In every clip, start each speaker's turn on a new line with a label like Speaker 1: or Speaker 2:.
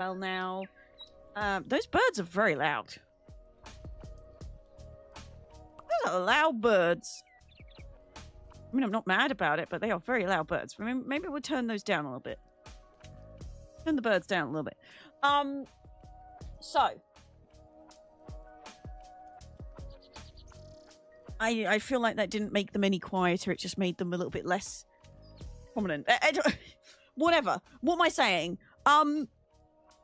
Speaker 1: well now. Those birds are very loud. Those are loud birds. I mean, I'm not mad about it, but they are very loud birds. Maybe we'll turn those down a little bit. Turn the birds down a little bit. So. I feel like that didn't make them any quieter. It just made them a little bit less prominent. Whatever. What am I saying?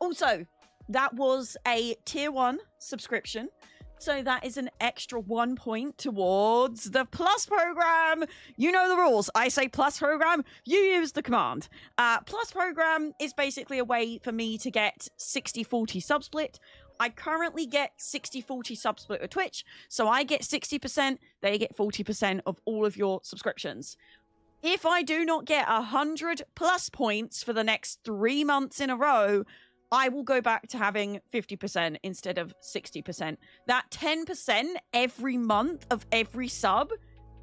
Speaker 1: Also, that was a tier 1 subscription. So that is an extra 1 point towards the plus program. You know the rules. I say plus program, you use the command. Plus program is basically a way for me to get 60-40 subsplit. I currently get 60-40 subsplit with Twitch, so I get 60%, they get 40% of all of your subscriptions. If I do not get 100 plus points for the next 3 months in a row, I will go back to having 50% instead of 60%. That 10% every month of every sub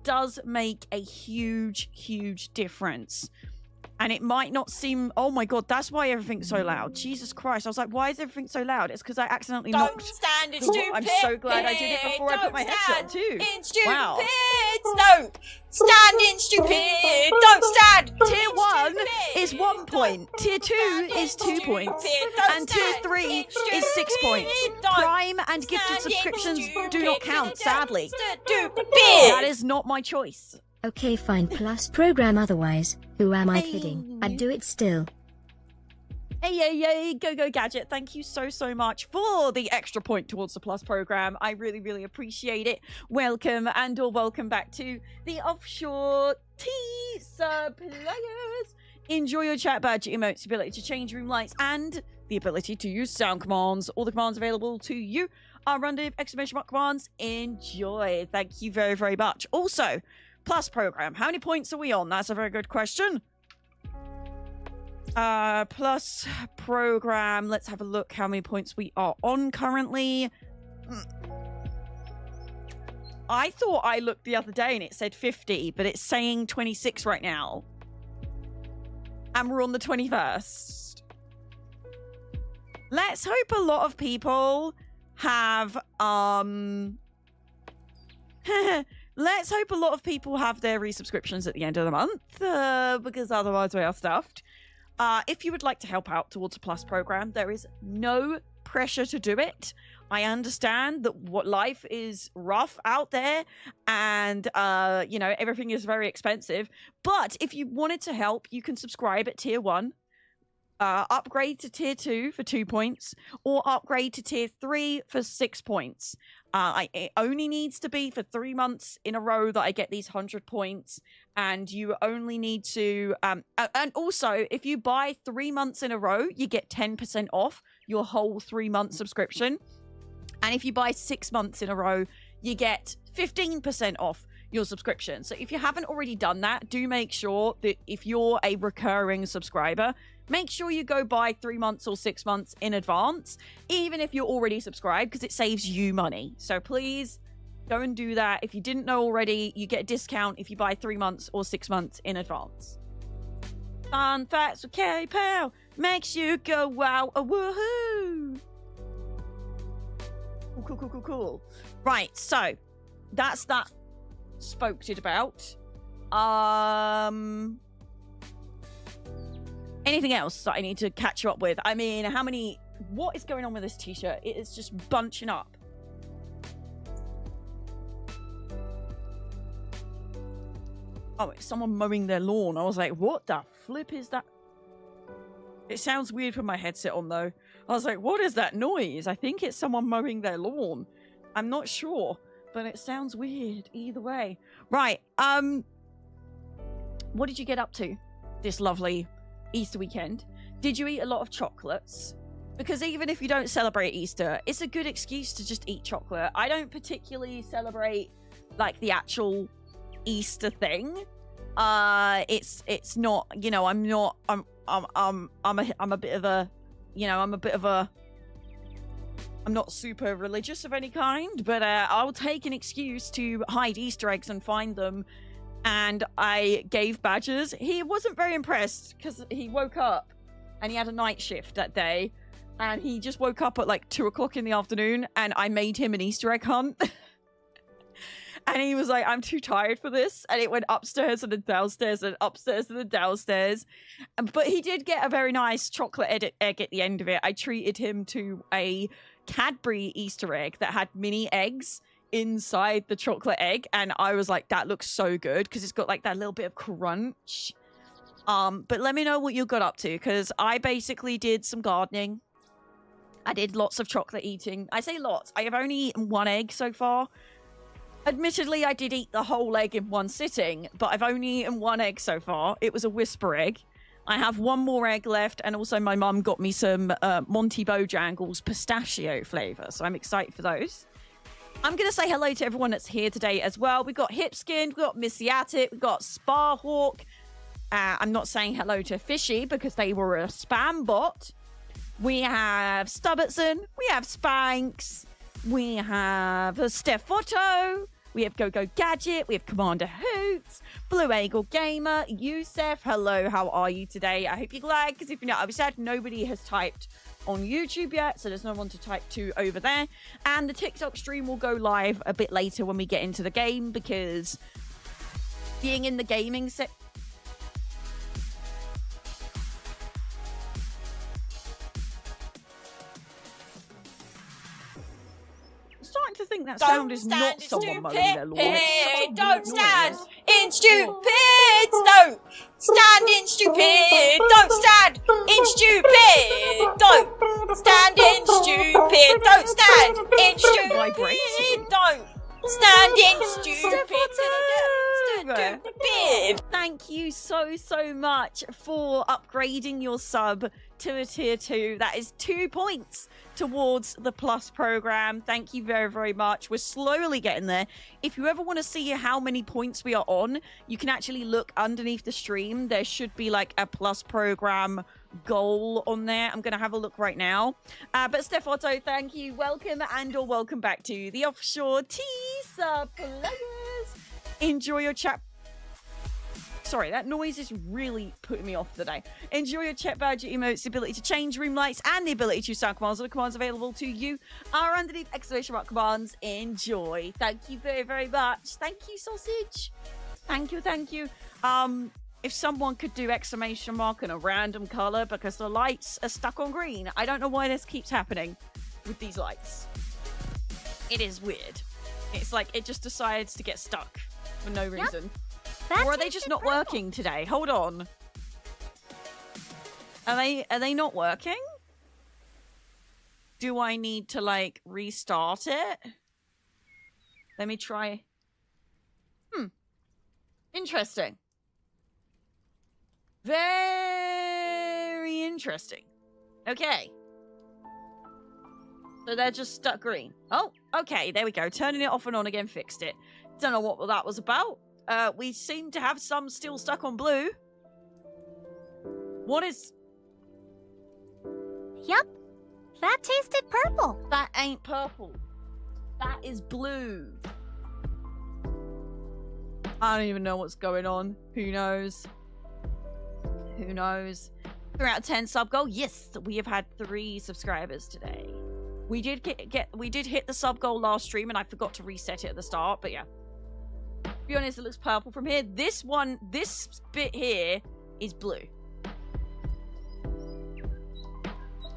Speaker 1: does make a huge, huge difference. And it might not seem... Oh my god, that's why everything's so loud. Jesus Christ. I was like, why is everything so loud? It's because I accidentally knocked...
Speaker 2: Don't stand in stupid.
Speaker 1: I'm so glad I did it before I put my headset on too.
Speaker 2: In stupid.
Speaker 1: Wow.
Speaker 2: Don't stand in stupid. Don't stand.
Speaker 1: Tier 1 is 1 point. Tier 2 is 2 points. And Tier 3 is 6 points. Prime and gifted subscriptions do not count, sadly. That is not my choice.
Speaker 3: Okay, fine, plus program otherwise. Who am I kidding? I'd do it still.
Speaker 1: Hey, go Gadget. Thank you so much for the extra point towards the plus program. I really appreciate it. Welcome or welcome back to the offshore tea suppliers. Enjoy your chat badge emotes, ability to change room lights, and the ability to use sound commands. All the commands available to you are random exclamation mark commands. Enjoy. Thank you very much. Also, plus program, how many points are we on? That's a very good question. Plus program, let's have a look how many points we are on currently. I thought I looked the other day and it said 50, but it's saying 26 right now. And we're on the 21st. Let's hope a lot of people have, let's hope a lot of people have their resubscriptions at the end of the month, because otherwise we are stuffed. If you would like to help out towards a plus program, there is no pressure to do it. I understand that what life is rough out there and, you know, everything is very expensive. But if you wanted to help, you can subscribe at tier 1. Upgrade to tier 2 for 2 points, or upgrade to tier 3 for 6 points. It only needs to be for 3 months in a row that I get these 100 points, and you only need to... and also, if you buy 3 months in a row, you get 10% off your whole 3-month subscription. And if you buy 6 months in a row, you get 15% off your subscription. So if you haven't already done that, do make sure that if you're a recurring subscriber, make sure you go buy 3 months or 6 months in advance, even if you're already subscribed, because it saves you money. So please go and do that. If you didn't know already, you get a discount if you buy 3 months or 6 months in advance. Fun facts with kayPOW makes you go wow, woohoo! Cool. Right, so that's that spoked about. Anything else that I need to catch you up with? I mean, what is going on with this t-shirt? It is just bunching up. Oh, it's someone mowing their lawn. I was like, what the flip is that? It sounds weird with my headset on, though. I was like, what is that noise? I think it's someone mowing their lawn. I'm not sure, but it sounds weird either way. Right, what did you get up to this lovely Easter weekend? Did you eat a lot of chocolates? Because even if you don't celebrate Easter, it's a good excuse to just eat chocolate. I don't particularly celebrate like the actual Easter thing. It's not, you know, I'm a bit of a, you know, I'm not super religious of any kind, but I'll take an excuse to hide Easter eggs and find them. And I gave Badgers. He wasn't very impressed because he woke up and he had a night shift that day. And he just woke up at like 2 o'clock in the afternoon, and I made him an Easter egg hunt. And he was like, I'm too tired for this. And it went upstairs and then downstairs and upstairs and then downstairs. But he did get a very nice chocolate egg at the end of it. I treated him to a Cadbury Easter egg that had mini eggs inside the chocolate egg. And I was like, that looks so good because it's got like that little bit of crunch. But let me know what you got up to, because I basically did some gardening. I did lots of chocolate eating. I say lots. I have only eaten 1 egg so far. Admittedly, I did eat the whole egg in 1 sitting, but I've only eaten 1 egg so far. It was a whisper egg. I have 1 more egg left, and also my mum got me some Monty Bojangles pistachio flavour, so I'm excited for those. I'm going to say hello to everyone that's here today as well. We've got Hipskind, we've got Missiatic, we've got Sparhawk. I'm not saying hello to Fishy because they were a spam bot. We have Stubbertson, we have Spanks, we have Steph Otto, we have Go-Go Gadget, we have Commander Hoots, Blue Eagle Gamer, Yusef, hello, how are you today? I hope you're glad, because if you're not, I'll be sad nobody has typed on YouTube yet, so there's no one to type to over there. And the TikTok stream will go live a bit later when we get into the game, because being in the gaming sector, starting to think that sound is not someone mowing their lawn.
Speaker 2: Don't stand in stupid. Don't stand in stupid. Don't stand in stupid. Don't stand in stupid. Don't stand in stupid. Don't stand in stupid. Thank
Speaker 1: you so much for upgrading your sub to a tier 2. That is 2 points towards the Plus program. Thank you very, very much. We're slowly getting there. If you ever want to see how many points we are on, you can actually look underneath the stream. There should be like a Plus program goal on there. I'm going to have a look right now. But Steph Otto, thank you. Welcome and/or welcome back to the Offshore Tea Suppliers. Enjoy your chat. Sorry, that noise is really putting me off today. Enjoy your chat badge emotes, the ability to change room lights, and the ability to sound commands. All the commands available to you are underneath exclamation mark commands. Enjoy. Thank you very, very much. Thank you, Sausage. Thank you, thank you. If someone could do exclamation mark in a random color because the lights are stuck on green. I don't know why this keeps happening with these lights. It is weird. It's like it just decides to get stuck for no reason. Or are they just not working today? Hold on. Are they not working? Do I need to like restart it? Let me try. Interesting. Very interesting. Okay. So they're just stuck green. Oh, okay, there we go. Turning it off and on again fixed it. Don't know what that was about. We seem to have some still stuck on blue. What is...
Speaker 4: Yep, that tasted purple.
Speaker 1: That ain't purple. That is blue. I don't even know what's going on. Who knows? Who knows? 3 out of 10 sub goal. Yes, we have had 3 subscribers today. We did hit the sub goal last stream, and I forgot to reset it at the start. But yeah, to be honest, it looks purple from here. This bit here is blue.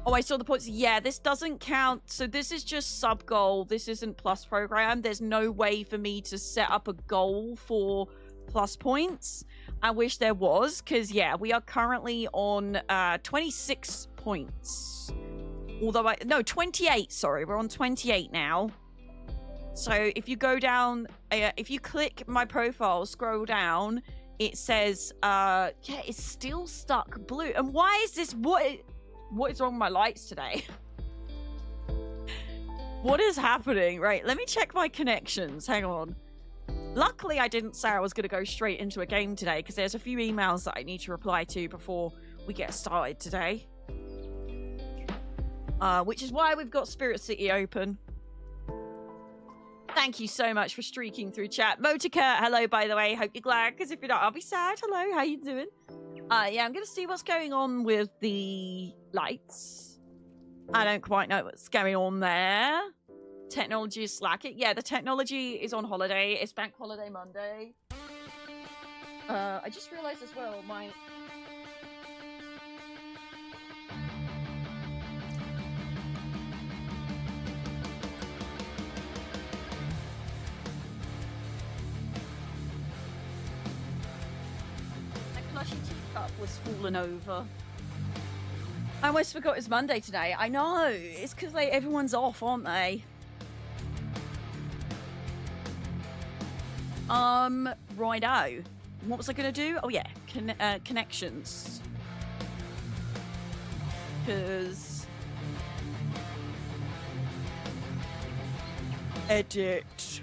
Speaker 1: Oh, I saw the points. Yeah, this doesn't count. So this is just sub goal. This isn't plus program. There's no way for me to set up a goal for plus points. I wish there was, because yeah, we are currently on 26 points. Although no, 28, sorry. We're on 28 now. So if you go down, if you click my profile, scroll down, it says, yeah, it's still stuck blue. And why is this, what is wrong with my lights today? What is happening? Right, let me check my connections. Hang on. Luckily, I didn't say I was going to go straight into a game today, because there's a few emails that I need to reply to before we get started today. Which is why we've got Spirit City open. Thank you so much for streaking through chat. Motica, hello, by the way. Hope you're glad, because if you're not, I'll be sad. Hello, how you doing? Yeah, I'm going to see what's going on with the lights. I don't quite know what's going on there. Technology is slacking. Yeah, the technology is on holiday. It's Bank Holiday Monday. I just realized as well, my... plushy teacup was fallen over. I almost forgot it's Monday today. I know. It's because everyone's off, aren't they? Righto. What was I gonna do? Oh yeah, connections. Because edit.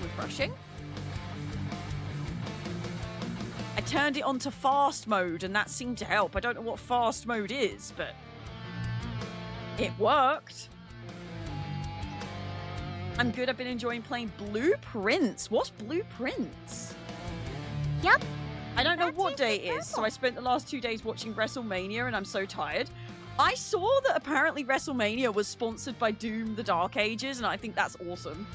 Speaker 1: Refreshing. I turned it onto fast mode and that seemed to help. I don't know what fast mode is, but it worked. I'm good. I've been enjoying playing Blueprints. What's Blueprints?
Speaker 4: Yep.
Speaker 1: I don't know what day it is, so I spent the last 2 days watching WrestleMania and I'm so tired. I saw that apparently WrestleMania was sponsored by Doom the Dark Ages and I think that's awesome.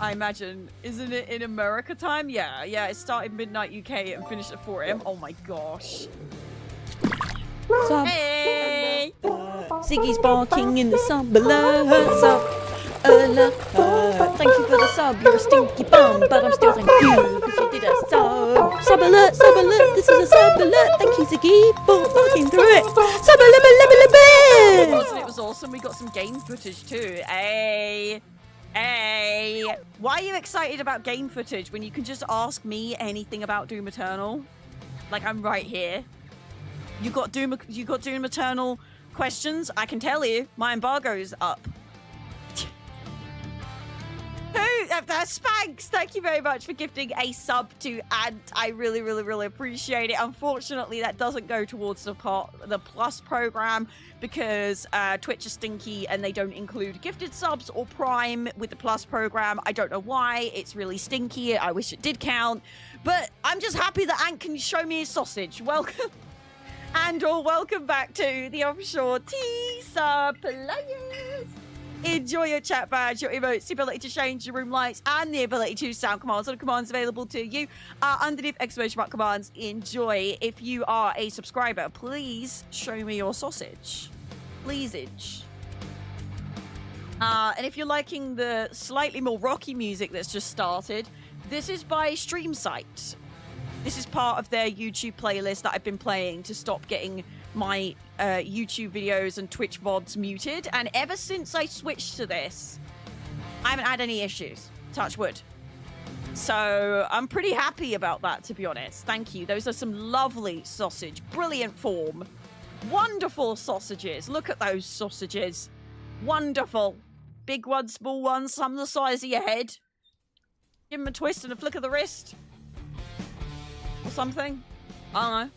Speaker 1: I imagine. Isn't it in America time? Yeah, it started midnight UK and finished at 4 AM. Oh my gosh. Hey! Ziggy's barking in the sub alert, sub alert. Thank you for the sub. You're a stinky bum, but I'm still thank you because you did a sub. Sub alert, sub alert. This is a sub alert. Thank you, Ziggy, for barking through it. Sub alert. Wasn't it was awesome? We got some game footage too. Hey, why are you excited about game footage when you can just ask me anything about Doom Eternal? Like I'm right here. You got Doom Eternal questions? I can tell you, my embargo's up. Spanx, thank you very much for gifting a sub to Ant. I really, really, really appreciate it. Unfortunately, that doesn't go towards the Plus program because Twitch is stinky and they don't include gifted subs or Prime with the Plus program. I don't know why. It's really stinky. I wish it did count. But I'm just happy that Ant can show me his sausage. Welcome. And/or welcome back to the Offshore T-Sub players. Enjoy your chat badge, your emotes, the ability to change your room lights, and the ability to sound commands. All the commands available to you underneath exclamation mark commands. Enjoy. If you are a subscriber, please show me your sausage. Pleaseage. And if you're liking the slightly more rocky music that's just started, this is by StreamSite. This is part of their YouTube playlist that I've been playing to stop getting my YouTube videos and Twitch VODs muted. And ever since I switched to this, I haven't had any issues. Touch wood. So I'm pretty happy about that, to be honest. Thank you. Those are some lovely sausage. Brilliant form. Wonderful sausages. Look at those sausages. Wonderful. Big ones, small ones, some the size of your head. Give them a twist and a flick of the wrist. Or something. I don't know.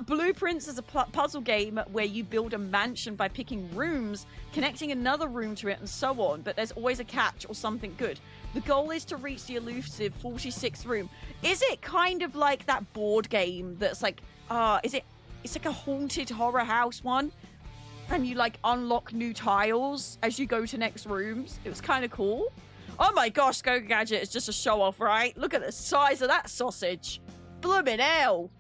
Speaker 1: Blueprints is a puzzle game where you build a mansion by picking rooms, connecting another room to it, and so on, but there's always a catch or something good. The goal is to reach the elusive 46th room. Is it kind of like that board game that's like, it's like a haunted horror house one? And you like unlock new tiles as you go to next rooms? It was kind of cool. Oh my gosh, Go Gadget is just a show off, right? Look at the size of that sausage. Bloomin' hell.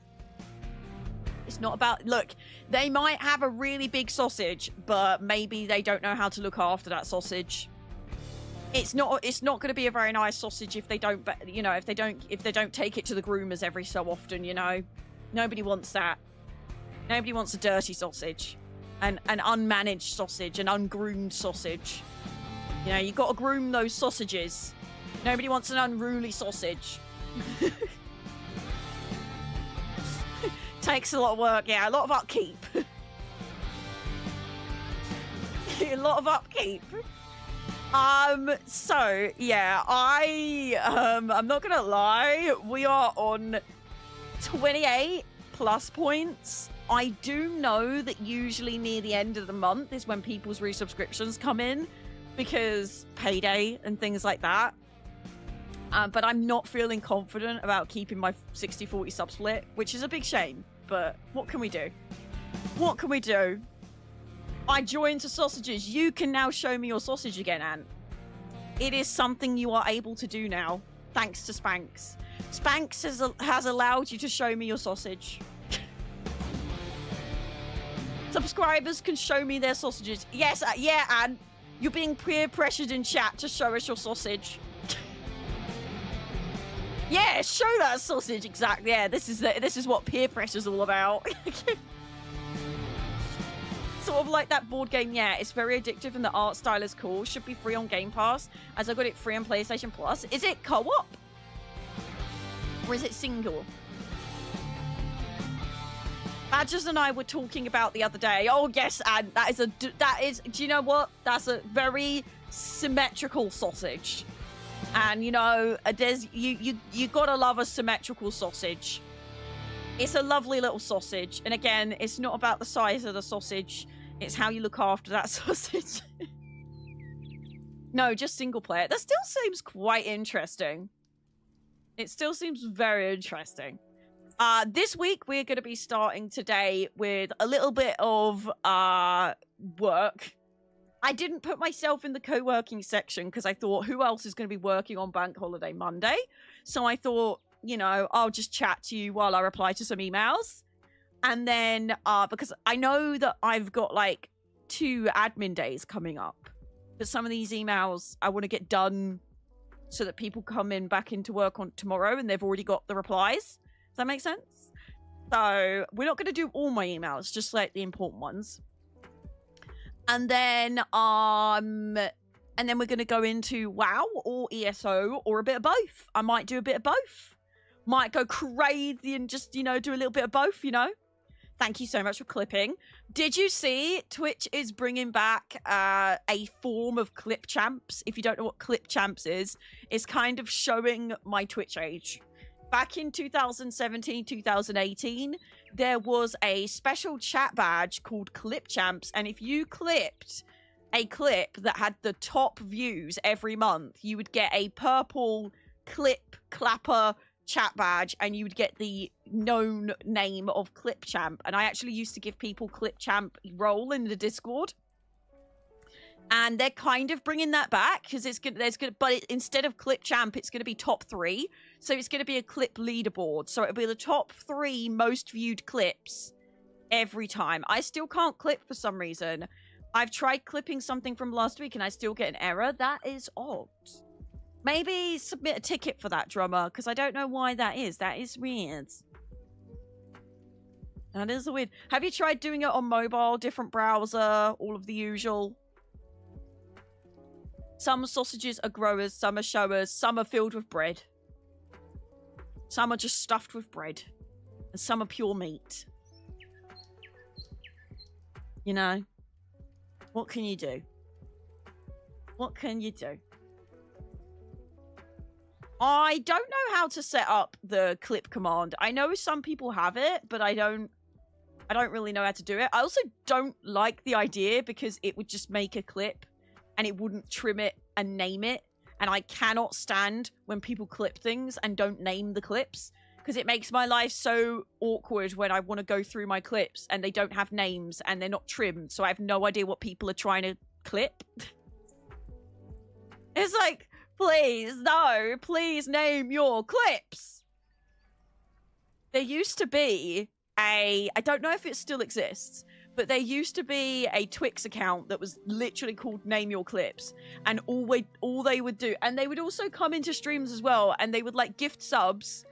Speaker 1: It's not about... Look, they might have a really big sausage, but maybe they don't know how to look after that sausage. It's not going to be a very nice sausage if they don't, you know, if they don't take it to the groomers every so often, you know. Nobody wants that. Nobody wants a dirty sausage. An unmanaged sausage, an ungroomed sausage. You know, you've got to groom those sausages. Nobody wants an unruly sausage. Takes a lot of work, yeah, a lot of upkeep. A lot of upkeep. So yeah, I'm not gonna lie, we are on 28 plus points I do know that usually near the end of the month is when people's resubscriptions come in, because payday and things like that. But I'm not feeling confident about keeping my 60-40 sub split, which is a big shame. But what can we do? What can we do? I joined to sausages. You can now show me your sausage again, Ant. It is something you are able to do now, thanks to Spanx. Spanx has allowed you to show me your sausage. Subscribers can show me their sausages. Yes, yeah, Ant. You're being peer pressured in chat to show us your sausage. Yeah, show that sausage. Exactly. Yeah, this is what peer pressure's all about. Sort of like that board game. Yeah, it's very addictive and the art style is cool. Should be free on Game Pass, as I got it free on PlayStation Plus. Is it co-op? Or is it single? Badgers and I were talking about the other day. Oh yes, and that is. Do you know what? That's a very symmetrical sausage. And you know, there's you gotta love a symmetrical sausage. It's a lovely little sausage, and again, it's not about the size of the sausage. It's how you look after that sausage. No, just single player. That still seems quite interesting. It still seems very interesting. This week we're going to be starting today with a little bit of work. I didn't put myself in the co-working section because I thought, who else is going to be working on Bank Holiday Monday? So I thought, you know, I'll just chat to you while I reply to some emails. And then, because I know that I've got like 2 admin days coming up. But some of these emails I want to get done so that people come in back into work on tomorrow and they've already got the replies. Does that make sense? So we're not going to do all my emails, just like the important ones. And then we're going to go into WoW or ESO or a bit of both. I might do a bit of both. Might go crazy and just, you know, do a little bit of both, you know. Thank you so much for clipping. Did you see Twitch is bringing back a form of clip champs? If you don't know what clip champs is, it's kind of showing my Twitch age. Back in 2017, 2018, there was a special chat badge called Clip Champs, and if you clipped a clip that had the top views every month, you would get a purple clip clapper chat badge, and you would get the known name of Clip Champ. And I actually used to give people Clip Champ role in the Discord. And they're kind of bringing that back because it's good. Instead of Clip Champ, it's going to be top 3. So it's going to be a clip leaderboard. So it'll be the top 3 most viewed clips every time. I still can't clip for some reason. I've tried clipping something from last week and I still get an error. That is odd. Maybe submit a ticket for that, drummer, because I don't know why that is. That is weird. That is weird. Have you tried doing it on mobile, different browser, all of the usual? Some sausages are growers, some are showers, some are filled with bread. Some are just stuffed with bread. And some are pure meat. You know? What can you do? What can you do? I don't know how to set up the clip command. I know some people have it, but I don't really know how to do it. I also don't like the idea because it would just make a clip and it wouldn't trim it and name it. And I cannot stand when people clip things and don't name the clips because it makes my life so awkward when I want to go through my clips and they don't have names and they're not trimmed. So I have no idea what people are trying to clip. It's like, please, no, please name your clips. There used to be I don't know if it still exists, but there used to be a Twix account that was literally called Name Your Clips. And all they would do, and they would also come into streams as well, and they would like gift subs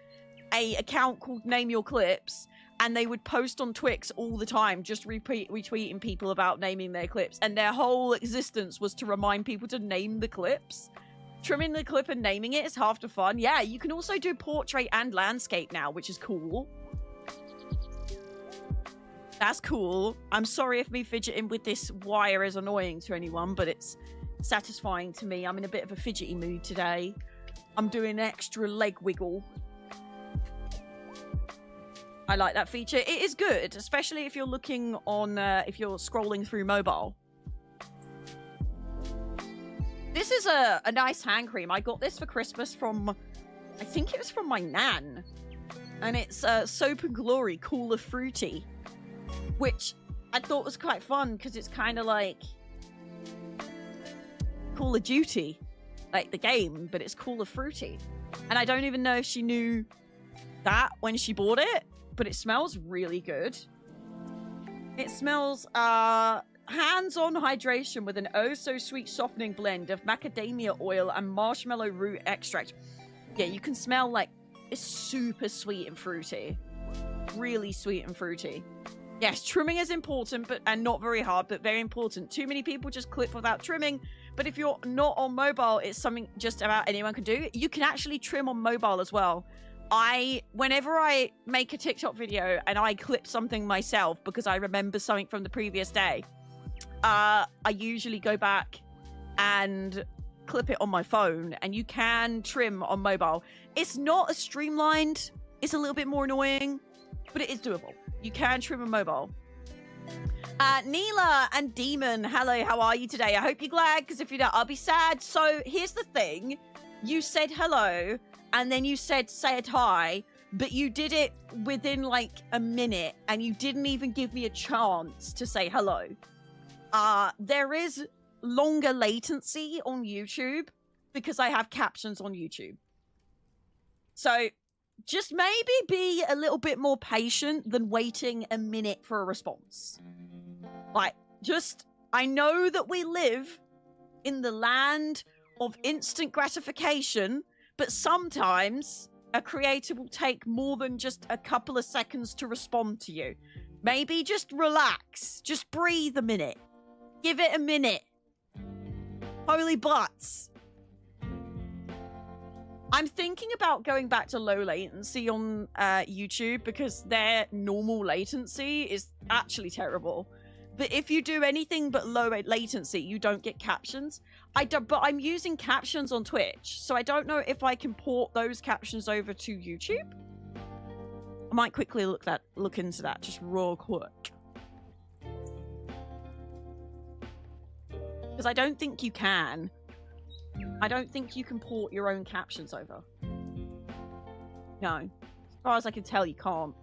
Speaker 1: a account called Name Your Clips, and they would post on Twix all the time, just retweeting people about naming their clips. And their whole existence was to remind people to name the clips. Trimming the clip and naming it is half the fun. Yeah, you can also do portrait and landscape now, which is cool. That's cool. I'm sorry if me fidgeting with this wire is annoying to anyone, but it's satisfying to me. I'm in a bit of a fidgety mood today. I'm doing an extra leg wiggle. I like that feature. It is good, especially if you're looking on, if you're scrolling through mobile. This is a nice hand cream. I got this for Christmas from, I think it was from my nan. And it's Soap and Glory Cooler Fruity, which I thought was quite fun because it's kind of like Call of Duty, like the game, but it's Cooler Fruity. And I don't even know if she knew that when she bought it, but it smells really good. It smells hands-on hydration with an oh-so-sweet softening blend of macadamia oil and marshmallow root extract. Yeah, you can smell like it's super sweet and fruity. Really sweet and fruity. Yes, trimming is important, and not very hard, but very important. Too many people just clip without trimming, but if you're not on mobile, it's something just about anyone can do. You can actually trim on mobile as well. Whenever I make a TikTok video and I clip something myself because I remember something from the previous day, I usually go back and clip it on my phone, and you can trim on mobile. It's not as streamlined. It's a little bit more annoying, but it is doable. You can trim on mobile. Neela and Demon, hello, how are you today? I hope you're glad, because if you're not, I'll be sad. So here's the thing. You said hello, and then you said say it hi, but you did it within like a minute, and you didn't even give me a chance to say hello. There is longer latency on YouTube because I have captions on YouTube. So just maybe be a little bit more patient than waiting a minute for a response. Like, I know that we live in the land of instant gratification, but sometimes a creator will take more than just a couple of seconds to respond to you. Maybe just relax. Just breathe a minute. Give it a minute. Holy butts. I'm thinking about going back to low latency on YouTube because their normal latency is actually terrible. But if you do anything but low latency, you don't get captions. But I'm using captions on Twitch, so I don't know if I can port those captions over to YouTube. I might quickly look into that just real quick. Because I don't think you can. I don't think you can port your own captions over. No. As far as I can tell, you can't.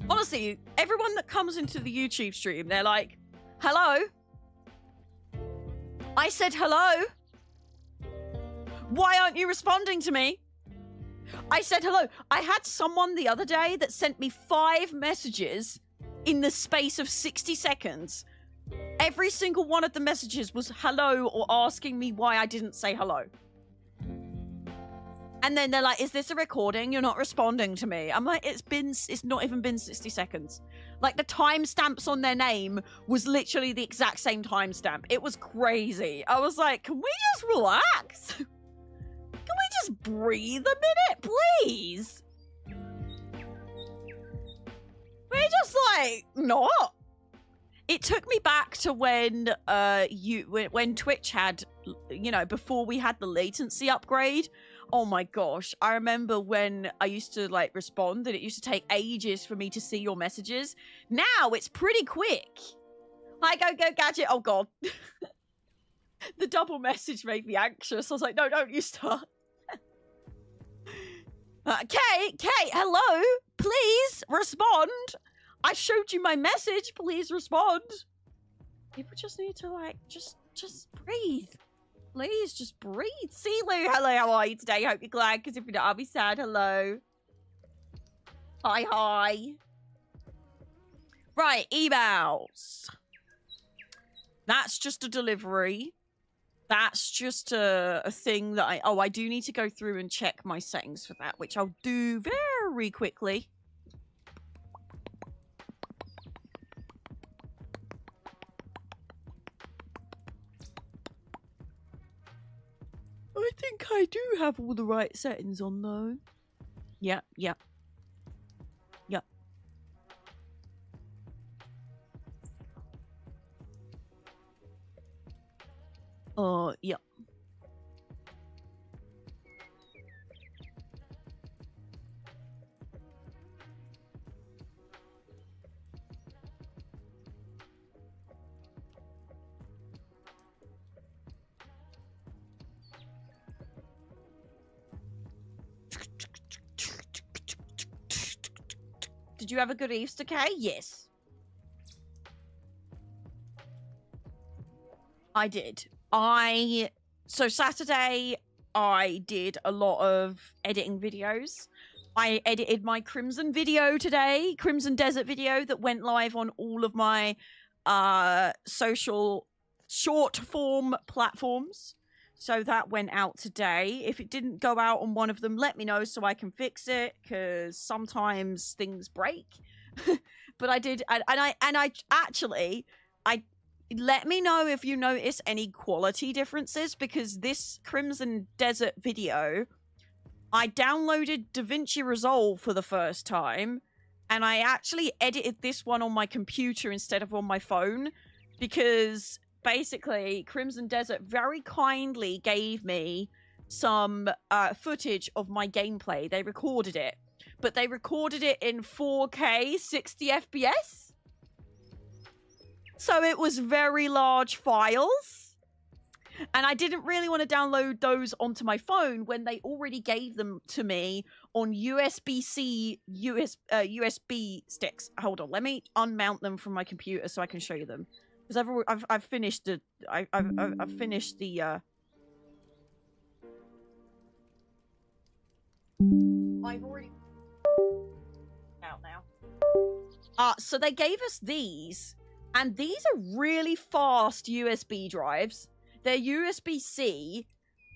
Speaker 1: Honestly, everyone that comes into the YouTube stream, they're like, hello? I said hello? Why aren't you responding to me? I said hello. I had someone the other day that sent me 5 messages in the space of 60 seconds. Every single one of the messages was hello or asking me why I didn't say hello. And then they're like, is this a recording? You're not responding to me. I'm like, it's not even been 60 seconds. Like, the timestamps on their name was literally the exact same timestamp. It was crazy. I was like, can we just relax? Can we just breathe a minute, please? We're just like, not. It took me back to when when Twitch had, you know, before we had the latency upgrade. Oh my gosh. I remember when I used to like respond and it used to take ages for me to see your messages. Now it's pretty quick. Hi, go gadget. Oh god. The double message made me anxious. I was like, no, don't you start. Kate, hello. Please respond. I showed you my message. Please respond. People just need to like, just breathe. Please, just breathe. Silu, hello, how are you today? Hope you're glad, because if you're not, I'll be sad. Hello. Hi. Right, emails. That's just a delivery. That's just a thing that I do need to go through and check my settings for that, which I'll do very quickly. I think I do have all the right settings on, though. Yeah. Yeah. Did you have a good Easter, Kay? Yes. I did. So Saturday, I did a lot of editing videos. I edited my Crimson video today, Crimson Desert video that went live on all of my social short form platforms. So that went out today. If it didn't go out on one of them, let me know so I can fix it, because sometimes things break. But I did, and I actually let me know if you notice any quality differences, because this Crimson Desert video, I downloaded DaVinci Resolve for the first time, and I actually edited this one on my computer instead of on my phone, because basically Crimson Desert very kindly gave me some footage of my gameplay. They recorded it, but they recorded it in 4K 60 FPS. So it was very large files. And I didn't really want to download those onto my phone when they already gave them to me on USB-C USB sticks. Hold on, let me unmount them from my computer so I can show you them. Because I've finished the I've finished the I've already out now. So they gave us these, and these are really fast USB drives. They're USB-C,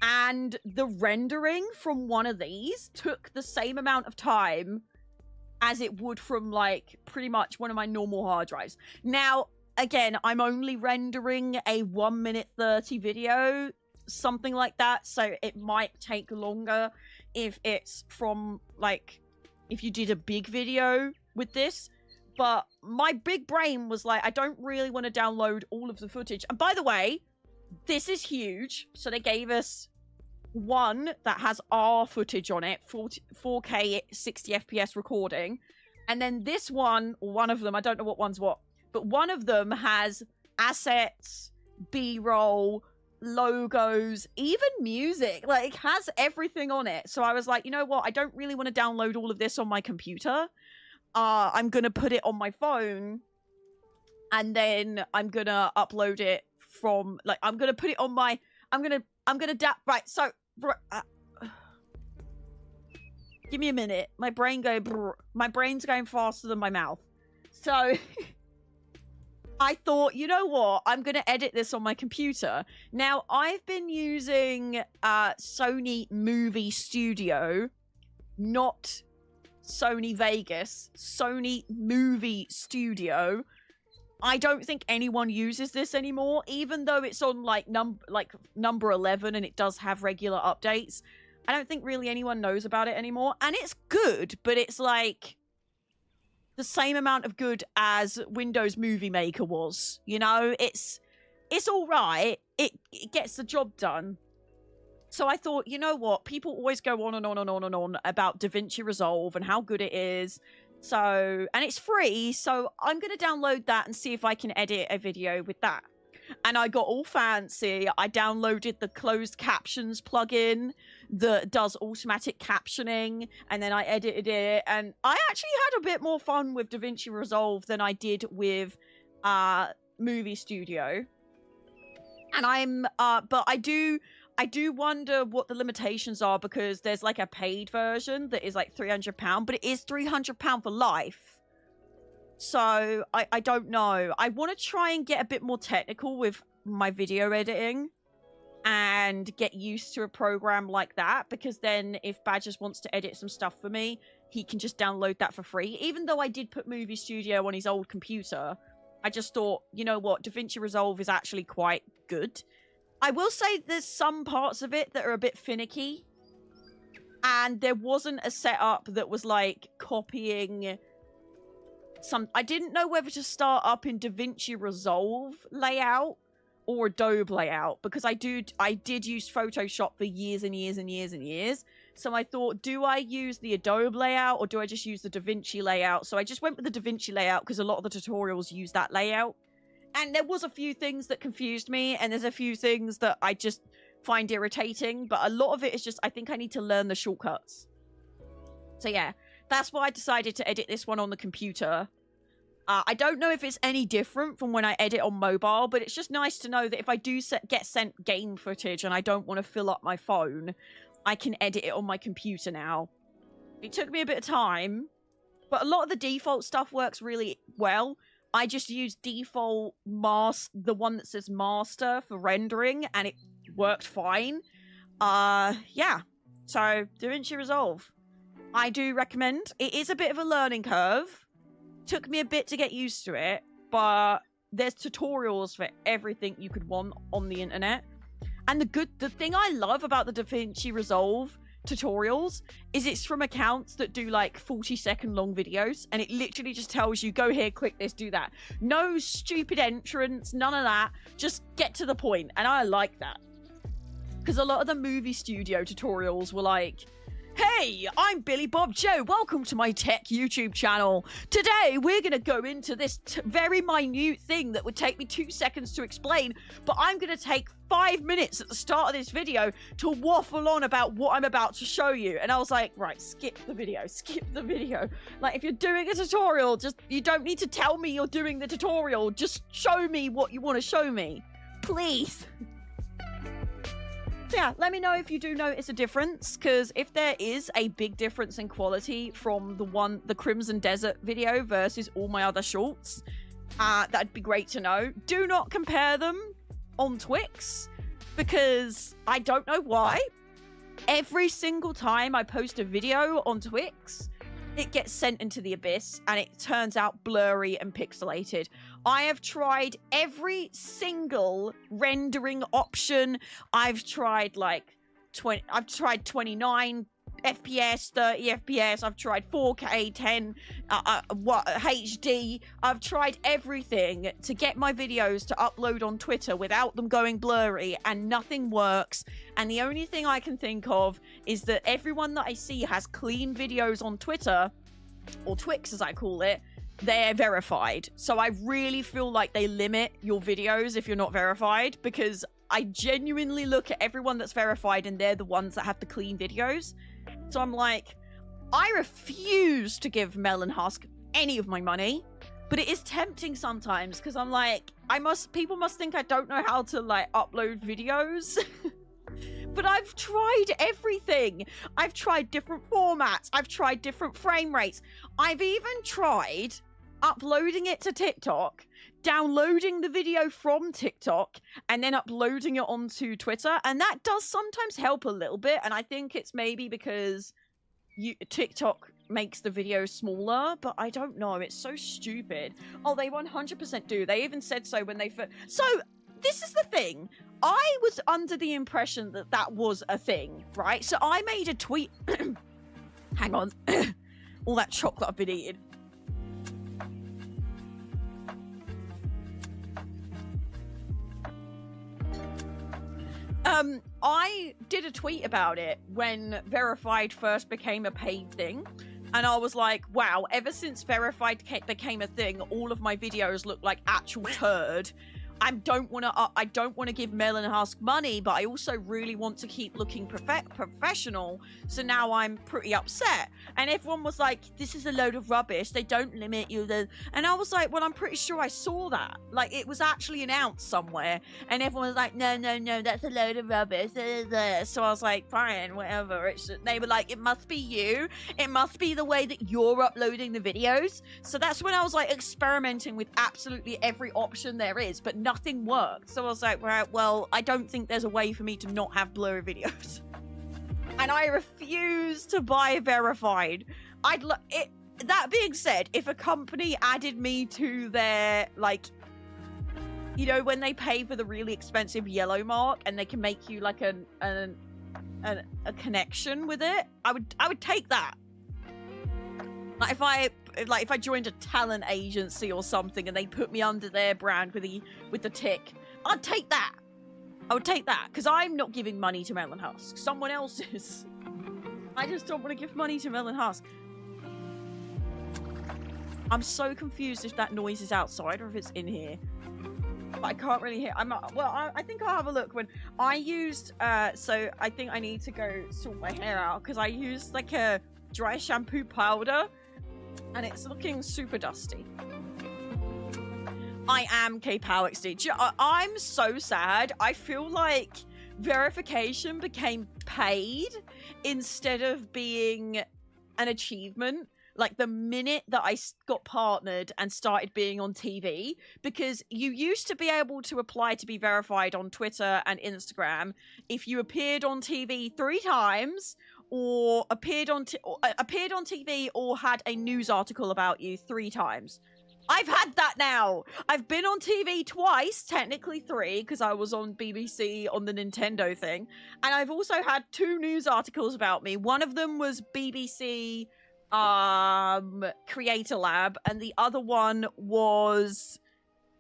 Speaker 1: and the rendering from one of these took the same amount of time as it would from, like, pretty much one of my normal hard drives. Now, again, I'm only rendering a 1 minute 30 video, something like that, so it might take longer if it's from, like, if you did a big video with this. But my big brain was like, I don't really want to download all of the footage. And by the way, this is huge. So they gave us one that has our footage on it, 4K 60 FPS recording. And then this one of them, I don't know what one's what, but one of them has assets, B-roll, logos, even music. Like, it has everything on it. So I was like, you know what? I don't really want to download all of this on my computer. I'm going to put it on my phone, and then I'm going to upload it from, like, I'm going to put it on my, right, so, give me a minute. My brain's going faster than my mouth. So, I thought, you know what? I'm going to edit this on my computer. Now, I've been using Sony Movie Studio, not Sony Vegas, Sony Movie Studio. I don't think anyone uses this anymore, even though it's on like number 11 and it does have regular updates. I don't think really anyone knows about it anymore, and it's good, but it's like the same amount of good as Windows Movie Maker was. You know, it's all right. It gets the job done. So I thought, you know what? People always go on and on and on and on about DaVinci Resolve and how good it is. So, and it's free, so I'm going to download that and see if I can edit a video with that. And I got all fancy. I downloaded the Closed Captions plugin that does automatic captioning, and then I edited it. And I actually had a bit more fun with DaVinci Resolve than I did with Movie Studio. And but I do wonder what the limitations are, because there's like a paid version that is like £300, but it is £300 for life. So I don't know. I want to try and get a bit more technical with my video editing and get used to a program like that, because then if Badgers wants to edit some stuff for me, he can just download that for free. Even though I did put Movie Studio on his old computer, I just thought, you know what, DaVinci Resolve is actually quite good. I will say there's some parts of it that are a bit finicky, and there wasn't a setup that was like copying some. I didn't know whether to start up in DaVinci Resolve layout or Adobe layout, because I did use Photoshop for years and years and years and years. So I thought, do I use the Adobe layout or do I just use the DaVinci layout? So I just went with the DaVinci layout because a lot of the tutorials use that layout. And there was a few things that confused me, and there's a few things that I just find irritating, but a lot of it is just, I think I need to learn the shortcuts. So yeah, That's why I decided to edit this one on the computer. I don't know if it's any different from when I edit on mobile, but it's just nice to know that if I do get sent game footage and I don't want to fill up my phone, I can edit it on my computer now. It took me a bit of time, but a lot of the default stuff works really well. I just use default the one that says master for rendering, and it worked fine. Yeah. So, DaVinci Resolve. I do recommend. It is a bit of a learning curve. Took me a bit to get used to it, but there's tutorials for everything you could want on the internet. And the thing I love about the DaVinci Resolve tutorials is it's from accounts that do like 40-second long videos, and it literally just tells you, go here, click this, do that. No stupid entrance, none of that. Just get to the point, and I like that. Because a lot of the movie studio tutorials were like, hey, I'm Billy Bob Joe. Welcome to my tech YouTube channel. Today, we're going to go into this very minute thing that would take me 2 seconds to explain, but I'm going to take 5 minutes at the start of this video to waffle on about what I'm about to show you. And I was like, right, skip the video, skip the video. Like, if you're doing a tutorial, you don't need to tell me you're doing the tutorial. Just show me what you want to show me. Please. So yeah, let me know if you do notice a difference, because if there is a big difference in quality from the Crimson Desert video versus all my other shorts, that'd be great to know. Do not compare them on Twix, because I don't know why. Every single time I post a video on Twix, it gets sent into the abyss and it turns out blurry and pixelated. I have tried every single rendering option. I've tried like 29 FPS, 30 FPS. I've tried 4K, 10, HD. I've tried everything to get my videos to upload on Twitter without them going blurry, and nothing works. And the only thing I can think of is that everyone that I see has clean videos on Twitter, or Twix as I call it, they're verified. So I really feel like they limit your videos if you're not verified, because I genuinely look at everyone that's verified and they're the ones that have the clean videos. So I'm like, I refuse to give Melon Husk any of my money, but it is tempting sometimes, because I'm like, people must think I don't know how to like upload videos. But I've tried everything. I've tried different formats. I've tried different frame rates. I've even tried uploading it to TikTok, downloading the video from TikTok, and then uploading it onto Twitter. And that does sometimes help a little bit. And I think it's maybe because TikTok makes the video smaller, but I don't know. It's so stupid. Oh, they 100% do. They even said so when they... So, this is the thing. I was under the impression that that was a thing, right? So I made a tweet. Hang on. All that chocolate I've been eating. I did a tweet about it when Verified first became a paid thing. And I was like, wow, ever since Verified became a thing, all of my videos look like actual turd. I don't want to give Melon Husk money, but I also really want to keep looking professional. So now I'm pretty upset. And everyone was like, this is a load of rubbish. They don't limit you. And I was like, well, I'm pretty sure I saw that. Like, it was actually announced somewhere. And everyone was like, no, that's a load of rubbish. So I was like, fine, whatever. They were like, it must be you. It must be the way that you're uploading the videos. So that's when I was like experimenting with absolutely every option there is, but nothing worked. So I was like, right, well, I don't think there's a way for me to not have blurry videos. And I refuse to buy Verified. That being said, if a company added me to their, like, you know, when they pay for the really expensive yellow mark and they can make you like a connection with it, I would take that. Like if I joined a talent agency or something and they put me under their brand with the tick, I'd take that. I would take that, because I'm not giving money to Melon Husk. Someone else is. I just don't want to give money to Melon Husk. I'm so confused if that noise is outside or if it's in here. But I can't really hear. I think I'll have a look. When I used, so I think I need to go sort my hair out, because I used like a dry shampoo powder, and it's looking super dusty. I am kayPOWXD. I'm so sad. I feel like verification became paid instead of being an achievement. Like the minute that I got partnered and started being on TV, because you used to be able to apply to be verified on Twitter and Instagram if you appeared on TV 3 times or appeared on TV or had a news article about you 3 times. I've had that now. I've been on TV twice, technically 3, because I was on BBC on the Nintendo thing. And I've also had 2 news articles about me. One of them was BBC Creator Lab, and the other one was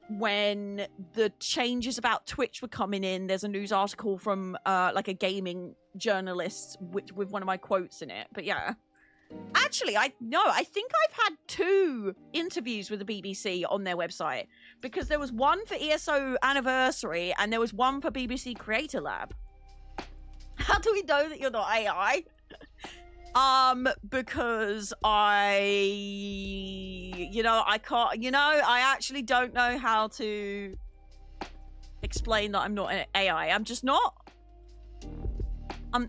Speaker 1: when the changes about Twitch were coming in. There's a news article from like a gaming journalist with one of my quotes in it. But yeah. Actually, I think I've had 2 interviews with the BBC on their website, because there was one for ESO Anniversary and there was one for BBC Creator Lab. How do we know that you're not AI? Because I actually don't know how to explain that I'm not an AI. I'm just not.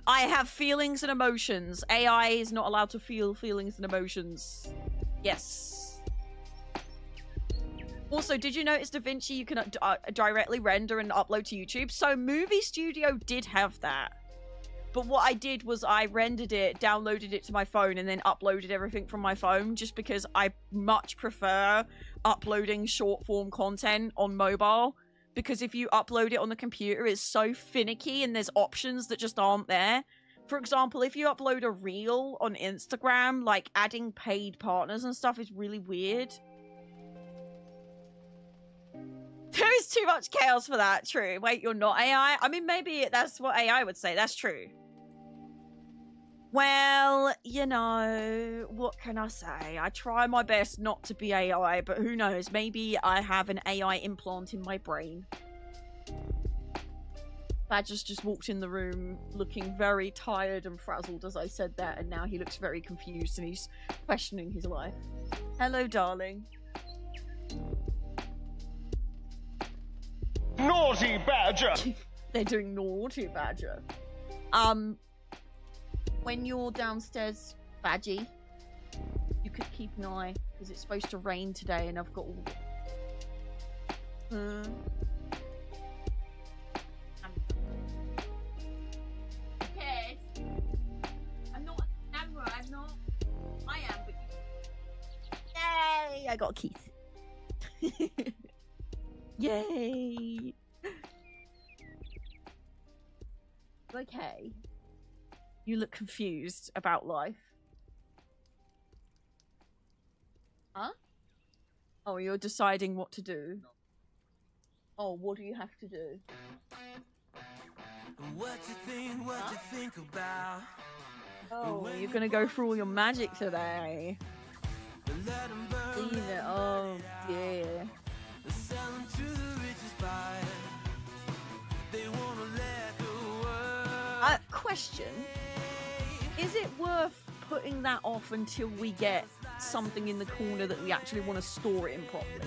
Speaker 1: I have feelings and emotions. AI is not allowed to feel feelings and emotions. Yes. Also, did you notice DaVinci you can directly render and upload to YouTube? So Movie Studio did have that. But what I did was I rendered it, downloaded it to my phone, and then uploaded everything from my phone, just because I much prefer uploading short form content on mobile. Because if you upload it on the computer, it's so finicky and there's options that just aren't there. For example, if you upload a reel on Instagram, like adding paid partners and stuff is really weird. There is too much chaos for that. True. Wait, you're not AI? I mean, maybe that's what AI would say. That's true. Well, you know, what can I say? I try my best not to be AI, but who knows? Maybe I have an AI implant in my brain. Badger's just walked in the room looking very tired and frazzled as I said that, and now he looks very confused and he's questioning his life. Hello, darling.
Speaker 5: Naughty Badger!
Speaker 1: They're doing naughty Badger. When you're downstairs, Badgie, you could keep an eye, because it's supposed to rain today and I've got all... Yes. I'm not on camera, I'm not... I am, but you... Yay! I got Keith. Yay! Okay. You look confused about life. Huh? Oh, you're deciding what to do. Oh, what do you have to do?
Speaker 6: What you think about?
Speaker 1: Oh, you're gonna go through all your magic today. Leave it. Oh dear. Question. Is it worth putting that off until we get something in the corner that we actually want to store it in properly?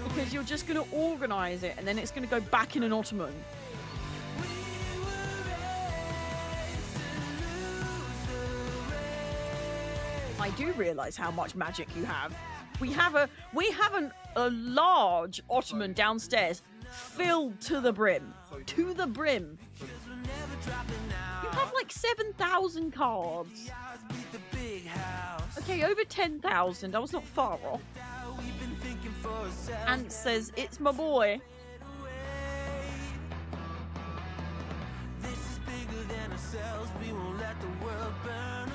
Speaker 1: Because you're just going to organise it and then it's going to go back in an ottoman. I do realise how much magic you have. We have a large ottoman downstairs filled to the brim. To the brim. You have like 7,000 cards. Okay, over 10,000. I was not far off. Ant says, it's my boy.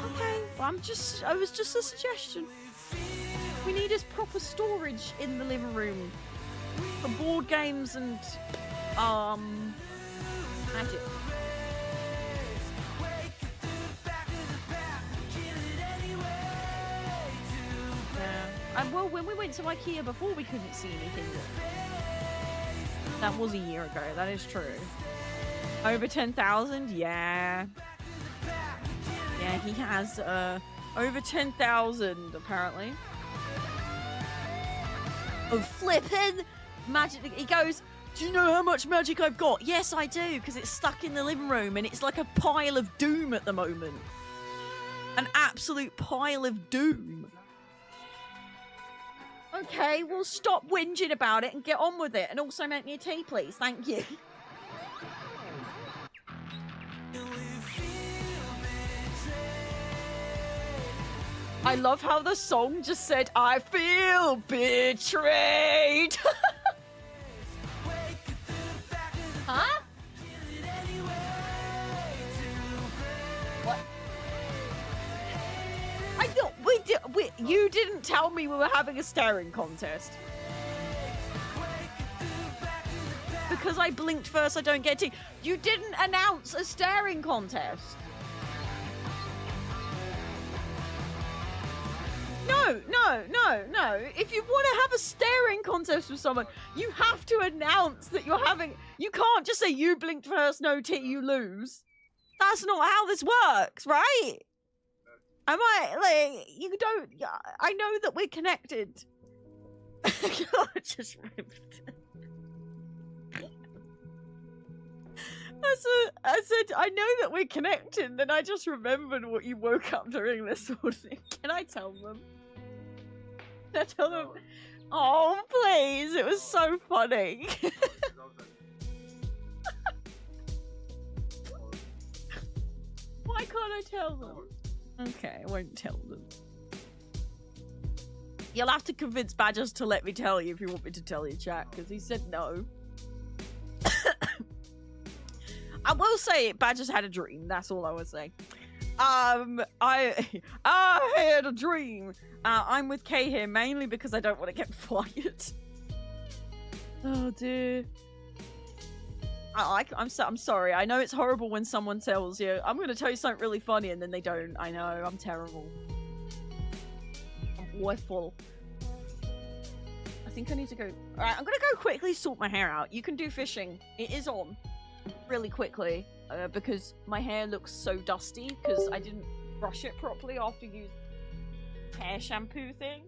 Speaker 1: Okay, well, I was just a suggestion. We need his proper storage in the living room for board games and magic. Yeah. Well, when we went to IKEA before, we couldn't see anything. That was a year ago. That is true. Over 10,000? Yeah. Yeah, he has Over 10,000, apparently. Oh, flippin' magic. He goes, do you know how much magic I've got? Yes, I do, because it's stuck in the living room and it's like a pile of doom at the moment. An absolute pile of doom. Okay, well, stop whinging about it and get on with it. And also make me a tea, please. Thank you. I love how the song just said, I feel betrayed.
Speaker 2: Huh? What?
Speaker 1: I thought you didn't tell me we were having a staring contest. Because I blinked first, I don't get tea. You didn't announce a staring contest. No. If you want to have a staring contest with someone, you have to announce that you're having... You can't just say you blinked first, no tea, you lose. That's not how this works, right? Am I, like, you don't... I know that we're connected. God, just ripped. I said, I know that we're connected, then I just remembered what you woke up during this morning. Can I tell them? Can I tell them? Oh, please, it was so funny. Why can't I tell them? Okay, I won't tell them. You'll have to convince Badgers to let me tell you if you want me to tell you, chat, because he said no. I will say Badgers had a dream. That's all I would say. I had a dream. I'm with Kay here mainly because I don't want to get fired. Oh dear. I'm sorry. I know it's horrible when someone tells you, I'm going to tell you something really funny, and then they don't. I know. I'm terrible. I'm awful. I think I need to go. Alright, I'm going to go quickly sort my hair out. You can do fishing. It is on. Really quickly. Because my hair looks so dusty because I didn't brush it properly after using hair shampoo thing.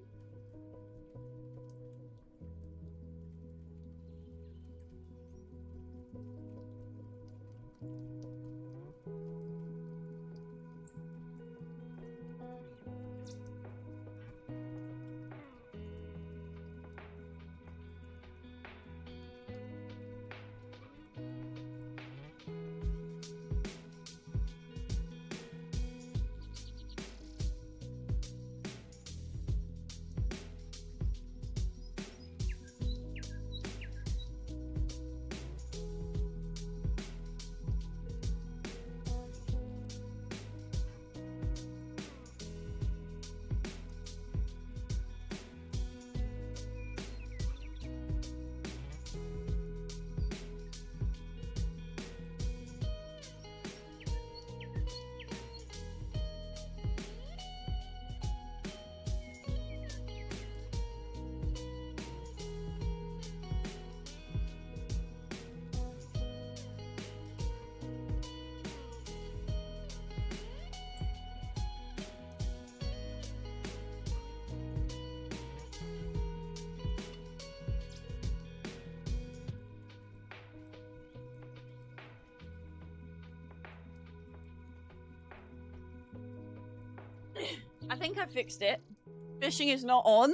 Speaker 1: I think I fixed it. Fishing is not on.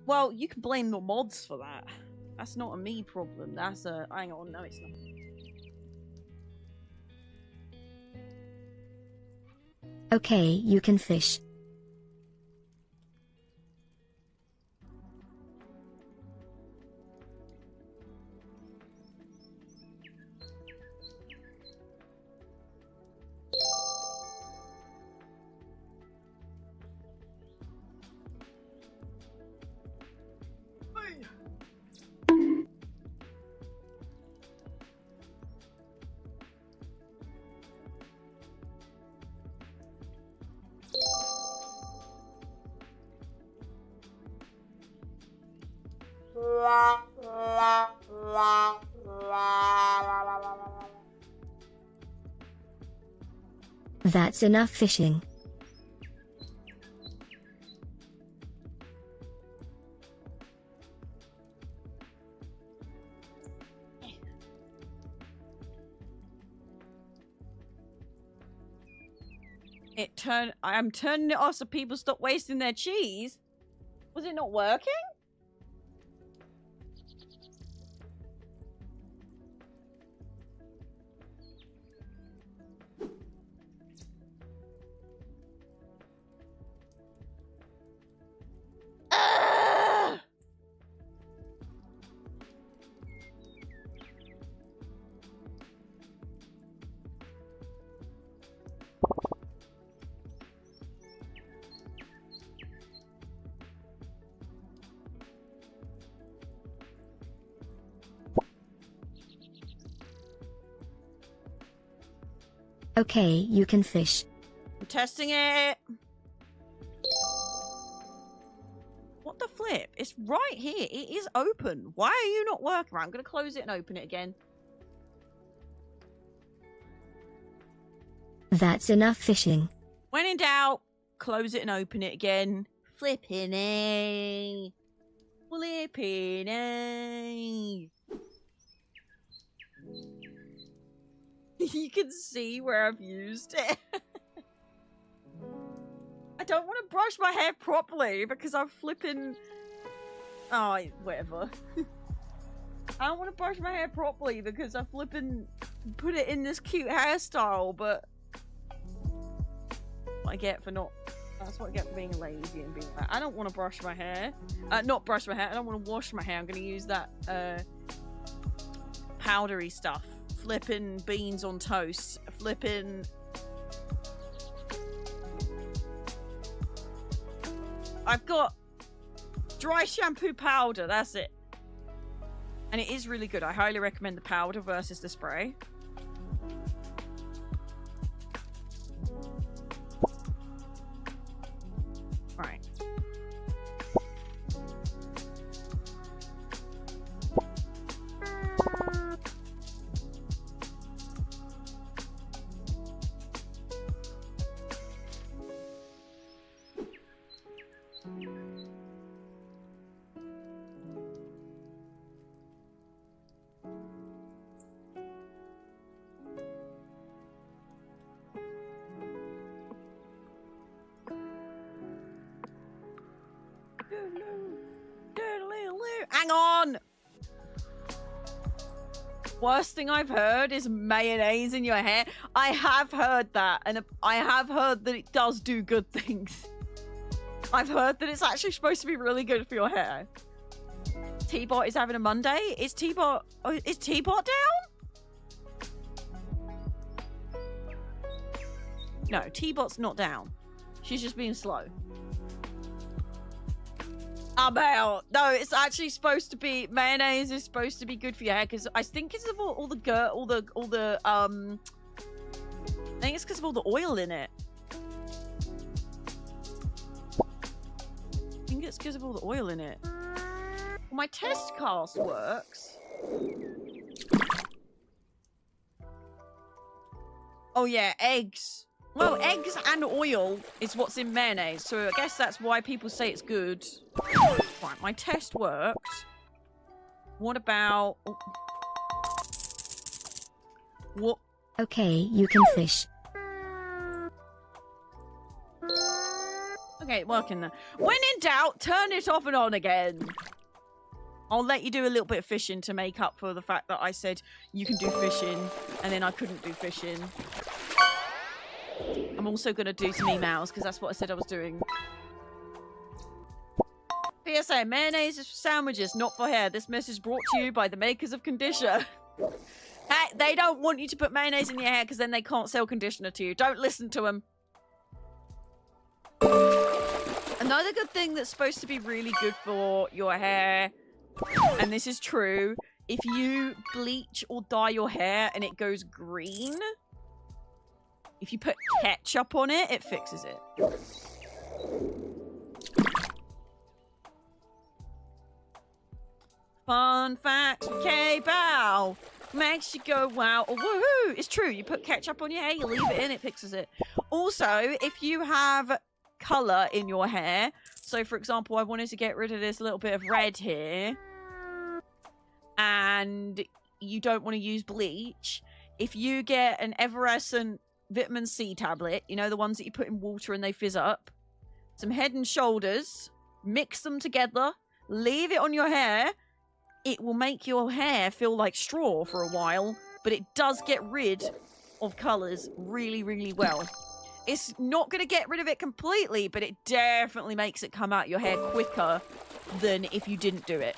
Speaker 1: Well, you can blame the mods for that. That's not a me problem. That's a... Hang on, no it's not.
Speaker 3: Okay, you can fish. That's enough fishing.
Speaker 1: I'm turning it off so people stop wasting their cheese. Was it not working?
Speaker 3: Okay, you can fish.
Speaker 1: I'm testing it. What the flip? It's right here. It is open. Why are you not working? Right, I'm going to close it and open it again.
Speaker 3: That's enough fishing.
Speaker 1: When in doubt, close it and open it again. Flipping A. Flipping A. You can see where I've used it. I don't want to brush my hair properly because I'm flipping... Oh, whatever. I don't want to brush my hair properly because I flipping put it in this cute hairstyle, but... What I get for not... That's what I get for being lazy and being like, I don't want to brush my hair. Not brush my hair. I don't want to wash my hair. I'm going to use that powdery stuff. Flipping beans on toast. Flipping... I've got dry shampoo powder. That's it. And it is really good. I highly recommend the powder versus the spray. Right. Hang on! Worst thing I've heard is mayonnaise in your hair. I have heard that, and I have heard that it does do good things. I've heard that it's actually supposed to be really good for your hair. T-Bot is having a Monday? Is T-Bot... Oh, is T-Bot down? No, T-Bot's not down. She's just being slow. I'm out. No, it's actually supposed to be... Mayonnaise is supposed to be good for your hair, because I think it's of all the I think it's because of all the oil in it. I think it's because of all the oil in it. Well, my test cast works. Oh yeah, eggs. Well, eggs and oil is what's in mayonnaise, so I guess that's why people say it's good. Right, my test worked. What about... Oh. What?
Speaker 3: Okay, you can fish.
Speaker 1: Okay, working there. When in doubt, turn it off and on again. I'll let you do a little bit of fishing to make up for the fact that I said you can do fishing, and then I couldn't do fishing. I'm also going to do some emails, because that's what I said I was doing. PSA, mayonnaise is for sandwiches, not for hair. This message brought to you by the makers of conditioner. Hey, they don't want you to put mayonnaise in your hair, because then they can't sell conditioner to you. Don't listen to them. Another good thing that's supposed to be really good for your hair, and this is true, if you bleach or dye your hair and it goes green... If you put ketchup on it, it fixes it. Fun facts with kayPOW. Makes you go wow or woohoo. It's true. You put ketchup on your hair, you leave it in, it fixes it. Also, if you have colour in your hair, so for example, I wanted to get rid of this little bit of red here, and you don't want to use bleach, if you get an Everescent vitamin C tablet. You know, the ones that you put in water and they fizz up. Some Head and Shoulders. Mix them together. Leave it on your hair. It will make your hair feel like straw for a while, but it does get rid of colours really, really well. It's not going to get rid of it completely, but it definitely makes it come out your hair quicker than if you didn't do it.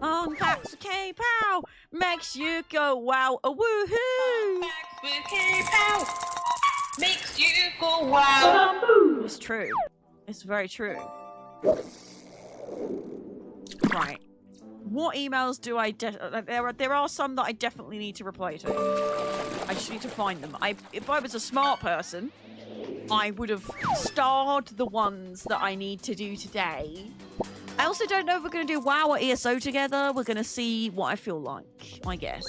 Speaker 1: On packs with kayPOW makes you go wow, a woohoo!
Speaker 2: Packs with kayPOW makes you go wow.
Speaker 1: It's true. It's very true. Right. What emails do I... There are some that I definitely need to reply to. I just need to find them. If I was a smart person, I would have starred the ones that I need to do today. I also don't know if we're going to do WoW or ESO together. We're going to see what I feel like, I guess.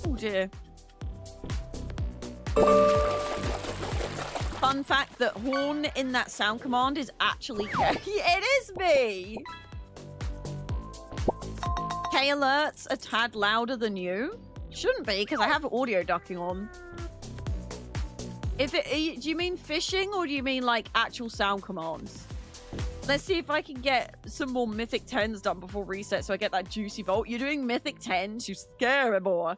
Speaker 1: Oh dear. Fun fact that horn in that sound command is actually K. It is me! K alerts a tad louder than you. Shouldn't be, because I have audio ducking on. Do you mean fishing, or do you mean like actual sound commands? Let's see if I can get some more Mythic 10s done before reset so I get that juicy vault. You're doing Mythic 10s? You scary boy.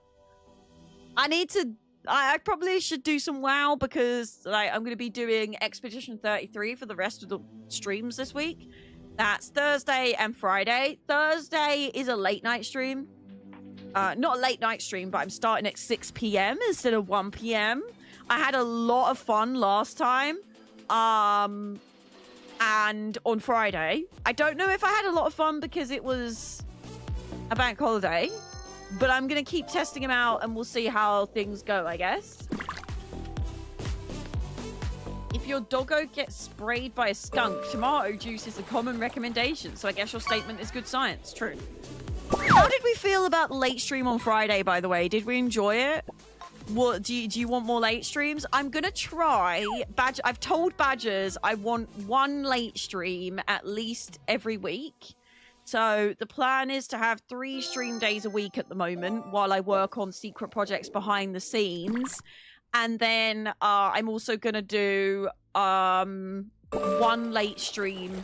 Speaker 1: I probably should do some WoW because I'm going to be doing Expedition 33 for the rest of the streams this week. That's Thursday and Friday. Thursday is a late night stream. Not a late night stream, but I'm starting at 6 p.m. instead of 1 p.m. I had a lot of fun last time. And on Friday. I don't know if I had a lot of fun because it was a bank holiday. But I'm going to keep testing them out and we'll see how things go, I guess. If your doggo gets sprayed by a skunk, tomato juice is a common recommendation. So I guess your statement is good science. True. How did we feel about the late stream on Friday, by the way? Did we enjoy it? What do you want more late streams? I'm going to try. I've told Badgers I want one late stream at least every week. So the plan is to have 3 stream days a week at the moment while I work on secret projects behind the scenes. And then I'm also going to do 1 late stream.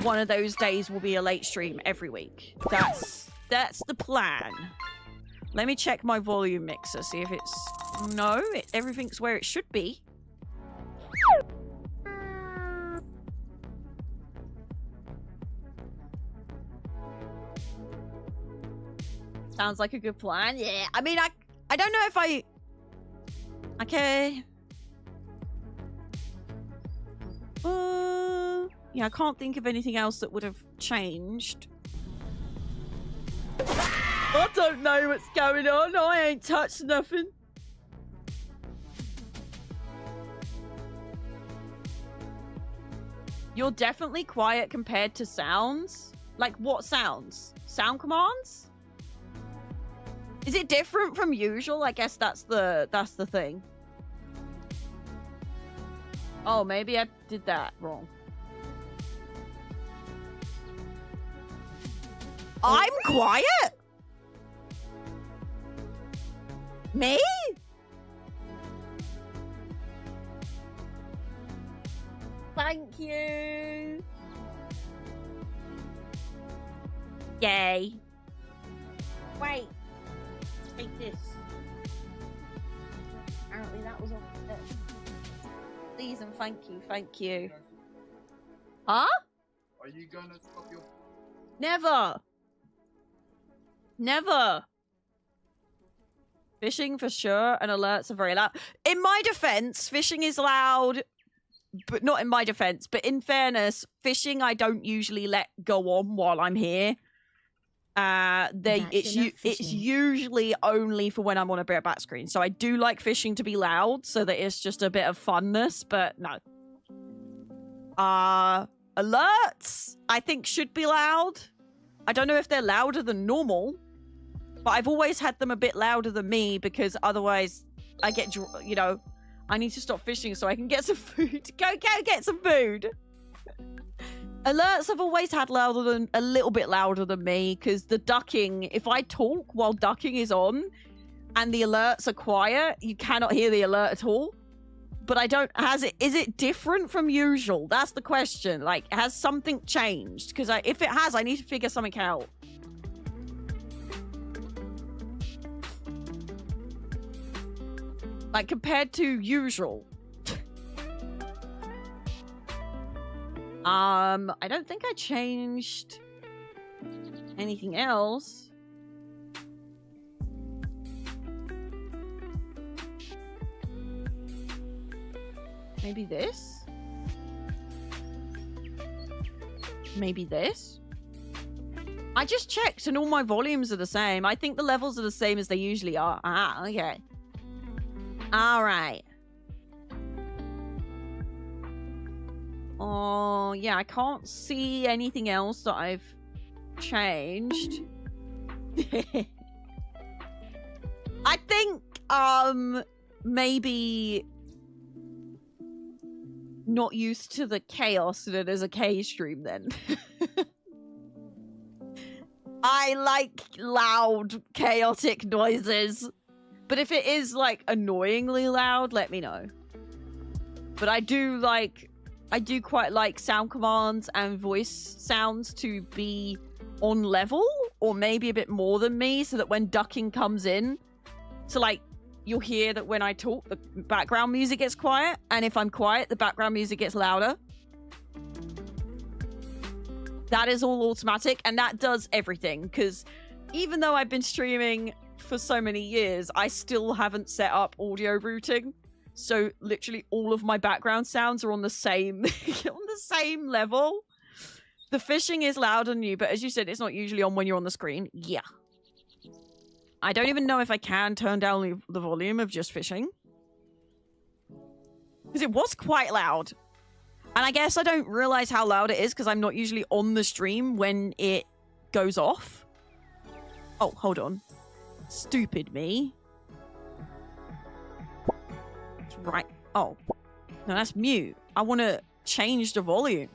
Speaker 1: One of those days will be a late stream every week. That's the plan. Let me check my volume mixer, see if it's... No, everything's where it should be. Sounds like a good plan. Yeah. I mean, I don't know if I... Okay. Yeah, I can't think of anything else that would have changed. I don't know what's going on. I ain't touched nothing. You're definitely quiet compared to sounds. Like what sounds? Sound commands? Is it different from usual? I guess that's the thing. Oh, maybe I did that wrong. I'm quiet? Me? Thank you. Yay. Wait. Take this. Apparently that was off the list. Please and thank you, thank you. Huh?
Speaker 5: Are you gonna stop your...
Speaker 1: Never. Never. Fishing for sure, and alerts are very loud. In my defense, fishing is loud, but not in my defense. But in fairness, fishing I don't usually let go on while I'm here. It's usually only for when I'm on a bit of back screen. So I do like fishing to be loud, so that it's just a bit of funness. But no. Alerts I think should be loud. I don't know if they're louder than normal. But I've always had them a bit louder than me because otherwise I get, you know, I need to stop fishing so I can get some food. Go get some food. Alerts have always had a little bit louder than me, because the ducking, if I talk while ducking is on and the alerts are quiet, you cannot hear the alert at all. But I don't, is it different from usual? That's the question. Like, has something changed? Because if it has, I need to figure something out. Like, compared to usual. I don't think I changed anything else. Maybe this? Maybe this? I just checked and all my volumes are the same. I think the levels are the same as they usually are. Ah, okay. All right. Oh, yeah, I can't see anything else that I've changed. I think, maybe not used to the chaos that is a K stream then. I like loud, chaotic noises. But if it is, like, annoyingly loud, let me know. But I do quite like sound commands and voice sounds to be on level, or maybe a bit more than me, so that when ducking comes in, so like, you'll hear that when I talk, the background music gets quiet, and if I'm quiet, the background music gets louder. That is all automatic, and that does everything, because even though I've been streaming for so many years, I still haven't set up audio routing. So literally all of my background sounds are on the same on the same level. The fishing is louder than you, but as you said, it's not usually on when you're on the screen. Yeah. I don't even know if I can turn down the volume of just fishing. Because it was quite loud. And I guess I don't realize how loud it is because I'm not usually on the stream when it goes off. Oh, hold on. Stupid me. That's right. Oh. No, that's mute. I want to change the volume.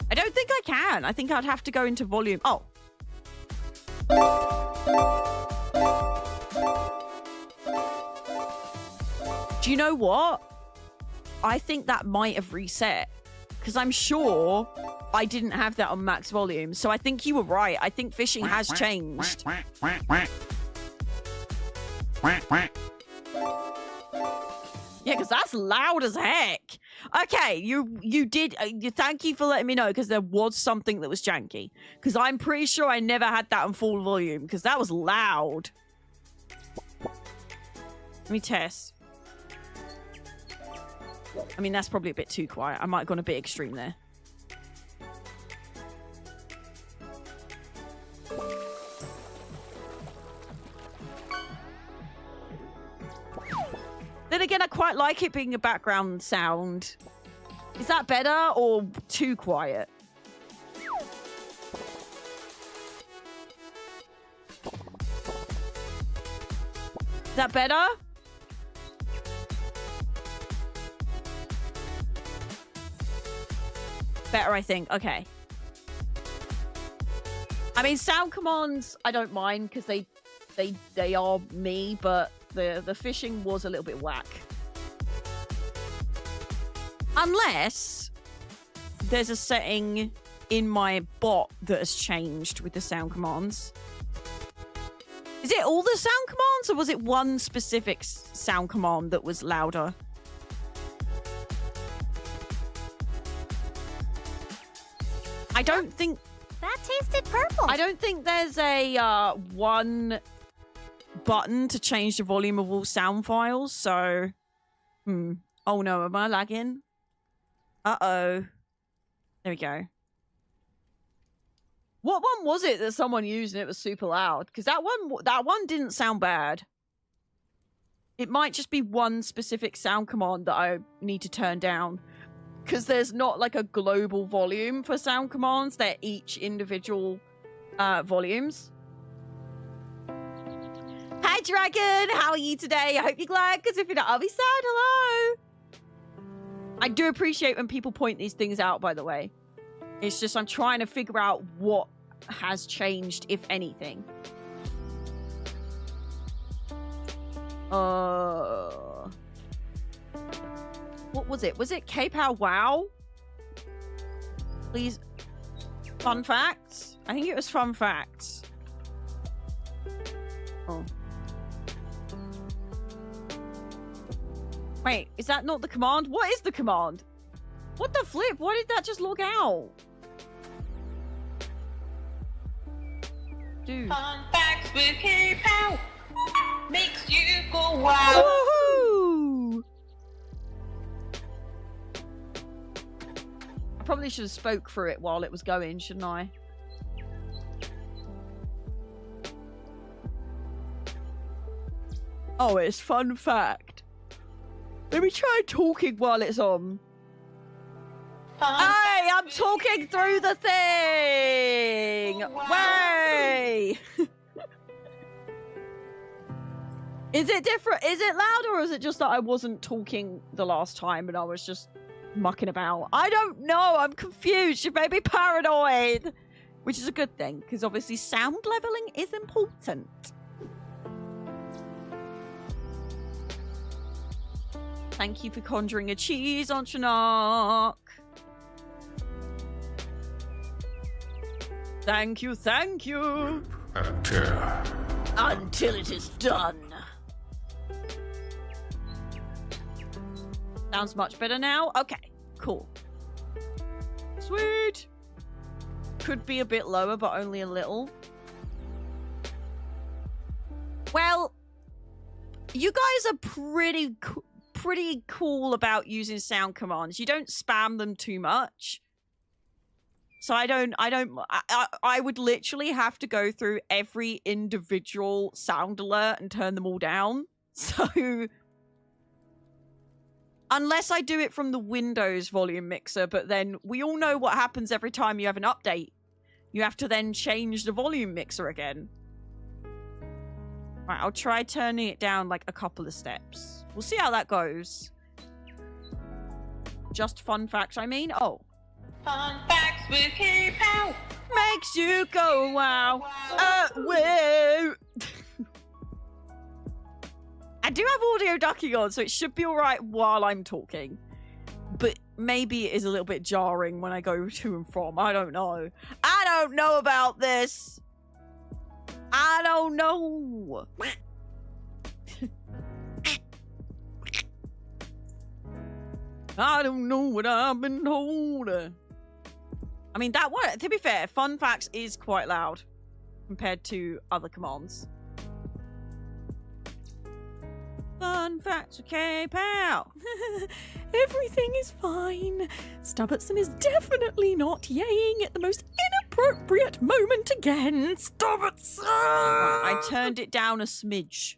Speaker 1: I don't think I can. I think I'd have to go into volume. Oh. Do you know what? I think that might have reset. Because I'm sure I didn't have that on max volume. So I think you were right. I think fishing has changed. Yeah, because that's loud as heck. Okay, you did. Thank you for letting me know, because there was something that was janky. Because I'm pretty sure I never had that on full volume, because that was loud. Let me test. I mean, that's probably a bit too quiet. I might have gone a bit extreme there. Then again, I quite like it being a background sound. Is that better or too quiet? Is that better? Better, I think. Okay. I mean, sound commands, I don't mind because they are me, but the fishing was a little bit whack. Unless there's a setting in my bot that has changed with the sound commands. Is it all the sound commands, or was it one specific sound command that was louder? I don't think...
Speaker 4: That tasted purple.
Speaker 1: I don't think there's a one button to change the volume of all sound files, so... Oh no, am I lagging? Uh-oh. There we go. What one was it that someone used and it was super loud? Because that one didn't sound bad. It might just be one specific sound command that I need to turn down. Because there's not like a global volume for sound commands. They're each individual volumes. Hi, Dragon! How are you today? I hope you're glad, because if you're not, I'll be sad. Hello! I do appreciate when people point these things out, by the way. It's just I'm trying to figure out what has changed, if anything. What was it? Was it kayPOWXD? Please. Fun facts? I think it was fun facts. Oh. Wait, is that not the command? What is the command? What the flip? Why did that just log out? Dude.
Speaker 2: Fun facts with kayPOW makes you go wow.
Speaker 1: Woohoo! I probably should have spoke through it while it was going, shouldn't I? Oh, it's fun fact. Let me try talking while it's on. Hey, I'm talking through the thing! Way! Is it different? Is it louder, or is it just that I wasn't talking the last time and I was just mucking about? I don't know. I'm confused. You made me paranoid. Which is a good thing, because obviously sound leveling is important. Thank you for conjuring a cheese on Shinnok. Thank you, thank you. Until it is done. Sounds much better now. Okay, cool. Sweet. Could be a bit lower, but only a little. Well, you guys are pretty cool about using sound commands. You don't spam them too much. So I would literally have to go through every individual sound alert and turn them all down. So unless I do it from the Windows volume mixer, but then we all know what happens every time you have an update. You have to then change the volume mixer again. Right, I'll try turning it down like a couple of steps. We'll see how that goes. Just fun facts, I mean. Oh.
Speaker 2: Fun facts with kayPOW
Speaker 1: makes you go wow. Whoa. I do have audio ducking on, so it should be alright while I'm talking. But maybe it is a little bit jarring when I go to and from. I don't know. I don't know about this. I don't know. I don't know what I've been told. I mean, that one, to be fair, fun facts is quite loud compared to other commands. Fun facts with kayPOW.
Speaker 7: Everything is fine. Stubbertson is definitely not yaying at the most inappropriate moment again. Stubbertson!
Speaker 1: I turned it down a smidge.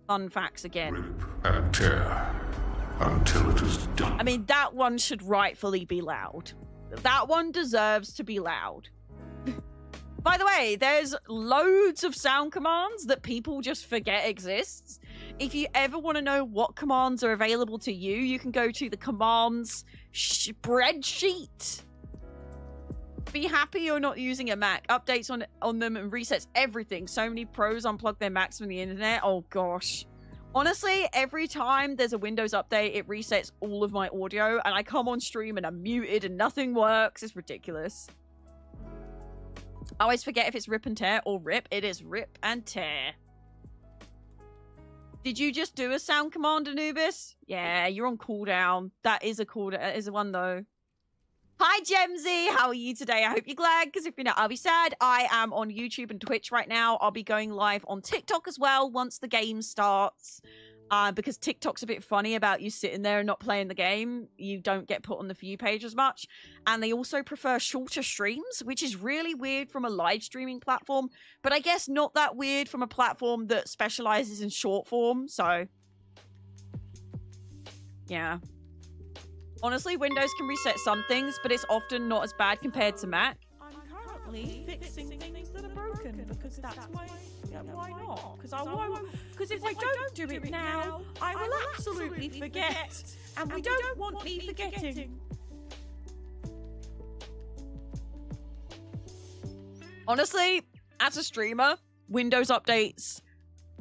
Speaker 1: Fun facts again.
Speaker 8: Rip and tear until it is done.
Speaker 1: I mean, that one should rightfully be loud. That one deserves to be loud. By the way, there's loads of sound commands that people just forget exists. If you ever want to know what commands are available to you, you can go to the commands spreadsheet. Be happy you're not using a Mac. Updates on them and resets everything. So many pros unplug their Macs from the internet. Oh gosh. Honestly, every time there's a Windows update, it resets all of my audio, and I come on stream and I'm muted and nothing works. It's ridiculous. I always forget if it's rip and tear or rip. It is rip and tear. Did you just do a sound command, Anubis? Yeah, you're on cooldown. That is a cooldown. That is a one, though. Hi, Gemsy. How are you today? I hope you're glad, because if you're not, I'll be sad. I am on YouTube and Twitch right now. I'll be going live on TikTok as well once the game starts. Because TikTok's a bit funny about you sitting there and not playing the game. You don't get put on the For You page as much. And they also prefer shorter streams, which is really weird from a live streaming platform. But I guess not that weird from a platform that specializes in short form. So Yeah. Honestly, Windows can reset some things, but it's often not as bad compared to Mac.
Speaker 7: I'm currently fixing things that are broken because that's why. Yeah, why not? Because if I don't do it now, I will absolutely forget, and we don't want me forgetting.
Speaker 1: Honestly, as a streamer, Windows updates,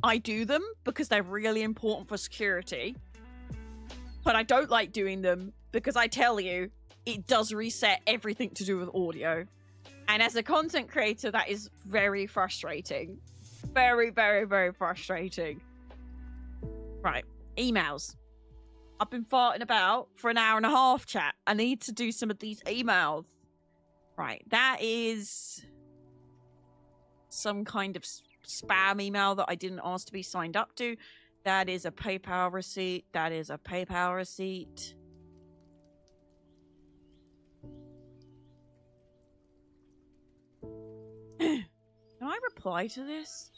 Speaker 1: I do them because they're really important for security. But I don't like doing them because I tell you, it does reset everything to do with audio. And as a content creator, that is very frustrating. Very, very, very frustrating. Right, emails. I've been farting about for an hour and a half, chat. I need to do some of these emails. Right, that is some kind of spam email that I didn't ask to be signed up to. That is a PayPal receipt. That is a PayPal receipt. Can I reply to this?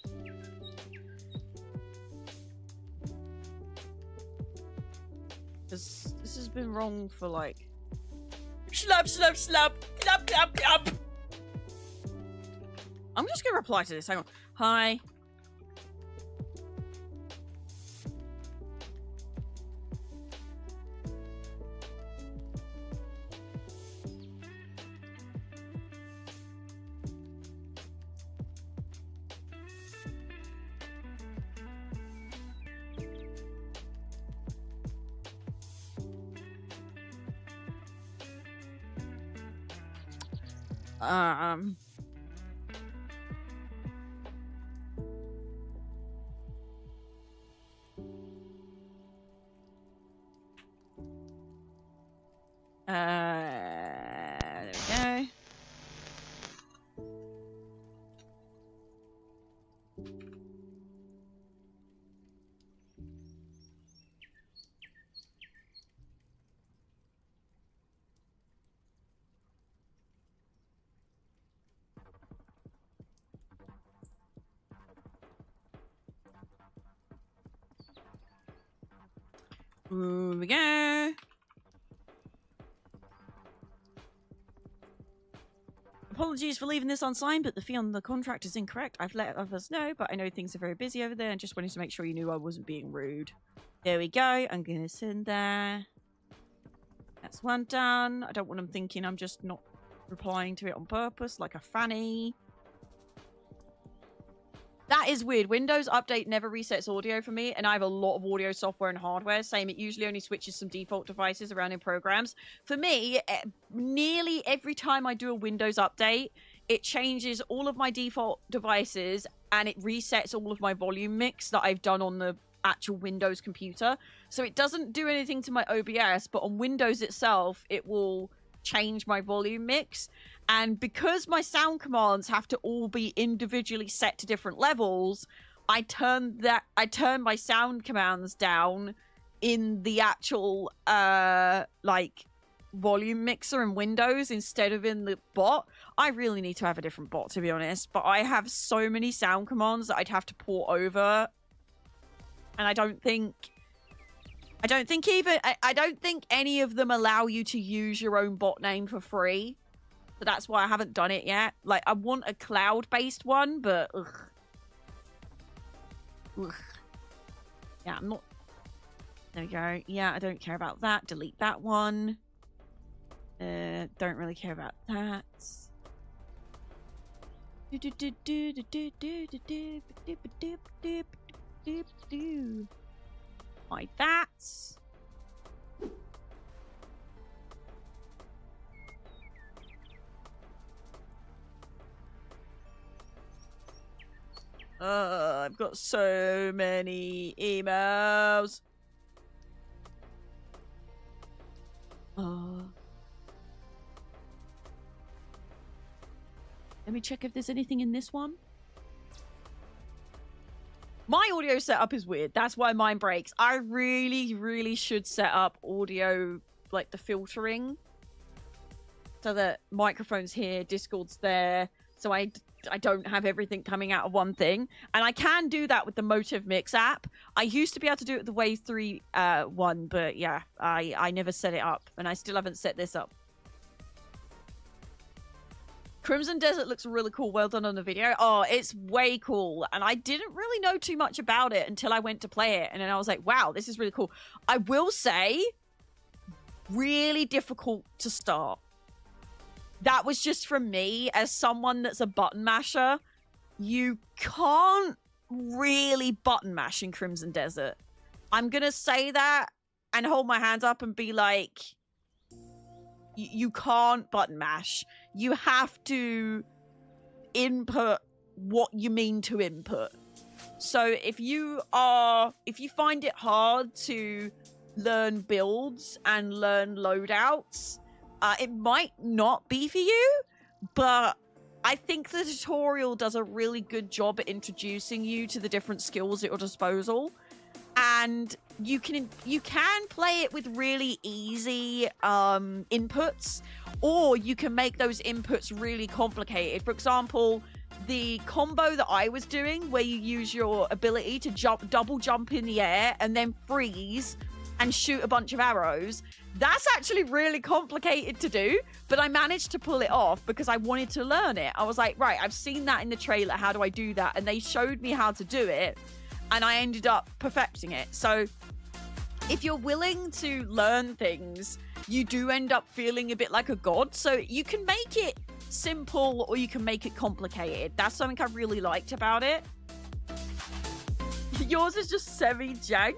Speaker 1: Because this has been wrong for like...
Speaker 2: Slap, slap, slap. Slap, slap, slap.
Speaker 1: I'm just going to reply to this. Hang on. Hi. There we go. Here we go. Apologies for leaving this unsigned, but the fee on the contract is incorrect. I've let others know, but I know things are very busy over there and just wanted to make sure you knew I wasn't being rude. There we go. I'm going to send there. That's one done. I don't want them thinking I'm just not replying to it on purpose like a fanny. That is weird. Windows Update never resets audio for me, and I have a lot of audio software and hardware. Same, it usually only switches some default devices around in programs. For me, nearly every time I do a Windows Update, it changes all of my default devices, and it resets all of my volume mix that I've done on the actual Windows computer. So it doesn't do anything to my OBS, but on Windows itself, it will change my volume mix. And because my sound commands have to all be individually set to different levels, I turn my sound commands down in the actual like volume mixer in Windows instead of in the bot. I really need to have a different bot, to be honest, but I have so many sound commands that I'd have to port over, and I don't think any of them allow you to use your own bot name for free. So that's why I haven't done it yet. Like, I want a cloud-based one, but ugh. Yeah, I'm not... There we go. Yeah, I don't care about that. Delete that one. Don't really care about that. Like that. I've got so many emails. Let me check if there's anything in this one. My audio setup is weird. That's why mine breaks. I really, really should set up audio, like the filtering, so that microphone's here, Discord's there. So I I don't have everything coming out of one thing. And I can do that with the Motive Mix app. I used to be able to do it with the Wave 3 one, but yeah, I never set it up, and I still haven't set this up. Crimson Desert looks really cool. Well done on the video. Oh, it's way cool. And I didn't really know too much about it until I went to play it. And then I was like, wow, this is really cool. I will say, really difficult to start. That was just from me as someone that's a button masher. You can't really button mash in Crimson Desert. I'm going to say that and hold my hands up and be like, you can't button mash. You have to input what you mean to input. So if you find it hard to learn builds and learn loadouts, it might not be for you, but I think the tutorial does a really good job at introducing you to the different skills at your disposal. And you can play it with really easy inputs, or you can make those inputs really complicated. For example, the combo that I was doing, where you use your ability to double jump in the air and then freeze and shoot a bunch of arrows, that's actually really complicated to do, but I managed to pull it off because I wanted to learn it. I was like, right, I've seen that in the trailer, how do I do that? And they showed me how to do it, and I ended up perfecting it. So if you're willing to learn things, you do end up feeling a bit like a god. So you can make it simple or you can make it complicated. That's something I really liked about it. Yours is just semi-jank.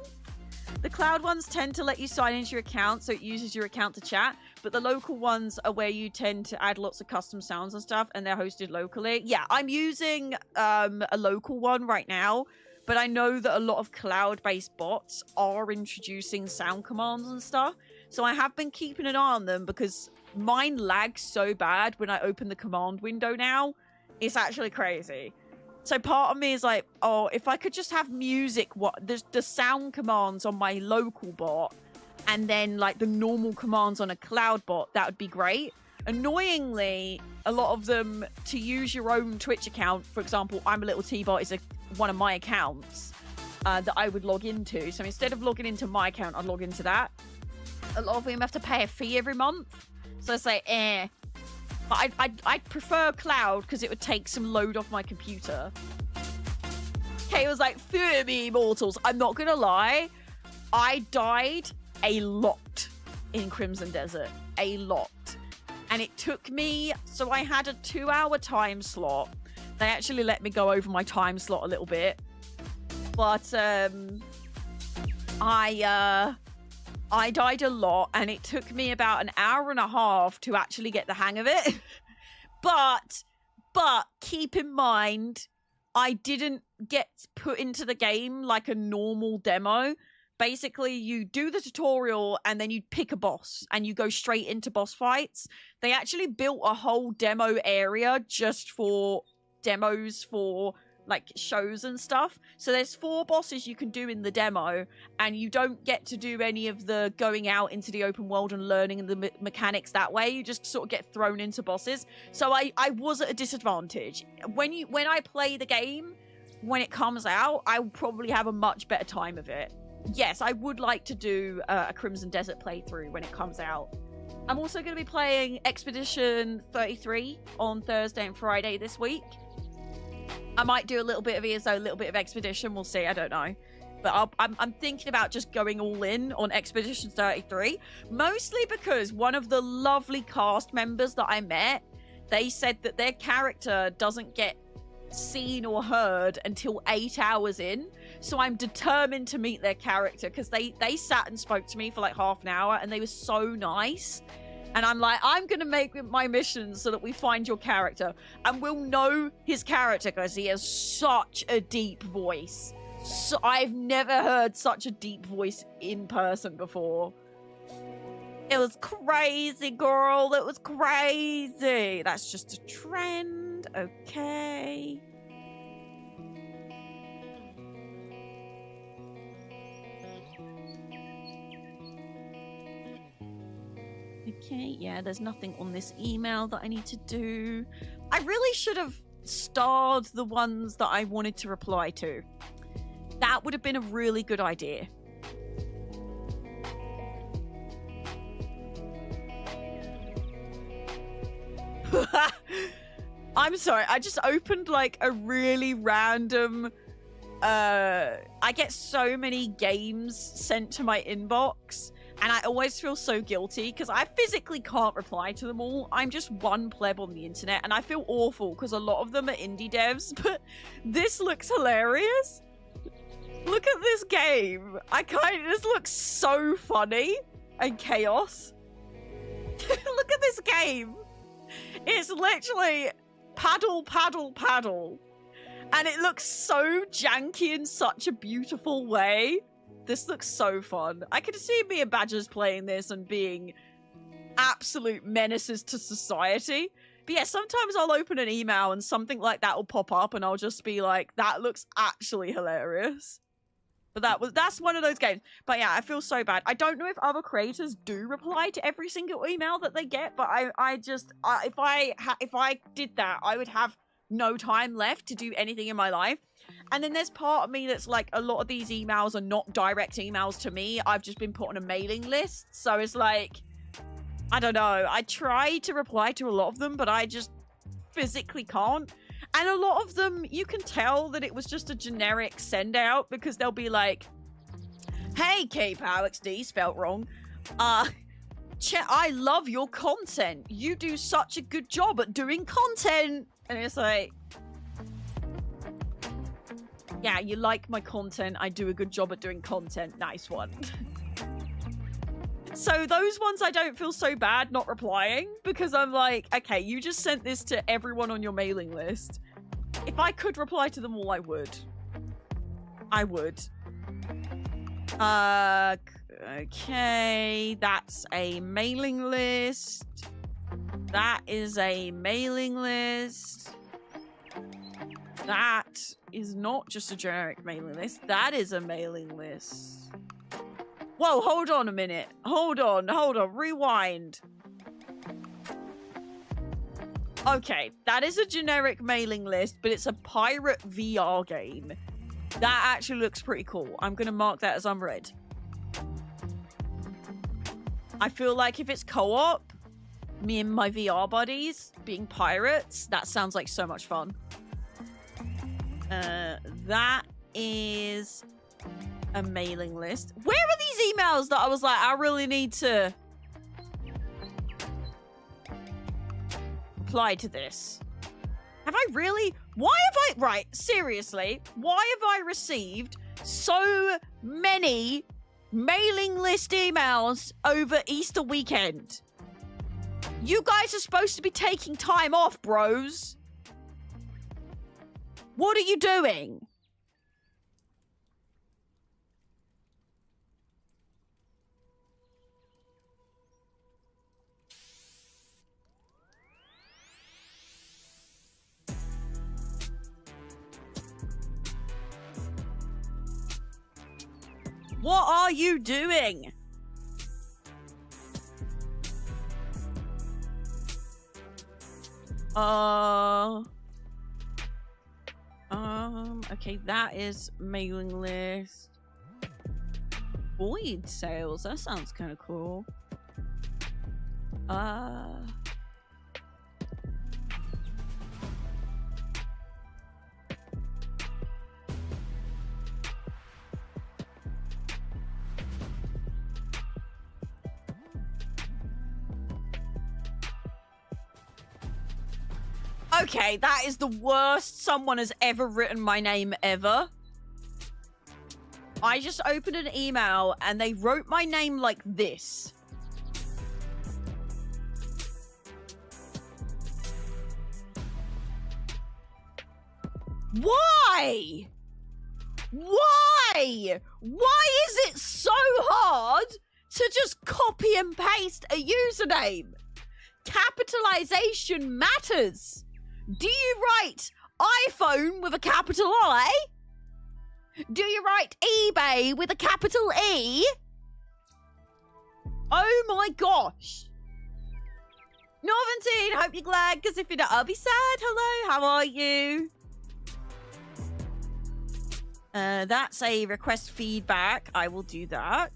Speaker 1: The cloud ones tend to let you sign into your account, so it uses your account to chat, but the local ones are where you tend to add lots of custom sounds and stuff, and they're hosted locally. Yeah, I'm using a local one right now, but I know that a lot of cloud-based bots are introducing sound commands and stuff, so I have been keeping an eye on them because mine lags so bad when I open the command window now. It's actually crazy. So part of me is like, oh, if I could just have music, the sound commands on my local bot, and then like the normal commands on a cloud bot, that would be great. Annoyingly, a lot of them, to use your own Twitch account, for example, I'm a Little T-Bot is one of my accounts that I would log into. So instead of logging into my account, I'd log into that. A lot of them have to pay a fee every month. So it's like, eh. But I'd prefer cloud because it would take some load off my computer. Kay was like, fear me, mortals. I'm not going to lie. I died a lot in Crimson Desert. A lot. And it took me... So I had a 2-hour time slot. They actually let me go over my time slot a little bit. But I died a lot, and it took me about an hour and a half to actually get the hang of it. But keep in mind, I didn't get put into the game like a normal demo. Basically, you do the tutorial, and then you pick a boss, and you go straight into boss fights. They actually built a whole demo area just for demos for like shows and stuff. So there's 4 bosses you can do in the demo, and you don't get to do any of the going out into the open world and learning the mechanics that way. You just sort of get thrown into bosses. So I was at a disadvantage. When I play the game, when it comes out, I'll probably have a much better time of it. Yes, I would like to do a Crimson Desert playthrough when it comes out. I'm also going to be playing Expedition 33 on Thursday and Friday this week. I might do a little bit of ESO, a little bit of Expedition. We'll see. I don't know. But I'm thinking about just going all in on Expedition 33. Mostly because one of the lovely cast members that I met, they said that their character doesn't get seen or heard until 8 hours in. So I'm determined to meet their character because they sat and spoke to me for like half an hour, and they were so nice. And I'm like, I'm going to make my mission so that we find your character. And we'll know his character because he has such a deep voice. So I've never heard such a deep voice in person before. It was crazy, girl. It was crazy. That's just a trend. Okay. Okay, yeah, there's nothing on this email that I need to do. I really should have starred the ones that I wanted to reply to. That would have been a really good idea. I'm sorry, I just opened like a really random I get so many games sent to my inbox, and I always feel so guilty because I physically can't reply to them all. I'm just one pleb on the internet, and I feel awful because a lot of them are indie devs, but this looks hilarious. Look at this game. This looks so funny and chaos. Look at this game. It's literally paddle, paddle, paddle. And it looks so janky in such a beautiful way. This looks so fun. I could see me and Badgers playing this and being absolute menaces to society. But yeah, sometimes I'll open an email and something like that will pop up and I'll just be like, that looks actually hilarious. But that's one of those games. But yeah, I feel so bad. I don't know if other creators do reply to every single email that they get, but if I did that, I would have no time left to do anything in my life. And then there's part of me that's like, a lot of these emails are not direct emails to me. I've just been put on a mailing list. So it's like, I don't know. I try to reply to a lot of them, but I just physically can't. And a lot of them, you can tell that it was just a generic send out because they'll be like, hey, kayPOWXD, spelt wrong. I love your content. You do such a good job at doing content. And it's like, yeah, you like my content. I do a good job at doing content. Nice one. So those ones I don't feel so bad not replying because I'm like, okay, you just sent this to everyone on your mailing list. If I could reply to them all, I would. I would. Okay, that's a mailing list. That is a mailing list. That is not just a generic mailing list. That is a mailing list. Whoa, hold on a minute. Hold on. Rewind. Okay, that is a generic mailing list, but it's a pirate VR game. That actually looks pretty cool. I'm going to mark that as unread. I feel like if it's co-op, me and my VR buddies being pirates, that sounds like so much fun. That is a mailing list. Where are these emails that I was like, I really need to reply to this? Have I really? Why have I? Right, seriously, why have I received so many mailing list emails over Easter weekend? You guys are supposed to be taking time off, bros. What are you doing? What are you doing? Okay, that is mailing list. Void sales, that sounds kind of cool. Okay, that is the worst someone has ever written my name ever. I just opened an email and they wrote my name like this. Why? Why? Why is it so hard to just copy and paste a username? Capitalization matters. Do you write iPhone with a capital I? Do you write eBay with a capital E? Oh my gosh. Norventine, hope you're glad, because if you're not, I'll be sad. Hello, how are you? That's a request feedback. I will do that.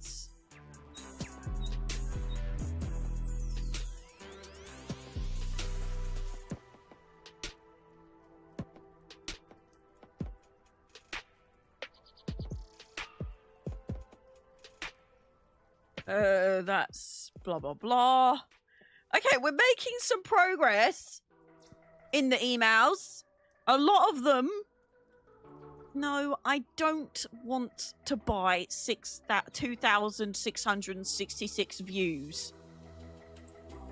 Speaker 1: That's blah, blah, blah. Okay, we're making some progress in the emails. A lot of them. No, I don't want to buy 2,666 views.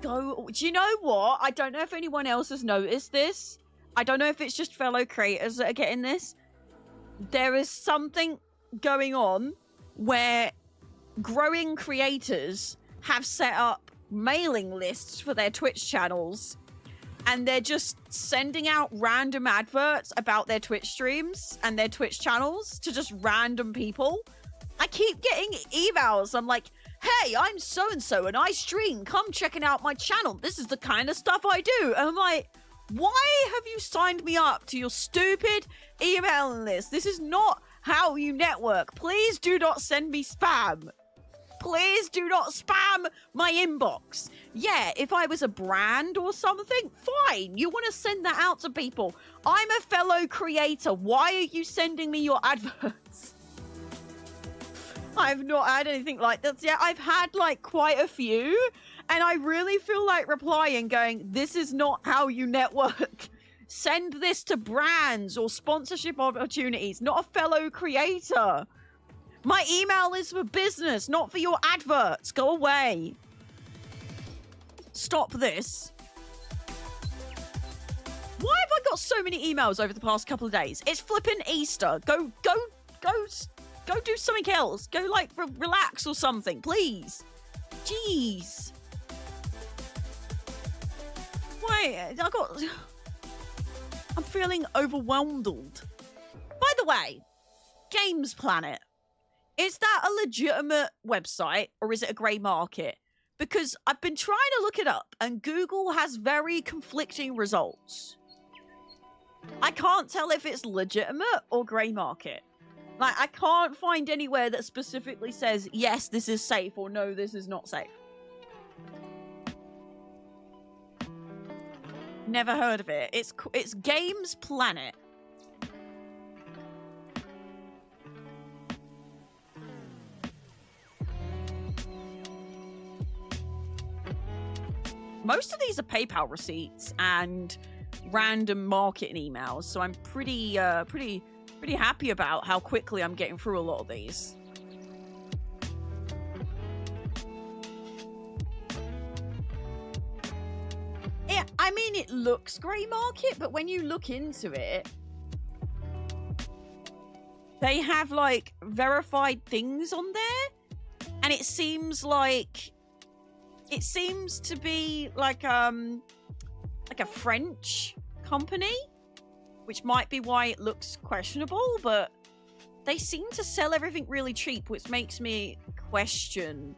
Speaker 1: Do you know what? I don't know if anyone else has noticed this. I don't know if it's just fellow creators that are getting this. There is something going on where growing creators have set up mailing lists for their Twitch channels, and they're just sending out random adverts about their Twitch streams and their Twitch channels to just random people. I keep getting emails. I'm like, hey, I'm so-and-so and I stream. Come checking out my channel. This is the kind of stuff I do. And I'm like, why have you signed me up to your stupid emailing list? This is not how you network. Please do not send me spam. Please do not spam my inbox. Yeah, if I was a brand or something, fine. You want to send that out to people. I'm a fellow creator. Why are you sending me your adverts? I've not had anything like that yet. I've had like quite a few, and I really feel like replying going, this is not how you network. Send this to brands or sponsorship opportunities, not a fellow creator. My email is for business, not for your adverts. Go away. Stop this. Why have I got so many emails over the past couple of days? It's flipping Easter. Go do something else. Go, like, relax or something, please. Jeez. Wait, I'm feeling overwhelmed. By the way, Games Planet. Is that a legitimate website or is it a grey market? Because I've been trying to look it up and Google has very conflicting results. I can't tell if it's legitimate or grey market. Like, I can't find anywhere that specifically says, yes, this is safe, or no, this is not safe. Never heard of it. It's Games Planet. Most of these are PayPal receipts and random marketing emails, so I'm pretty happy about how quickly I'm getting through a lot of these. Yeah, I mean, it looks grey market, but when you look into it, they have like verified things on there, and it seems to be like a French company, which might be why it looks questionable, but they seem to sell everything really cheap, which makes me question.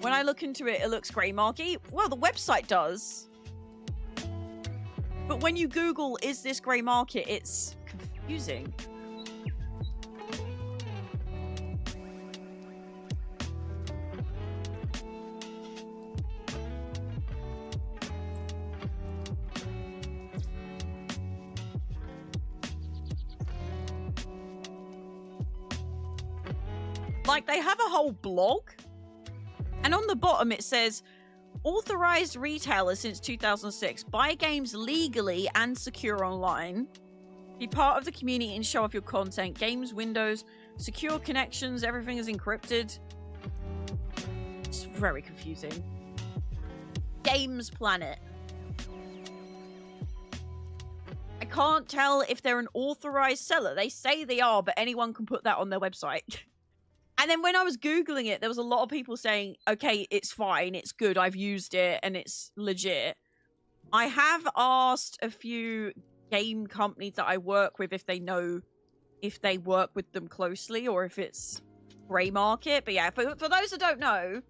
Speaker 1: When I look into it, it looks grey market. Well, the website does. But when you Google, is this grey market, it's confusing. Like, they have a whole blog, and on the bottom it says, authorized retailer since 2006, buy games legally and secure online, be part of the community and show off your content, games, windows, secure connections, everything is encrypted. It's very confusing. Games Planet. I can't tell if they're an authorized seller. They say they are, but anyone can put that on their website. And then when I was Googling it, there was a lot of people saying, okay, it's fine, it's good, I've used it, and it's legit. I have asked a few game companies that I work with if they know if they work with them closely or if it's grey market. But yeah, for those that don't know,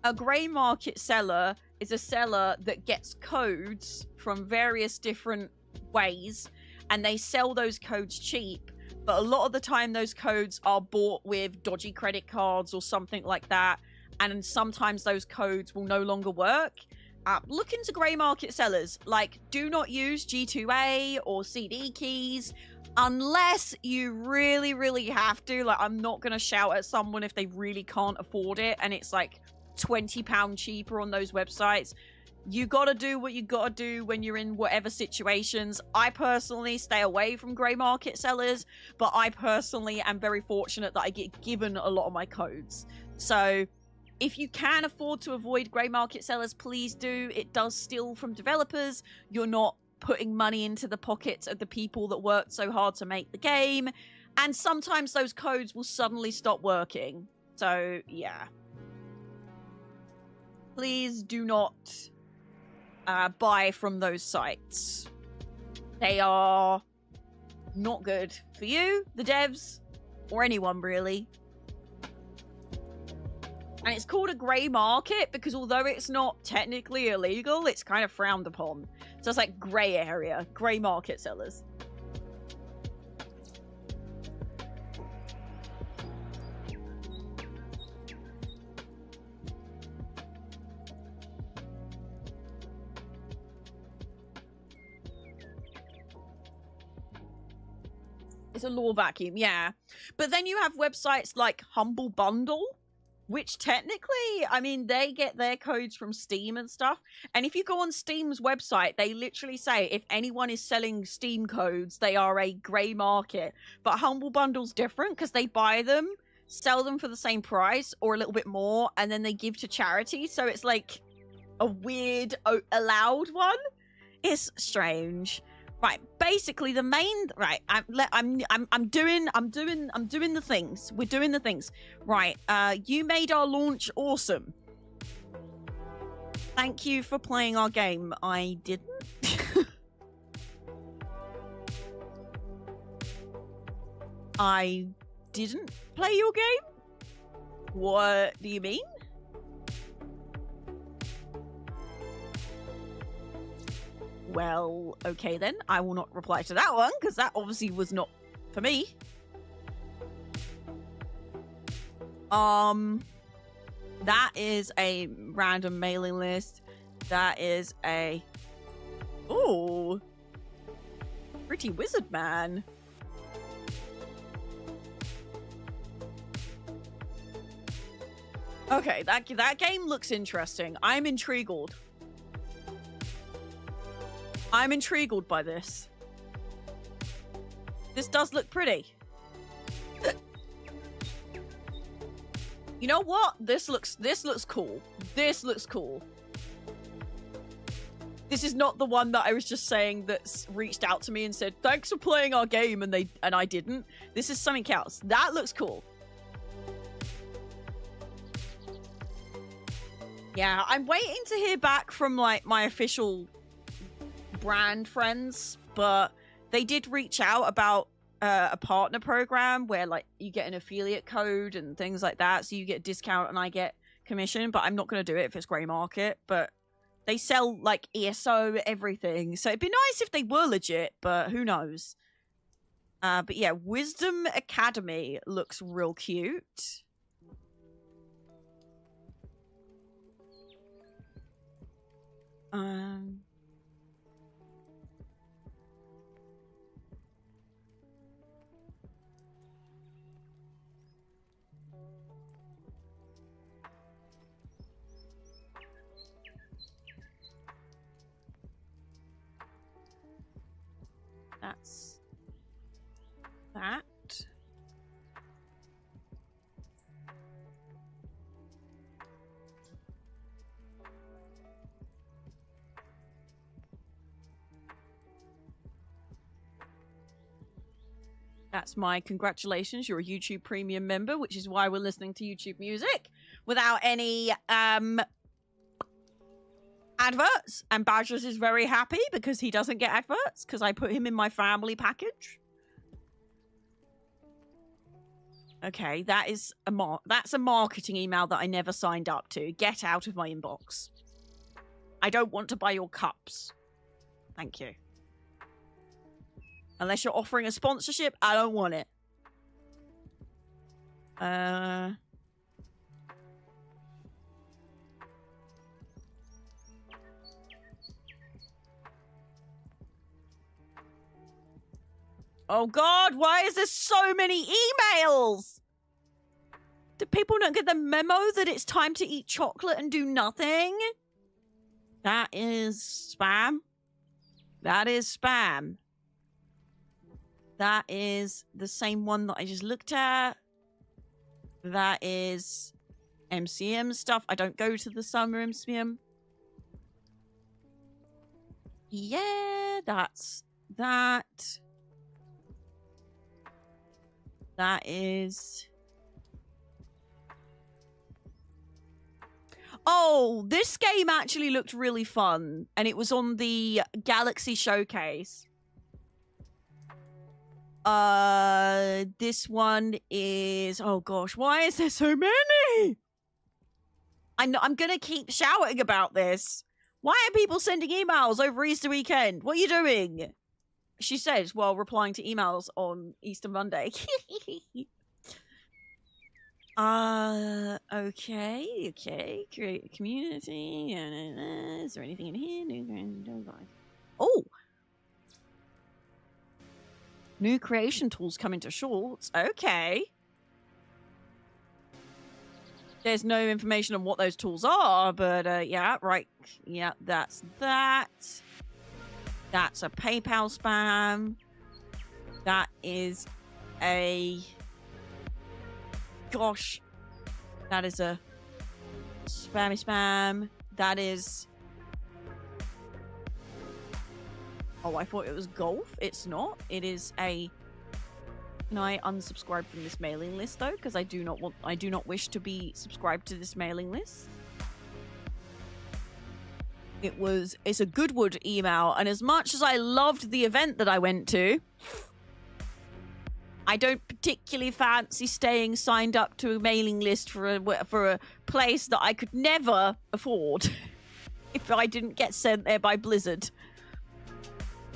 Speaker 1: a grey market seller is a seller that gets codes from various different ways, and they sell those codes cheap. But a lot of the time, those codes are bought with dodgy credit cards or something like that. And sometimes those codes will no longer work. Look into grey market sellers. Like, do not use G2A or CD keys unless you really, really have to. Like, I'm not going to shout at someone if they really can't afford it and it's like £20 cheaper on those websites. You gotta do what you gotta do when you're in whatever situations. I personally stay away from grey market sellers, but I personally am very fortunate that I get given a lot of my codes. So if you can afford to avoid grey market sellers, please do. It does steal from developers. You're not putting money into the pockets of the people that worked so hard to make the game. And sometimes those codes will suddenly stop working. So yeah. Please do not buy from those sites. They are not good for you, the devs, or anyone really. And it's called a grey market because although it's not technically illegal, it's kind of frowned upon. So it's like grey area, grey market sellers. It's a law vacuum, yeah. But then you have websites like Humble Bundle, which technically, I mean, they get their codes from Steam and stuff. And if you go on Steam's website, they literally say if anyone is selling Steam codes, they are a grey market. But Humble Bundle's different because they buy them, sell them for the same price or a little bit more, and then they give to charity. So it's like a weird allowed one. It's strange. Right, basically the main I'm doing the things. We're doing the things. Right, you made our launch awesome. Thank you for playing our game. I didn't. I didn't play your game? What do you mean? Well, okay then. I will not reply to that one, because that obviously was not for me. That is a random mailing list. That is a... Ooh. Pretty wizard man. Okay, that game looks interesting. I'm intrigued. I'm intrigued by this. This does look pretty. You know what? This looks cool. This looks cool. This is not the one that I was just saying that's reached out to me and said, "Thanks for playing our game," and I didn't. This is something else. That looks cool. Yeah, I'm waiting to hear back from like my official brand friends, but they did reach out about a partner program where like you get an affiliate code and things like that, so you get a discount and I get commission, but I'm not going to do it if it's grey market. But they sell like ESO, everything, so it'd be nice if they were legit, but who knows. But yeah, Wisdom Academy looks real cute. That's that. That's my congratulations. You're a YouTube Premium member, which is why we're listening to YouTube music without any adverts. And Badgers is very happy because he doesn't get adverts because I put him in my family package. Okay, that's a marketing email that I never signed up to. Get out of my inbox. I don't want to buy your cups. Thank you. Unless you're offering a sponsorship, I don't want it. Oh God, why is there so many emails? Do people not get the memo that it's time to eat chocolate and do nothing? That is spam. That is spam. That is the same one that I just looked at. That is MCM stuff. I don't go to the summer MCM. Yeah, that's that. That is... Oh, this game actually looked really fun. And it was on the Galaxy Showcase. This one is... Oh gosh, why is there so many? I'm gonna keep shouting about this. Why are people sending emails over Easter weekend? What are you doing? She says while replying to emails on Easter Monday. Okay. Create a community. Is there anything in here? Oh! New creation tools come into Shorts. Okay. There's no information on what those tools are, but yeah, right. Yeah, that's that. That's a PayPal spam. That is a... Gosh. That is a spammy spam. That is... Oh, I thought it was golf. It's not. It is a... Can I unsubscribe from this mailing list, though? Because I do not wish to be subscribed to this mailing list. It's a Goodwood email, and as much as I loved the event that I went to, I don't particularly fancy staying signed up to a mailing list for a place that I could never afford if I didn't get sent there by Blizzard.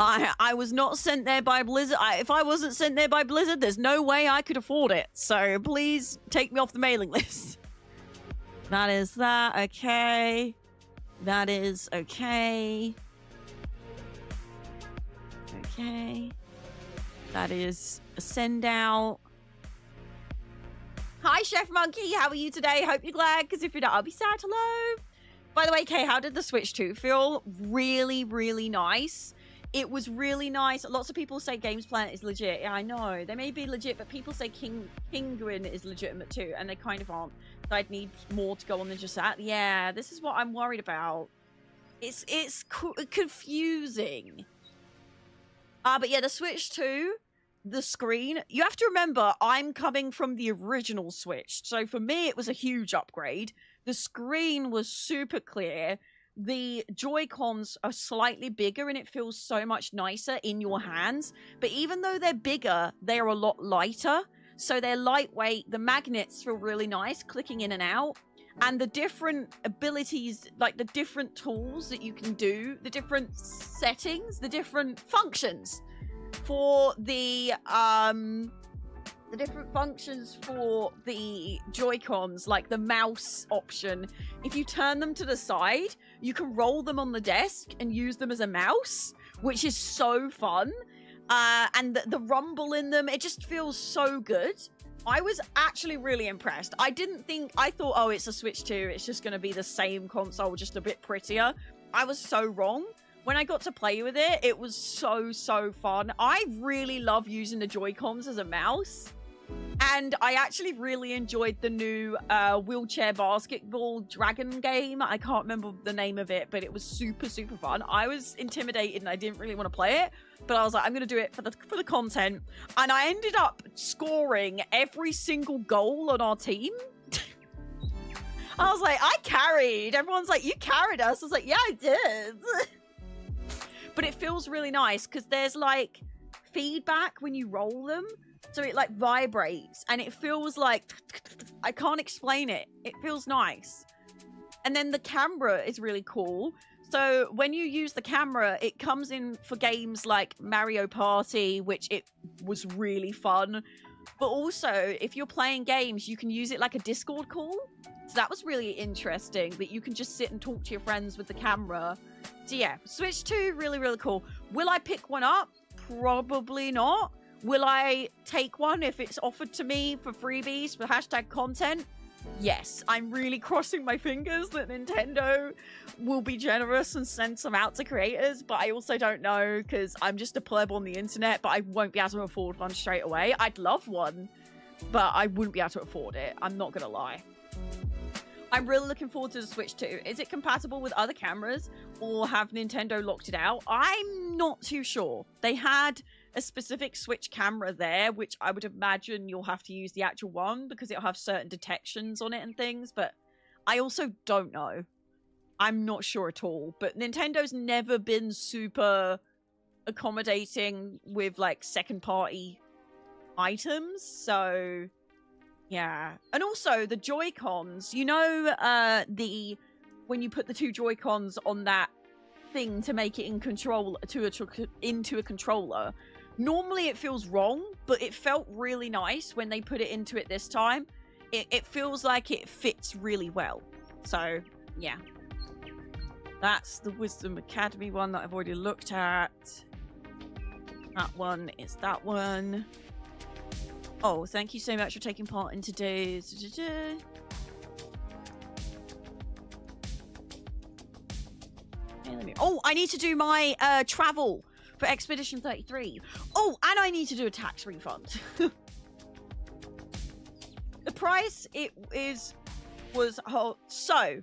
Speaker 1: I was not sent there by Blizzard. If I wasn't sent there by Blizzard, there's no way I could afford it. So please take me off the mailing list. That is that. Okay. That is okay. Okay. That is a send out. Hi, Chef Monkey. How are you today? Hope you're glad, because if you're not, I'll be sad. Hello. By the way, Kay, how did the Switch 2 feel? Really, really nice. It was really nice. Lots of people say Games Planet is legit. Yeah, I know. They may be legit, but people say Kinguin is legitimate too, and they kind of aren't. So I'd need more to go on than just that. Yeah, this is what I'm worried about. It's confusing. But yeah, the Switch 2, the screen. You have to remember, I'm coming from the original Switch. So for me, it was a huge upgrade. The screen was super clear. The Joy-Cons are slightly bigger and it feels so much nicer in your hands. But even though they're bigger, they're a lot lighter. So they're lightweight. The magnets feel really nice, clicking in and out. And the different abilities, like the different tools that you can do, the different settings, the different functions for the different functions for the Joy-Cons, like the mouse option. If you turn them to the side, you can roll them on the desk and use them as a mouse, which is so fun. And the rumble in them, it just feels so good. I was actually really impressed. I thought, oh, it's a Switch 2. It's just going to be the same console, just a bit prettier. I was so wrong. When I got to play with it, it was so, so fun. I really love using the Joy-Cons as a mouse. And I actually really enjoyed the new wheelchair basketball dragon game. I can't remember the name of it, but it was super, super fun. I was intimidated and I didn't really want to play it, but I was like, I'm going to do it for the content. And I ended up scoring every single goal on our team. I was like, I carried. Everyone's like, you carried us. I was like, yeah, I did. But it feels really nice because there's like feedback when you roll them. So it like vibrates and it feels like, I can't explain it. It feels nice. And then the camera is really cool. So when you use the camera, it comes in for games like Mario Party, which it was really fun. But also, if you're playing games, you can use it like a Discord call. So that was really interesting, that you can just sit and talk to your friends with the camera. So yeah, Switch 2, really, really cool. Will I pick one up? Probably not. Will I take one if it's offered to me for freebies, for hashtag content? Yes, I'm really crossing my fingers that Nintendo will be generous and send some out to creators, but I also don't know because I'm just a pleb on the internet, but I won't be able to afford one straight away. I'd love one, but I wouldn't be able to afford it. I'm not gonna lie. I'm really looking forward to the Switch 2. Is it compatible with other cameras or have Nintendo locked it out? I'm not too sure. They had a specific Switch camera there, which I would imagine you'll have to use the actual one because it'll have certain detections on it and things, but I also don't know. I'm not sure at all, but Nintendo's never been super accommodating with like second party items, so yeah. And also the Joy-Cons, you know, when you put the two Joy-Cons on that thing to make it into a controller, normally it feels wrong, but it felt really nice when they put it into it this time. It feels like it fits really well. So yeah, that's the Wisdom Academy one that I've already looked at. That one is that one. Oh, thank you so much for taking part in today's... Oh, I need to do my travel for Expedition 33. Oh, and I need to do a tax refund. The price so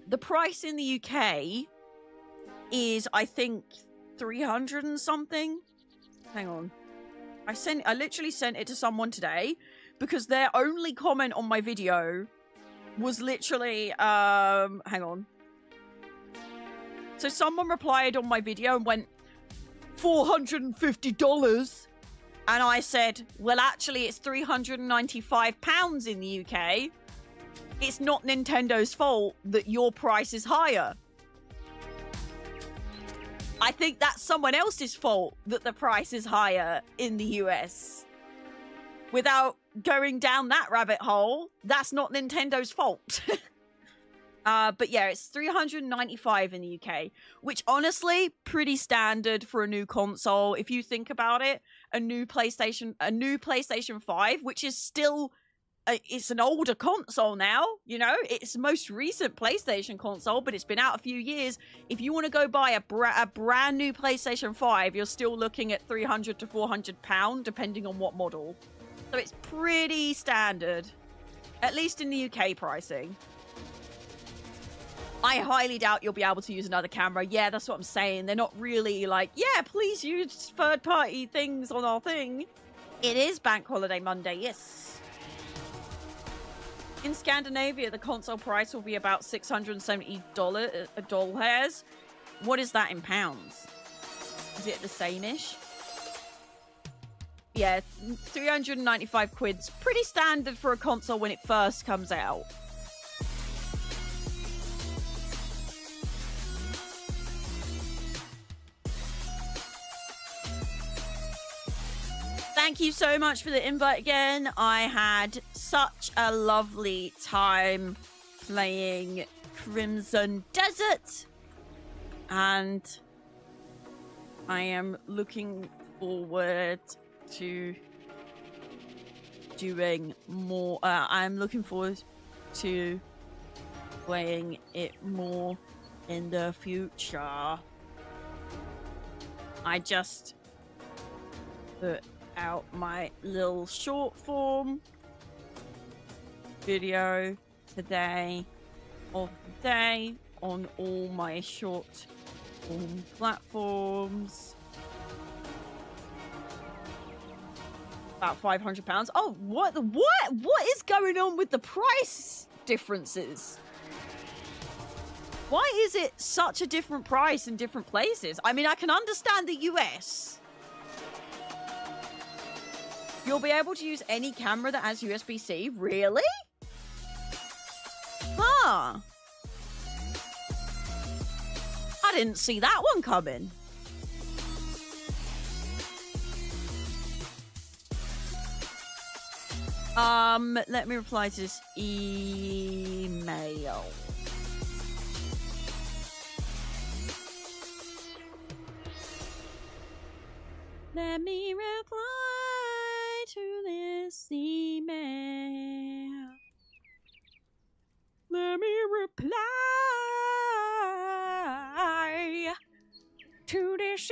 Speaker 1: the price in the UK is, I think, 300 and something. Hang on. I literally sent it to someone today because their only comment on my video was literally, hang on. So someone replied on my video and went, $450. And I said, well, actually, it's £395 in the UK. It's not Nintendo's fault that your price is higher. I think that's someone else's fault that the price is higher in the US. Without going down that rabbit hole, that's not Nintendo's fault. But yeah, it's $395 in the UK, which honestly, pretty standard for a new console. If you think about it, a new PlayStation 5, which is still, it's an older console now, you know, it's the most recent PlayStation console, but it's been out a few years. If you want to go buy a brand new PlayStation 5, you're still looking at £300 to £400, depending on what model. So it's pretty standard, at least in the UK pricing. I highly doubt you'll be able to use another camera. Yeah, that's what I'm saying. They're not really like, yeah, please use third-party things on our thing. It is Bank Holiday Monday, yes. In Scandinavia, the console price will be about $670 a doll hairs. What is that in pounds? Is it the same-ish? Yeah, 395 quid's pretty standard for a console when it first comes out. Thank you so much for the invite again. I had such a lovely time playing Crimson Desert. And I am looking forward to doing more. I'm looking forward to playing it more in the future. I just put out my little short form video today of the day on all my short form platforms. About £500. Oh, what is going on with the price differences? Why is it such a different price in different places? I mean, I can understand the US. You'll be able to use any camera that has USB-C. Really? Huh. I didn't see that one coming. Let me reply to this email. Let me reply to this email. Let me reply to this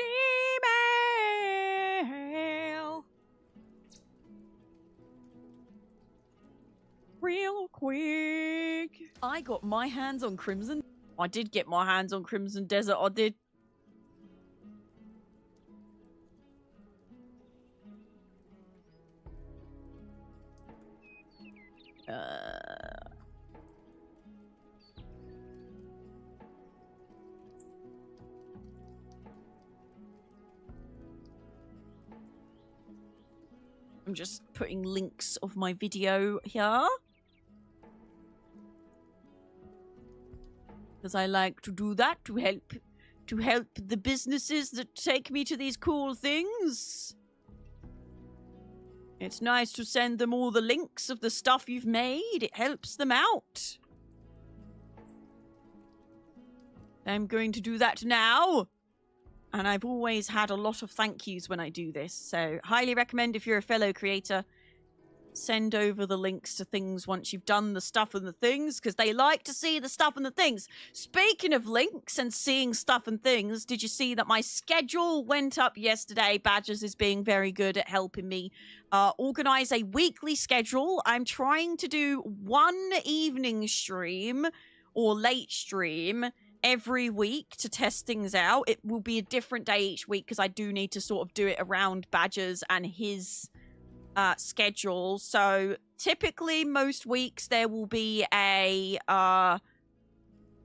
Speaker 1: email. Real quick. I got my hands on Crimson. I did get my hands on Crimson Desert. I did. I'm just putting links of my video here. Because I like to do that to help the businesses that take me to these cool things. It's nice to send them all the links of the stuff you've made. It helps them out. I'm going to do that now. And I've always had a lot of thank yous when I do this. So highly recommend if you're a fellow creator, send over the links to things once you've done the stuff and the things, because they like to see the stuff and the things. Speaking of links and seeing stuff and things, did you see that my schedule went up yesterday? Badgers is being very good at helping me organize a weekly schedule. I'm trying to do one evening stream or late stream every week to test things out. It will be a different day each week because I do need to sort of do it around Badgers and his schedule. So typically most weeks there will be a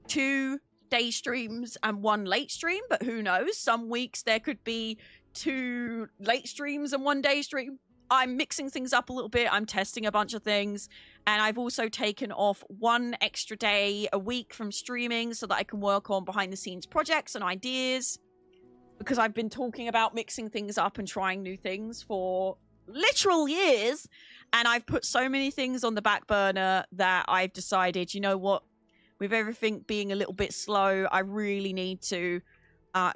Speaker 1: 2 day streams and 1 late stream, but who knows, some weeks there could be 2 late streams and 1 day stream. I'm mixing things up a little bit. I'm testing a bunch of things. And I've also taken off 1 extra day a week from streaming so that I can work on behind the scenes projects and ideas. Because I've been talking about mixing things up and trying new things for literal years. And I've put so many things on the back burner that I've decided, you know what? With everything being a little bit slow, I really need to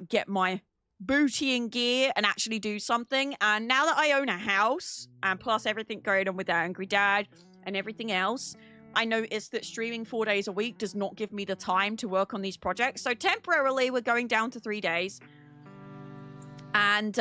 Speaker 1: get my booty in gear and actually do something. And now that I own a house, and plus everything going on with our angry dad and everything else, I noticed that streaming 4 days a week does not give me the time to work on these projects. So temporarily we're going down to 3 days, and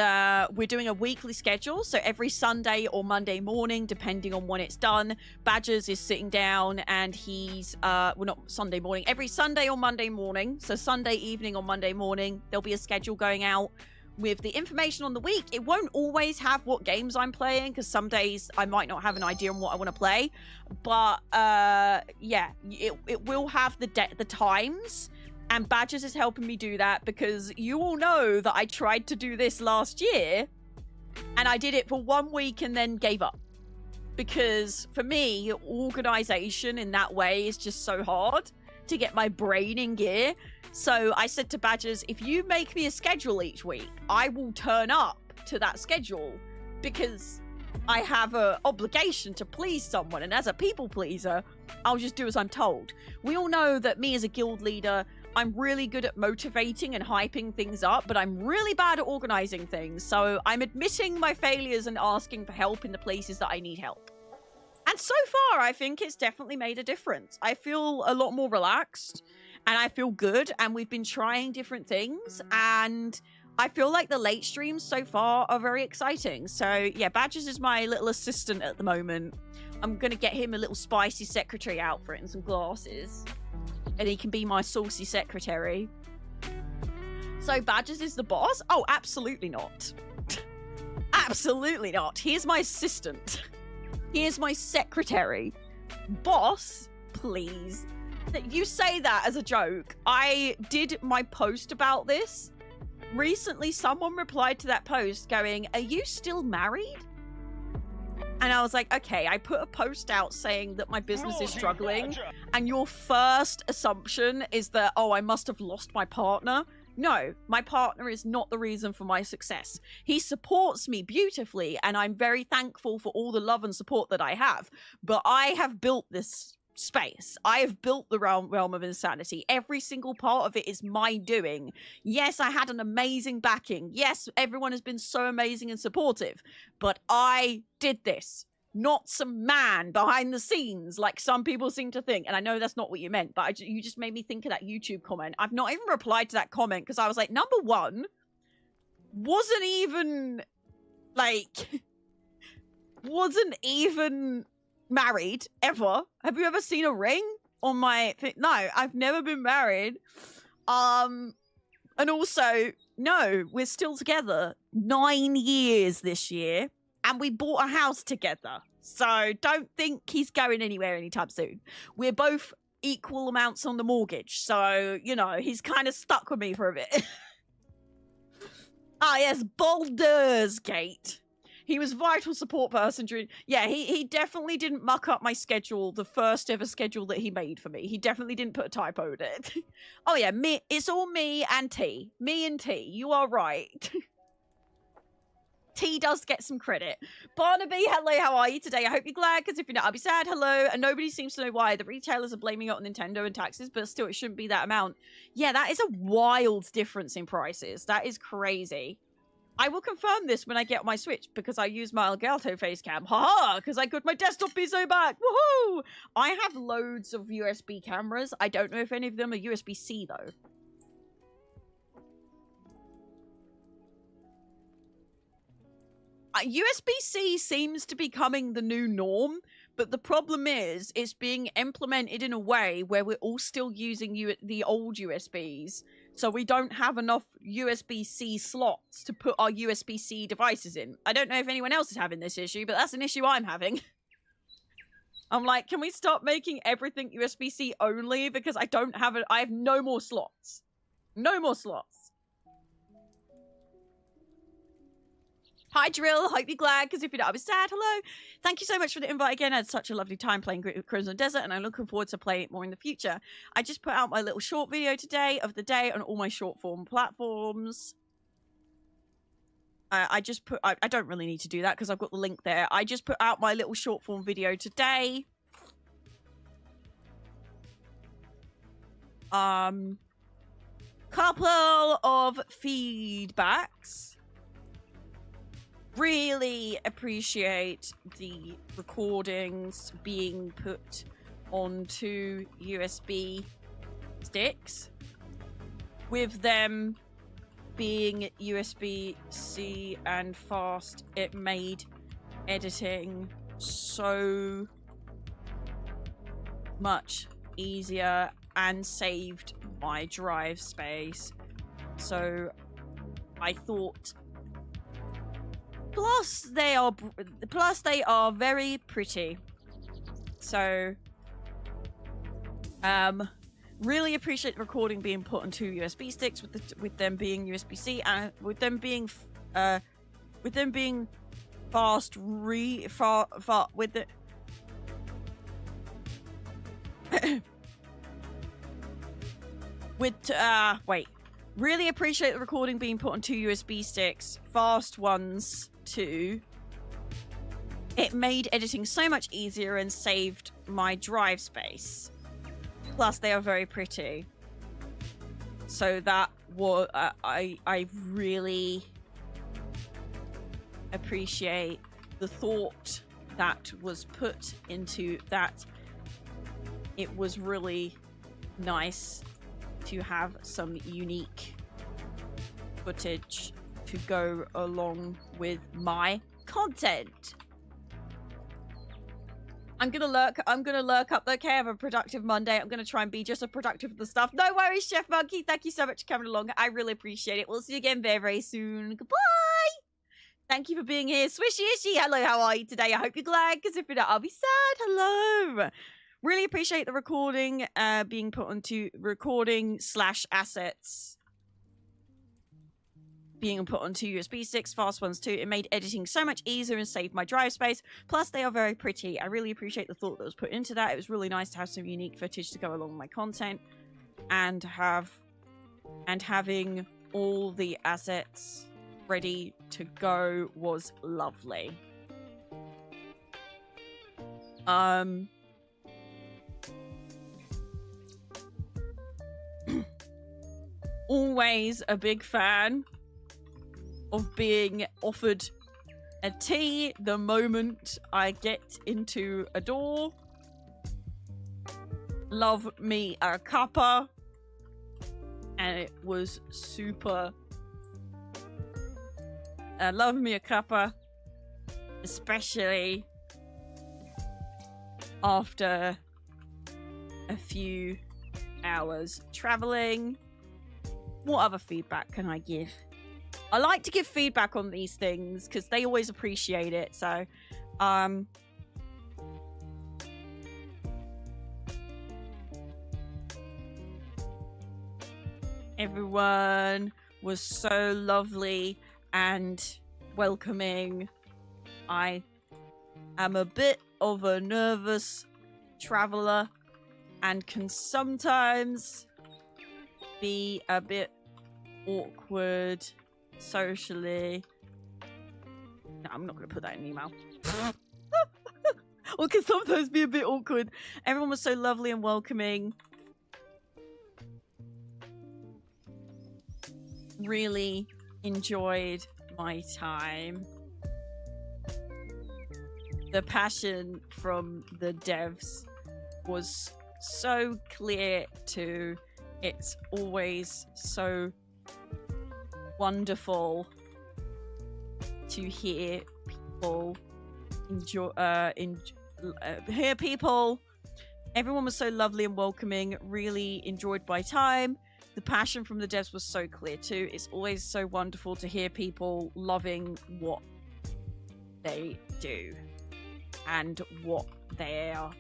Speaker 1: we're doing a weekly schedule. So every Sunday or Monday morning, depending on when it's done, Badgers is sitting down and he's well, not Sunday morning, every Sunday or Monday morning, so Sunday evening or Monday morning, there'll be a schedule going out with the information on the week. It won't always have what games I'm playing, because some days I might not have an idea on what I want to play, but yeah, it will have the times. And Badgers is helping me do that, because you all know that I tried to do this last year and I did it for 1 week and then gave up. Because for me, organization in that way is just so hard to get my brain in gear. So I said to Badgers, if you make me a schedule each week, I will turn up to that schedule, because I have an obligation to please someone. And as a people pleaser, I'll just do as I'm told. We all know that me as a guild leader, I'm really good at motivating and hyping things up, but I'm really bad at organizing things. So I'm admitting my failures and asking for help in the places that I need help. And so far, I think it's definitely made a difference. I feel a lot more relaxed and I feel good, and we've been trying different things, and I feel like the late streams so far are very exciting. So yeah, Badgers is my little assistant at the moment. I'm going to get him a little spicy secretary outfit and some glasses, and he can be my saucy secretary. So Badgers is the boss? Oh, absolutely not. Absolutely not. He is my assistant. He is my secretary. Boss, please. You say that as a joke. I did my post about this. Recently, someone replied to that post going, "Are you still married?" And I was like, okay, I put a post out saying that my business is struggling, and your first assumption is that, oh, I must have lost my partner. No, my partner is not the reason for my success. He supports me beautifully, and I'm very thankful for all the love and support that I have. But I have built this space. I have built the realm of insanity. Every single part of it is my doing. Yes, I had an amazing backing. Yes, everyone has been so amazing and supportive. But I did this. Not some man behind the scenes like some people seem to think. And I know that's not what you meant, but you just made me think of that YouTube comment. I've not even replied to that comment because I was like, number one, wasn't even married ever. Have you ever seen a ring on my thing? No, I've never been married. And also, no, we're still together 9 years this year. And we bought a house together. So don't think he's going anywhere anytime soon. We're both equal amounts on the mortgage. So, you know, he's kind of stuck with me for a bit. Ah, yes, Baldur's Gate. He was vital support person during... Yeah, he definitely didn't muck up my schedule, the first ever schedule that he made for me. He definitely didn't put a typo in it. Oh, yeah, it's all me and T. Me and T. You are right. T does get some credit. Barnaby, hello, how are you today? I hope you're glad, because if you're not, I'll be sad. Hello. And nobody seems to know why. The retailers are blaming it on Nintendo and taxes, but still, it shouldn't be that amount. Yeah, that is a wild difference in prices. That is crazy. I will confirm this when I get my Switch, because I use my Elgato face cam. Haha, because I got my desktop PC back. Woohoo! I have loads of USB cameras. I don't know if any of them are USB-C, though. USB-C seems to be becoming the new norm, but the problem is it's being implemented in a way where we're all still using the old USBs, so we don't have enough USB-C slots to put our USB-C devices in. I don't know if anyone else is having this issue, but that's an issue I'm having. I'm like, can we stop making everything USB-C only? Because I have no more slots. No more slots. Hi, Drill. Hope you're glad, because if you're not, I'll be sad. Hello. Thank you so much for the invite again. I had such a lovely time playing Crimson Desert, and I'm looking forward to playing it more in the future. I just put out my little short video today of the day on all my short form platforms. I don't really need to do that because I've got the link there. I just put out my little short form video today. Couple of feedbacks. Really appreciate the recordings being put onto USB sticks, with them being USB-C and fast. It made editing so much easier and saved my drive space. So I thought... Plus, they are very pretty. So, really appreciate the recording being put on 2 USB sticks, with them being USB-C and with them being fast with the wait. Really appreciate the recording being put on 2 USB sticks, fast ones too. It made editing so much easier and saved my drive space. Plus, they are very pretty. So that was I really appreciate the thought that was put into that. It was really nice to have some unique footage to go along with my content. I'm gonna lurk up, okay? Have a productive Monday. I'm gonna try and be just as productive with the stuff. No worries, Chef Monkey. Thank you so much for coming along. I really appreciate it. We'll see you again very, very soon. Goodbye! Thank you for being here. Swishy Ishy, hello, how are you today? I hope you're glad, because if you're not, I'll be sad. Hello! Really appreciate the recording being put onto recording/assets being put onto USB sticks, fast ones too. It made editing so much easier and saved my drive space. Plus, they are very pretty. I really appreciate the thought that was put into that. It was really nice to have some unique footage to go along with my content, and having all the assets ready to go was lovely. Always a big fan of being offered a tea the moment I get into a door. Love me a cuppa. And it was super. Love me a cuppa. Especially after a few hours traveling. What other feedback can I give? I like to give feedback on these things because they always appreciate it. So, everyone was so lovely and welcoming. I am a bit of a nervous traveler and can sometimes be a bit awkward socially. No, I'm not going to put that in an email. Or can sometimes be a bit awkward. Everyone was so lovely and welcoming. Really enjoyed my time. The passion from the devs was so clear too. It's always so wonderful to hear people hear people. Everyone was so lovely and welcoming. Really enjoyed my time. The passion from the devs was so clear too. It's always so wonderful to hear people loving what they do and what they are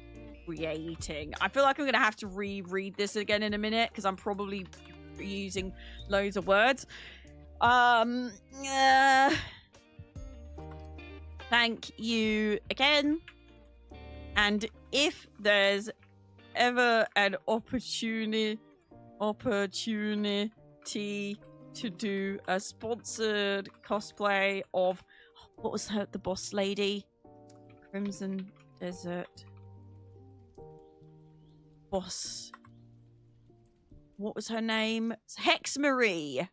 Speaker 1: creating. I feel like I'm gonna have to reread this again in a minute because I'm probably using loads of words. Thank you again. And if there's ever an opportunity to do a sponsored cosplay of, what was the boss lady? Crimson Desert boss. What was her name? Hex Marie.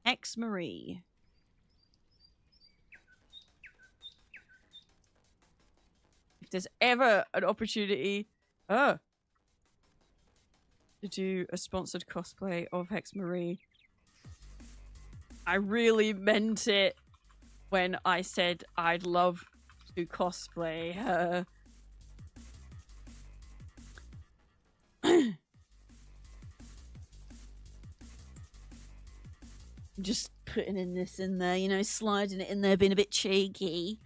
Speaker 1: Hex Marie. If there's ever an opportunity to do a sponsored cosplay of Hex Marie, I really meant it when I said I'd love to cosplay her. I'm just putting this in there, you know, sliding it in there, being a bit cheeky.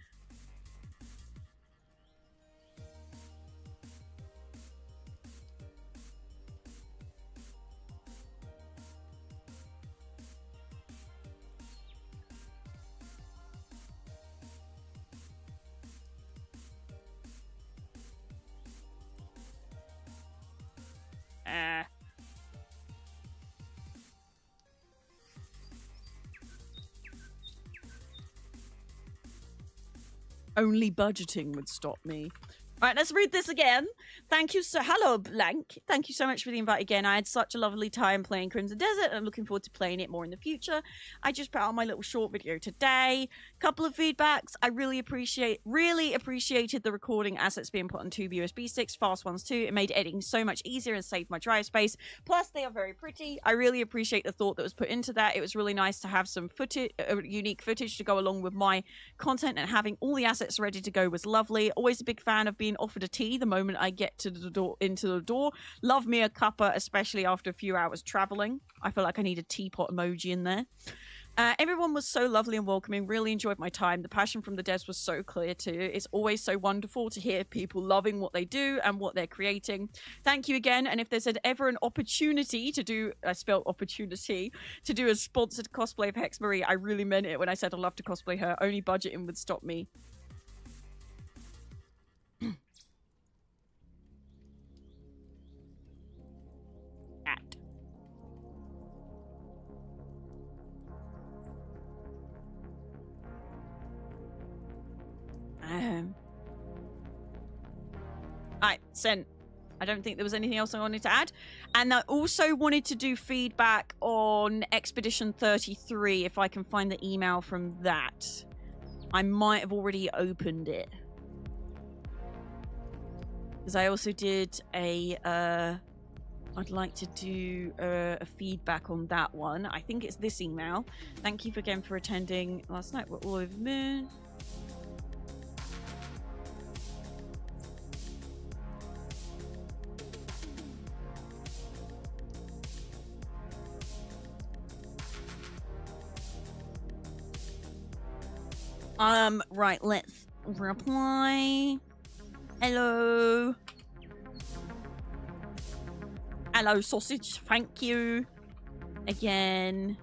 Speaker 1: Only budgeting would stop me. Right, let's read this again. Thank you so... Hello, Blank. Thank you so much for the invite again. I had such a lovely time playing Crimson Desert, and I'm looking forward to playing it more in the future. I just put out my little short video today. Couple of feedbacks. I really appreciated the recording assets being put on 2 USB sticks, fast ones too. It made editing so much easier and saved my drive space. Plus, they are very pretty. I really appreciate the thought that was put into that. It was really nice to have some footage, unique footage to go along with my content, and having all the assets ready to go was lovely. Always a big fan of being offered a tea the moment I get to the door, into the door. Love me a cuppa, especially after a few hours traveling. I feel like I need a teapot emoji in there. Everyone was so lovely and welcoming. Really enjoyed my time. The passion from the devs was so clear too. It's always so wonderful to hear people loving what they do and what they're creating. Thank you again. And if there's ever an opportunity to do, I spelled opportunity, to do a sponsored cosplay of Hex Marie, I really meant it when I said I'd love to cosplay her. Only budgeting would stop me. Sent. I don't think there was anything else I wanted to add. And I also wanted to do feedback on Expedition 33, if I can find the email from that. I might have already opened it. Because I also did a, I'd like to do a feedback on that one. I think it's this email. Thank you again for attending last night. We're all over the moon. Right, let's reply. Hello. Hello, sausage. Thank you again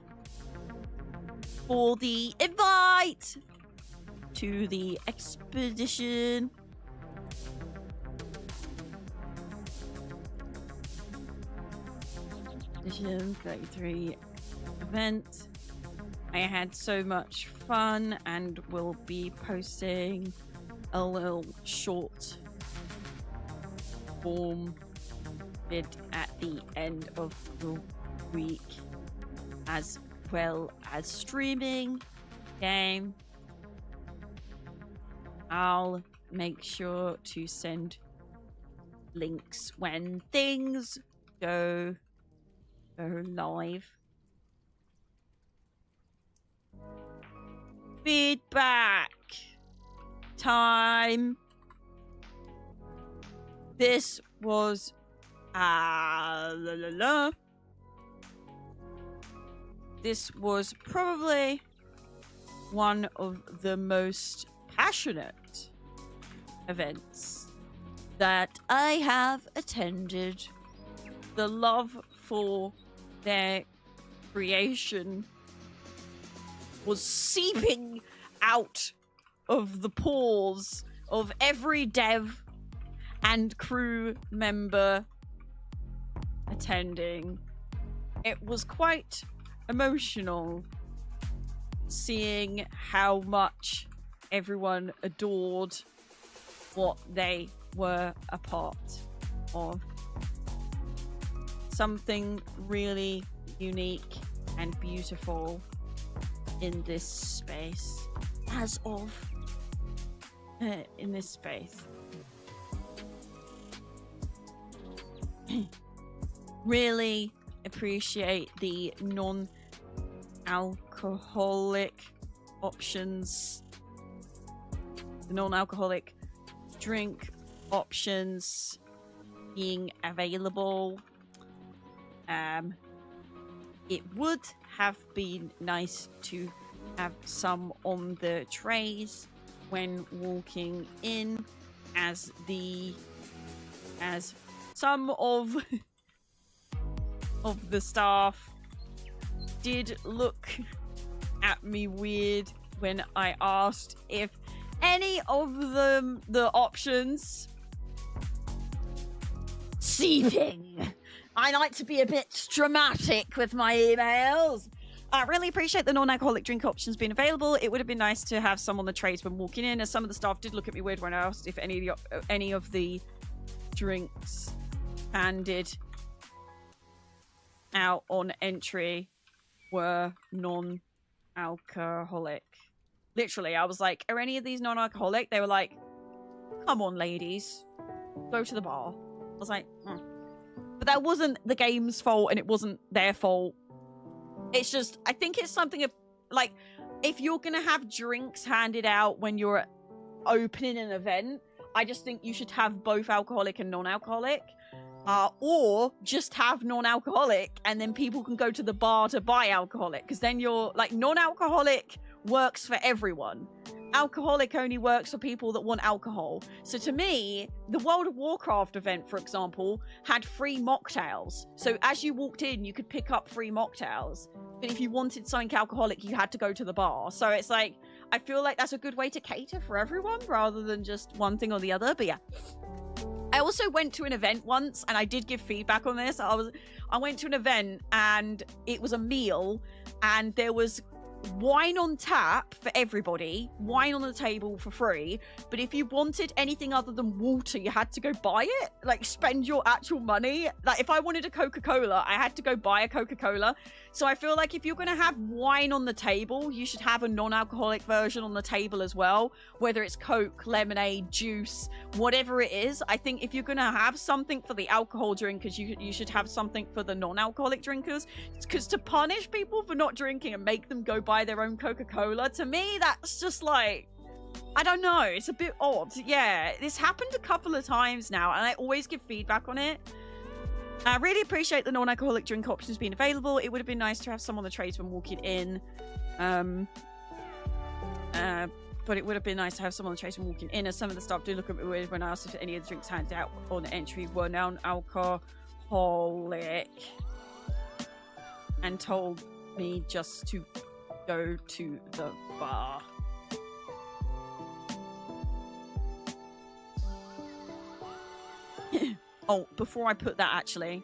Speaker 1: for the invite to the expedition. Expedition 33 event. I had so much fun and will be posting a little short form vid at the end of the week, as well as streaming game. I'll make sure to send links when things go live. Feedback time. This was This was probably one of the most passionate events that I have attended. The love for their creation was seeping out of the pores of every dev and crew member attending. It was quite emotional seeing how much everyone adored what they were a part of. Something really unique and beautiful in this space, in this space. Really appreciate the non-alcoholic options, the non-alcoholic drink options being available. It would have been nice to have some on the trays when walking in, as some of the staff did look at me weird when I asked if any of the options seeping. I like to be a bit dramatic with my emails. I really appreciate the non-alcoholic drink options being available. It would have been nice to have some on the trays when walking in, as some of the staff did look at me weird when I asked if any of the drinks handed out on entry were non-alcoholic. Literally, I was like, are any of these non-alcoholic? They were like, come on, ladies, go to the bar. I was like, But that wasn't the game's fault, and it wasn't their fault. It's just, I think it's something of, like, if you're gonna have drinks handed out when you're opening an event, I just think you should have both alcoholic and non-alcoholic. Or just have non-alcoholic, and then people can go to the bar to buy alcoholic, because then you're like, non-alcoholic works for everyone. Alcoholic only works for people that want alcohol. So to me, the World of Warcraft event, for example, had free mocktails. So as you walked in, you could pick up free mocktails. But if you wanted something alcoholic, you had to go to the bar. So it's like, I feel like that's a good way to cater for everyone rather than just one thing or the other. But yeah. I also went to an event once, and I did give feedback on this. I went to an event, and it was a meal, and there was wine on tap for everybody, wine on the table for free, but if you wanted anything other than water, you had to go buy it, like spend your actual money. Like if I wanted a Coca-Cola, I had to go buy a Coca-Cola. So I feel like if you're gonna have wine on the table, you should have a non-alcoholic version on the table as well, whether it's Coke, lemonade, juice, whatever it is. I think if you're gonna have something for the alcohol drinkers, you should have something for the non-alcoholic drinkers, because to punish people for not drinking and make them go buy their own Coca-Cola, to me that's just like, I don't know, it's a bit odd. Yeah, this happened a couple of times now, and I always give feedback on it. I really appreciate the non-alcoholic drink options being available. It would have been nice to have some on the tradesman walking in, but it would have been nice to have some on the tradesman walking in, as some of the staff do look at me weird when I asked if any of the drinks handed out on entry were non-alcoholic, and told me just to go to the bar. Oh, before I put that, actually,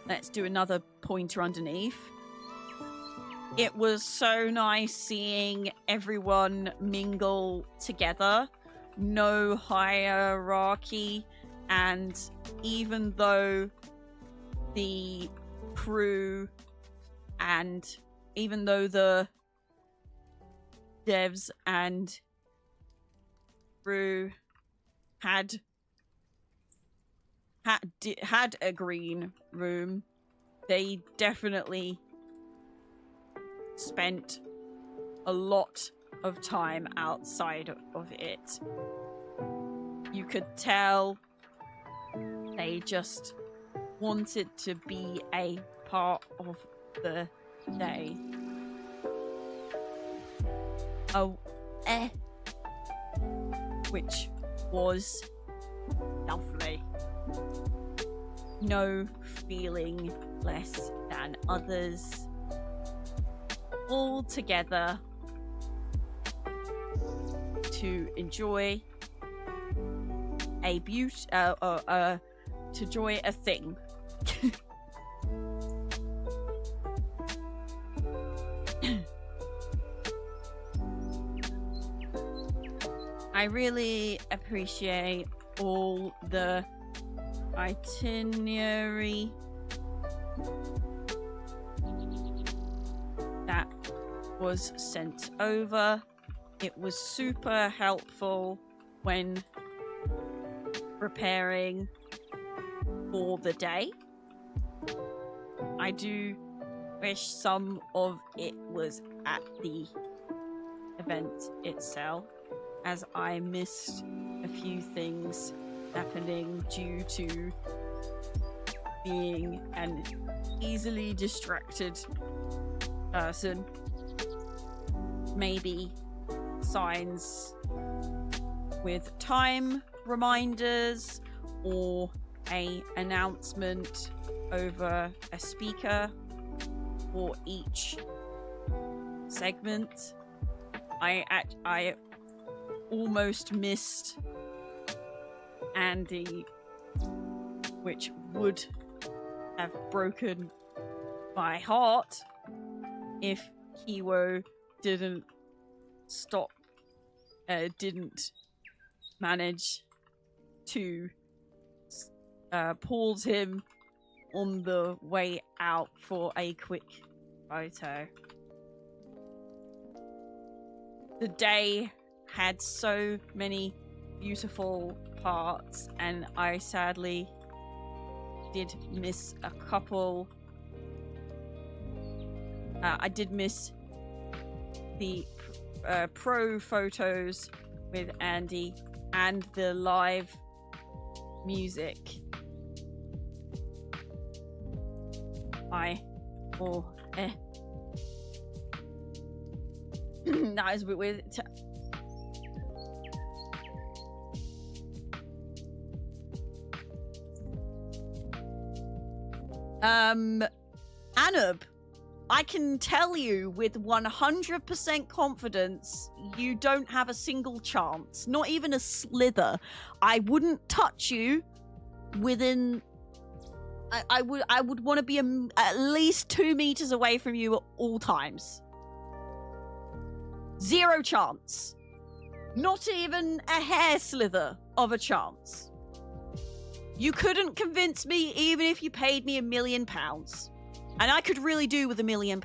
Speaker 1: let's do another pointer underneath. It was so nice seeing everyone mingle together. No hierarchy. And even though the crew and even though the devs and crew had a green room, they definitely spent a lot of time outside of it. You could tell they just wanted to be a part of the day. Oh, which was lovely. No feeling less than others. All together to enjoy a to enjoy a thing. I really appreciate all the itinerary that was sent over. It was super helpful when preparing for the day. I do wish some of it was at the event itself, as I missed a few things happening due to being an easily distracted person. Maybe signs with time reminders or an announcement over a speaker for each segment. I almost missed Andy, which would have broken my heart if Kiwo didn't manage to pause him on the way out for a quick photo. The day had so many beautiful parts, and I sadly did miss a couple. I did miss the pro photos with Andy and the live music Or that is a bit weird. Anub, I can tell you with 100% confidence, you don't have a single chance, not even a slither. I wouldn't touch you within. I would want to be at least 2 meters away from you at all times. 0 chance. Not even a hair slither of a chance. You couldn't convince me even if you paid me £1 million. And I could really do with £1 million.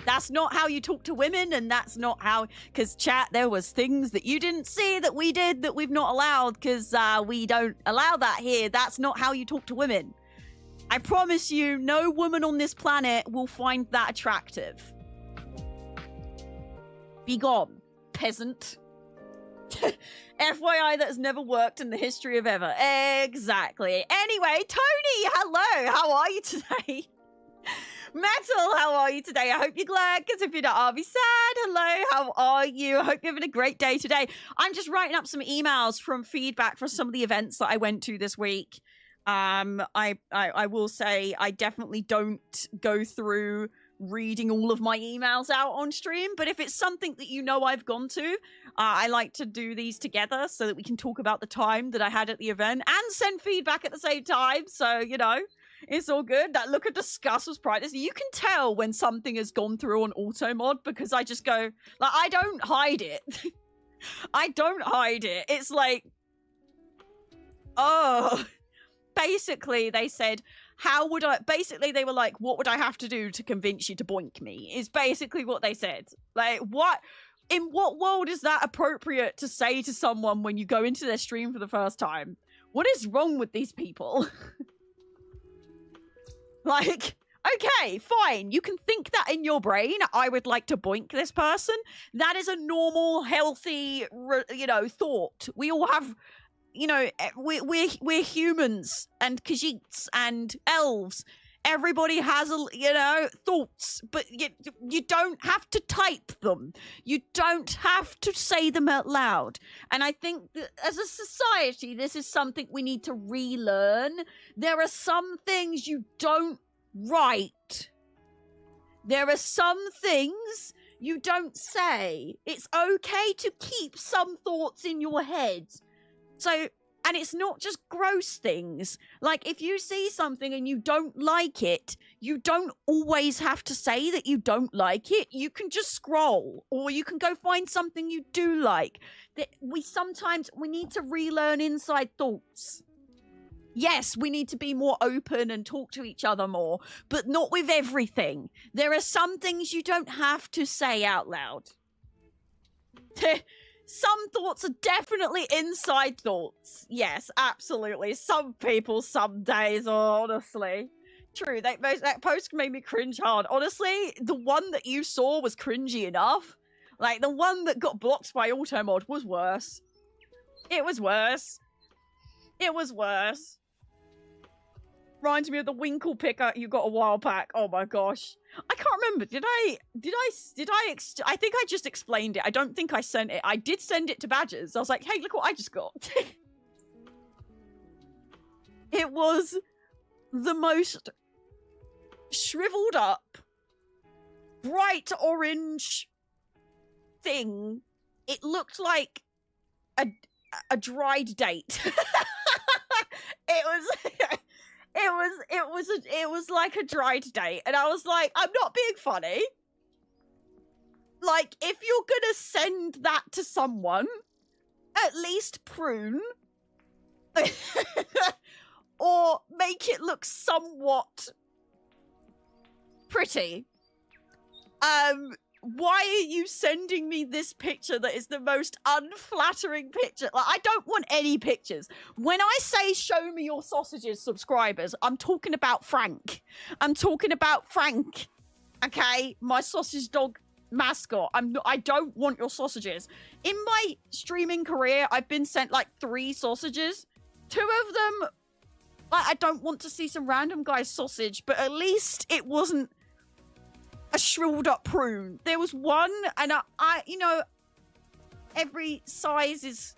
Speaker 1: That's not how you talk to women, and that's not how... Because, chat, there was things that you didn't see that we did that we've not allowed, because we don't allow that here. That's not how you talk to women. I promise you, no woman on this planet will find that attractive. Be gone, peasant. FYI, that has never worked in the history of ever. Exactly. Anyway, Tony, hello. How are you today? Metal, how are you today? I hope you're glad, because if you're not, I'll be sad. Hello, how are you? I hope you're having a great day today. I'm just writing up some emails from feedback for some of the events that I went to this week. I will say I definitely don't go through reading all of my emails out on stream, but if it's something that you know I've gone to, I like to do these together so that we can talk about the time that I had at the event and send feedback at the same time. So, you know, it's all good. That look of disgust was priceless. You can tell when something has gone through on auto mod because I just go, like, I don't hide it. I don't hide it. It's like, oh, basically they said, how would I, basically they were like, what would I have to do to convince you to boink me, is basically what they said. Like, what, in what world is that appropriate to say to someone when you go into their stream for the first time? What is wrong with these people? Like, okay, fine. You can think that in your brain, I would like to boink this person. That is a normal, healthy, you know, thought. We all have, you know, we're humans and Khajiits and elves. Everybody has, you know, thoughts, but you don't have to type them. You don't have to say them out loud. And I think that as a society, this is something we need to relearn. There are some things you don't write. There are some things you don't say. It's okay to keep some thoughts in your head. So, and it's not just gross things. Like, if you see something and you don't like it, you don't always have to say that you don't like it. You can just scroll, or you can go find something you do like. That we need to relearn inside thoughts. Yes, we need to be more open and talk to each other more, but not with everything. There are some things you don't have to say out loud. Some thoughts are definitely inside thoughts. Yes, absolutely. Some people, some days, honestly. True, that post made me cringe hard. Honestly, the one that you saw was cringy enough. Like, the one that got blocked by Automod was worse. It was worse. It was worse. Reminds me of the Winkle picker you got a while back. Oh my gosh. I can't remember. I think I just explained it. I don't think I sent it. I did send it to Badgers. I was like, hey, look what I just got. It was the most shriveled up, bright orange thing. It looked like a dried date. It was like a dried date, and I was like, I'm not being funny. Like, if you're gonna send that to someone, at least prune. Or make it look somewhat pretty. Why are you sending me this picture that is the most unflattering picture? Like, I don't want any pictures. When I say show me your sausages, subscribers, I'm talking about Frank. I'm talking about Frank. Okay? My sausage dog mascot. I don't want your sausages. In my streaming career, I've been sent like 3 sausages. 2 of them Like, I don't want to see some random guy's sausage, but at least it wasn't a shriveled up prune. There was one, and I you know, every size is,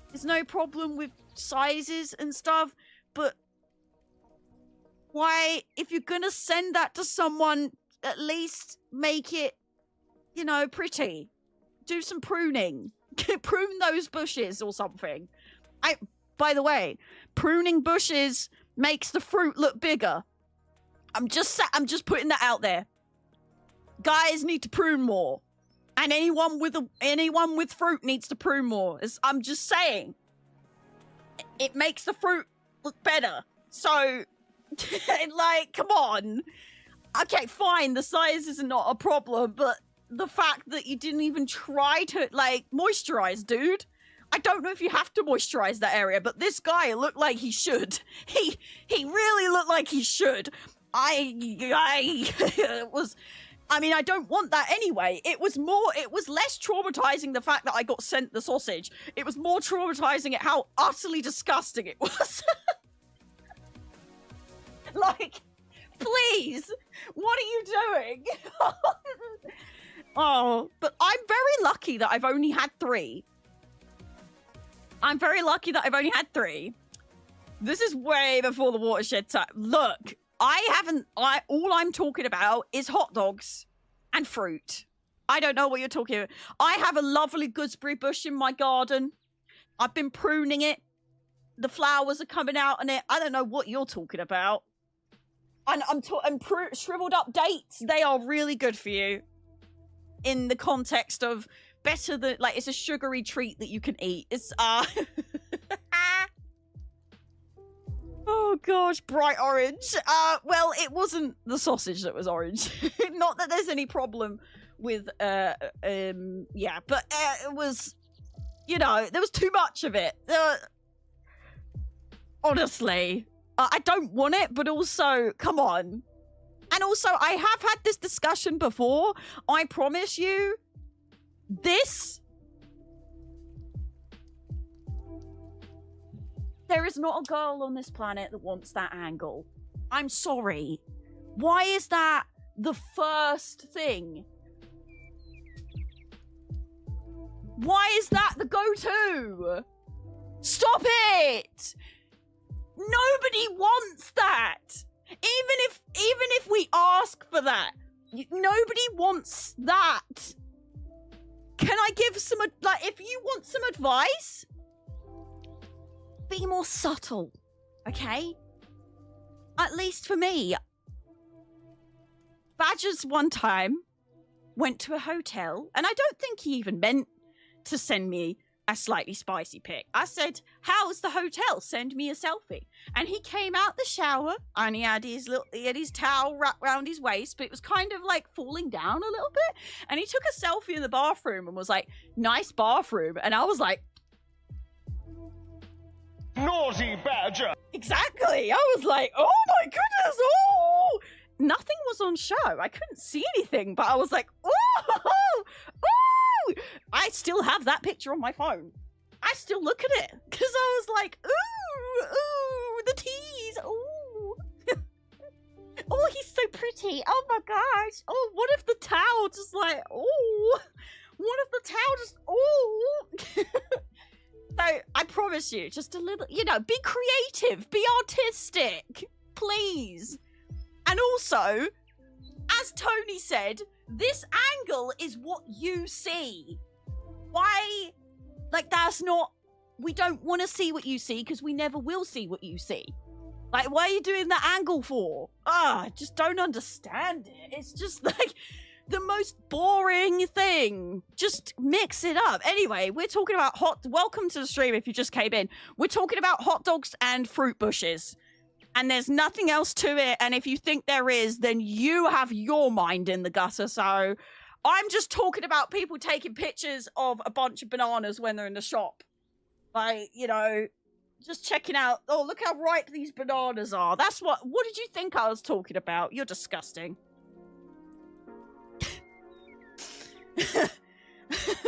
Speaker 1: there's no problem with sizes and stuff, but why, if you're gonna send that to someone, at least make it, you know, pretty. Do some pruning. Prune those bushes or something. By the way, pruning bushes makes the fruit look bigger. I'm just putting that out there. Guys need to prune more, and anyone with fruit needs to prune more. I'm just saying, it makes the fruit look better. So, like, come on. Okay, fine. The size is not a problem, but the fact that you didn't even try to, like, moisturize, dude. I don't know if you have to moisturize that area, but this guy looked like he should. He really looked like he should. I mean, I don't want that anyway. It was less traumatizing the fact that I got sent the sausage. It was more traumatizing at how utterly disgusting it was. Like, please, what are you doing? Oh, but I'm very lucky that I've only had 3. I'm very lucky that I've only had 3. This is way before the watershed time. Look, all I'm talking about is hot dogs and fruit. I don't know what you're talking about. I have a lovely gooseberry bush in my garden. I've been pruning it. The flowers are coming out on it. I don't know what you're talking about. And shriveled up dates, they are really good for you. In the context of better than, like, it's a sugary treat that you can eat. It's, oh gosh, bright orange. Well, it wasn't the sausage that was orange. Not that there's any problem with, yeah, but it was, you know, there was too much of it. Honestly, I don't want it, but also, come on. And also, I have had this discussion before. I promise you, there is not a girl on this planet that wants that angle. I'm sorry. Why is that the first thing? Why is that the go-to? Stop it! Nobody wants that. Even if we ask for that, nobody wants that. Can I give some, like, if you want some advice, be more subtle, okay? At least for me. Badgers one time went to a hotel, and I don't think he even meant to send me a slightly spicy pic. I said, how's the hotel? Send me a selfie. And he came out the shower, and he had his towel wrapped around his waist, but it was kind of like falling down a little bit. And he took a selfie in the bathroom and was like, nice bathroom. And I was like,
Speaker 9: naughty badger.
Speaker 1: Exactly. I was like, oh my goodness, oh. Nothing was on show. I couldn't see anything, but I was like, oh, oh. I still have that picture on my phone. I still look at it because I was like, ooh, the tease, ooh. Oh, he's so pretty. Oh my gosh. Oh, what if the towel just like, oh, what if the towel just, oh. So I promise you, just a little, you know, be creative, be artistic, please. And also, as Tony said, this angle is what you see. Why? Like, that's not... We don't want to see what you see because we never will see what you see. Like, why are you doing that angle for? I just don't understand it. It's just, like, the most boring thing. Just mix it up. Anyway, we're talking about Welcome to the stream if you just came in. We're talking about hot dogs and fruit bushes. And there's nothing else to it. And if you think there is, then you have your mind in the gutter. So I'm just talking about people taking pictures of a bunch of bananas when they're in the shop. Like, you know, just checking out, oh, look how ripe these bananas are. That's what did you think I was talking about? You're disgusting.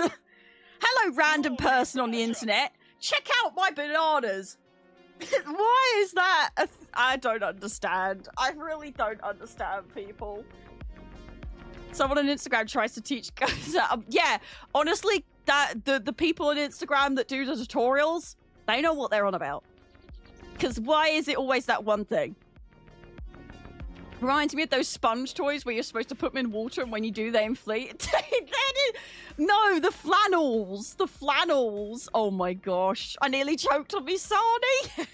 Speaker 1: Hello, random person on the internet. Check out my bananas. Why is that? I don't understand. I really don't understand people. Someone on Instagram tries to teach guys. Yeah, honestly, the people on Instagram that do the tutorials, they know what they're on about. Because why is it always that one thing? Reminds me of those sponge toys where you're supposed to put them in water and when you do, they inflate. No, the flannels. The flannels. Oh my gosh. I nearly choked on me sarnie.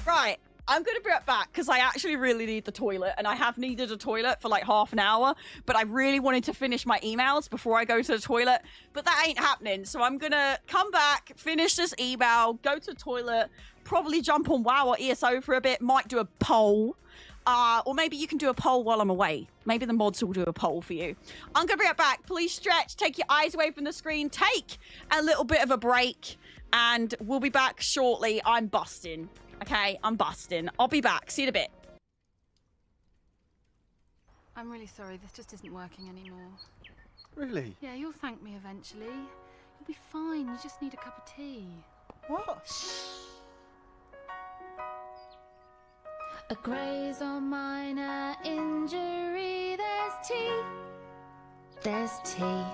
Speaker 1: Right. I'm going to be right back because I actually really need the toilet and I have needed a toilet for like half an hour, but I really wanted to finish my emails before I go to the toilet, but that ain't happening. So I'm going to come back, finish this email, go to the toilet, probably jump on WoW or ESO for a bit, might do a poll. Or maybe you can do a poll while I'm away. Maybe the mods will do a poll for you. I'm going to be right back. Please stretch, take your eyes away from the screen, take a little bit of a break, and we'll be back shortly. I'm busting. Okay, I'm busting. I'll be back. See you in a bit.
Speaker 10: I'm really sorry. This just isn't working anymore.
Speaker 11: Really?
Speaker 10: Yeah, you'll thank me eventually. You'll be fine. You just need a cup of tea.
Speaker 11: What?
Speaker 10: A graze or minor injury. There's tea. There's tea.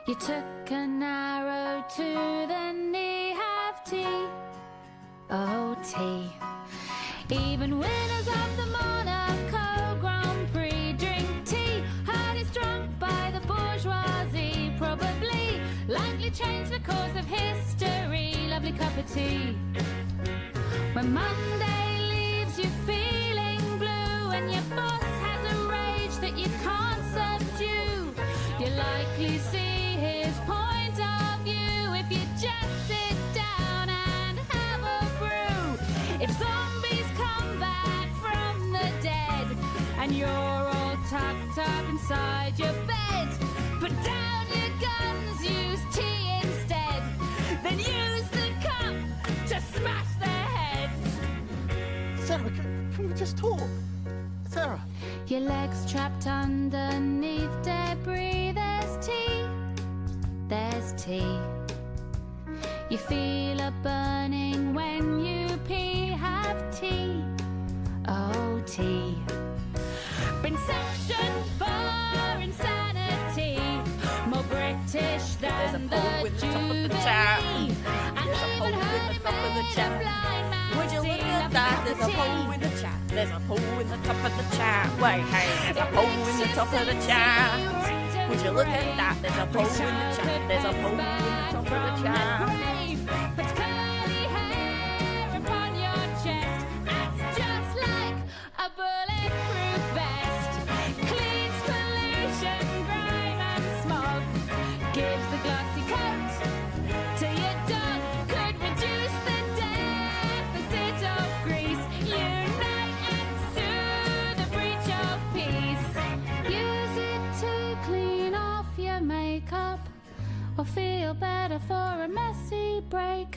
Speaker 10: You took an arrow to the knee. Have tea. Oh, tea. Even winners of the Monaco Grand Prix drink tea. Heard it's drunk by the bourgeoisie. Probably likely change the course of history. Lovely cup of tea. When Monday leaves you feeling blue and your boss has a rage that you can't subdue, you likely see his point of view if you just sit down and have a brew. If zombies come back from the dead and you're all tucked up inside your bed, put down your guns, use tea instead, then use the cup to smash their heads.
Speaker 11: Sarah, can we just talk? Sarah.
Speaker 10: Your legs trapped underneath debris. There's tea. There's tea. You feel a burning when you pee. Have tea. Oh, tea. Been sanctioned for insanity. More British than the Jubilee. And even heard it made a blind man.
Speaker 1: Would you look
Speaker 10: see
Speaker 1: at
Speaker 10: a
Speaker 1: that?
Speaker 10: cup
Speaker 1: There's
Speaker 10: of
Speaker 1: a poll
Speaker 10: tea.
Speaker 1: in the chat. There's a poll in the top of the chat. Wait, hey, there's a poll in the top of the chat. Would you look at that? There's a poll in the chat. There's a poll in the top of the chat.
Speaker 10: But curly hair upon your chest acts just like a bulletproof vest. Cleans pollution, grime and smog. Gives the glossy coat to your dog. Could reduce the deficit of grease. Unite and soothe the breach of peace. Use it to clean off your makeup or feel better for a messy break.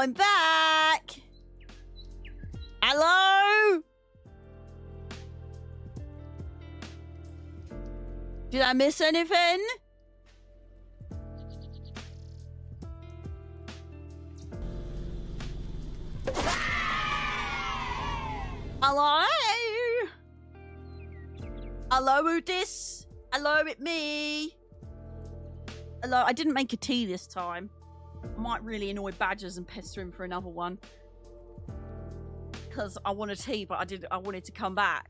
Speaker 1: I'm back. Hello? Did I miss anything? Hello? Hello, Udis? Hello, it's me. Hello, I didn't make a tea this time. I might really annoy Badgers and pester him for another one. Because I want a tea, but I wanted to come back.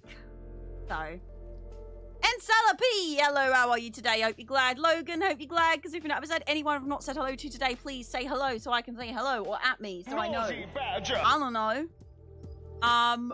Speaker 1: So. Ensala P! Hello, how are you today? Hope you're glad. Logan, hope you're glad. Because if you've never said anyone I've not said hello to today, please say hello so I can say hello. Or at me so I know. I don't know.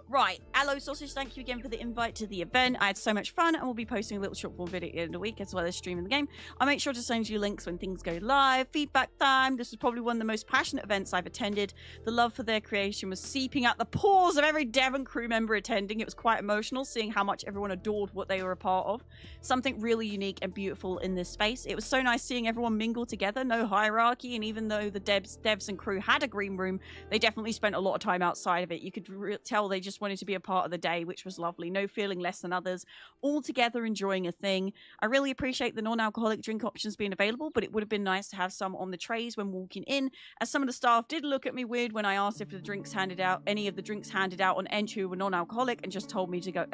Speaker 1: Right. Hello, Sausage. Thank you again for the invite to the event. I had so much fun and we'll be posting a little short form video at the end of the week as well as streaming the game. I'll make sure to send you links when things go live. Feedback time. This was probably one of the most passionate events I've attended. The love for their creation was seeping out the pores of every Devon crew member attending. It was quite emotional seeing how much everyone adored what they were a part of. Something really unique and beautiful in this space. It was so nice seeing everyone mingle together, no hierarchy, and even though the devs and crew had a green room, they definitely spent a lot of time outside of it. You could tell they just wanted to be a part of the day, which was lovely. No feeling less than others, all together enjoying a thing. I really appreciate the non-alcoholic drink options being available, but it would have been nice to have some on the trays when walking in, as some of the staff did look at me weird when I asked if the drinks handed out, any of the drinks handed out on entry were non-alcoholic, and just told me to go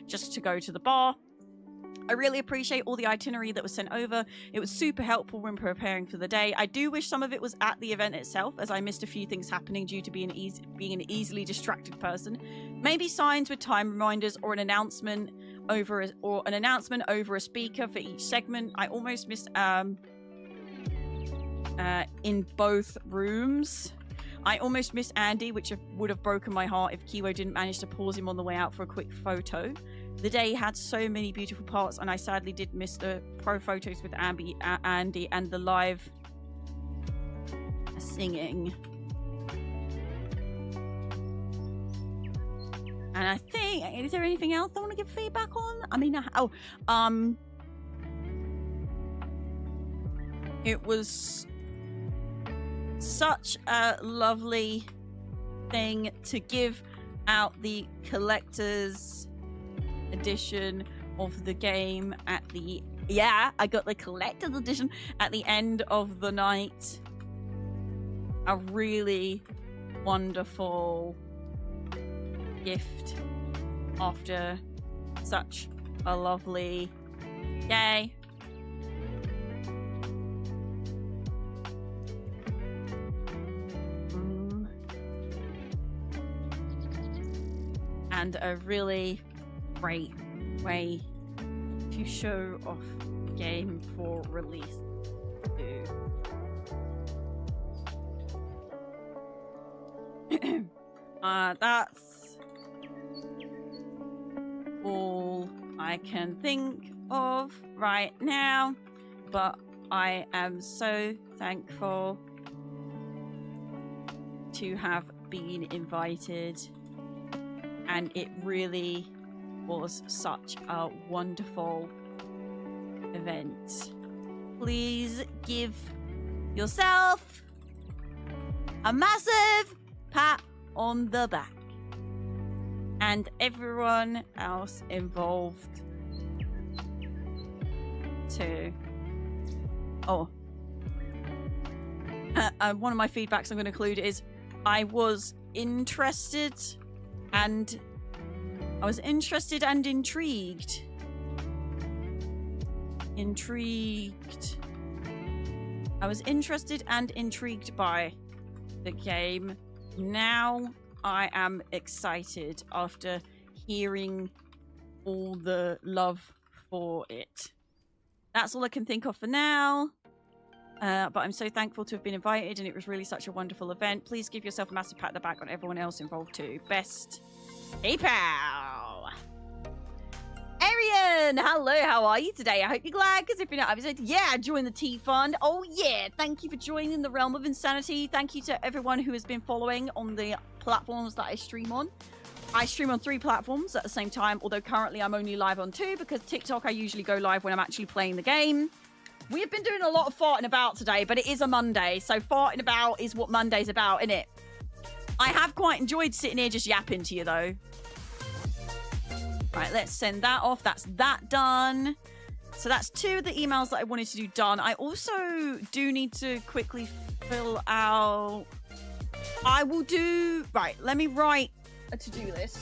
Speaker 1: just to go to the bar. I really appreciate all the itinerary that was sent over. It was super helpful when preparing for the day. I do wish some of it was at the event itself, as I missed a few things happening due to being an easily distracted person. Maybe signs with time reminders or an announcement over a speaker for each segment. I almost missed in both rooms. I almost missed Andy, which would have broken my heart if Kiwo didn't manage to pause him on the way out for a quick photo. The day had so many beautiful parts, and I sadly did miss the pro photos with Andy and the live singing. And I think, is there anything else I want to give feedback on? I mean, it was such a lovely thing to give out the collector's edition of the game at the I got the collector's edition at the end of the night. A really wonderful gift after such a lovely day. And a really great way to show off the game for release too. That's all I can think of right now, but I am so thankful to have been invited, and it really was such a wonderful event. Please give yourself a massive pat on the back, and everyone else involved too. Oh, one of my feedbacks I'm going to include is I was interested and intrigued. I was interested and intrigued by the game. Now I am excited after hearing all the love for it. That's all I can think of for now. But I'm so thankful to have been invited, and it was really such a wonderful event. Please give yourself a massive pat on the back on everyone else involved too. Best, kayPOW. Arian, hello, how are you today? I hope you're glad, because if you're not, I've said, yeah, join the Tea Fund. Oh yeah, thank you for joining the Realm of Insanity. Thank you to everyone who has been following on the platforms that I stream on. I stream on 3 platforms at the same time, although currently I'm only live on 2, because TikTok I usually go live when I'm actually playing the game. We have been doing a lot of farting about today, but it is a Monday, so farting about is what Monday's about, innit? I have quite enjoyed sitting here just yapping to you, though. Right, let's send that off. That's that done. So that's 2 of the emails that I wanted to do done. I also do need to quickly fill out... I will do... Right, let me write a to-do list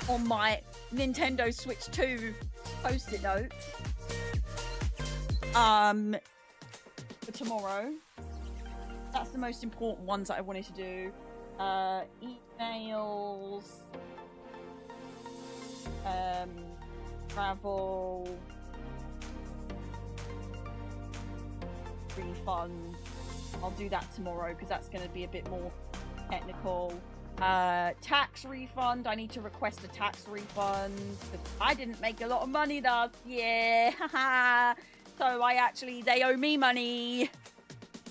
Speaker 1: on my Nintendo Switch 2 post-it note. For tomorrow. That's the most important ones that I wanted to do. Emails. Travel. Refund. I'll do that tomorrow because that's going to be a bit more technical. Tax refund. I need to request a tax refund. I didn't make a lot of money last year. So they owe me money,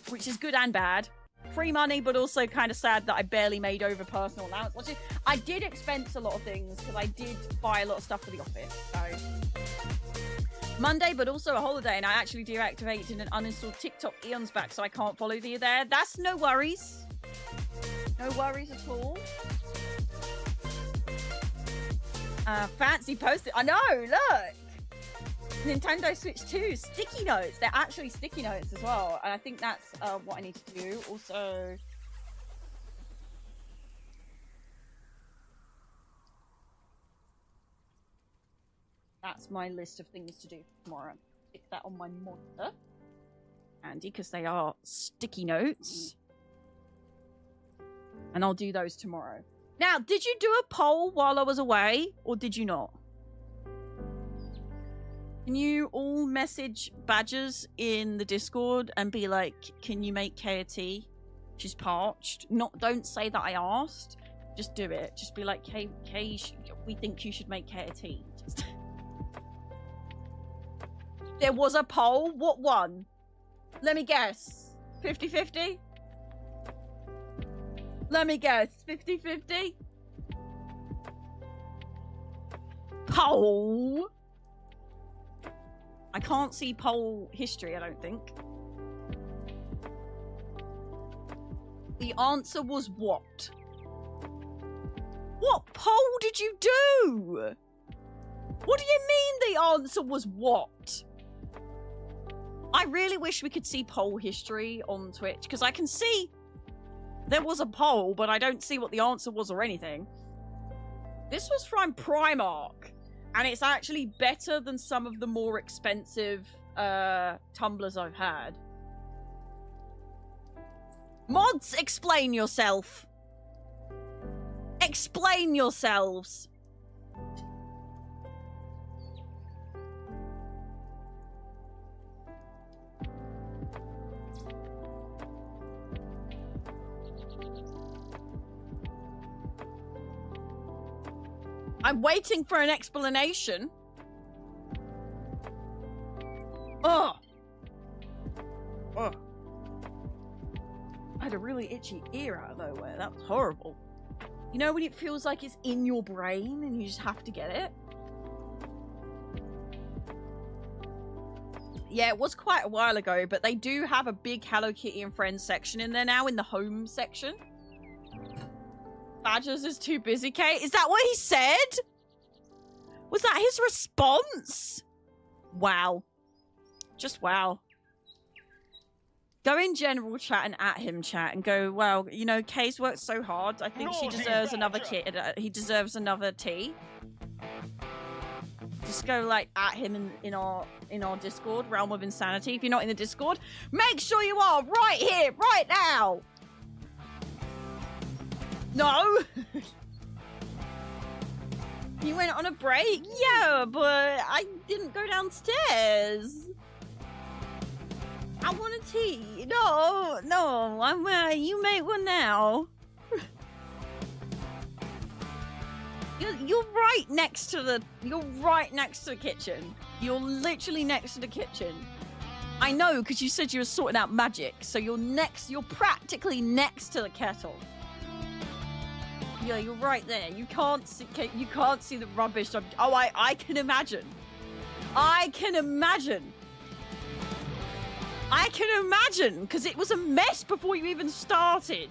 Speaker 1: which is good and bad. Free money, but also kind of sad that I barely made over personal allowance. I did expense a lot of things because I did buy a lot of stuff for the office. So Monday, but also a holiday, and I actually deactivated and uninstalled TikTok eons back, so I can't follow you there. That's no worries. No worries at all. Fancy post-it. I know, look. Nintendo Switch 2 sticky notes. They're actually sticky notes as well. And I think that's what I need to do. Also... That's my list of things to do tomorrow. Stick that on my monitor. Handy, because they are sticky notes. And I'll do those tomorrow. Now, did you do a poll while I was away? Or did you not? Can you all message Badgers in the Discord and be like, can you make Kay a tea? She's parched. Don't say that I asked. Just do it. Just be like, Kay, we think you should make Kay a tea. Just... There was a poll. What one? Let me guess. 50-50? Let me guess. 50-50? Poll? I can't see poll history, I don't think. The answer was what? What poll did you do? What do you mean the answer was what? I really wish we could see poll history on Twitch, because I can see there was a poll, but I don't see what the answer was or anything. This was from Primark. And it's actually better than some of the more expensive tumblers I've had. Mods, explain yourself. Explain yourselves. I'm waiting for an explanation. Ugh. Ugh. I had a really itchy ear out of nowhere. That was horrible. You know when it feels like it's in your brain and you just have to get it? Yeah, it was quite a while ago, but they do have a big Hello Kitty and Friends section in there now, in the home section. Badgers is too busy, Kate. Is that what he said? Was that his response? Wow. Just wow. Go in general chat and at him chat and go, well, you know, Kay's worked so hard. I think she deserves another kid. He deserves another tea. Just go like at him in our Discord, Realm of Insanity. If you're not in the Discord, make sure you are right here, right now. No. You went on a break? Yeah, but I didn't go downstairs. I want a tea. No, I'm you make one now. You're right next to the kitchen. You're literally next to the kitchen. I know, because you said you were sorting out magic, so you're practically next to the kettle. Yeah, you're right there. You can't see the rubbish. I can imagine. I can imagine. I can imagine, because it was a mess before you even started.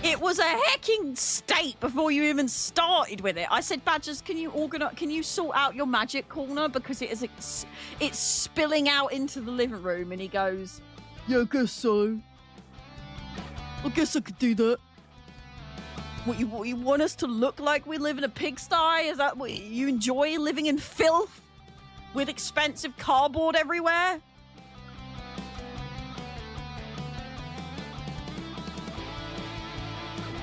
Speaker 1: It was a hecking state before you even started with it. I said, Badgers, can you sort out your magic corner? Because it's spilling out into the living room. And he goes, yeah, I guess so. I guess I could do that. What you want us to look like we live in a pigsty? Is that what you enjoy, living in filth? With expensive cardboard everywhere?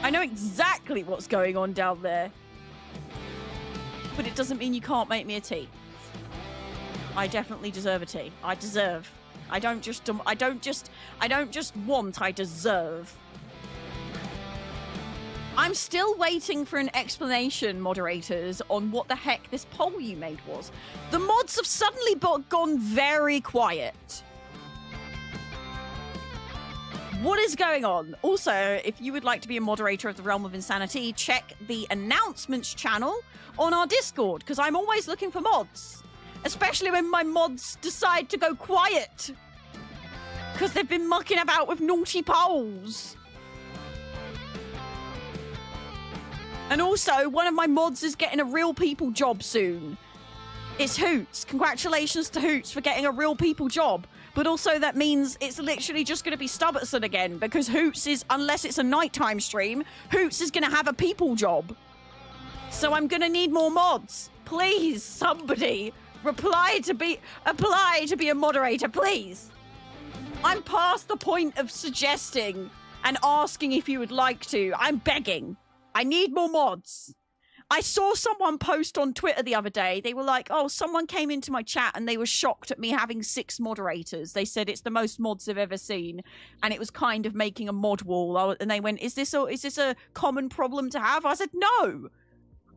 Speaker 1: I know exactly what's going on down there. But it doesn't mean you can't make me a tea. I definitely deserve a tea. I deserve. I don't just want, I deserve. I'm still waiting for an explanation, moderators, on what the heck this poll you made was. The mods have suddenly gone very quiet. What is going on? Also, if you would like to be a moderator of the Realm of Insanity, check the announcements channel on our Discord, because I'm always looking for mods. Especially when my mods decide to go quiet. Because they've been mucking about with naughty polls. And also, one of my mods is getting a Real People job soon. It's Hoots. Congratulations to Hoots for getting a Real People job. But also that means it's literally just going to be Stubbertson again, because Hoots is, unless it's a nighttime stream, Hoots is going to have a people job. So I'm going to need more mods. Please, somebody, apply to be a moderator, please. I'm past the point of suggesting and asking if you would like to. I'm begging. I need more mods. I saw someone post on Twitter the other day. They were like, oh, someone came into my chat and they were shocked at me having 6 moderators. They said it's the most mods they've ever seen. And it was kind of making a mod wall. And they went, is this a common problem to have? I said, no.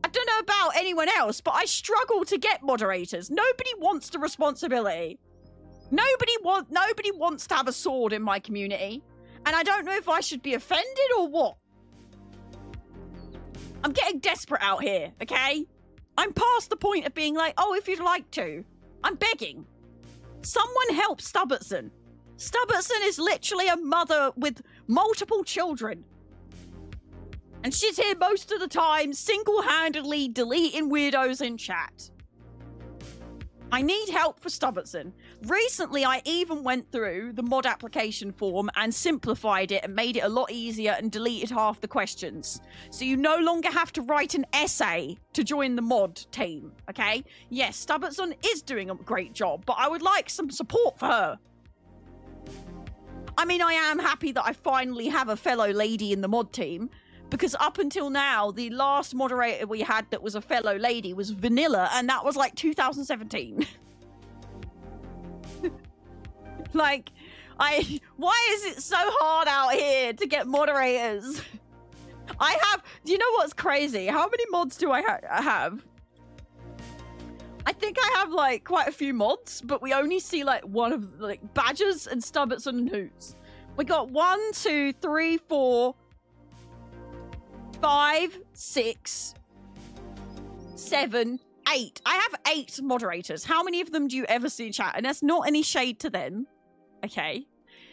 Speaker 1: I don't know about anyone else, but I struggle to get moderators. Nobody wants the responsibility. Nobody wants to have a sword in my community. And I don't know if I should be offended or what. I'm getting desperate out here, okay? I'm past the point of being like, oh, if you'd like to. I'm begging. Someone help Stubbertson. Stubbertson is literally a mother with multiple children. And she's here most of the time, single-handedly deleting weirdos in chat. I need help for Stubbertson. Recently, I even went through the mod application form and simplified it and made it a lot easier and deleted half the questions. So you no longer have to write an essay to join the mod team, okay? Yes, Stubbertson is doing a great job, but I would like some support for her. I mean, I am happy that I finally have a fellow lady in the mod team, because up until now, the last moderator we had that was a fellow lady was Vanilla, and that was like 2017. Like, why is it so hard out here to get moderators? Do you know what's crazy? How many mods do I have? I think I have like quite a few mods, but we only see like one of like Badgers and Stubbertson and Hoots. We got 1, 2, 3, 4, 5, 6, 7, 8. I have 8 moderators. How many of them do you ever see in chat? And that's not any shade to them. Okay.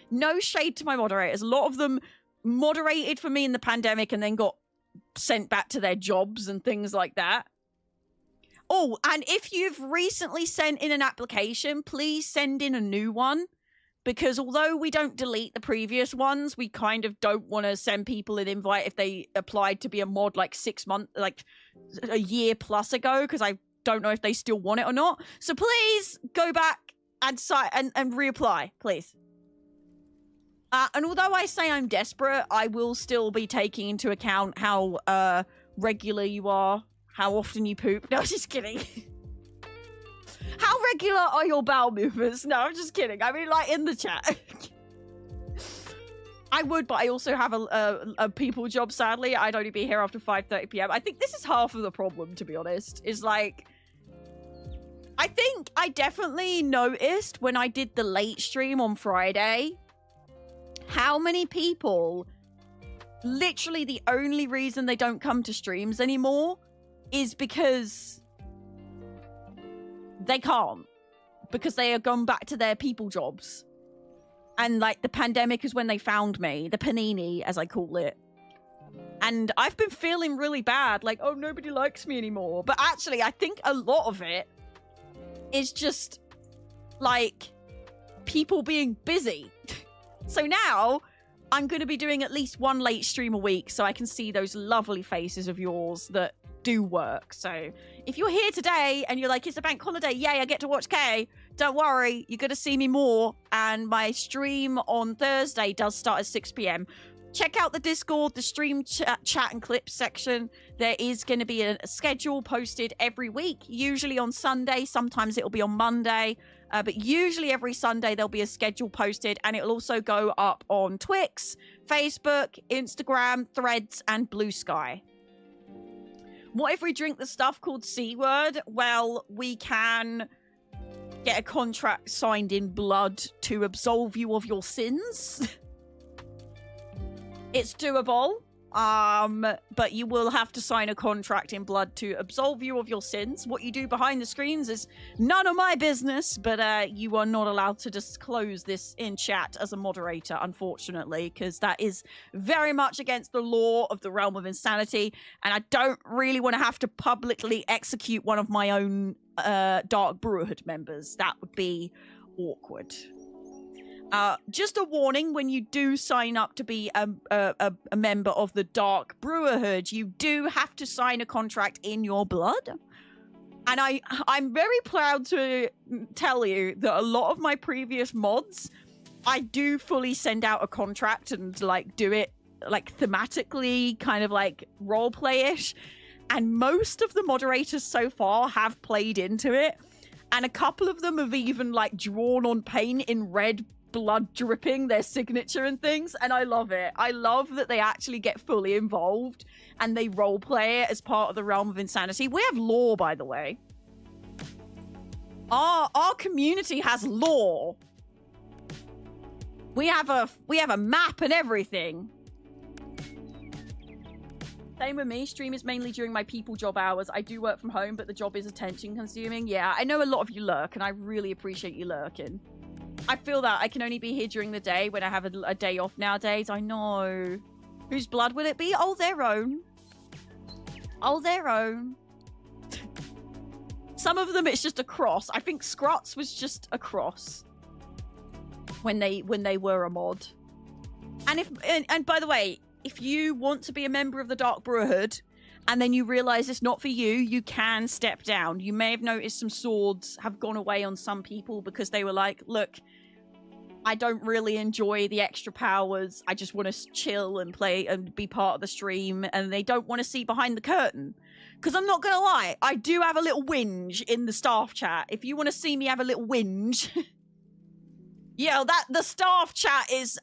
Speaker 1: No shade to my moderators. A lot of them moderated for me in the pandemic and then got sent back to their jobs and things like that. Oh, and if you've recently sent in an application, please send in a new one. Because although we don't delete the previous ones, we kind of don't want to send people an invite if they applied to be a mod like 6 months, like a year plus ago, because I don't know if they still want it or not. So please go back and reapply, please. And although I say I'm desperate, I will still be taking into account how regular you are, how often you poop. No, just kidding. How regular are your bowel movements? No, I'm just kidding. I mean, like, in the chat. I would, but I also have a people job, sadly. I'd only be here after 5:30 p.m. I think this is half of the problem, to be honest. Is, like... I think I definitely noticed when I did the late stream on Friday how many people... Literally, the only reason they don't come to streams anymore is because... they can't because they are gone back to their people jobs. And like the pandemic is when they found me, the panini as I call it. And I've been feeling really bad, like, oh, nobody likes me anymore. But actually, I think a lot of it is just like people being busy. So now I'm going to be doing at least one late stream a week so I can see those lovely faces of yours that do work. So if you're here today and you're like, it's a bank holiday, yay, I get to watch Kay, don't worry, you're going to see me more. And my stream on Thursday does start at 6 p.m. Check out the Discord, the stream chat and clips section. There is going to be a schedule posted every week, usually on Sunday. Sometimes it'll be on Monday. But usually every Sunday there'll be a schedule posted, and it'll also go up on Twix, Facebook, Instagram, Threads, and Blue Sky. What if we drink the stuff called C-word? Well, we can get a contract signed in blood to absolve you of your sins. It's doable. But you will have to sign a contract in blood to absolve you of your sins. What you do behind the screens is none of my business, but you are not allowed to disclose this in chat as a moderator, unfortunately, because that is very much against the law of the realm of insanity, and I don't really want to have to publicly execute one of my own Dark Brotherhood members. That would be awkward. Just a warning, when you do sign up to be a member of the Dark Brotherhood, you do have to sign a contract in your blood. And I'm very proud to tell you that a lot of my previous mods, I do fully send out a contract and like do it like thematically, kind of like roleplay-ish. And most of the moderators so far have played into it. And a couple of them have even like drawn on paint in red blood dripping their signature and things, and I love it. I love that they actually get fully involved and they role play it as part of the realm of insanity. We have lore, by the way. Our community has lore. We have a map and everything. Same with me. Stream is mainly during my people job hours. I do work from home, but the job is attention consuming. Yeah, I know a lot of you lurk, and I really appreciate you lurking. I feel that I can only be here during the day when I have a day off nowadays. I know. Whose blood will it be? Oh, their own. Oh, their own. Some of them, it's just a cross. I think Scruts was just a cross when they were a mod. And by the way, if you want to be a member of the Dark Brotherhood and then you realize it's not for you, you can step down. You may have noticed some swords have gone away on some people because they were like, look, I don't really enjoy the extra powers. I just want to chill and play and be part of the stream. And they don't want to see behind the curtain. Because I'm not going to lie, I do have a little whinge in the staff chat. If you want to see me have a little whinge... Yeah, the staff chat is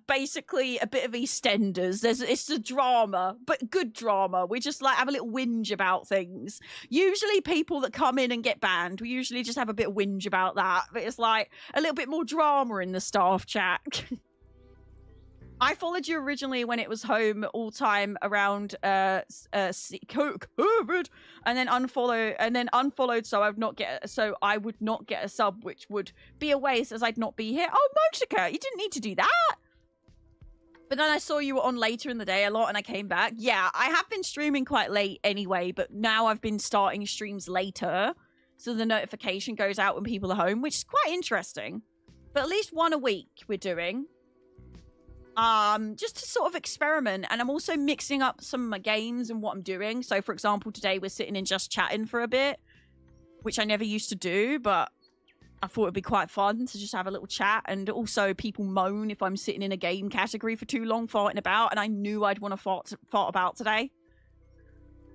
Speaker 1: basically a bit of EastEnders. It's a drama, but good drama. We just like have a little whinge about things. Usually people that come in and get banned, we usually just have a bit of whinge about that. But it's like a little bit more drama in the staff chat. I followed you originally when it was home all time around COVID, and then unfollowed so I would not get a sub, which would be a waste as I'd not be here. Oh, Moxica, you didn't need to do that. But then I saw you were on later in the day a lot and I came back. Yeah, I have been streaming quite late anyway, but now I've been starting streams later, so the notification goes out when people are home, which is quite interesting. But at least one a week we're doing. Just to sort of experiment, and I'm also mixing up some of my games and what I'm doing. So, for example, today we're sitting and just chatting for a bit, which I never used to do, but I thought it'd be quite fun to just have a little chat. And also, people moan if I'm sitting in a game category for too long, farting about, and I knew I'd want to fart about today.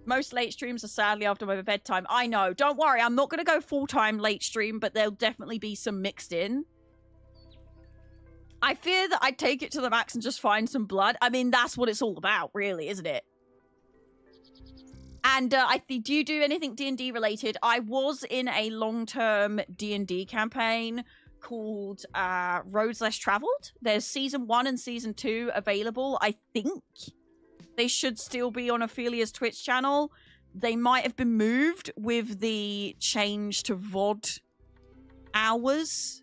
Speaker 1: Most late streams are sadly after my bedtime. I know. Don't worry, I'm not going to go full-time late stream, but there'll definitely be some mixed in. I fear that I'd take it to the max and just find some blood. I mean, that's what it's all about, really, isn't it? And do you do anything D&D related? I was in a long-term D&D campaign called Roads Less Traveled. There's Season 1 and Season 2 available, I think. They should still be on Ophelia's Twitch channel. they might have been moved with the change to VOD hours.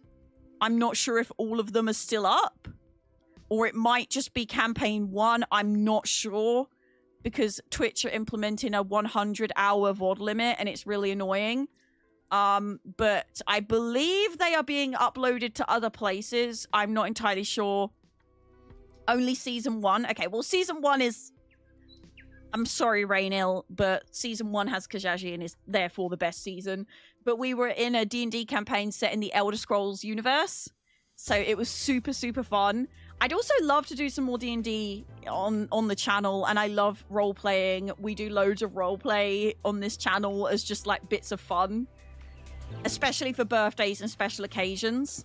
Speaker 1: I'm not sure if all of them are still up, or it might just be campaign 1. I'm not sure, because Twitch are implementing a 100-hour VOD limit, and it's really annoying. But I believe they are being uploaded to other places. I'm not entirely sure. Only season 1. Okay, well, season 1 is... I'm sorry, Rainil, but season 1 has Kajaji and is therefore the best season. But we were in a D&D campaign set in the Elder Scrolls universe, so it was super, super fun. I'd also love to do some more D&D on the channel, and I love role-playing. We do loads of role-play on this channel as just, like, bits of fun, especially for birthdays and special occasions.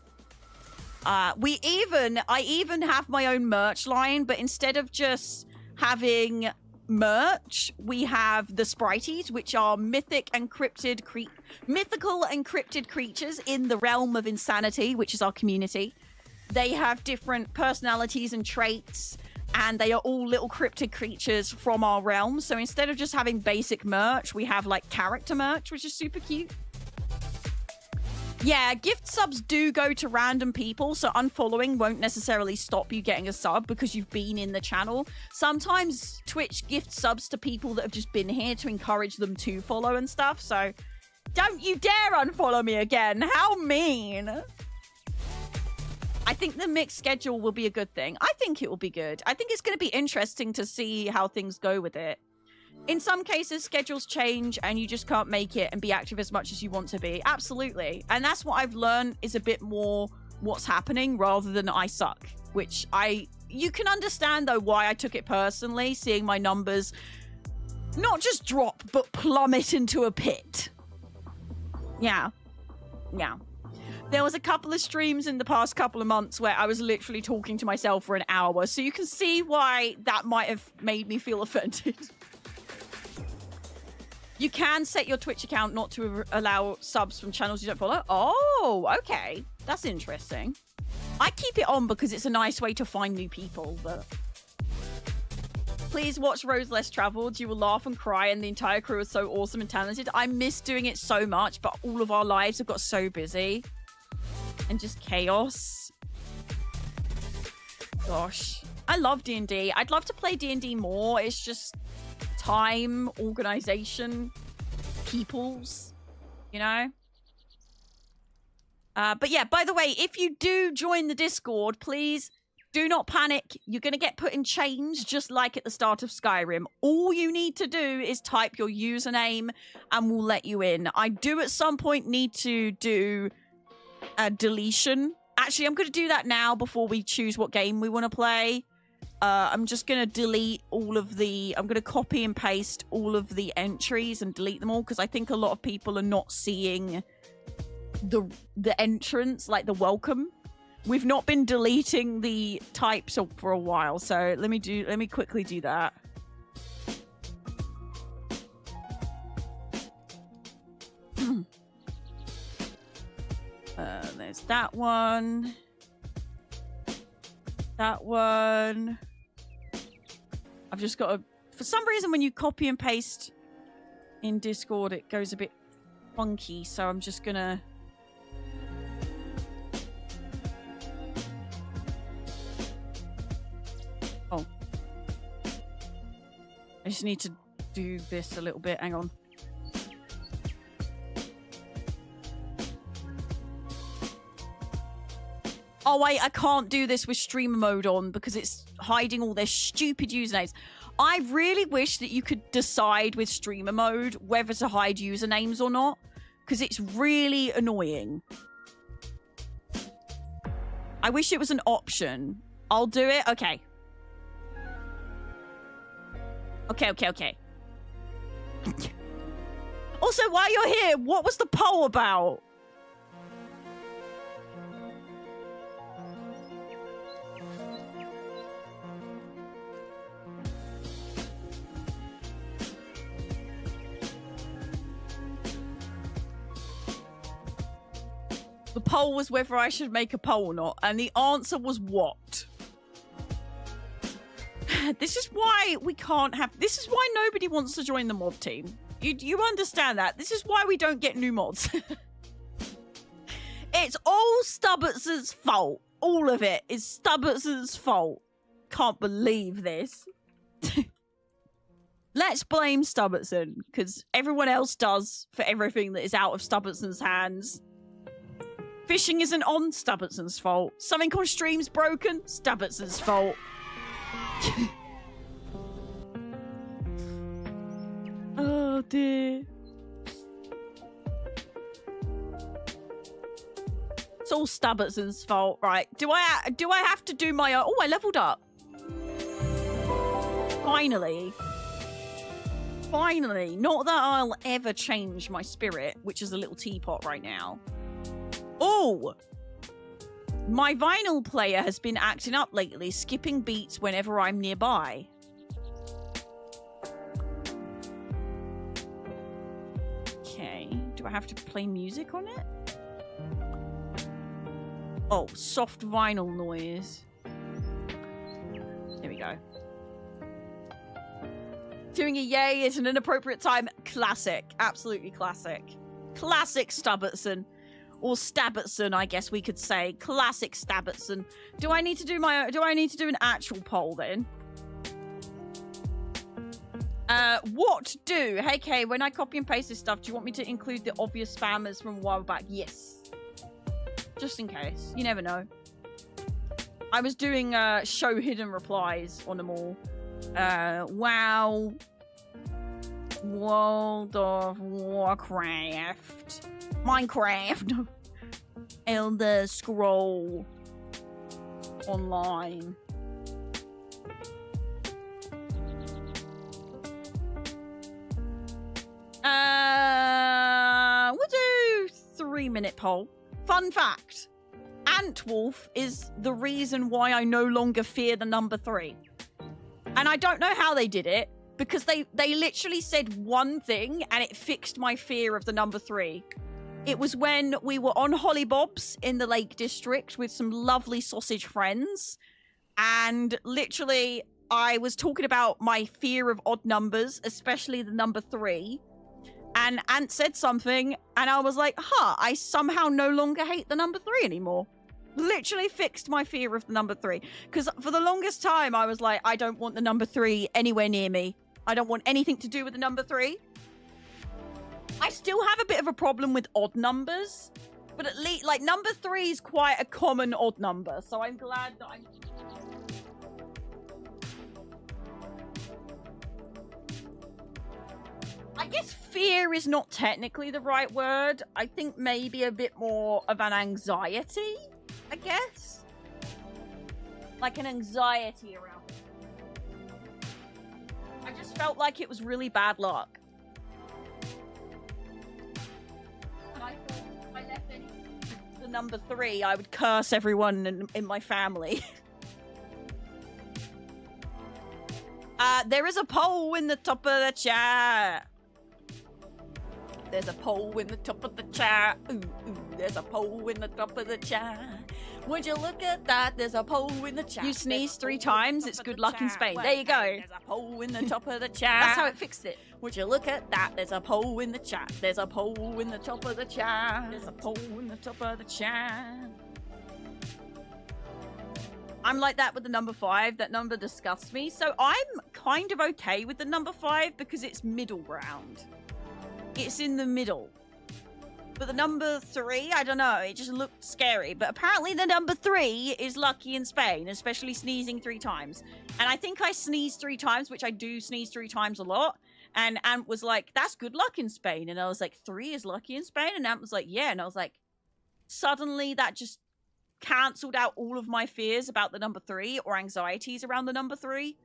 Speaker 1: I even have my own merch line, but instead of just having merch, we have the Sprities, which are mythical and cryptid creatures in the realm of insanity, which is our community. They have different personalities and traits, and they are all little cryptid creatures from our realm. So instead of just having basic merch, we have like character merch, which is super cute. Yeah, gift subs do go to random people, so unfollowing won't necessarily stop you getting a sub because you've been in the channel. Sometimes Twitch gifts subs to people that have just been here to encourage them to follow and stuff, so don't you dare unfollow me again. How mean. I think the mixed schedule will be a good thing. I think it will be good. I think it's going to be interesting to see how things go with it. In some cases, schedules change and you just can't make it and be active as much as you want to be. Absolutely. And that's what I've learned is a bit more what's happening rather than I suck, which you can understand though why I took it personally, seeing my numbers not just drop, but plummet into a pit. Yeah. Yeah. There was a couple of streams in the past couple of months where I was literally talking to myself for an hour. So you can see why that might have made me feel offended. You can set your Twitch account not to allow subs from channels you don't follow. Oh, okay. That's interesting. I keep it on because it's a nice way to find new people, but... Please watch Rose Less Traveled. You will laugh and cry, and the entire crew is so awesome and talented. I miss doing it so much, but all of our lives have got so busy. And just chaos. Gosh. I love D&D. I'd love to play D&D more. It's just... time, organization, peoples, you know? But yeah, by the way, if you do join the Discord, please do not panic. You're going to get put in chains just like at the start of Skyrim. All you need to do is type your username and we'll let you in. I do at some point need to do a deletion. Actually, I'm going to do that now before we choose what game we want to play. I'm just going to delete all of the... I'm going to copy and paste all of the entries and delete them all because I think a lot of people are not seeing the entrance, like the welcome. We've not been deleting the types for a while, so let me quickly do that. There's that one. That one. I've just got to... For some reason, when you copy and paste in Discord, it goes a bit funky, so I'm just gonna... Oh. I just need to do this a little bit. Hang on. Oh, wait, I can't do this with streamer mode on because it's hiding all their stupid usernames. I really wish that you could decide with streamer mode whether to hide usernames or not because it's really annoying. I wish it was an option. I'll do it. Okay. Okay. Also, while you're here, what was the poll about? The poll was whether I should make a poll or not, and the answer was what? This is why we can't have... This is why nobody wants to join the mob team. You understand that. This is why we don't get new mods. It's all Stubbertson's fault. All of it is Stubbertson's fault. Can't believe this. Let's blame Stubbertson, because everyone else does for everything that is out of Stubbertson's hands. Fishing isn't on Stubbertson's fault. Something on stream's broken, Stubbertson's fault. Oh dear. It's all Stubbertson's fault, right? Do I have to do my own? Oh, I leveled up. Finally. Finally. Not that I'll ever change my spirit, which is a little teapot right now. Oh! My vinyl player has been acting up lately, skipping beats whenever I'm nearby. Okay. Do I have to play music on it? Oh, soft vinyl noise. There we go. Doing a yay at an inappropriate time. Classic. Absolutely classic. Classic Stubbertson. Or Stabbertson, I guess we could say. Classic Stabbertson. Do I need to do an actual poll then? What do? Hey Kay, when I copy and paste this stuff, do you want me to include the obvious spammers from a while back? Yes. Just in case. You never know. I was doing show hidden replies on them all. WoW. World of Warcraft. Minecraft. Elder Scroll Online. We'll do 3-minute poll. Fun fact. Antwolf is the reason why I no longer fear the number 3. And I don't know how they did it, because they literally said one thing and it fixed my fear of the number 3. It was when we were on Hollybobs in the Lake District with some lovely sausage friends. And literally, I was talking about my fear of odd numbers, especially the number 3. And Ant said something, and I was like, I somehow no longer hate the number 3 anymore. Literally fixed my fear of the number 3. Because for the longest time, I was like, I don't want the number 3 anywhere near me. I don't want anything to do with the number 3. I still have a bit of a problem with odd numbers. But at least, like, number 3 is quite a common odd number. So I'm glad that I'm... I guess fear is not technically the right word. I think maybe a bit more of an anxiety, I guess. Like an anxiety around it. I just felt like it was really bad luck. And I thought if I left the number 3, I would curse everyone in my family. There is a poll in the top of the chat. There's a poll in the top of the chat. Ooh, ooh, there's a poll in the top of the chat. Would you look at that? There's a poll in the chat. You sneeze 3 times, it's good luck in Spain. There you go. There's a poll in the top of the chat. That's how it fixed it. Would you look at that? There's a poll in the chat. There's a poll in the top of the chat. There's a poll in the top of the chat. I'm like that with the number 5. That number disgusts me. So I'm kind of okay with the number 5 because it's middle ground. It's in the middle. But the number 3, I don't know, it just looked scary. But apparently the number 3 is lucky in Spain, especially sneezing 3 times. And I think I sneezed 3 times, which I do sneeze 3 times a lot. And Ant was like, that's good luck in Spain. And I was like, 3 is lucky in Spain? And Ant was like, yeah. And I was like, suddenly that just cancelled out all of my fears about the number 3 or anxieties around the number 3.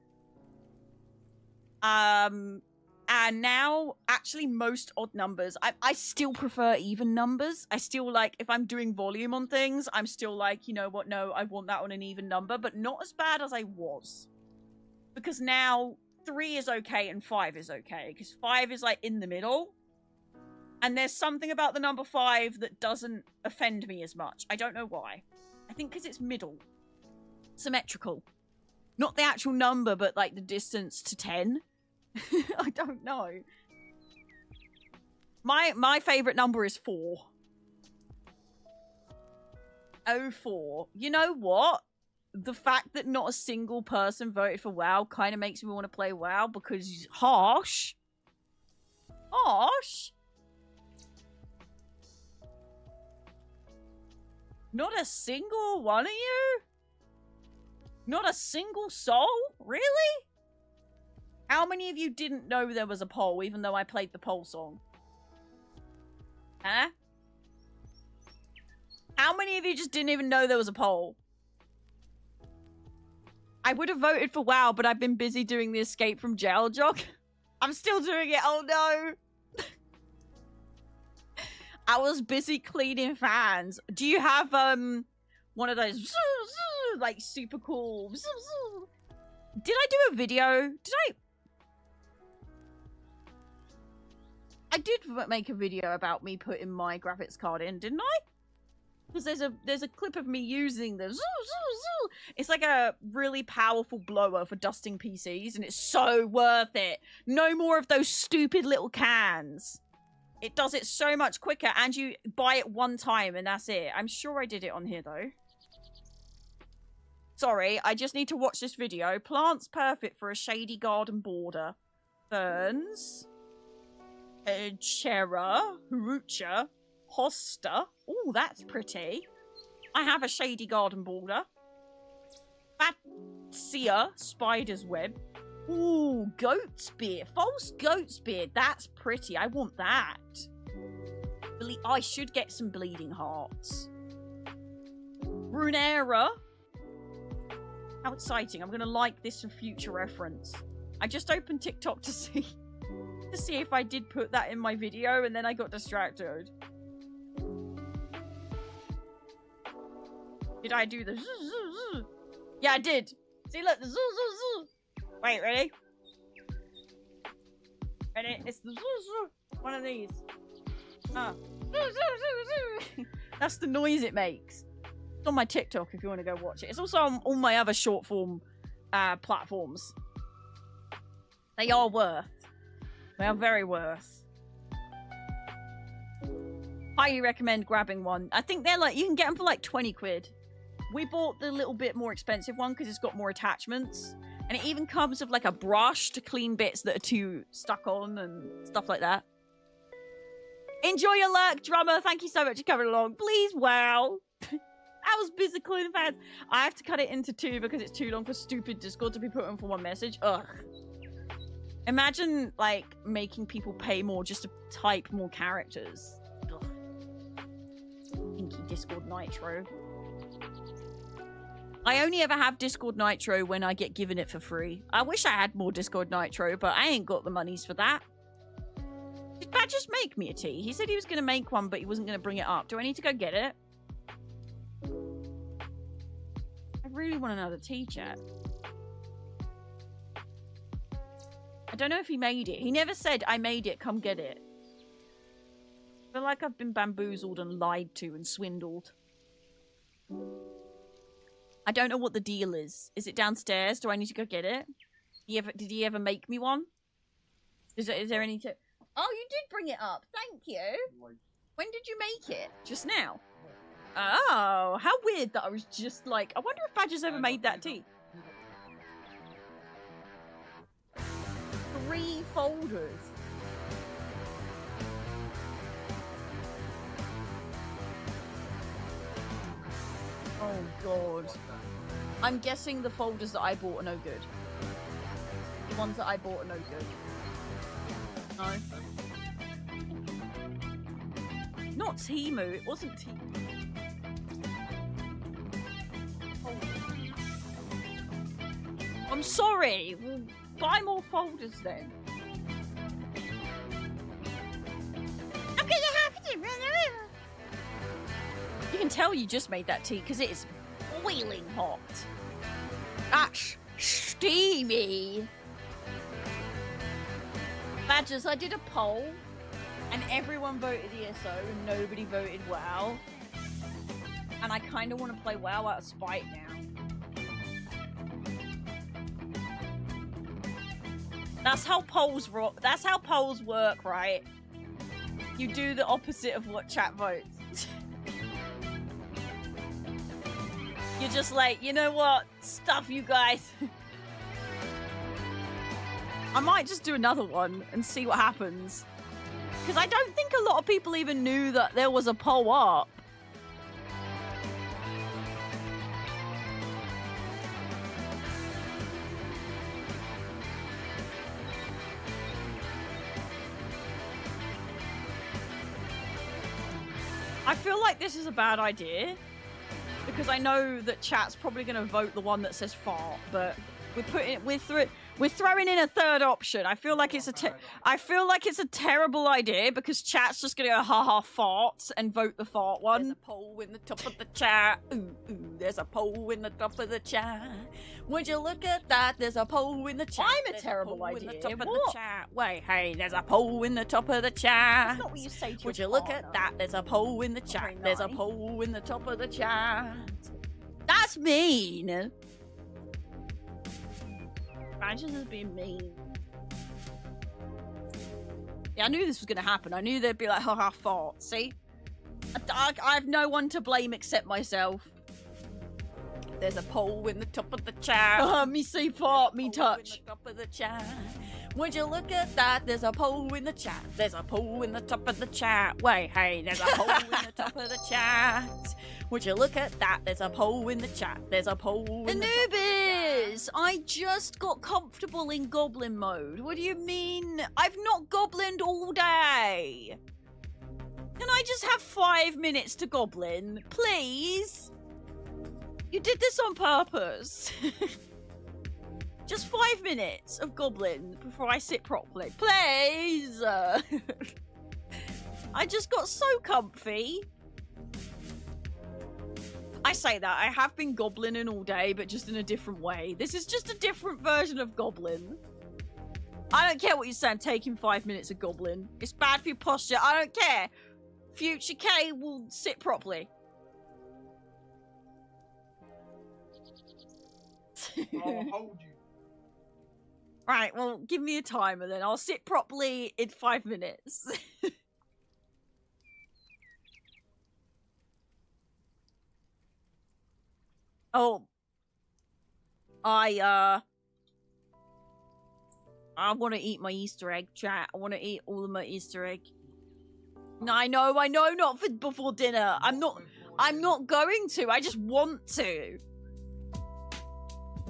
Speaker 1: And now, actually, most odd numbers. I still prefer even numbers. I still like, if I'm doing volume on things, I'm still like, you know what, no, I want that on an even number, but not as bad as I was. Because now, 3 is okay and 5 is okay. Because 5 is, like, in the middle. And there's something about the number 5 that doesn't offend me as much. I don't know why. I think because it's middle. Symmetrical. Not the actual number, but, like, the distance to 10. I don't know. My favorite number is 4. 04. You know what? The fact that not a single person voted for WoW kind of makes me want to play WoW because harsh. Not a single one of you? Not a single soul? Really? How many of you didn't know there was a poll even though I played the poll song? Huh? How many of you just didn't even know there was a poll? I would have voted for WoW, but I've been busy doing the escape from jail jog. I'm still doing it. Oh no. I was busy cleaning fans. Do you have one of those like super cool? Did I do a video? I did make a video about me putting my graphics card in, didn't I? Because there's a clip of me using the It's like a really powerful blower for dusting PCs, and it's so worth it. No more of those stupid little cans. It does it so much quicker, and you buy it one time, and that's it. I'm sure I did it on here, though. Sorry, I just need to watch this video. Plants perfect for a shady garden border. Ferns. Chera. Harucha. Hosta. Oh, that's pretty. I have a shady garden border. Fatsia. Spider's web. Ooh, goat's beard. False goat's beard. That's pretty. I want that. I should get some bleeding hearts. Runera. How exciting. I'm going to like this for future reference. I just opened TikTok to see if I did put that in my video, and then I got distracted. Did I do the zoo? Yeah, I did. See, look, the zoo. Wait, ready? Ready? It's the zoo. One of these. That's the noise it makes. It's on my TikTok if you want to go watch it. It's also on all my other short form platforms. They are worth. They are very worth. Highly recommend grabbing one. I think they're like, you can get them for like 20 quid. We bought the little bit more expensive one because it's got more attachments. And it even comes with like a brush to clean bits that are too stuck on and stuff like that. Enjoy your lurk, drummer. Thank you so much for coming along. Please, wow. I was busy cleaning fans. I have to cut it into 2 because it's too long for stupid Discord to be put in for one message. Ugh. Imagine, like, making people pay more just to type more characters. Ugh. Pinky Discord Nitro. I only ever have Discord Nitro when I get given it for free. I wish I had more Discord Nitro, but I ain't got the monies for that. Did Pat just make me a tea? He said he was going to make one, but he wasn't going to bring it up. Do I need to go get it? I really want another tea, chat. I don't know if he made it. He never said, I made it, come get it. I feel like I've been bamboozled and lied to and swindled. I don't know what the deal is. Is it downstairs? Do I need to go get it? Did he ever make me one? Is there any... Oh, you did bring it up. Thank you. When did you make it? Just now? Oh, how weird that I was just like... I wonder if Badger's ever made that tea. 3 folders. Oh, God. I'm guessing the folders that I bought are no good. The ones that I bought are no good. No. Not Temu. It wasn't Temu. Oh. I'm sorry. We'll buy more folders then. I'm gonna have to run over. You can tell you just made that tea because it is boiling hot. That's steamy. Badgers, I did a poll and everyone voted ESO and nobody voted WoW. And I kind of want to play WoW out of spite now. That's how polls work. That's how polls work, right? You do the opposite of what chat votes. You're just like, you know what? Stuff you guys. I might just do another one and see what happens. Because I don't think a lot of people even knew that there was a poll up. I feel like this is a bad idea because I know that chat's probably going to vote the one that says fart, but we're throwing in a third option. I feel like it's a terrible idea because chat's just going to go haha farts and vote the fart one.
Speaker 7: There's a poll in the top of the chat. Ooh, ooh, there's a poll in the top of the chat. Would you look at that? There's a poll in the chat.
Speaker 1: I'm a terrible idea.
Speaker 7: In the top of the chat. Wait, hey, there's a poll in the top of the chat.
Speaker 1: That's not what you say to
Speaker 7: Would
Speaker 1: your
Speaker 7: you look
Speaker 1: partner.
Speaker 7: at that? There's a poll in the chat. There's a poll in the top of the chat.
Speaker 1: That's mean. Imagine us being mean. Yeah, I knew this was going to happen. I knew they'd be like, haha, fart. See? I have no one to blame except myself.
Speaker 7: There's a poll in the top of the chat.
Speaker 1: Me say fart, me touch.
Speaker 7: In the top of the chat. Would you look at that? There's a poll in the chat. There's a poll in the top of the chat. Wait, hey, there's a poll in the top of the chat. Would you look at that? There's a poll in the chat. There's a poll in the top of the
Speaker 1: Anubis! I just got comfortable in goblin mode. What do you mean? I've not goblined all day. Can I just have 5 minutes to goblin, please? You did this on purpose. Just 5 minutes of goblin before I sit properly, please. I just got so comfy. I say that, I have been goblining all day, but just in a different way. This is just a different version of goblin. I don't care what you say, I'm taking 5 minutes of goblin. It's bad for your posture, I don't care. Future K will sit properly.
Speaker 5: I'll hold you.
Speaker 1: Right, well, give me a timer then. I'll sit properly in 5 minutes. Oh. I want to eat my Easter egg, chat. I want to eat all of my Easter egg. No, I know, not for before dinner. I'm not going to. I just want to.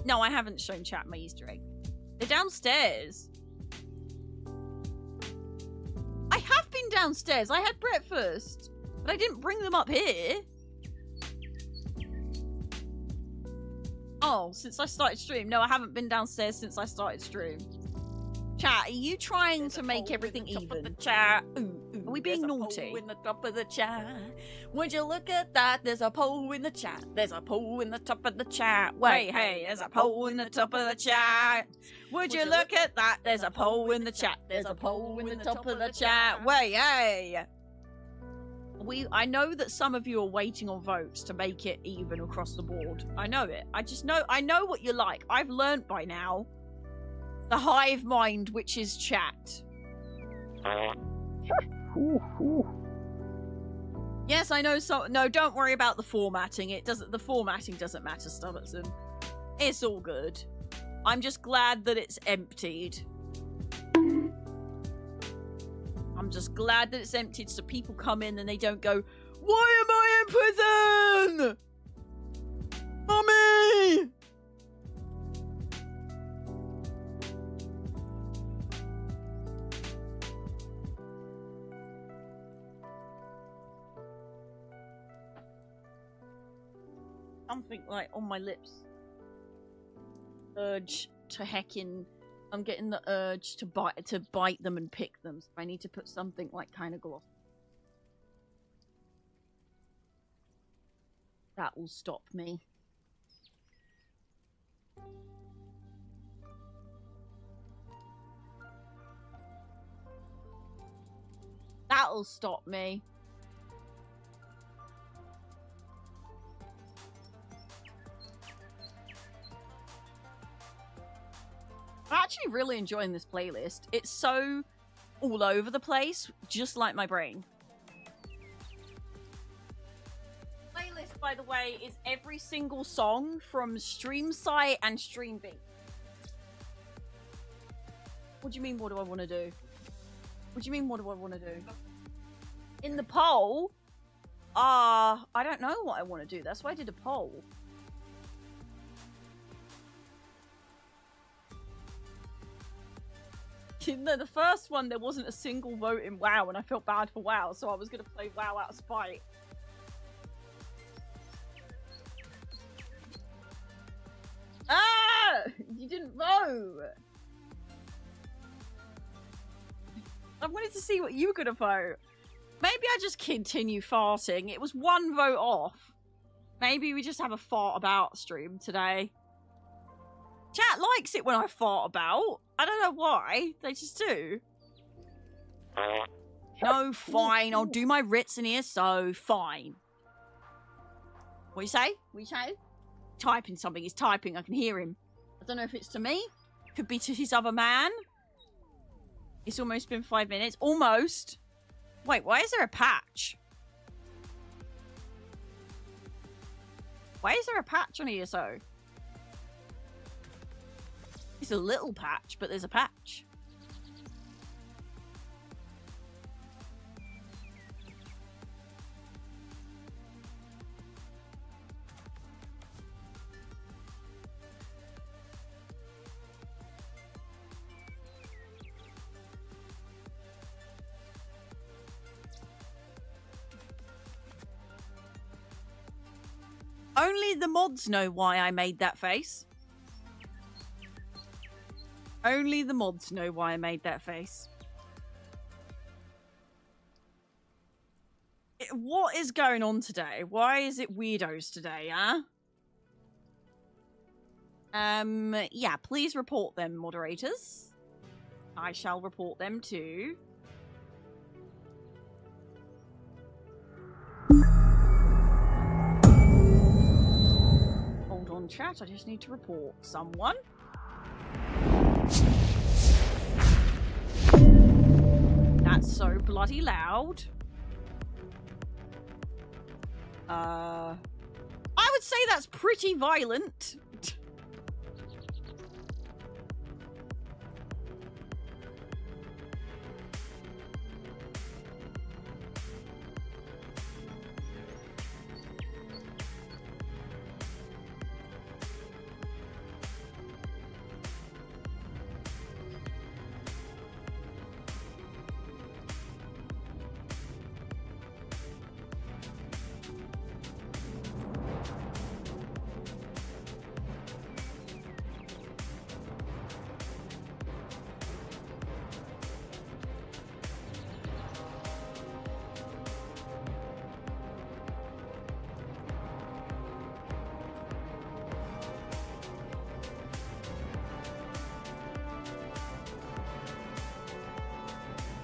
Speaker 1: No, I haven't shown chat my Easter egg. They're downstairs. I have been downstairs. I had breakfast. But I didn't bring them up here. Oh, since I started stream. No, I haven't been downstairs since I started stream. Chat, are you trying to make everything even?
Speaker 7: the chat.
Speaker 1: Are we being naughty?
Speaker 7: Poll in the top of the chat. Would you look at that? There's a poll in the chat. There's a poll in the top of the chat. Wait, hey, there's a poll in the top of the chat. Would you look at that? There's a poll in the chat. There's a poll in the top of the chat.
Speaker 1: Wait, hey. I know that some of you are waiting on votes to make it even across the board. I know it. I know what you like. I've learnt by now. The hive mind, which is chat. Yes, I know. So no, don't worry about the formatting. The formatting doesn't matter, Stubbertson. It's all good. I'm just glad that it's emptied. I'm just glad that it's emptied so people come in and they don't go, why am I in prison? Mommy! Something like on my lips. Urge to heckin'. I'm getting the urge to bite them and pick them. So I need to put something like kind of gloss. That will stop me. That'll stop me. I'm actually really enjoying this playlist. It's so all over the place, just like my brain. Playlist, by the way, is every single song from StreamSite and StreamBeat. What do you mean, what do I want to do? What do you mean, what do I want to do? In the poll? I don't know what I want to do. That's why I did a poll. In the first one, there wasn't a single vote in WoW, and I felt bad for WoW, so I was going to play WoW out of spite. Ah! You didn't vote! I wanted to see what you were going to vote. Maybe I just continue farting. It was one vote off. Maybe we just have a fart about stream today. Chat likes it when I fart about. I don't know why. They just do. No, fine. I'll do my writs in here, so fine. What you say? What you say? Typing something. He's typing. I can hear him. I don't know if it's to me. Could be to his other man. It's almost been 5 minutes. Almost. Wait, why is there a patch? Why is there a patch on ESO? It's a little patch, but there's a patch. Only the mods know why I made that face. Only the mods know why I made that face. What is going on today? Why is it weirdos today, huh? Yeah, please report them, moderators. I shall report them too. Hold on, chat. I just need to report someone. That's so bloody loud. I would say that's pretty violent.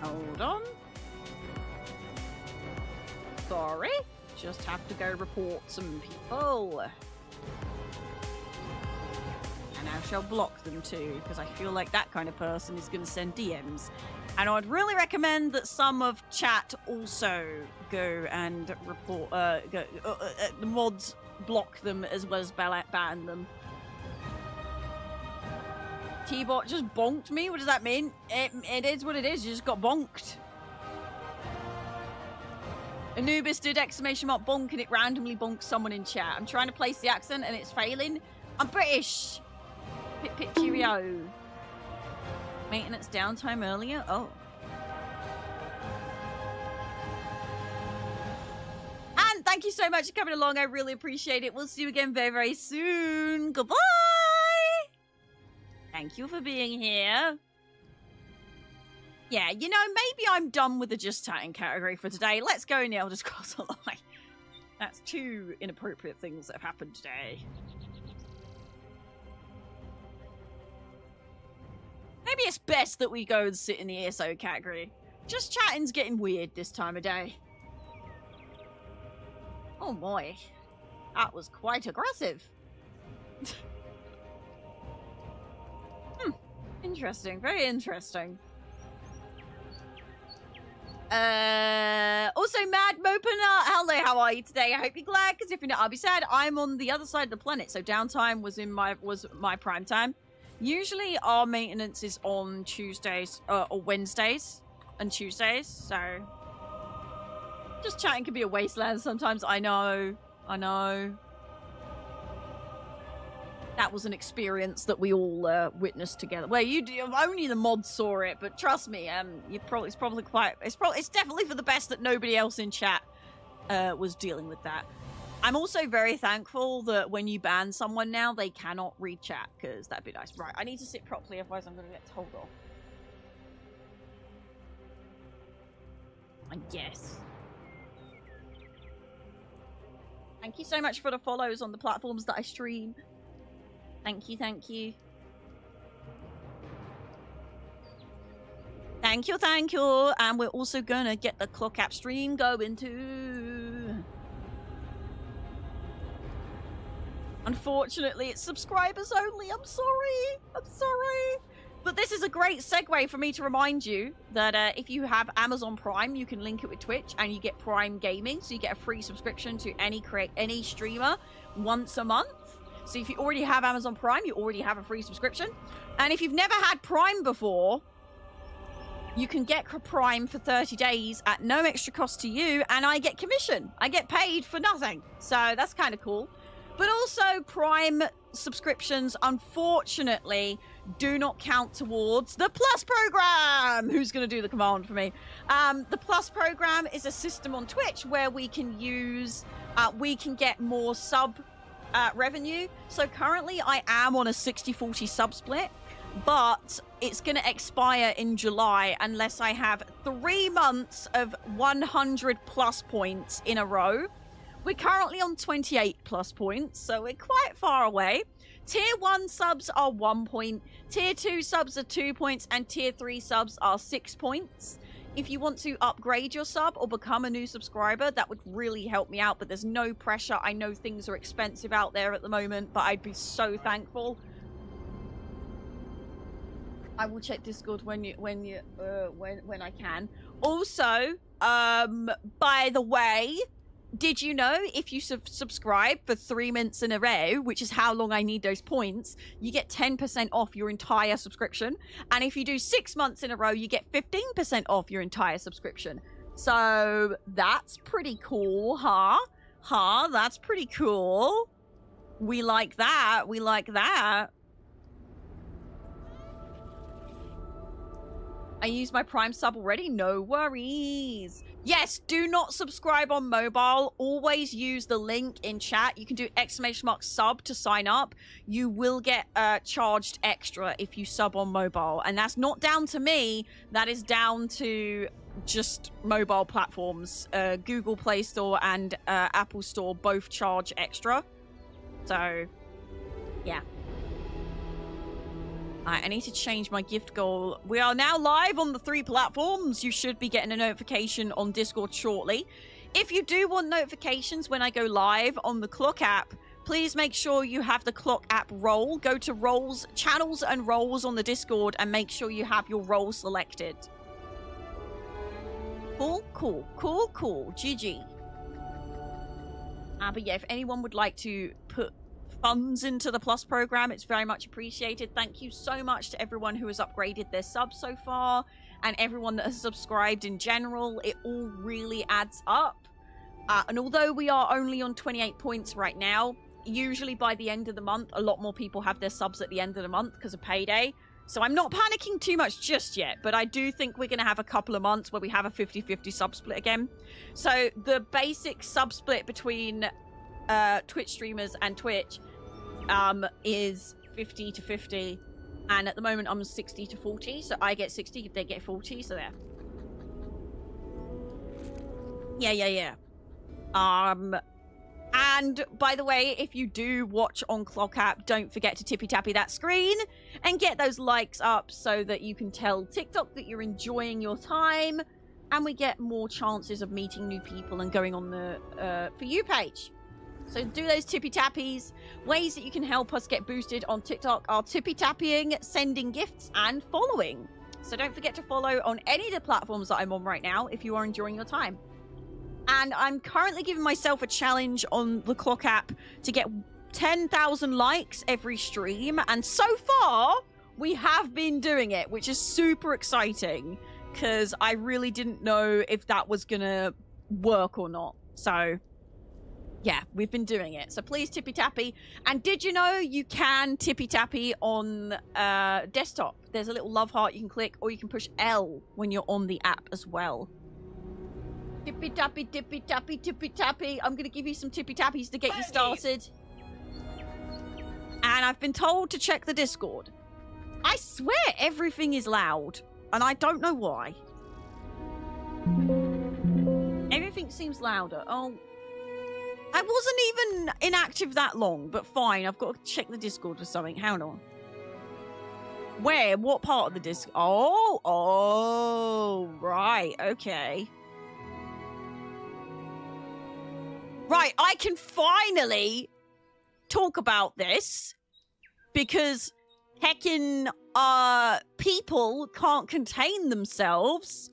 Speaker 1: Hold on. Sorry. Just have to go report some people. And I shall block them too, because I feel like that kind of person is going to send DMs. And I'd really recommend that some of chat also go and report, the mods block them as well as ban them. T-bot just bonked me? What does that mean? It is what it is. You just got bonked. Anubis did exclamation mark bonk and it randomly bonks someone in chat. I'm trying to place the accent and it's failing. I'm British. Pip pip cheerio. Maintenance downtime earlier? Oh. And thank you so much for coming along. I really appreciate it. We'll see you again very, very soon. Goodbye. Thank you for being here. Yeah, you know, maybe I'm done with the just chatting category for today. Let's go in the Elder Scrolls Online. That's 2 inappropriate things that have happened today. Maybe it's best that we go and sit in the ESO category. Just chatting's getting weird this time of day. Oh boy. That was quite aggressive. Interesting, very interesting. Also, Mad Mopana, hello, how are you today? I hope you're glad, because if you're not, I'll be sad. I'm on the other side of the planet, so downtime was my prime time. Usually, our maintenance is on Tuesdays or Wednesdays and Tuesdays, so just chatting can be a wasteland sometimes. I know. That was an experience that we all witnessed together. Well, only the mods saw it, but trust me, it's definitely for the best that nobody else in chat was dealing with that. I'm also very thankful that when you ban someone now, they cannot read chat, because that'd be nice. Right, I need to sit properly, otherwise I'm going to get told off. I guess. Thank you so much for the follows on the platforms that I stream. Thank you, thank you. Thank you. And we're also gonna get the Closed Cap stream going too. Unfortunately, it's subscribers only. I'm sorry. But this is a great segue for me to remind you that if you have Amazon Prime, you can link it with Twitch and you get Prime Gaming. So you get a free subscription to any streamer once a month. So if you already have Amazon Prime, you already have a free subscription. And if you've never had Prime before, you can get Prime for 30 days at no extra cost to you, and I get commission. I get paid for nothing. So that's kind of cool. But also, Prime subscriptions, unfortunately, do not count towards the Plus program. Who's going to do the command for me? The Plus program is a system on Twitch where we can get more sub revenue. So currently I am on a 60-40 sub split, but it's going to expire in July unless I have 3 months of 100 plus points in a row. We're currently on 28 plus points, so we're quite far away. Tier 1 subs are 1 point, Tier 2 subs are 2 points, and Tier 3 subs are 6 points. If you want to upgrade your sub or become a new subscriber, that would really help me out, but there's no pressure. I know things are expensive out there at the moment, but I'd be so thankful. I will check Discord when I can. Also, by the way, did you know if you subscribe for 3 months in a row, which is how long I need those points, you get 10% off your entire subscription. And if you do 6 months in a row, you get 15% off your entire subscription. So that's pretty cool, huh? That's pretty cool. We like that. I used my Prime sub already. No worries. Yes, do not subscribe on mobile. Always use the link in chat. You can do !sub to sign up. You will get charged extra if you sub on mobile. And that's not down to me. That is down to just mobile platforms. Google Play Store and Apple Store both charge extra. So, yeah. I need to change my gift goal. We are now live on the 3 platforms. You should be getting a notification on Discord shortly. If you do want notifications when I go live on the Clock app, please make sure you have the Clock app role. Go to roles, channels and roles on the Discord and make sure you have your role selected. Cool. GG. But yeah, if anyone would like to put funds into the Plus program, it's very much appreciated. Thank you so much to everyone who has upgraded their subs so far and everyone that has subscribed in general. It all really adds up. And although we are only on 28 points right now, usually by the end of the month, a lot more people have their subs at the end of the month because of payday. So I'm not panicking too much just yet, but I do think we're going to have a couple of months where we have a 50-50 sub split again. So the basic sub split between Twitch streamers and Twitch is 50-50, and at the moment I'm 60-40, so I get 60, they get 40, so there. Yeah. And by the way, if you do watch on Clock app, don't forget to tippy-tappy that screen and get those likes up so that you can tell TikTok that you're enjoying your time, and we get more chances of meeting new people and going on the For You page. So do those tippy-tappies. Ways that you can help us get boosted on TikTok are tippy-tapping, sending gifts, and following. So don't forget to follow on any of the platforms that I'm on right now if you are enjoying your time. And I'm currently giving myself a challenge on the Clock app to get 10,000 likes every stream. And so far, we have been doing it, which is super exciting because I really didn't know if that was going to work or not. So yeah, we've been doing it. So please tippy tappy. And did you know you can tippy tappy on desktop? There's a little love heart you can click, or you can push L when you're on the app as well. Tippy tappy, tippy tappy, tippy tappy. I'm going to give you some tippy tappies to get you started. And I've been told to check the Discord. I swear everything is loud, and I don't know why. Everything seems louder. Oh, I wasn't even inactive that long, but fine. I've got to check the Discord for something. Hang on. Where? What part of the Discord? Oh, right. Okay. Right, I can finally talk about this because heckin' people can't contain themselves.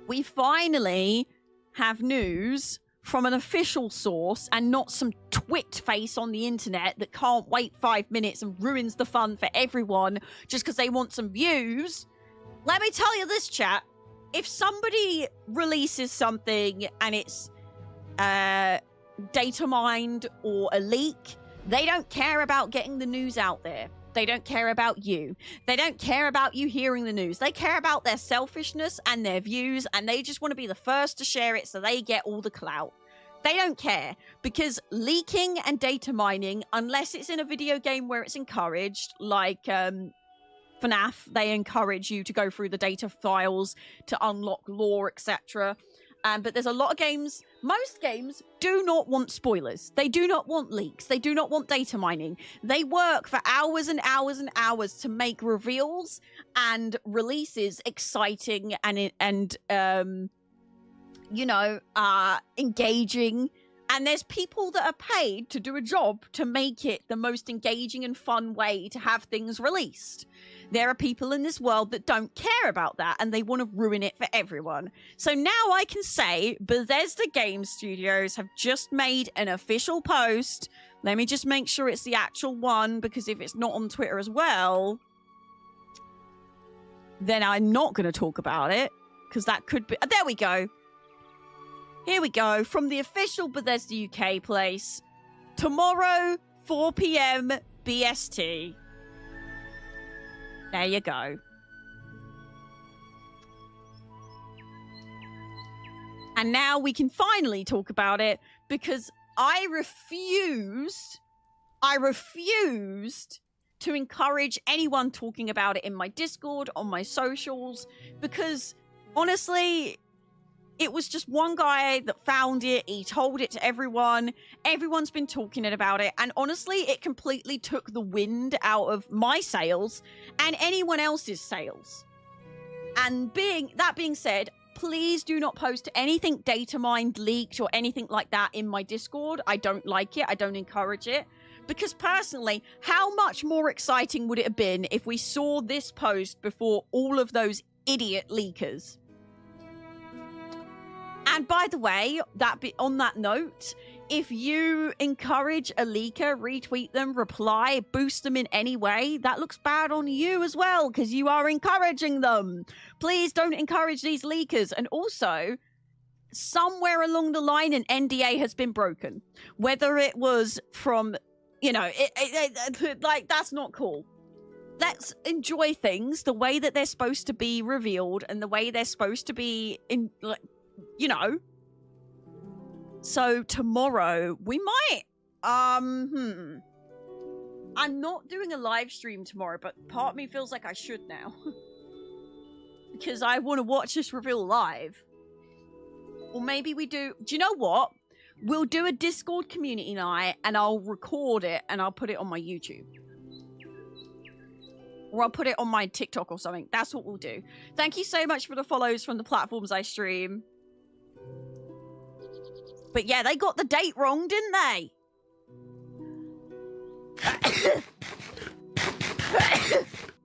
Speaker 1: We finally have news from an official source and not some twit face on the internet that can't wait 5 minutes and ruins the fun for everyone just because they want some views. Let me tell you this, chat. If somebody releases something and it's data mined or a leak, they don't care about getting the news out there. They don't care about you. They don't care about you hearing the news. They care about their selfishness and their views, and they just want to be the first to share it so they get all the clout. They don't care, because leaking and data mining, unless it's in a video game where it's encouraged, like FNAF, they encourage you to go through the data files to unlock lore, etc. But there's a lot of games, most games do not want spoilers. They do not want leaks. They do not want data mining. They work for hours and hours and hours to make reveals and releases exciting and you know, engaging. And there's people that are paid to do a job to make it the most engaging and fun way to have things released. There are people in this world that don't care about that, and they want to ruin it for everyone. So now I can say Bethesda Game Studios have just made an official post. Let me just make sure it's the actual one, because if it's not on Twitter as well, then I'm not going to talk about it, because that could be... there we go. Here we go. From the official Bethesda UK place. Tomorrow, 4 PM BST. There you go. And now we can finally talk about it, because I refused to encourage anyone talking about it in my Discord, on my socials, because honestly, it was just one guy that found it. He told it to everyone. Everyone's been talking about it. And honestly, it completely took the wind out of my sails and anyone else's sails. And that being said, please do not post anything data mined, leaked, or anything like that in my Discord. I don't like it. I don't encourage it. Because personally, how much more exciting would it have been if we saw this post before all of those idiot leakers? And by the way, on that note, if you encourage a leaker, retweet them, reply, boost them in any way, that looks bad on you as well, because you are encouraging them. Please don't encourage these leakers. And also, somewhere along the line, an NDA has been broken. Whether it was from, you know, like, that's not cool. Let's enjoy things the way that they're supposed to be revealed and the way they're supposed to be you know. So tomorrow we might I'm not doing a live stream tomorrow, but part of me feels like I should now. Because I want to watch this reveal live. Or maybe we do you know what? We'll do a Discord community night and I'll record it and I'll put it on my YouTube. Or I'll put it on my TikTok or something. That's what we'll do. Thank you so much for the follows from the platforms I stream. But yeah, they got the date wrong, didn't they?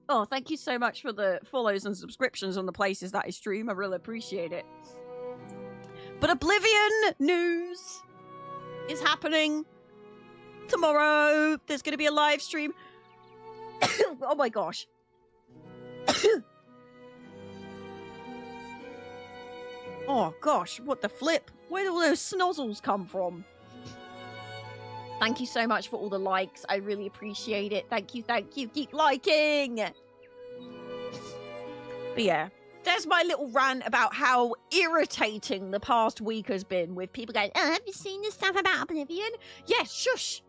Speaker 1: Oh, thank you so much for the follows and subscriptions on the places that I stream. I really appreciate it. But Oblivion news is happening tomorrow. There's going to be a live stream. Oh my gosh. Oh gosh, what the flip? Where did all those snozzles come from? Thank you so much for all the likes. I really appreciate it. Thank you, thank you. Keep liking. But yeah, there's my little rant about how irritating the past week has been with people going, oh, have you seen this stuff about Oblivion? Yeah, shush.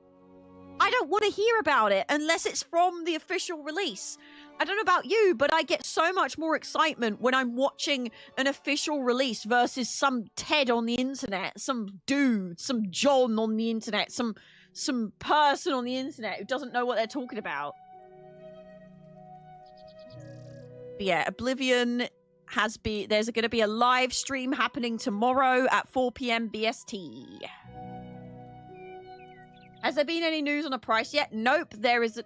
Speaker 1: I don't want to hear about it unless it's from the official release. I don't know about you, but I get so much more excitement when I'm watching an official release versus some Ted on the internet, some dude, some John on the internet, some person on the internet who doesn't know what they're talking about. But yeah, Oblivion has been... There's going to be a live stream happening tomorrow at 4 PM BST. Has there been any news on a price yet? Nope. There is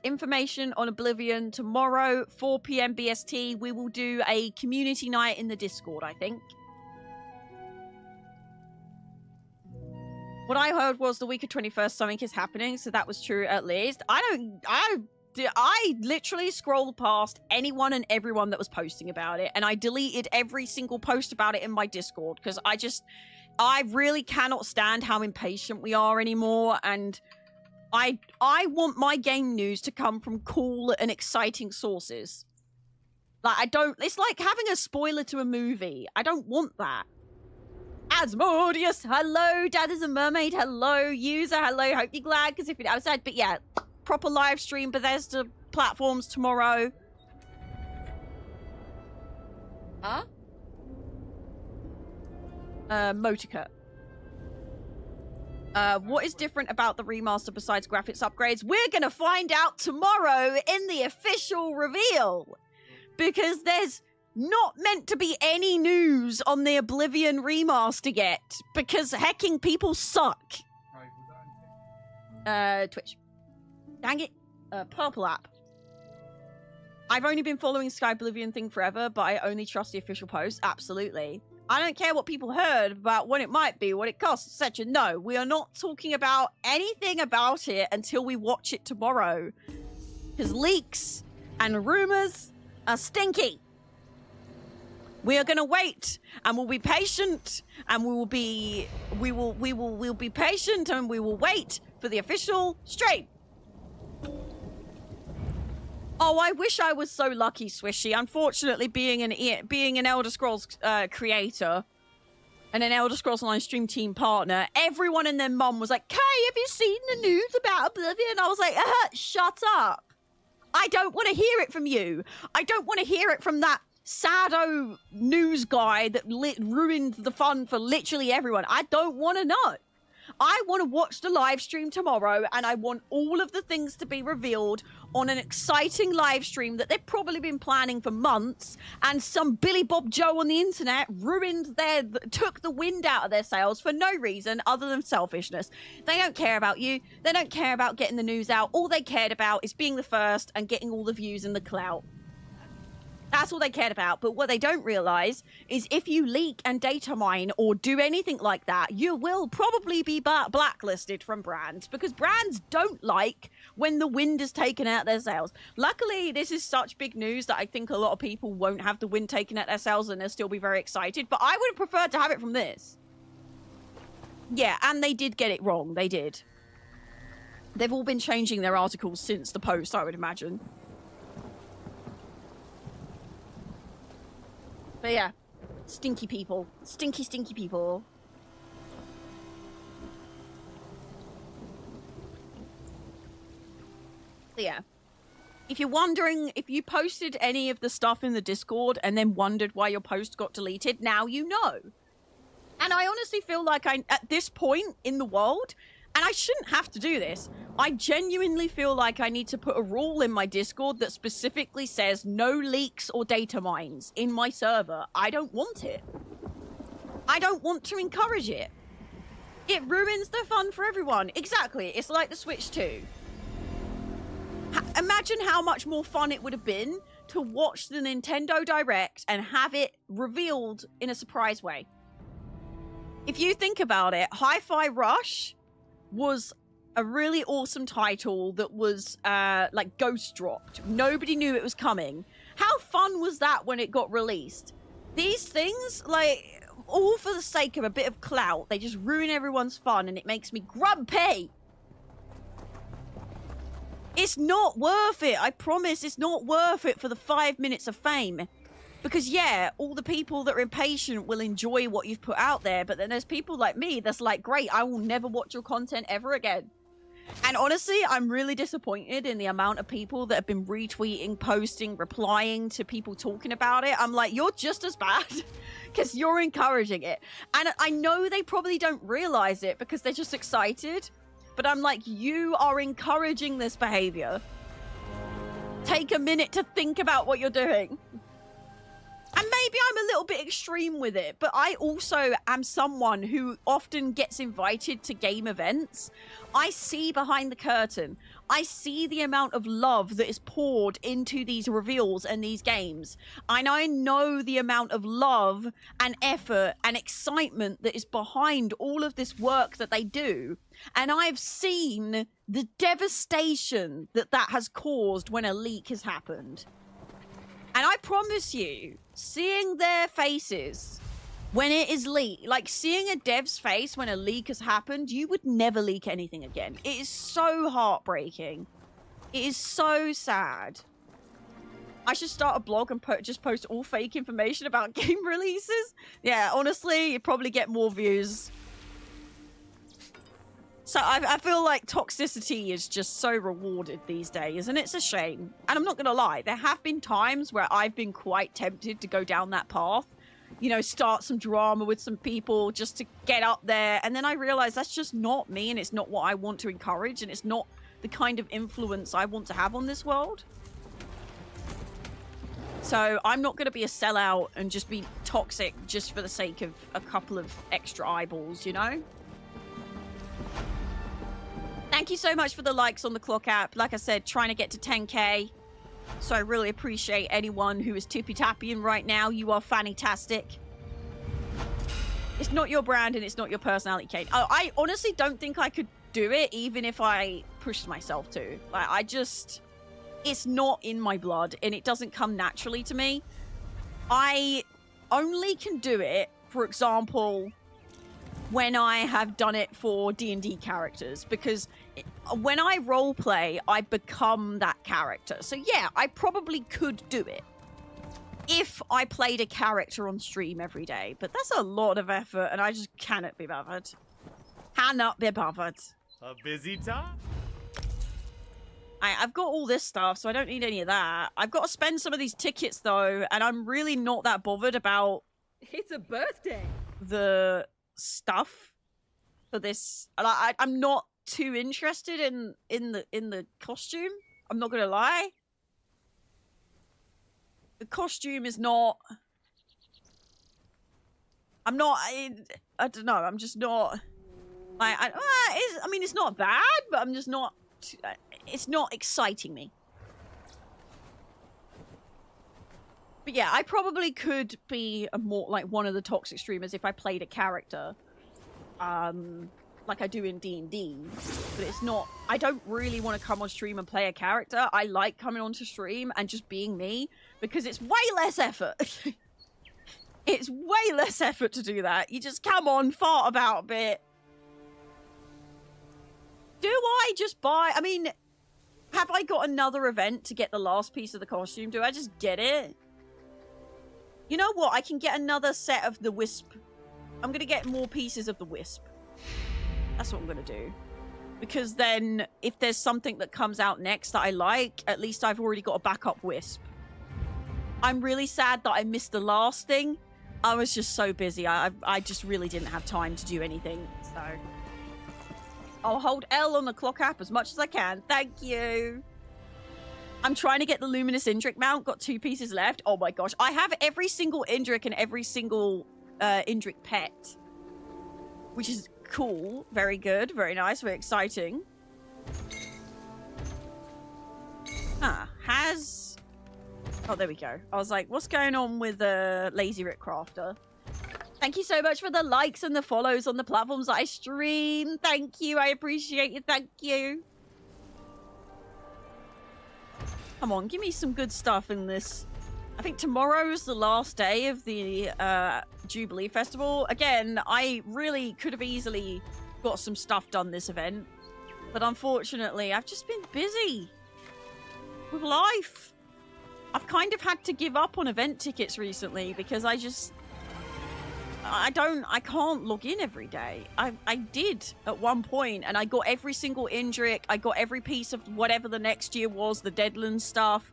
Speaker 1: information on Oblivion tomorrow, 4 PM BST. We will do a community night in the Discord, I think. What I heard was the week of 21st something is happening, so that was true at least. I literally scrolled past anyone and everyone that was posting about it, and I deleted every single post about it in my Discord, because I really cannot stand how impatient we are anymore, and I want my game news to come from cool and exciting sources. Like, it's like having a spoiler to a movie. I don't want that. Asmodeus, hello. Dad is a mermaid, hello. User, hello. Hope you're glad, because if you're outside, but yeah, proper live stream, Bethesda platforms tomorrow. Huh? Motica. What is different about the remaster besides graphics upgrades? We're gonna find out tomorrow in the official reveal, because there's not meant to be any news on the Oblivion remaster yet, because hecking people suck. Twitch. Dang it. Purple app. I've only been following Sky Oblivion thing forever, but I only trust the official posts. Absolutely. I don't care what people heard about what it might be, what it costs, etc. No, we are not talking about anything about it until we watch it tomorrow. Because leaks and rumors are stinky. We are going to wait, and we'll be patient, and we'll be patient, and we will wait for the official stream. Oh, I wish I was so lucky, Swishy. Unfortunately, being an Elder Scrolls creator and an Elder Scrolls Online stream team partner, everyone and their mum was like, "Kay, have you seen the news about Oblivion?" I was like, shut up. I don't want to hear it from you. I don't want to hear it from that sado news guy that ruined the fun for literally everyone. I don't want to know. I want to watch the live stream tomorrow, and I want all of the things to be revealed on an exciting live stream that they've probably been planning for months, and some Billy Bob Joe on the internet took the wind out of their sails for no reason other than selfishness. They don't care about you. They don't care about getting the news out. All they cared about is being the first and getting all the views and the clout. That's all they cared about. But what they don't realize is if you leak and data mine or do anything like that, you will probably be blacklisted from brands, because brands don't like when the wind is taken out their sails. Luckily, this is such big news that I think a lot of people won't have the wind taken out their sails and they'll still be very excited. But I would have preferred to have it from this. Yeah, and they did get it wrong. They did. They've all been changing their articles since the post, I would imagine. But yeah, stinky people. Stinky, stinky people. So yeah. If you're wondering, if you posted any of the stuff in the Discord and then wondered why your post got deleted, now you know. And I honestly feel like at this point in the world, and I shouldn't have to do this, I genuinely feel like I need to put a rule in my Discord that specifically says no leaks or data mines in my server. I don't want it. I don't want to encourage it. It ruins the fun for everyone. Exactly. It's like the Switch 2. imagine how much more fun it would have been to watch the Nintendo Direct and have it revealed in a surprise way. If you think about it, Hi-Fi Rush was a really awesome title that was like ghost dropped. Nobody knew it was coming. How fun was that when it got released? These things, like, all for the sake of a bit of clout, they just ruin everyone's fun and it makes me grumpy. It's not worth it. I promise it's not worth it for the 5 minutes of fame. Because, yeah, all the people that are impatient will enjoy what you've put out there, but then there's people like me that's like, great, I will never watch your content ever again. And honestly, I'm really disappointed in the amount of people that have been retweeting, posting, replying to people talking about it. I'm like, you're just as bad because you're encouraging it. And I know they probably don't realize it because they're just excited. But I'm like, you are encouraging this behavior. Take a minute to think about what you're doing. And maybe I'm a little bit extreme with it, but I also am someone who often gets invited to game events. I see behind the curtain. I see the amount of love that is poured into these reveals and these games. And I know the amount of love and effort and excitement that is behind all of this work that they do. And I've seen the devastation that that has caused when a leak has happened. And I promise you, seeing their faces when it is leaked, like seeing a dev's face when a leak has happened, you would never leak anything again. It is so heartbreaking. It is so sad. I should start a blog and just post all fake information about game releases. Yeah, honestly, you'd probably get more views. So I feel like toxicity is just so rewarded these days, and it's a shame. And I'm not going to lie, there have been times where I've been quite tempted to go down that path. You know, start some drama with some people just to get up there. And then I realize that's just not me, and it's not what I want to encourage, and it's not the kind of influence I want to have on this world. So I'm not going to be a sellout and just be toxic just for the sake of a couple of extra eyeballs, you know? Thank you so much for the likes on the clock app. Like I said, trying to get to 10K. So I really appreciate anyone who is tippy-tapping right now. You are fantastic. It's not your brand and it's not your personality, Kate. I honestly don't think I could do it even if I pushed myself to. Like, I just... It's not in my blood and it doesn't come naturally to me. I only can do it, for example, when I have done it for D&D characters, because when I roleplay, I become that character. So yeah, I probably could do it if I played a character on stream every day, but that's a lot of effort and I just cannot be bothered. Cannot be bothered.
Speaker 12: A busy time?
Speaker 1: I've got all this stuff, so I don't need any of that. I've got to spend some of these tickets though, and I'm really not that bothered about...
Speaker 7: It's a birthday!
Speaker 1: ...the stuff for this. I'm not too interested in the costume. I'm not gonna lie. The costume is not. I don't know. I'm just not. I mean, it's not bad, but I'm just not. It's not exciting me. But yeah, I probably could be a more like one of the toxic streamers if I played a character, like I do in D&D. But it's not. I don't really want to come on stream and play a character. I like coming onto stream and just being me because it's way less effort. It's way less effort to do that. You just come on, fart about a bit. Do I just buy? I mean, have I got another event to get the last piece of the costume? Do I just get it? You know what? I can get another set of the Wisp. I'm going to get more pieces of the Wisp. That's what I'm going to do. Because then, if there's something that comes out next that I like, at least I've already got a backup Wisp. I'm really sad that I missed the last thing. I was just so busy. I just really didn't have time to do anything. So, I'll hold L on the clock app as much as I can. Thank you. I'm trying to get the Luminous Indrik mount. Got 2 pieces left. Oh my gosh. I have every single Indrik and every single Indrik pet. Which is cool. Very good. Very nice. Very exciting. Has... Oh, there we go. I was like, what's going on with Lazy Rick Crafter? Thank you so much for the likes and the follows on the platforms that I stream. Thank you. I appreciate you. Thank you. Come on, give me some good stuff in this. I think tomorrow's the last day of the Jubilee Festival. Again, I really could have easily got some stuff done this event. But unfortunately, I've just been busy with life. I've kind of had to give up on event tickets recently because I can't log in every day. I did at one point, and I got every single Indrik. I got every piece of whatever the next year was, the Deadlands stuff.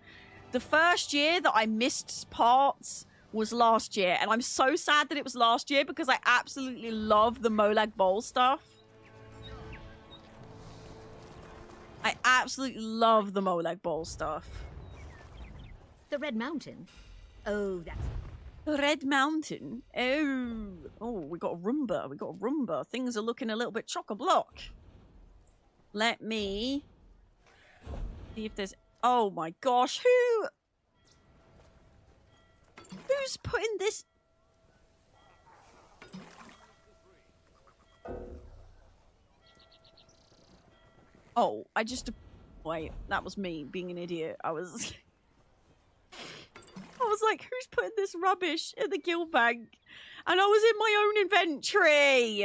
Speaker 1: The first year that I missed parts was last year, and I'm so sad that it was last year because I absolutely love the Molag Bowl stuff. I absolutely love the Molag Bowl stuff.
Speaker 4: The Red Mountain? Oh, that's...
Speaker 1: Red Mountain? Oh, we got a Roomba. We got a Roomba. Things are looking a little bit chock-a-block. Let me see if there's... Oh my gosh, who's putting this... Oh, I just... Wait, that was me being an idiot. I was like, who's putting this rubbish in the guild bank? And I was in my own inventory.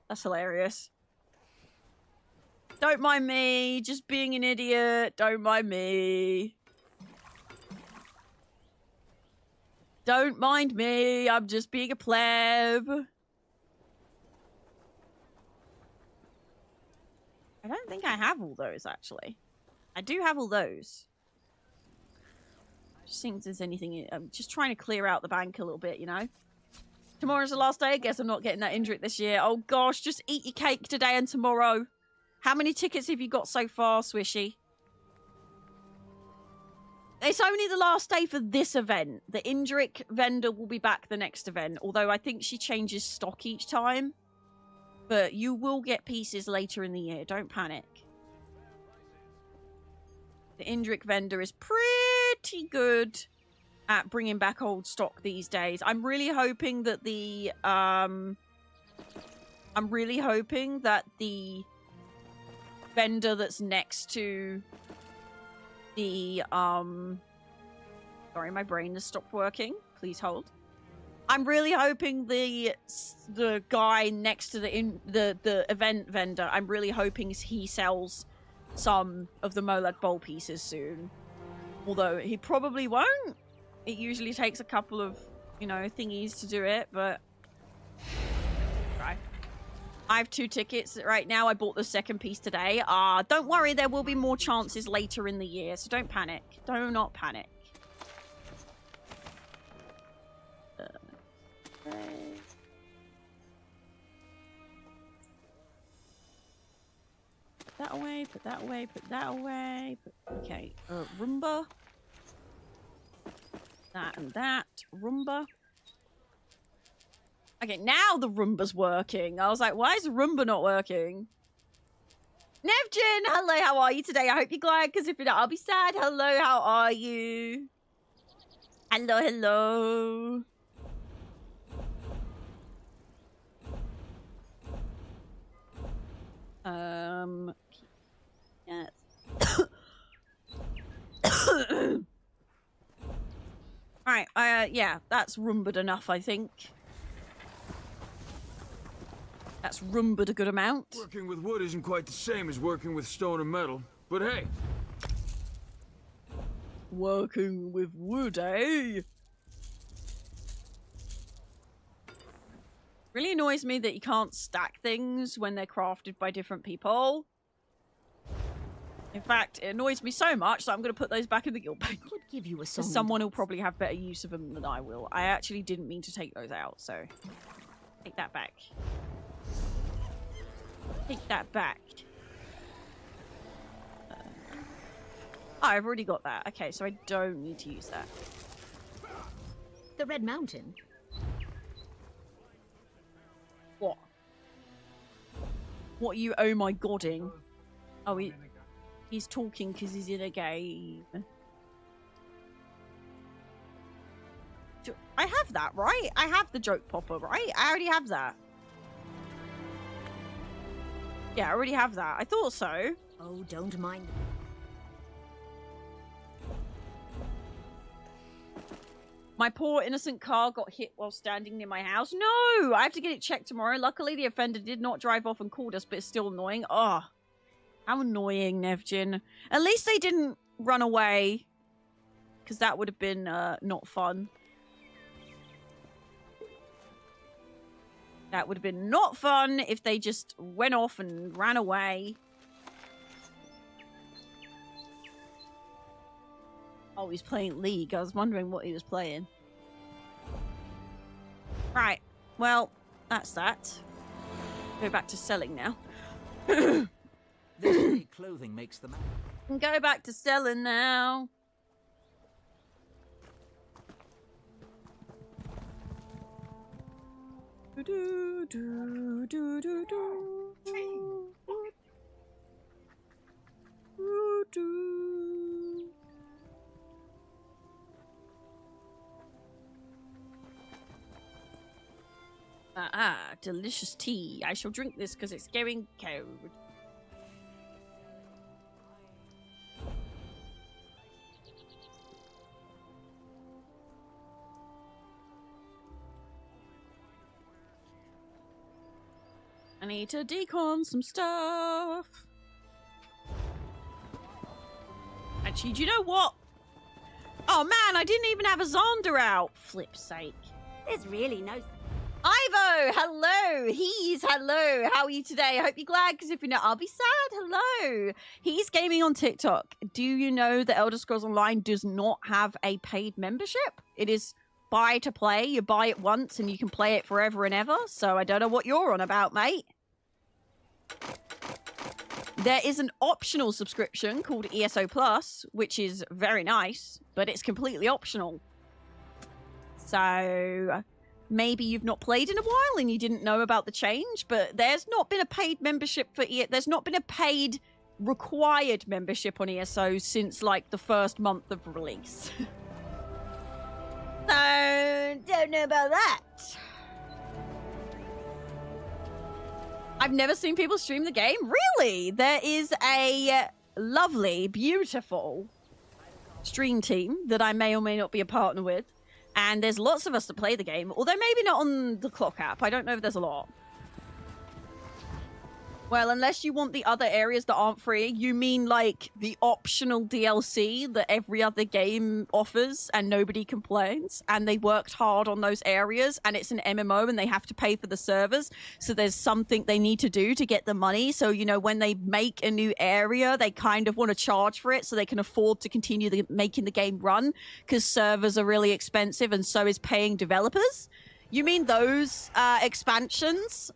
Speaker 1: That's hilarious. Don't mind me, just being an idiot. Don't mind me. Don't mind me, I'm just being a pleb. I don't think I have all those, actually. I do have all those. I just think if there's anything... I'm just trying to clear out the bank a little bit, you know? Tomorrow's the last day. I guess I'm not getting that Indrik this year. Oh, gosh. Just eat your cake today and tomorrow. How many tickets have you got so far, Swishy? It's only the last day for this event. The Indrik vendor will be back the next event. Although I think she changes stock each time. But you will get pieces later in the year. Don't panic. The Indrik vendor is pretty good at bringing back old stock these days. I'm really hoping that the vendor that's next to the sorry, my brain has stopped working. Please hold. I'm really hoping the guy next to the event vendor, I'm really hoping he sells some of the Molag Bowl pieces soon. Although he probably won't. It usually takes a couple of, you know, thingies to do it, but... Right. I have 2 tickets right now. I bought the second piece today. Don't worry, there will be more chances later in the year, so don't panic. Do not panic. Put that away, put that away, put that away. Okay, Roomba. That and that. Roomba. Okay, now the Roomba's working. I was like, why is the Roomba not working? Nevjin, hello, how are you today? I hope you're glad, because if you're not, I'll be sad. Hello, how are you? Hello, hello. Yes. Alright, yeah, that's Roombaed enough, I think. That's Roombaed a good amount.
Speaker 12: Working with wood isn't quite the same as working with stone and metal, but hey.
Speaker 1: Working with wood, eh? Really annoys me that you can't stack things when they're crafted by different people. In fact, it annoys me so much that I'm going to put those back in the guild bank.
Speaker 4: Could give you a song.
Speaker 1: Someone will probably have better use of them than I will. I actually didn't mean to take those out, so take that back. Take that back. Oh, I've already got that. Okay, so I don't need to use that.
Speaker 4: The Red Mountain?
Speaker 1: What? What are you oh my godding? Oh, He's talking because he's in a game. I have that, right? I have the joke popper, right? I already have that. Yeah, I already have that. I thought so.
Speaker 4: Oh, don't mind.
Speaker 1: My poor innocent car got hit while standing near my house. No! I have to get it checked tomorrow. Luckily, the offender did not drive off and called us, but it's still annoying. Oh, how annoying, Nevjin. At least they didn't run away, because that would have been not fun. That would have been not fun if they just went off and ran away. Oh, he's playing League. I was wondering what he was playing. Right. Well, that's that. Go back to selling now.
Speaker 13: This clothing makes the man.
Speaker 1: Go back to selling now. Do, do, do, do, do. Do, do. Delicious tea. I shall drink this because it's going cold. I need to decon some stuff. Actually, do you know what? Oh man, I didn't even have a Zonda out. Flip's sake.
Speaker 4: There's really no...
Speaker 1: Ivo, hello. Hello. How are you today? I hope you're glad, because if you're not, I'll be sad. Hello. He's gaming on TikTok. Do you know that Elder Scrolls Online does not have a paid membership? It is buy to play. You buy it once and you can play it forever and ever. So I don't know what you're on about, mate. There is an optional subscription called ESO Plus, which is very nice, but it's completely optional. So maybe you've not played in a while and you didn't know about the change, but there's not been a paid membership for there's not been a paid required membership on ESO since like the first month of release. So don't know about that. I've never seen people stream the game. Really? There is a lovely, beautiful stream team that I may or may not be a partner with. And there's lots of us that play the game. Although maybe not on the clock app. I don't know if there's a lot. Well, unless you want the other areas that aren't free, you mean like the optional DLC that every other game offers and nobody complains, and they worked hard on those areas, and it's an MMO and they have to pay for the servers, so there's something they need to do to get the money. So, you know, when they make a new area, they kind of want to charge for it so they can afford to continue making the game run, because servers are really expensive and so is paying developers. You mean those expansions?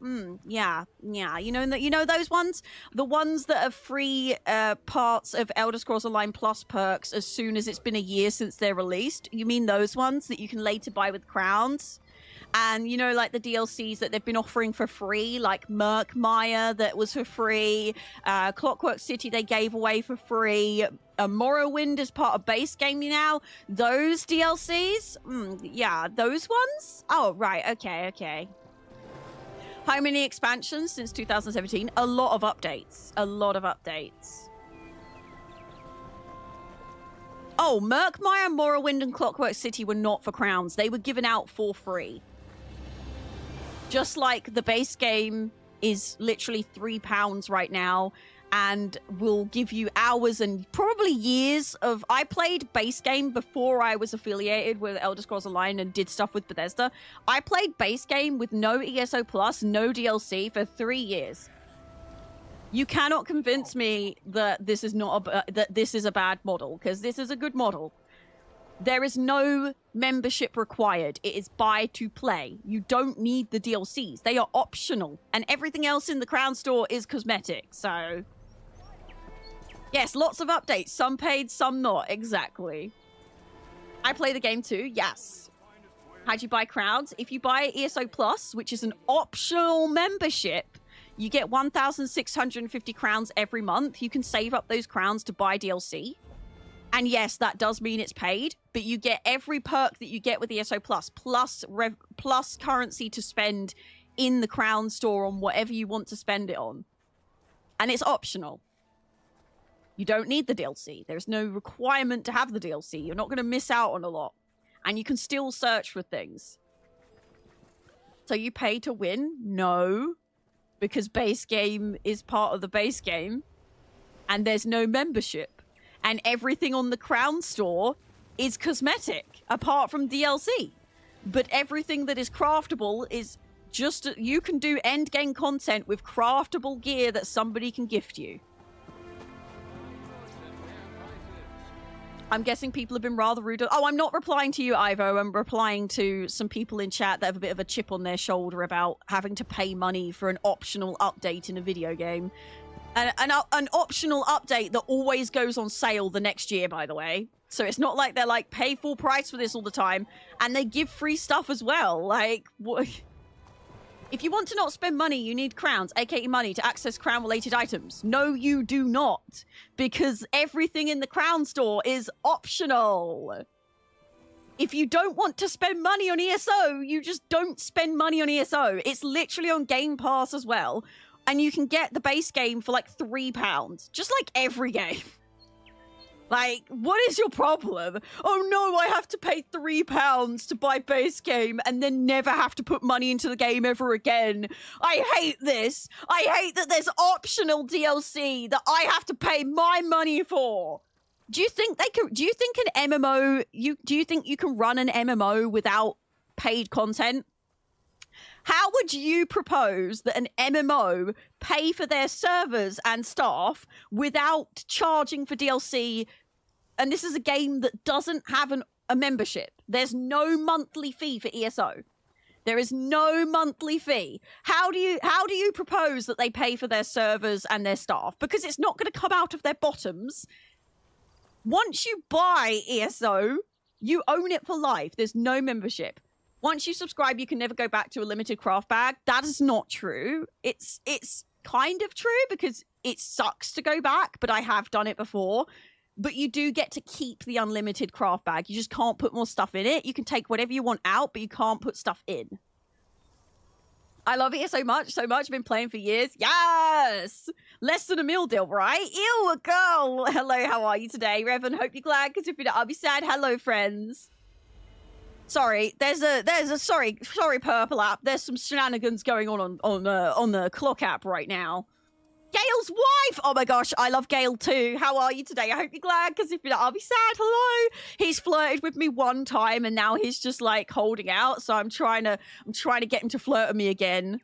Speaker 1: Yeah. You know those ones? The ones that are free parts of Elder Scrolls Online Plus perks as soon as it's been a year since they're released? You mean those ones that you can later buy with crowns? And, you know, like the DLCs that they've been offering for free, like Murkmire that was for free, Clockwork City they gave away for free, Morrowind is part of base game now. Those DLCs? Yeah, those ones? Oh, right, okay. How many expansions since 2017? A lot of updates. Oh, Murkmire, Morrowind, and Clockwork City were not for crowns. They were given out for free. Just like the base game is literally £3 right now and will give you hours and probably years of... I played base game before I was affiliated with Elder Scrolls Online and did stuff with Bethesda. I played base game with no ESO Plus, no DLC for 3 years. You cannot convince me that this is that this is a bad model, because this is a good model. There is no membership required. It is buy to play. You don't need the DLCs. They are optional. And everything else in the Crown Store is cosmetic. So, yes, lots of updates. Some paid, some not. Exactly. I play the game too. Yes. How do you buy crowns? If you buy ESO Plus, which is an optional membership, You get 1,650 crowns every month. You can save up those crowns to buy DLC. And yes, that does mean it's paid, but you get every perk that you get with ESO Plus, plus currency to spend in the Crown store on whatever you want to spend it on. And it's optional. You don't need the DLC. There's no requirement to have the DLC. You're not going to miss out on a lot. And you can still search for things. So you pay to win? No. Because base game is part of the base game. And there's no membership. And everything on the Crown store is cosmetic, apart from DLC. But everything that is craftable is just... You can do endgame content with craftable gear that somebody can gift you. I'm guessing people have been rather rude. Oh, I'm not replying to you, Ivo. I'm replying to some people in chat that have a bit of a chip on their shoulder about having to pay money for an optional update in a video game. An optional update that always goes on sale the next year, by the way. So it's not like they're like, pay full price for this all the time. And they give free stuff as well. Like, what? If you want to not spend money, you need crowns, aka money, to access crown-related items. No, you do not. Because everything in the Crown store is optional. If you don't want to spend money on ESO, you just don't spend money on ESO. It's literally on Game Pass as well. And you can get the base game for like £3. Just like every game. Like, what is your problem? Oh no, I have to pay £3 to buy base game and then never have to put money into the game ever again. I hate this. I hate that there's optional DLC that I have to pay my money for. Do you think they can, do you think an MMO, do you think you can run an MMO without paid content? How would you propose that an MMO pay for their servers and staff without charging for DLC? And this is a game that doesn't have a membership. There's no monthly fee for ESO. There is no monthly fee. How do you propose that they pay for their servers and their staff? Because it's not going to come out of their bottoms. Once you buy ESO, you own it for life. There's no membership. Once you subscribe, you can never go back to a limited craft bag. That is not true. It's kind of true because it sucks to go back, but I have done it before. But you do get to keep the unlimited craft bag. You just can't put more stuff in it. You can take whatever you want out, but you can't put stuff in. I love it so much, so much. I've been playing for years. Yes! Less than a meal deal, right? Ew, a girl. Hello, how are you today, Revan? Hope you're glad, because if you're not, I'll be sad. Hello, friends. Sorry, there's a sorry Purple app. There's some shenanigans going on the clock app right now. Gail's wife! Oh my gosh, I love Gail too. How are you today? I hope you're glad, because if you're not, I'll be sad. Hello! He's flirted with me one time, and now he's just like holding out, so I'm trying to get him to flirt with me again.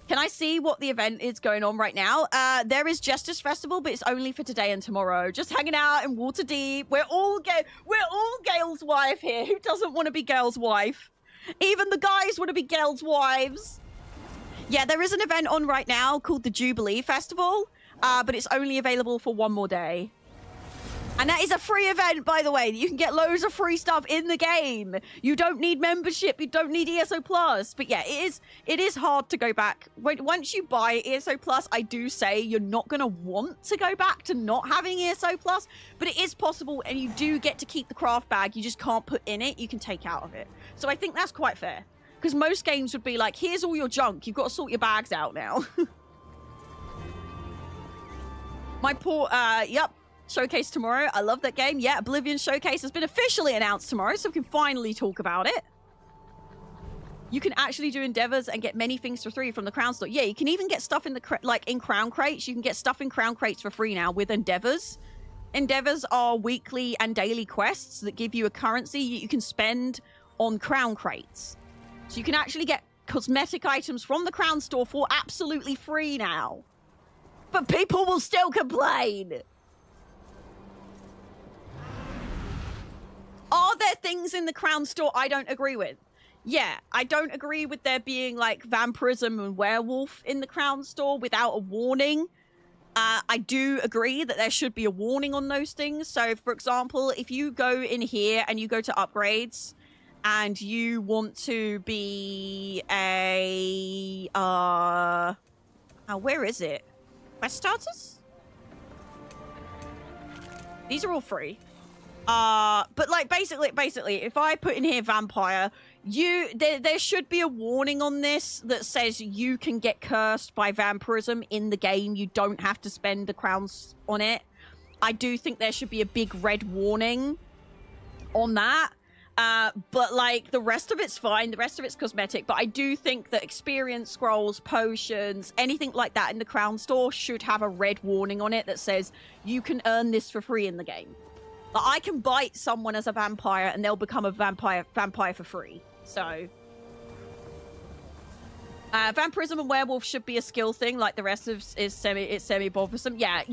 Speaker 1: Can I see what the event is going on right now? There is Justice Festival, but it's only for today and tomorrow. Just hanging out in Waterdeep. We're all Gail's wife here. Who doesn't want to be Gail's wife? Even the guys want to be Gail's wives. Yeah, there is an event on right now called the Jubilee Festival, but it's only available for one more day. And that is a free event, by the way. You can get loads of free stuff in the game. You don't need membership. You don't need ESO Plus. But yeah, it is hard to go back. Once you buy ESO Plus, I do say you're not going to want to go back to not having ESO Plus. But it is possible, and you do get to keep the craft bag. You just can't put in it. You can take out of it. So I think that's quite fair. Because most games would be like, here's all your junk. You've got to sort your bags out now. My poor, yep. Showcase tomorrow. I love that game. Yeah, Oblivion Showcase has been officially announced tomorrow, so we can finally talk about it. You can actually do endeavors and get many things for free from the Crown Store. Yeah, you can even get stuff in the in Crown Crates. You can get stuff in Crown Crates for free now with endeavors. Endeavors are weekly and daily quests that give you a currency you can spend on Crown Crates. So you can actually get cosmetic items from the Crown Store for absolutely free now. But people will still complain. Are there things in the Crown Store I don't agree with? Yeah, I don't agree with there being like vampirism and werewolf in the Crown Store without a warning. I do agree that there should be a warning on those things. So, for example, if you go in here and you go to upgrades, and you want to be a where is it? Quest starters? These are all free. But like basically, if I put in here vampire, there should be a warning on this that says you can get cursed by vampirism in the game. You don't have to spend the crowns on it. I do think there should be a big red warning on that. But like the rest of it's fine. The rest of it's cosmetic. But I do think that experience scrolls, potions, anything like that in the crown store should have a red warning on it that says you can earn this for free in the game. Like, I can bite someone as a vampire and they'll become a vampire for free. So vampirism and werewolf should be a skill thing, like the rest of it's semi bothersome. Yeah,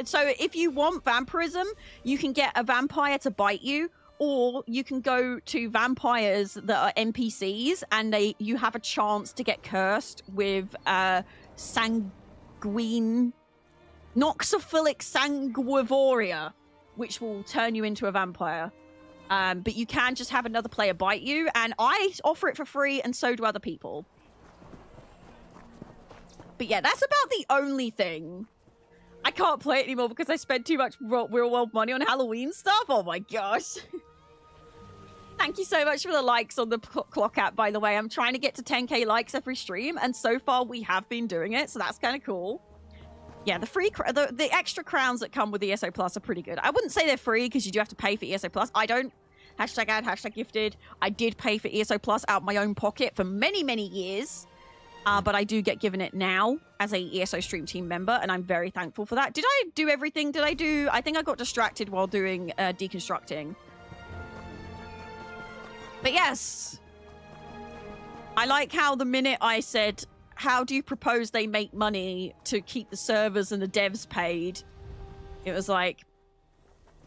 Speaker 1: so if you want vampirism, you can get a vampire to bite you, or you can go to vampires that are NPCs and you have a chance to get cursed with sanguine noxophilic sanguivoria, which will turn you into a vampire. But you can just have another player bite you, and I offer it for free, and so do other people. But yeah, that's about the only thing. I can't play it anymore because I spent too much real world money on Halloween stuff. Oh my gosh. Thank you so much for the likes on the clock app, by the way. I'm trying to get to 10k likes every stream, and so far we have been doing it, so that's kind of cool. Yeah, the extra crowns that come with ESO Plus are pretty good. I wouldn't say they're free because you do have to pay for ESO Plus. I don't. #ad, #gifted. I did pay for ESO Plus out of my own pocket for many, many years. But I do get given it now as a ESO Stream Team member, and I'm very thankful for that. Did I do everything? I think I got distracted while doing deconstructing. But yes. I like how the minute I said, how do you propose they make money to keep the servers and the devs paid? It was like,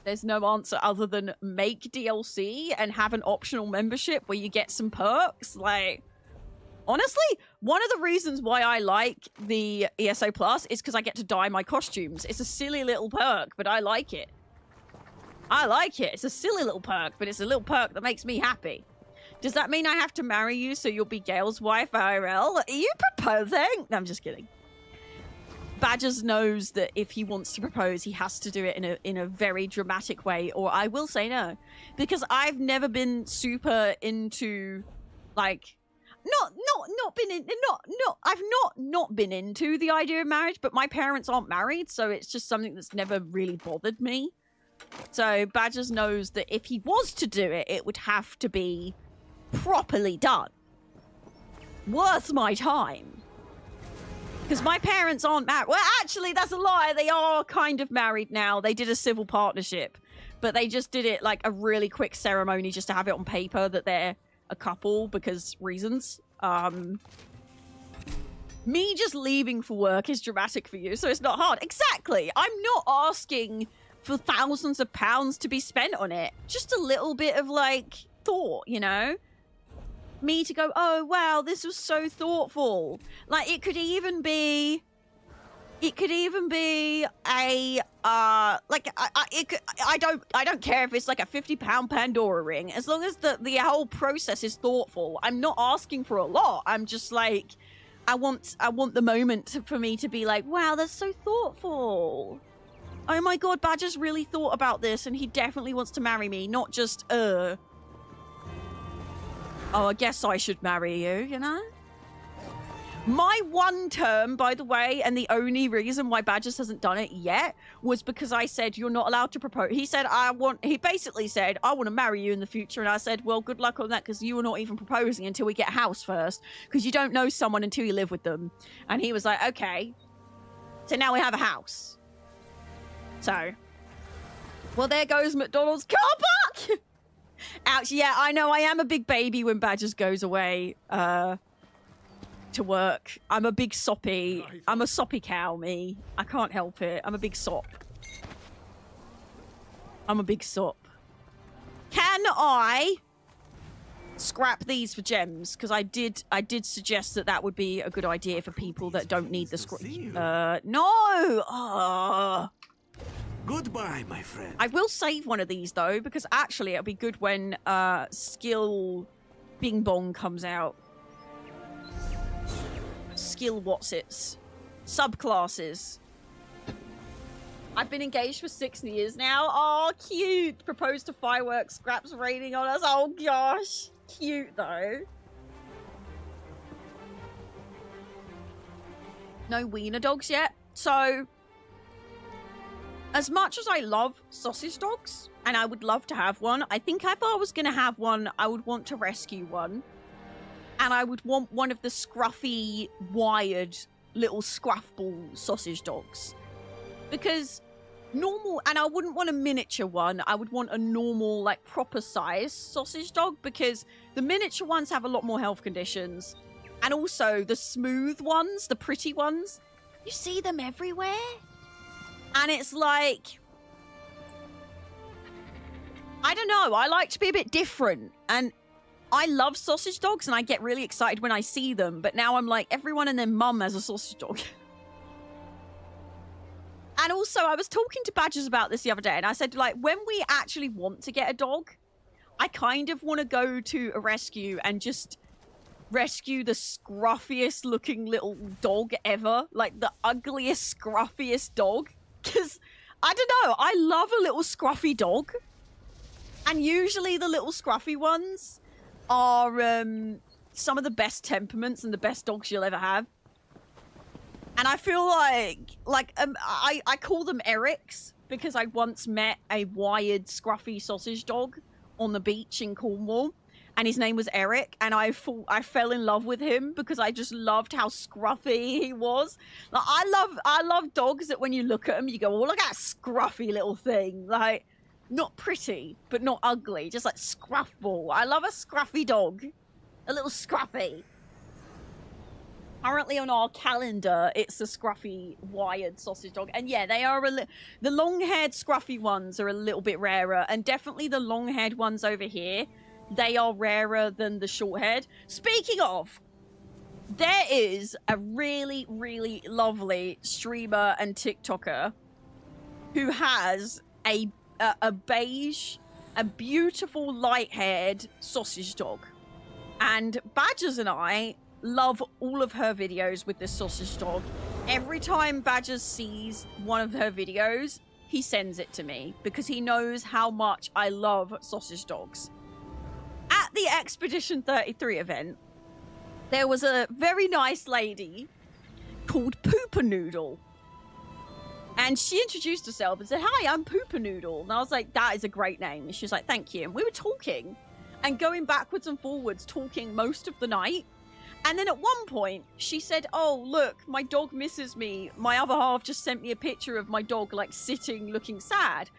Speaker 1: there's no answer other than make DLC and have an optional membership where you get some perks. Like, honestly, one of the reasons why I like the ESO Plus is because I get to dye my costumes. It's a silly little perk, but I like it. I like it. It's a silly little perk, but it's a little perk that makes me happy. Does that mean I have to marry you so you'll be Gail's wife, IRL? Are you proposing? No, I'm just kidding. Badgers knows that if he wants to propose, he has to do it in a very dramatic way, or I will say no. Because I've never been super into, like, I've not been into the idea of marriage, but my parents aren't married, so it's just something that's never really bothered me. So Badgers knows that if he was to do it, it would have to be properly done. Worth my time. Because my parents aren't married. Well, actually, that's a lie. They are kind of married now. They did a civil partnership, but they just did it like a really quick ceremony just to have it on paper that they're a couple because reasons. Me just leaving for work is dramatic for you, so it's not hard. Exactly. I'm not asking for thousands of pounds to be spent on it. Just a little bit of like thought, you know? Me to go, oh wow, this was so thoughtful. Like it could even be a I don't care if it's like a £50 Pandora ring, as long as the whole process is thoughtful. I'm not asking for a lot. I'm just like, I want the moment for me to be like, wow, that's so thoughtful. Oh my god, Badger's really thought about this and he definitely wants to marry me, not just oh, I guess I should marry you, you know? My one term, by the way, and the only reason why Badgers hasn't done it yet was because I said, you're not allowed to propose. He said, he basically said, I want to marry you in the future. And I said, well, good luck on that, because you were not even proposing until we get a house first, because you don't know someone until you live with them. And he was like, okay. So now we have a house. So, well, there goes McDonald's car park. Ouch, yeah, I know, I am a big baby when Badgers goes away to work. I'm a big soppy. I'm a soppy cow, me. I can't help it. I'm a big sop. I'm a big sop. Can I scrap these for gems? Because I did suggest that would be a good idea for people that don't need the no!
Speaker 6: Goodbye, my friend.
Speaker 1: I will save one of these, though, because actually it'll be good when skill Bing Bong comes out. Skill Whatsits. Subclasses. I've been engaged for 6 years now. Oh, cute. Proposed to fireworks. Scraps raining on us. Oh, gosh. Cute, though. No wiener dogs yet. So, as much as I love sausage dogs, and I would love to have one, I think if I was going to have one, I would want to rescue one. And I would want one of the scruffy, wired, little scruffball sausage dogs. Because normal, and I wouldn't want a miniature one, I would want a normal, like, proper size sausage dog, because the miniature ones have a lot more health conditions. And also, the smooth ones, the pretty ones, you see them everywhere. And it's like, I don't know, I like to be a bit different. And I love sausage dogs, and I get really excited when I see them. But now I'm like, everyone and their mum has a sausage dog. And also, I was talking to Badgers about this the other day, and I said, like, when we actually want to get a dog, I kind of want to go to a rescue and just rescue the scruffiest looking little dog ever. Like, the ugliest, scruffiest dog. Because, I don't know, I love a little scruffy dog. And usually the little scruffy ones are some of the best temperaments and the best dogs you'll ever have. And I feel like I call them Erics because I once met a wired scruffy sausage dog on the beach in Cornwall, and his name was Eric, and I fell in love with him because I just loved how scruffy he was. Like, I love dogs that when you look at them, you go, oh, look at that scruffy little thing. Like, not pretty, but not ugly, just like scruffball. I love a scruffy dog, a little scruffy. Currently on our calendar, it's a scruffy wired sausage dog. And yeah, they are the long-haired scruffy ones are a little bit rarer. And definitely the long-haired ones over here, they are rarer than the short-haired. Speaking of, there is a really, really lovely streamer and TikToker who has a beige, a beautiful light-haired sausage dog. And Badgers and I love all of her videos with this sausage dog. Every time Badgers sees one of her videos, he sends it to me because he knows how much I love sausage dogs. At the Expedition 33 event, there was a very nice lady called Pooper-Noodle. And she introduced herself and said, "Hi, I'm Pooper-Noodle." And I was like, that is a great name. And she was like, "Thank you." And we were talking and going backwards and forwards, talking most of the night. And then at one point, she said, "Oh, look, my dog misses me. My other half just sent me a picture of my dog, like, sitting, looking sad."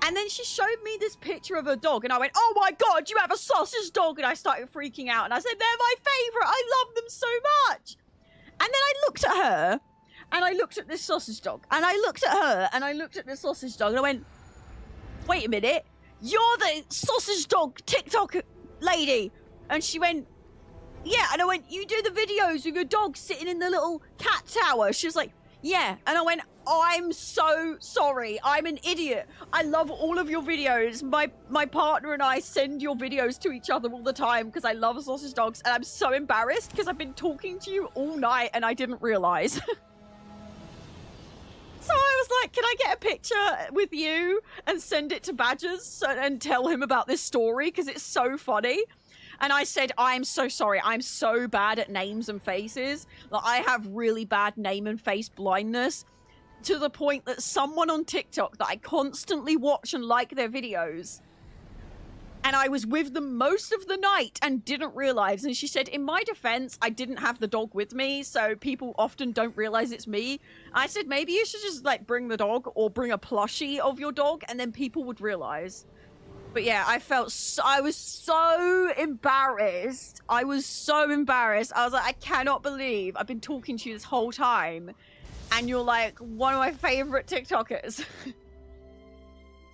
Speaker 1: And then she showed me this picture of her dog, and I went, "Oh my God, you have a sausage dog!" And I started freaking out, and I said, "They're my favorite. I love them so much." And then I looked at her, and I looked at this sausage dog, and I looked at her, and I looked at this sausage dog, and I went, "Wait a minute, you're the sausage dog TikTok lady." And she went, "Yeah." And I went, "You do the videos with your dog sitting in the little cat tower?" She was like, "Yeah." And I went, "I'm so sorry. I'm an idiot. I love all of your videos. My partner and I send your videos to each other all the time because I love sausage dogs, and I'm so embarrassed because I've been talking to you all night and I didn't realize." So I was like, "Can I get a picture with you and send it to Badgers and tell him about this story because it's so funny?" And I said, "I'm so sorry. I'm so bad at names and faces. Like, I have really bad name and face blindness to the point that someone on TikTok that I constantly watch and like their videos, and I was with them most of the night and didn't realize." And she said, "In my defense, I didn't have the dog with me, so people often don't realize it's me." I said, "Maybe you should just, like, bring the dog or bring a plushie of your dog, and then people would realize." But yeah, I was so embarrassed. I was so embarrassed. I was like, I cannot believe I've been talking to you this whole time, and you're, like, one of my favorite TikTokers.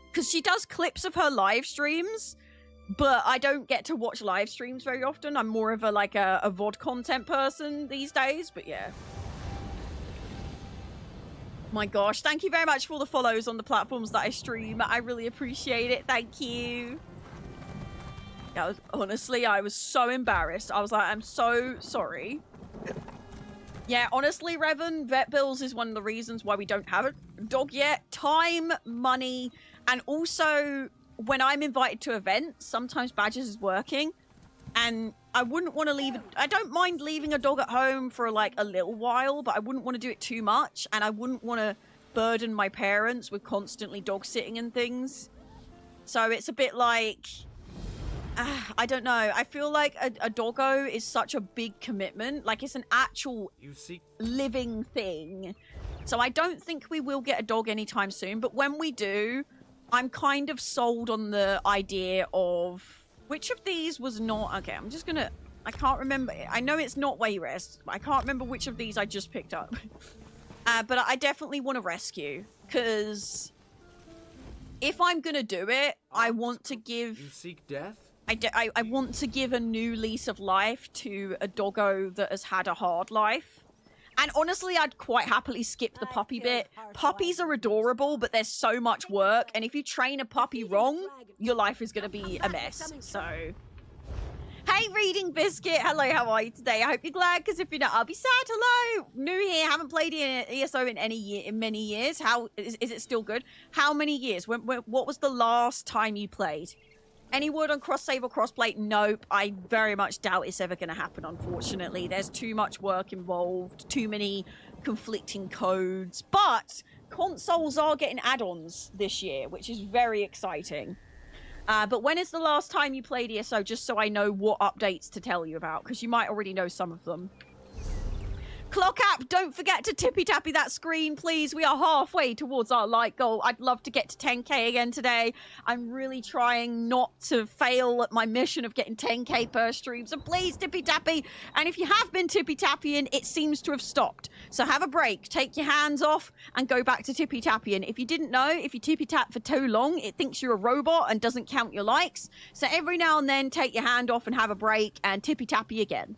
Speaker 1: Because she does clips of her live streams, but I don't get to watch live streams very often. I'm more of a VOD content person these days, but yeah. My gosh, thank you very much for all the follows on the platforms that I stream. I really appreciate it. Thank you. Honestly, I was so embarrassed. I was like, I'm so sorry. Yeah, honestly, Revan, vet bills is one of the reasons why we don't have a dog yet. Time, money, and also when I'm invited to events, sometimes Badgers is working, and I wouldn't want to leave. I don't mind leaving a dog at home for like a little while, but I wouldn't want to do it too much, and I wouldn't want to burden my parents with constantly dog sitting and things. So it's a bit like, I don't know. I feel like a doggo is such a big commitment. Like, it's an actual living thing. So I don't think we will get a dog anytime soon. But when we do, I'm kind of sold on the idea of which of these was not... Okay, I'm just gonna... I can't remember. I know it's not Wayrest. I can't remember which of these I just picked up. But I definitely want to rescue. Because if I'm gonna do it, I want to give...
Speaker 12: You seek death?
Speaker 1: I want to give a new lease of life to a doggo that has had a hard life. And honestly, I'd quite happily skip the puppy bit. Puppies are adorable, but there's so much work. And if you train a puppy wrong, your life is going to be a mess. So, hey, Reading Biscuit. Hello, how are you today? I hope you're glad, because if you're not, I'll be sad. Hello. New here. Haven't played ESO in many years. How is it still good? How many years? What was the last time you played? Any word on cross-save or cross-play? Nope. I very much doubt it's ever going to happen, unfortunately. There's too much work involved, too many conflicting codes. But consoles are getting add-ons this year, which is very exciting. But when is the last time you played ESO? Just so I know what updates to tell you about, because you might already know some of them. Clock app, don't forget to tippy-tappy that screen, please. We are halfway towards our like goal. I'd love to get to 10k again today. I'm really trying not to fail at my mission of getting 10k per stream. So please, tippy-tappy. And if you have been tippy-tappying, it seems to have stopped. So have a break. Take your hands off and go back to tippy-tappying. If you didn't know, if you tippy-tap for too long, it thinks you're a robot and doesn't count your likes. So every now and then, take your hand off and have a break and tippy-tappy again.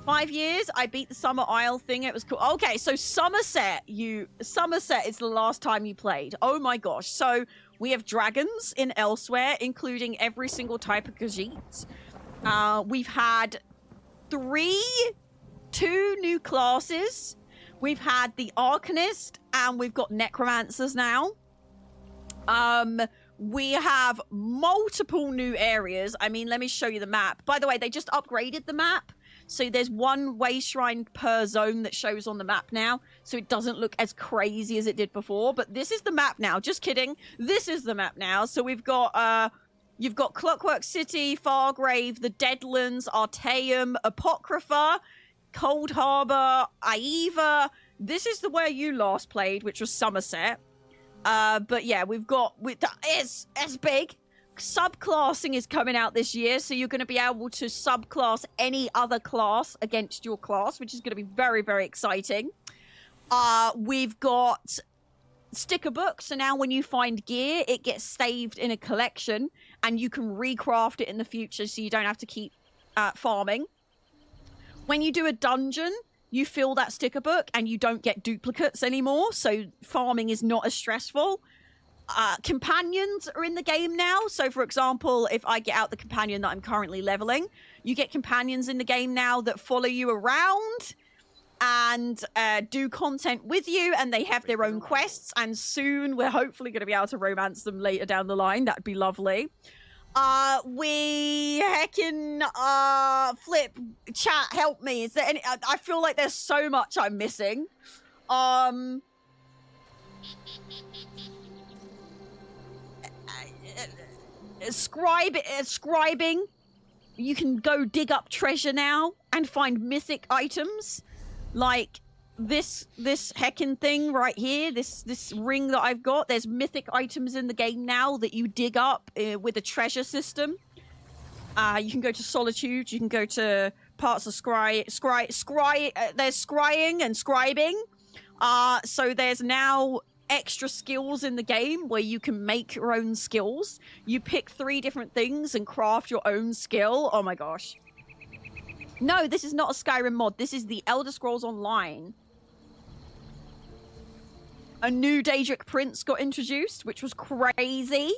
Speaker 1: 5 years, I beat the Summer Isle thing. It was cool. Okay, so Somerset is the last time you played. Oh my gosh. So we have dragons in Elsewhere, including every single type of Khajiit. We've had two new classes. We've had the Arcanist, and we've got Necromancers now. We have multiple new areas. I mean, let me show you the map. By the way, they just upgraded the map. So there's one way shrine per zone that shows on the map now. So it doesn't look as crazy as it did before. But this is the map now. Just kidding. This is the map now. So we've got, you've got Clockwork City, Fargrave, the Deadlands, Artaeum, Apocrypha, Cold Harbor, Aeva. This is the where you last played, which was Somerset. But yeah, it's big. Subclassing is coming out this year, so you're going to be able to subclass any other class against your class, which is going to be very, very exciting. We've got sticker books, so now when you find gear, it gets saved in a collection, and you can recraft it in the future, so you don't have to keep farming. When you do a dungeon, you fill that sticker book, and you don't get duplicates anymore, so farming is not as stressful. Companions are in the game now. So, for example, if I get out the companion that I'm currently leveling, you get companions in the game now that follow you around and do content with you, and they have their own quests, and soon we're hopefully going to be able to romance them later down the line. That'd be lovely. We heckin' Flip, chat, help me. Is there any... I feel like there's so much I'm missing. Scribing. You can go dig up treasure now and find mythic items like this heckin' thing right here, this ring that I've got. There's mythic items in the game now that you dig up with a treasure system. You can go to Solitude, you can go to parts of there's scrying and scribing. So there's now extra skills in the game where you can make your own skills. You pick 3 different things and craft your own skill. Oh my gosh. No, this is not a Skyrim mod. This is the Elder Scrolls Online. A new Daedric Prince got introduced, which was crazy.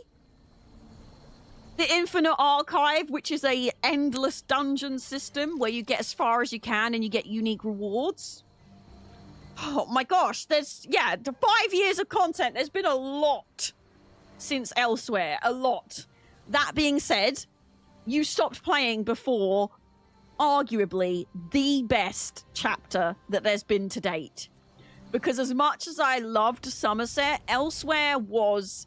Speaker 1: The Infinite Archive, which is a endless dungeon system where you get as far as you can and you get unique rewards. Oh my gosh, there's, yeah, the 5 years of content. There's been a lot since Elsewhere, a lot. That being said, you stopped playing before arguably the best chapter that there's been to date. Because as much as I loved Somerset, Elsewhere was...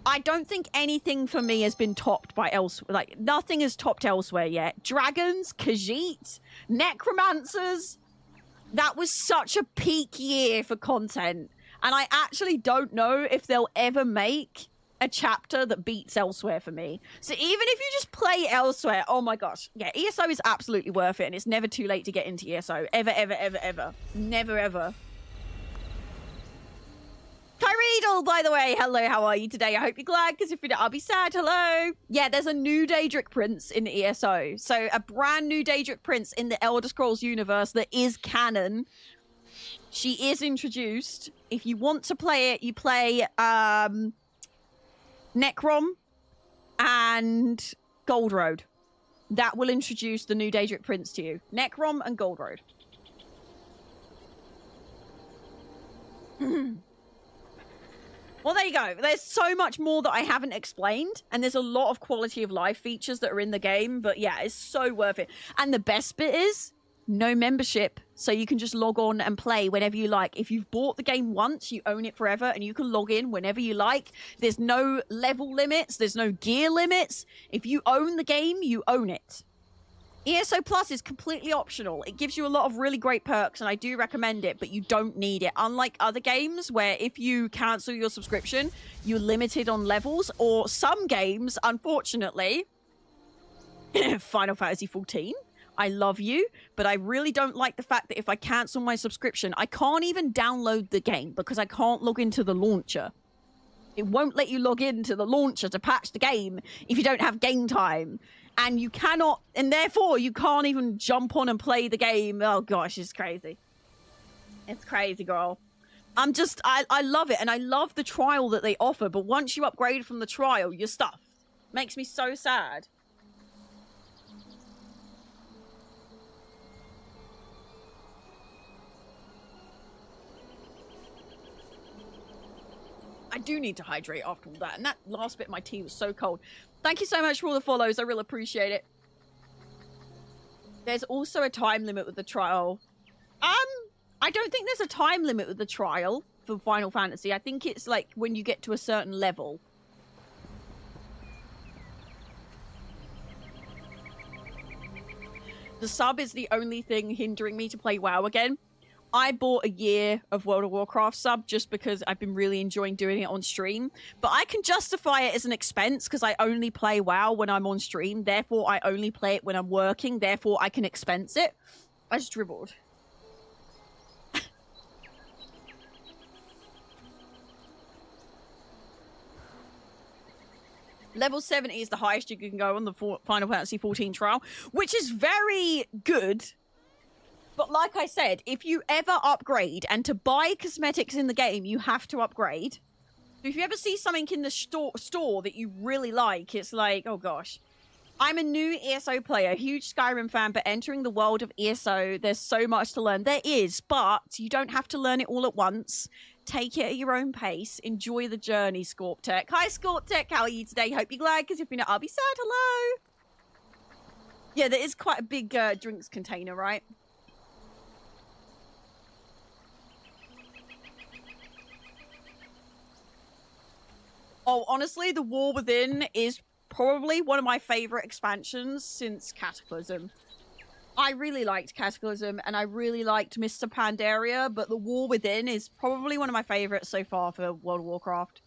Speaker 1: I don't think anything for me has been topped by Elsewhere. Like, nothing has topped Elsewhere yet. Dragons, Khajiit, Necromancers. That was such a peak year for content. And I actually don't know if they'll ever make a chapter that beats Elsewhere for me. So even if you just play Elsewhere, oh my gosh. Yeah, ESO is absolutely worth it. And it's never too late to get into ESO. Ever, ever, ever, ever. Never, ever. Kyriedel, by the way, hello, how are you today? I hope you're glad, because if you're not, I'll be sad. Hello. Yeah, there's a new Daedric Prince in the ESO. So a brand new Daedric Prince in the Elder Scrolls universe that is canon. She is introduced. If you want to play it, you play Necrom and Gold Road. That will introduce the new Daedric Prince to you. Necrom and Gold Road. Well, there you go. There's so much more that I haven't explained, and there's a lot of quality of life features that are in the game, but yeah, it's so worth it. And the best bit is no membership, so you can just log on and play whenever you like. If you've bought the game once, you own it forever, and you can log in whenever you like. There's no level limits. There's no gear limits. If you own the game, you own it. ESO Plus is completely optional. It gives you a lot of really great perks, and I do recommend it, but you don't need it. Unlike other games where if you cancel your subscription, you're limited on levels, or some games, unfortunately, Final Fantasy XIV, I love you, but I really don't like the fact that if I cancel my subscription, I can't even download the game because I can't log into the launcher. It won't let you log into the launcher to patch the game if you don't have game time. And you cannot, and therefore you can't even jump on and play the game. Oh gosh, it's crazy. It's crazy, girl. I love it, and I love the trial that they offer, but once you upgrade from the trial, you're stuffed. Makes me so sad. I do need to hydrate after all that, and that last bit of my tea was so cold. Thank you so much for all the follows. I really appreciate it. There's also a time limit with the trial. I don't think there's a time limit with the trial for Final Fantasy. I think it's like when you get to a certain level. The sub is the only thing hindering me to play WoW again. I bought a year of World of Warcraft sub just because I've been really enjoying doing it on stream. But I can justify it as an expense because I only play WoW when I'm on stream. Therefore, I only play it when I'm working. Therefore, I can expense it. I just dribbled. Level 70 is the highest you can go on the Final Fantasy XIV trial, which is very good. But like I said, if you ever upgrade, and to buy cosmetics in the game, you have to upgrade. If you ever see something in the store that you really like, it's like, oh gosh. I'm a new ESO player, huge Skyrim fan, but entering the world of ESO, there's so much to learn. There is, but you don't have to learn it all at once. Take it at your own pace. Enjoy the journey, Scorptech. Hi, Scorptech. How are you today? Hope you're glad, because if you're not, I'll be sad. Hello. Yeah, there is quite a big drinks container, right? Oh, honestly, The War Within is probably one of my favorite expansions since Cataclysm. I really liked Cataclysm, and I really liked Mr. Pandaria, but The War Within is probably one of my favorites so far for World of Warcraft.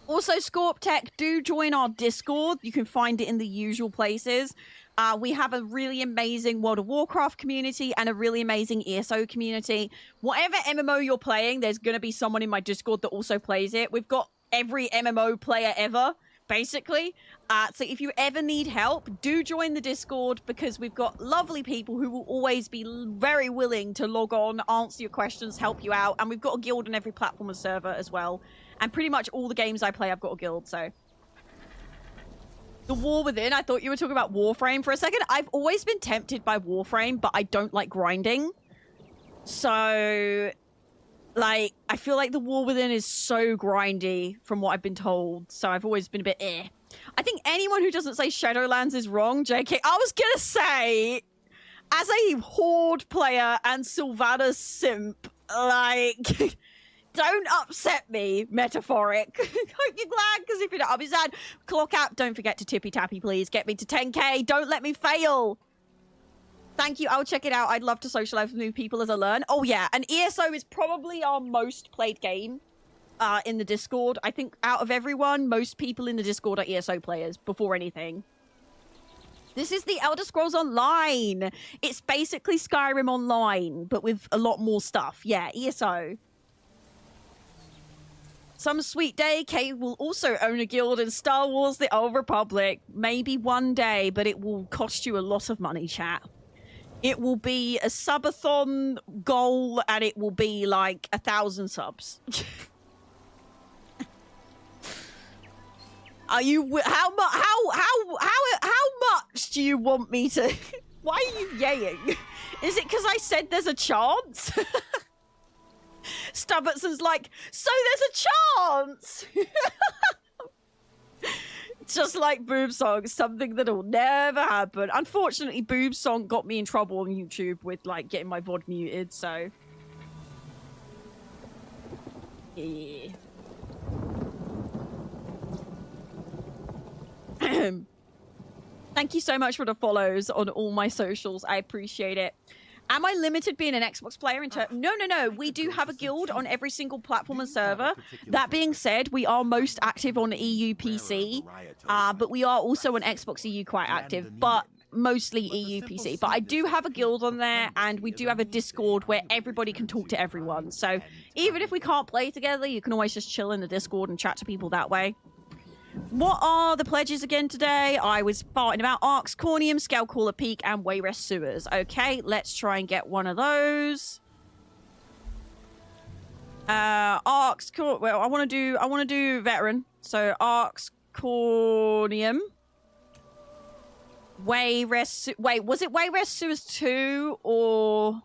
Speaker 1: Also, Scorptech, do join our Discord. You can find it in the usual places. We have a really amazing World of Warcraft community and a really amazing ESO community. Whatever MMO you're playing, there's going to be someone in my Discord that also plays it. We've got every MMO player ever, basically. So if you ever need help, do join the Discord, because we've got lovely people who will always be very willing to log on, answer your questions, help you out. And we've got a guild on every platform and server as well. And pretty much all the games I play, I've got a guild, so... The War Within, I thought you were talking about Warframe for a second. I've always been tempted by Warframe, but I don't like grinding. So, like, I feel like the War Within is so grindy from what I've been told. So I've always been a bit eh. I think anyone who doesn't say Shadowlands is wrong, JK. I was gonna say, as a Horde player and Sylvanas simp, like, don't upset me, metaphoric. Hope you're glad, because if you don't, I'll be sad. Clock out, don't forget to tippy tappy, please. Get me to 10k. Don't let me fail. Thank you. I'll check it out. I'd love to socialize with new people as I learn. Oh, yeah. And ESO is probably our most played game in the Discord. I think out of everyone, most people in the Discord are ESO players before anything. This is the Elder Scrolls Online. It's basically Skyrim Online, but with a lot more stuff. Yeah, ESO. Some sweet day, Kay will also own a guild in Star Wars The Old Republic. Maybe one day, but it will cost you a lot of money, chat. It will be a subathon goal, and it will be like 1,000 subs. Are you? How much do you want me to? Why are you yaying? Is it because I said there's a chance? Stubbertson's like, so there's a chance. Just like Boob Song, something that'll never happen. Unfortunately, Boob Song got me in trouble on YouTube with like getting my VOD muted, so yeah. Thank you so much for the follows on all my socials. I appreciate it. Am I limited being an Xbox player in turn? No. We do have a guild on every single platform and server. That being said, we are most active on EU PC, but we are also on Xbox EU quite active, but mostly EU PC. But I do have a guild on there, and we do have a Discord where everybody can talk to everyone. So even if we can't play together, you can always just chill in the Discord and chat to people that way. What are the pledges again today? I was farting about Arx, Cornium, Scalecaller Peak, and Wayrest Sewers. Okay, let's try and get one of those. Arx, well, I want to do veteran. So Arx, Cornium, Wayrest. Wait, was it Wayrest Sewers 2 or?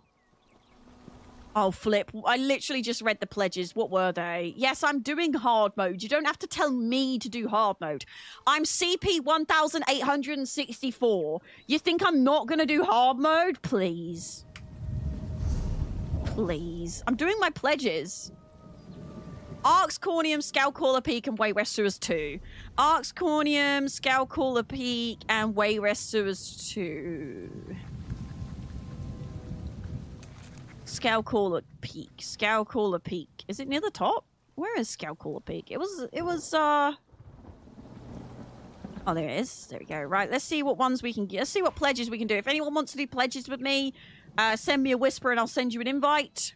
Speaker 1: Oh, flip. I literally just read the pledges. What were they? Yes, I'm doing hard mode. You don't have to tell me to do hard mode. I'm CP 1864. You think I'm not going to do hard mode? Please. Please. I'm doing my pledges. Arx, Cornium, Scalecaller Peak, and Wayrest Sewers 2. Arx, Cornium, Scalecaller Peak, and Wayrest Sewers 2. Scalecaller Peak. Scalecaller Peak. Is it near the top? Where is Scalecaller Peak? It was oh, there it is. There we go. Right, let's see what ones we can get. Let's see what pledges we can do. If anyone wants to do pledges with me, send me a whisper and I'll send you an invite.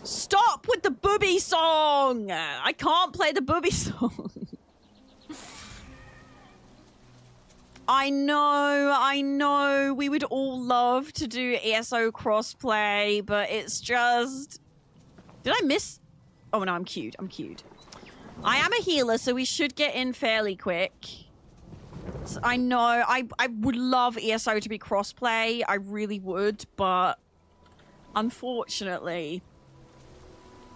Speaker 1: Stop with the booby song! I can't play the booby song. I know. We would all love to do ESO crossplay, but it's just... Did I miss? Oh, no, I'm queued. I am a healer, so we should get in fairly quick. So I know. I would love ESO to be crossplay. I really would, but unfortunately...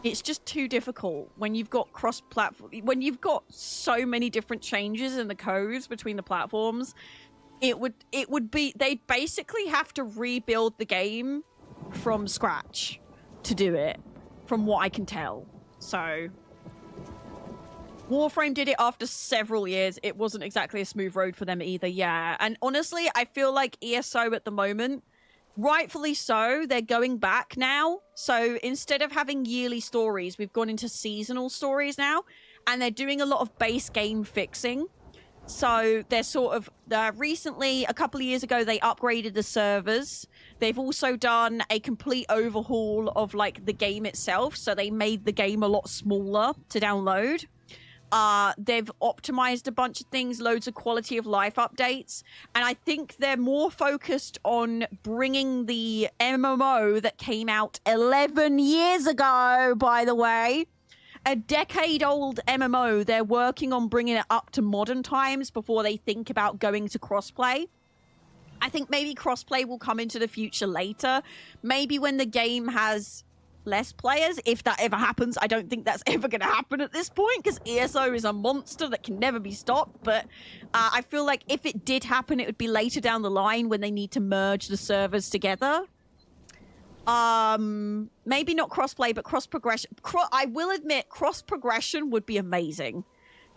Speaker 1: It's just too difficult when you've got cross-platform, when you've got so many different changes in the codes between the platforms. It would be, they'd basically have to rebuild the game from scratch to do it, from what I can tell. So Warframe did it after several years. It wasn't exactly a smooth road for them either. Yeah, and honestly, I feel like ESO at the moment, rightfully so, they're going back now. So instead of having yearly stories, we've gone into seasonal stories now. And they're doing a lot of base game fixing. So they're sort of recently, a couple of years ago, they upgraded the servers. They've also done a complete overhaul of like the game itself. So they made the game a lot smaller to download. They've optimized a bunch of things, loads of quality of life updates. And I think they're more focused on bringing the MMO that came out 11 years ago, by the way. A decade-old MMO, they're working on bringing it up to modern times before they think about going to crossplay. I think maybe crossplay will come into the future later. Maybe when the game has less players, if that ever happens. I don't think that's ever going to happen at this point, because ESO is a monster that can never be stopped. But I feel like if it did happen, it would be later down the line when they need to merge the servers together. Maybe not crossplay, but cross progression. I will admit, cross progression would be amazing.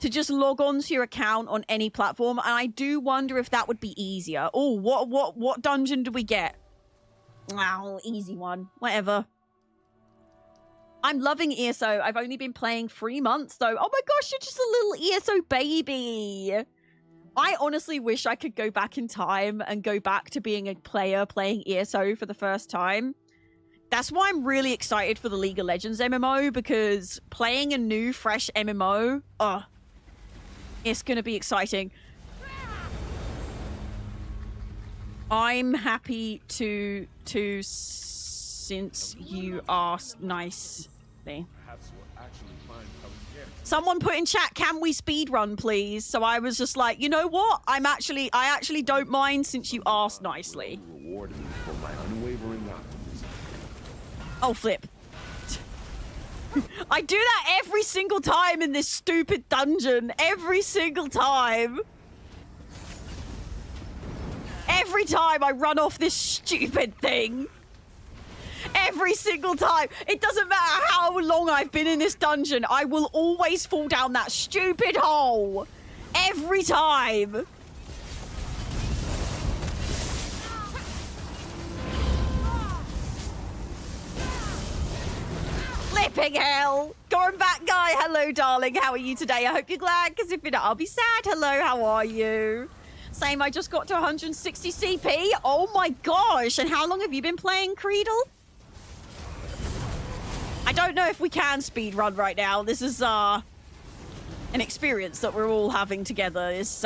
Speaker 1: To just log on to your account on any platform, and I do wonder if that would be easier. Oh, what dungeon do we get? Oh, easy one. Whatever. I'm loving ESO. I've only been playing 3 months though. Oh my gosh, you're just a little ESO baby. I honestly wish I could go back in time and go back to being a player playing ESO for the first time. That's why I'm really excited for the League of Legends MMO, because playing a new, fresh MMO, it's going to be exciting. I'm happy to since you asked nicely. Someone put in chat, can we speedrun, please? So I was just like, you know what? I actually don't mind since you asked nicely. Oh, flip. I do that every single time in this stupid dungeon. Every single time. Every time I run off this stupid thing. Every single time. It doesn't matter how long I've been in this dungeon. I will always fall down that stupid hole. Every time. Flipping hell. Going back, guy. Hello, darling. How are you today? I hope you're glad, because if you're not, I'll be sad. Hello, how are you? Same, I just got to 160 CP. Oh my gosh. And how long have you been playing Creedle? I don't know if we can speedrun right now. This is an experience that we're all having together. It's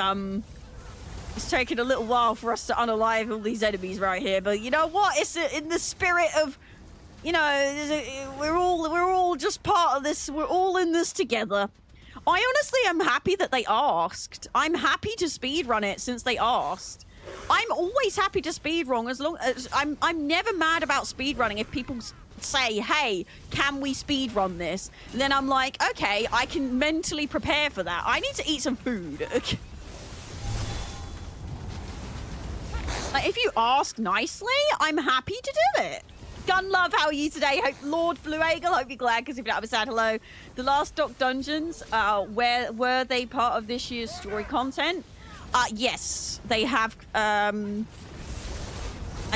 Speaker 1: taking a little while for us to unalive all these enemies right here. But you know what? It's in the spirit of, you know, we're all just part of this. We're all in this together. I honestly am happy that they asked. I'm happy to speedrun it since they asked. I'm always happy to speedrun as long as I'm never mad about speedrunning if people say, hey, can we speedrun this? And then I'm like, okay, I can mentally prepare for that. I need to eat some food. Like, if you ask nicely, I'm happy to do it. Gun Love, how are you today? Hope Lord Blue Eagle, hope you're glad, because if you're not sad, hello. The last Doc Dungeons, were they part of this year's story content? Yes, they have. I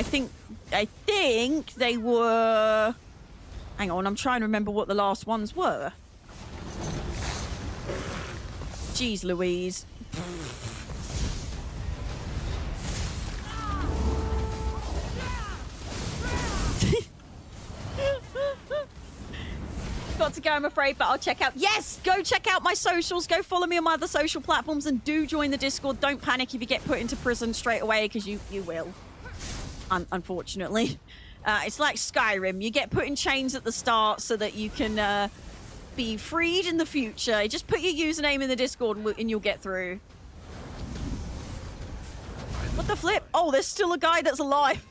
Speaker 1: think they were. Hang on, I'm trying to remember what the last ones were. Jeez Louise. Got to go, I'm afraid, but I'll check out. Yes, go check out my socials. Go follow me on my other social platforms, and do join the Discord. Don't panic if you get put into prison straight away, because you will. Unfortunately. It's like Skyrim. You get put in chains at the start so that you can be freed in the future. Just put your username in the Discord and you'll get through. What the flip? Oh, there's still a guy that's alive.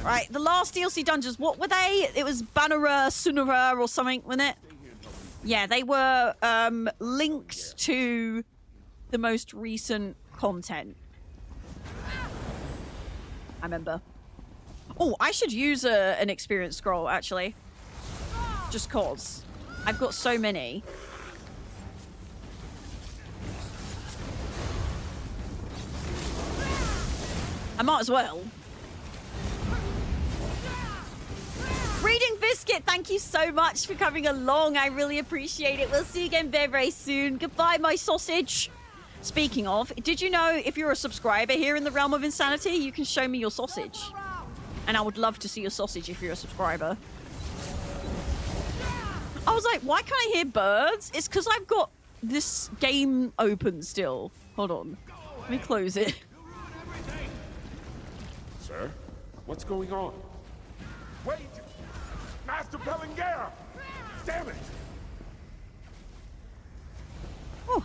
Speaker 1: Right, the last DLC dungeons, what were they? It was Bannera, Sunera, or something, wasn't it? Yeah, they were links to the most recent content. I remember. Oh, I should use an experience scroll, actually. Just cause. I've got so many. I might as well. Reading Biscuit, thank you so much for coming along. I really appreciate it. We'll see you again very, very soon. Goodbye, my sausage. Speaking of, did you know if you're a subscriber here in the Realm of Insanity, you can show me your sausage? And I would love to see your sausage if you're a subscriber. I was like, why can't I hear birds? It's because I've got this game open still. Hold on. Let me close it.
Speaker 8: Sir, what's going on?
Speaker 9: Wait! Master Pellinger! Damn it!
Speaker 1: Oh.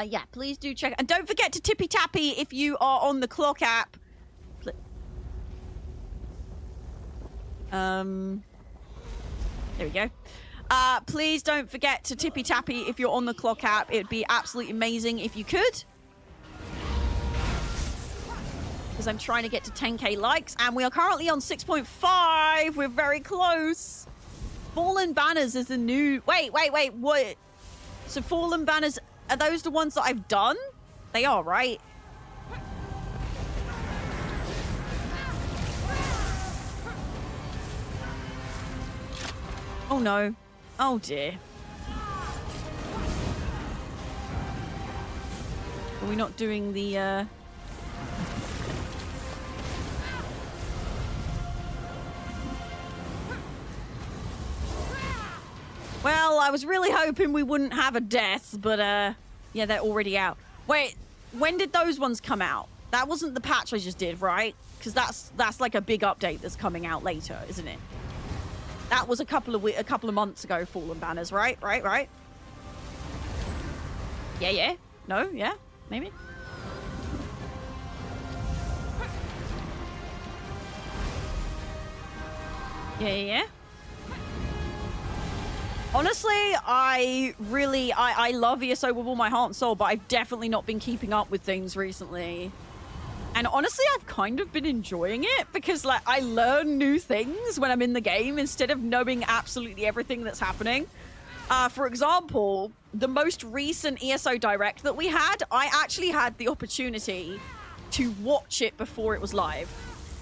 Speaker 1: Yeah, please do check. And don't forget to tippy tappy if you are on the clock app. There we go. Please don't forget to tippy tappy if you're on the clock app. It'd be absolutely amazing if you could. Because I'm trying to get to 10k likes, and we are currently on 6.5. We're very close. Fallen Banners is a new... Wait, what? So Fallen Banners, are those the ones that I've done? They are, right? Oh no. Oh dear. Are we not doing the, Well, I was really hoping we wouldn't have a death, but, yeah, they're already out. Wait, when did those ones come out? That wasn't the patch I just did, right? Because that's like a big update that's coming out later, isn't it? That was a couple of months ago, Fallen Banners, right? Yeah. No, yeah, maybe. Yeah. Honestly, I love ESO with all my heart and soul, but I've definitely not been keeping up with things recently. And honestly, I've kind of been enjoying it because, like, I learn new things when I'm in the game instead of knowing absolutely everything that's happening. For example, the most recent ESO Direct that we had, I actually had the opportunity to watch it before it was live.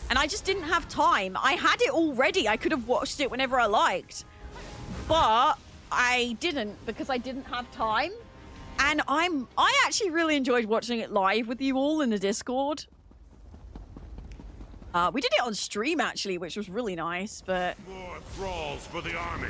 Speaker 1: And I just didn't have time. I had it already. I could have watched it whenever I liked. But I didn't because I didn't have time. And I actually really enjoyed watching it live with you all in the Discord. We did it on stream, actually, which was really nice, but...
Speaker 8: More thralls for the army.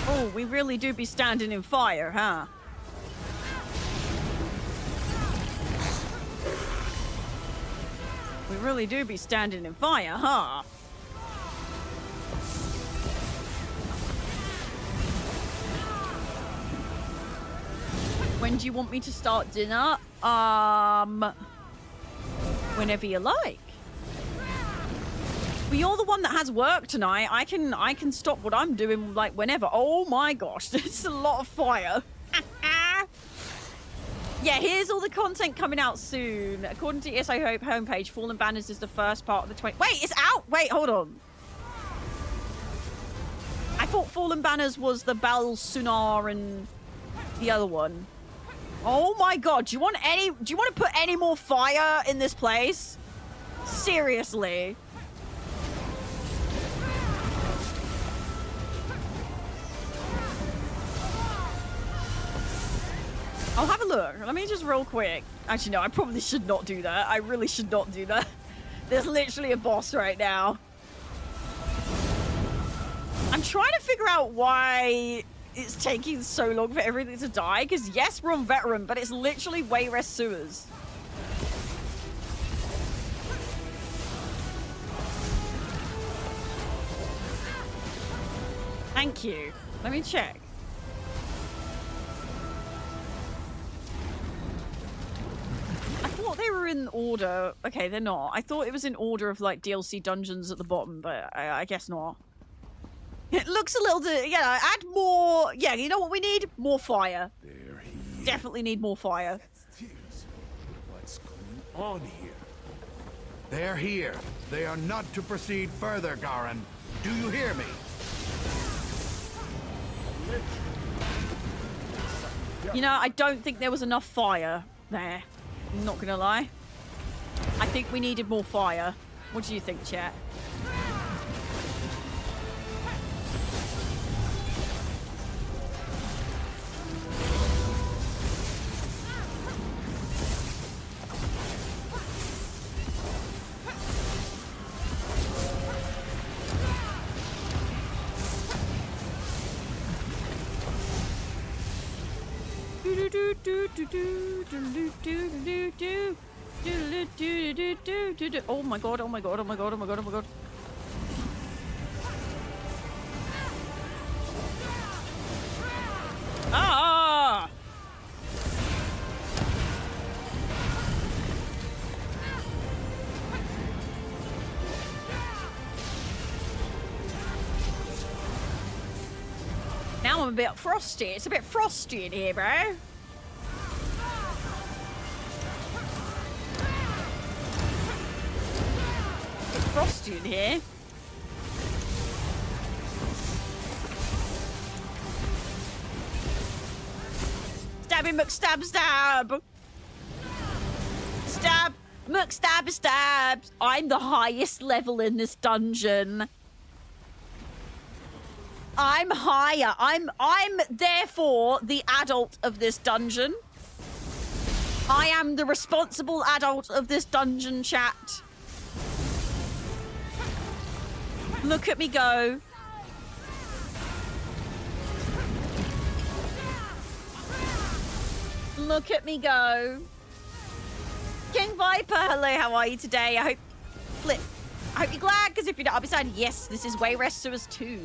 Speaker 1: Oh, we really do be standing in fire, huh? We really do be standing in fire, huh? When do you want me to start dinner? Whenever you like. But you're the one that has work tonight. I can stop what I'm doing, like, whenever. Oh my gosh, there's a lot of fire. Yeah, here's all the content coming out soon. According to ESO Hope homepage, Fallen Banners is the first part of the 20... Wait, it's out! Wait, hold on. I thought Fallen Banners was the Bal Sunar and the other one. Oh my god, do you want to put any more fire in this place? Seriously. I'll have a look. Let me just real quick. Actually, no, I probably should not do that. I really should not do that. There's literally a boss right now. I'm trying to figure out why it's taking so long for everything to die. Because yes, we're on veteran, but it's literally way less sewers. Thank you. Let me check. I thought they were in order. Okay, they're not. I thought it was in order of, like, DLC dungeons at the bottom, but I guess not. It looks a little... Yeah, add more... Yeah, you know what we need? More fire. Definitely need more fire.
Speaker 9: on here?
Speaker 14: They're here. They are not to proceed further, Garin. Do you hear me?
Speaker 1: You know, I don't think there was enough fire there. I'm not gonna lie. I think we needed more fire. What do you think, chat? Oh my god, oh my god, oh my god, oh my god, oh my god. Ah! Now I'm a bit frosty. It's a bit frosty in here, bro. Frosty in here. Stabby McStab stab. Stab McStab stabs. I'm the highest level in this dungeon. I'm higher. I'm therefore the adult of this dungeon. I am the responsible adult of this dungeon, chat. Look at me go. Look at me go. King Viper, hello, how are you today? I hope you're glad, because if you're not, I'll be saying, yes, this is way Rescuers 2.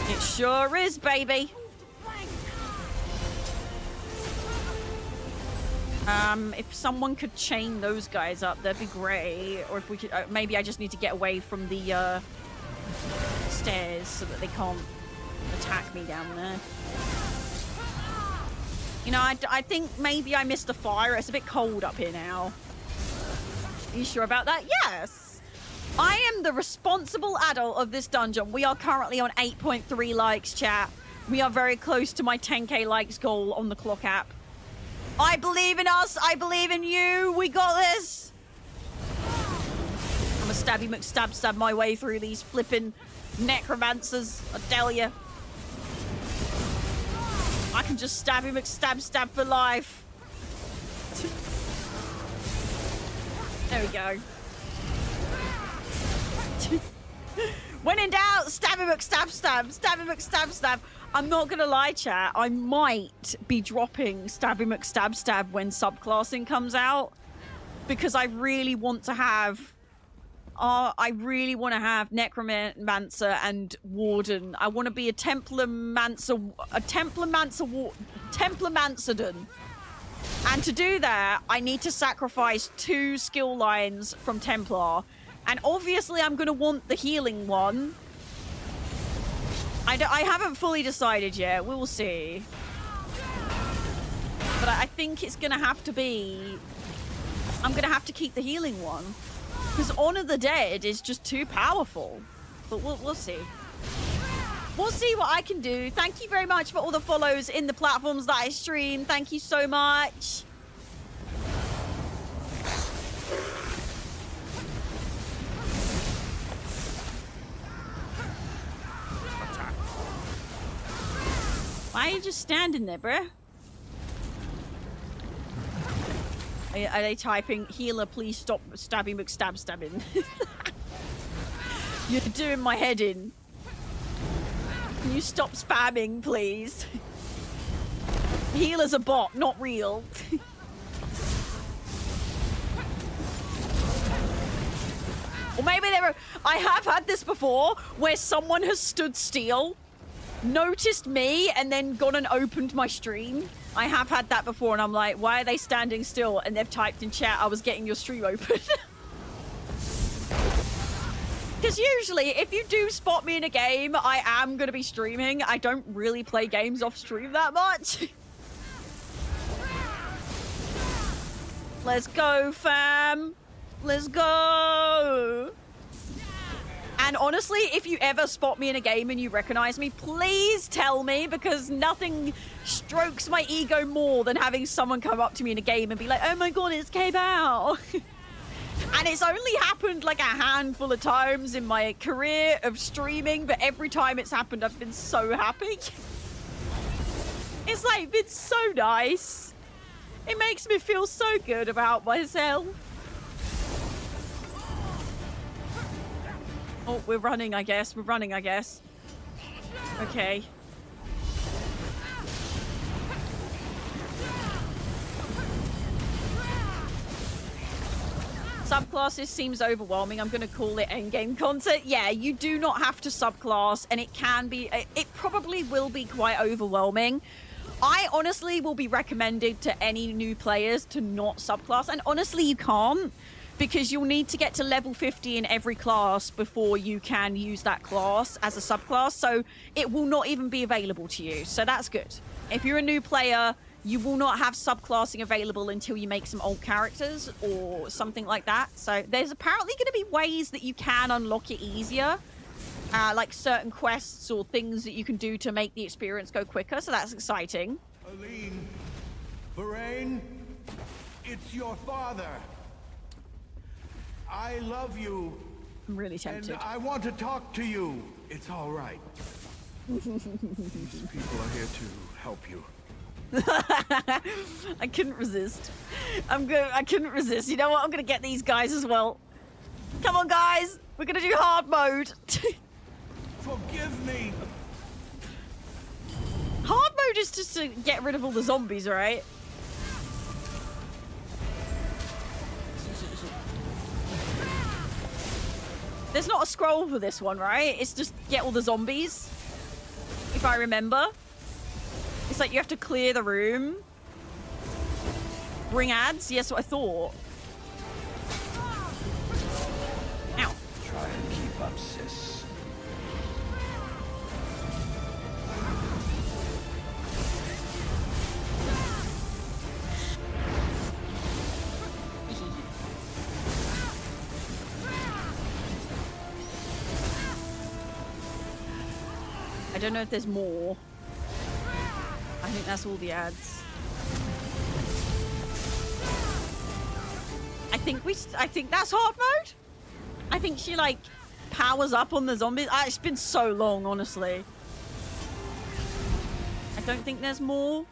Speaker 1: It sure is, baby. If someone could chain those guys up, that'd be great. Or if we could, maybe I just need to get away from the stairs so that they can't attack me down there. You know, I think maybe I missed the fire. It's a bit cold up here now. Are you sure about that? Yes. I am the responsible adult of this dungeon. We are currently on 8.3 likes, chat. We are very close to my 10k likes goal on the clock app. I believe in us. I believe in you. We got this. I'm a stabby McStab my way through these flipping necromancers. I tell you. I can just stabby McStab for life. There we go. When in doubt, stabby McStab. Stabby McStab. I'm not gonna lie, chat. I might be dropping Stabby McStab when subclassing comes out, because I really want to have, Necromancer and Warden. I want to be a Templamancer, Templamancerden. And to do that, I need to sacrifice 2 skill lines from Templar, and obviously I'm gonna want the healing one. I haven't fully decided yet. We will see. But I think it's going to have to be... I'm going to have to keep the healing one. Because Honor the Dead is just too powerful. But we'll see. We'll see what I can do. Thank you very much for all the follows in the platforms that I stream. Thank you so much. Why are you just standing there, bruh? Are they typing, healer, please stop stabbing McStabbing? You're doing my head in. Can you stop spamming, please? Healer's a bot, not real. Or maybe they were... I have had this before, where someone has stood still, noticed me, and then gone and opened my stream. I have had that before, and I'm like, why are they standing still? And they've typed in chat, I was getting your stream open. Because usually, if you do spot me in a game, I am going to be streaming. I don't really play games off stream that much. Let's go, fam. Let's go. And honestly, if you ever spot me in a game and you recognize me, please tell me, because nothing strokes my ego more than having someone come up to me in a game and be like, oh my god, it's kayPOW. And it's only happened like a handful of times in my career of streaming, but every time it's happened, I've been so happy. It's like been so nice. It makes me feel so good about myself. Oh, we're running, I guess. We're running, I guess. Okay. Subclasses seems overwhelming. I'm going to call it endgame content. Yeah, you do not have to subclass, and it can be... It probably will be quite overwhelming. I honestly will be recommending to any new players to not subclass, and honestly, you can't. Because you'll need to get to level 50 in every class before you can use that class as a subclass. So it will not even be available to you. So that's good. If you're a new player, you will not have subclassing available until you make some old characters or something like that. So there's apparently going to be ways that you can unlock it easier. Like certain quests or things that you can do to make the experience go quicker. So that's exciting.
Speaker 14: Aline, Varane, it's your father. I love you.
Speaker 1: I'm really tempted.
Speaker 14: And I want to talk to you. It's all right. These people are here to help you.
Speaker 1: I couldn't resist. I couldn't resist. You know what? I'm gonna get these guys as well. Come on, guys. We're gonna do hard mode.
Speaker 14: Forgive me.
Speaker 1: Hard mode is just to get rid of all the zombies, right? There's not a scroll for this one, right? It's just get all the zombies, if I remember. It's like you have to clear the room. Bring ads? Yes, what I thought. Ow.
Speaker 14: Try and keep up, sis.
Speaker 1: I don't know if there's more. I think that's all the ads. I think that's hard mode. I think she like powers up on the zombies. It's been so long, honestly. I don't think there's more.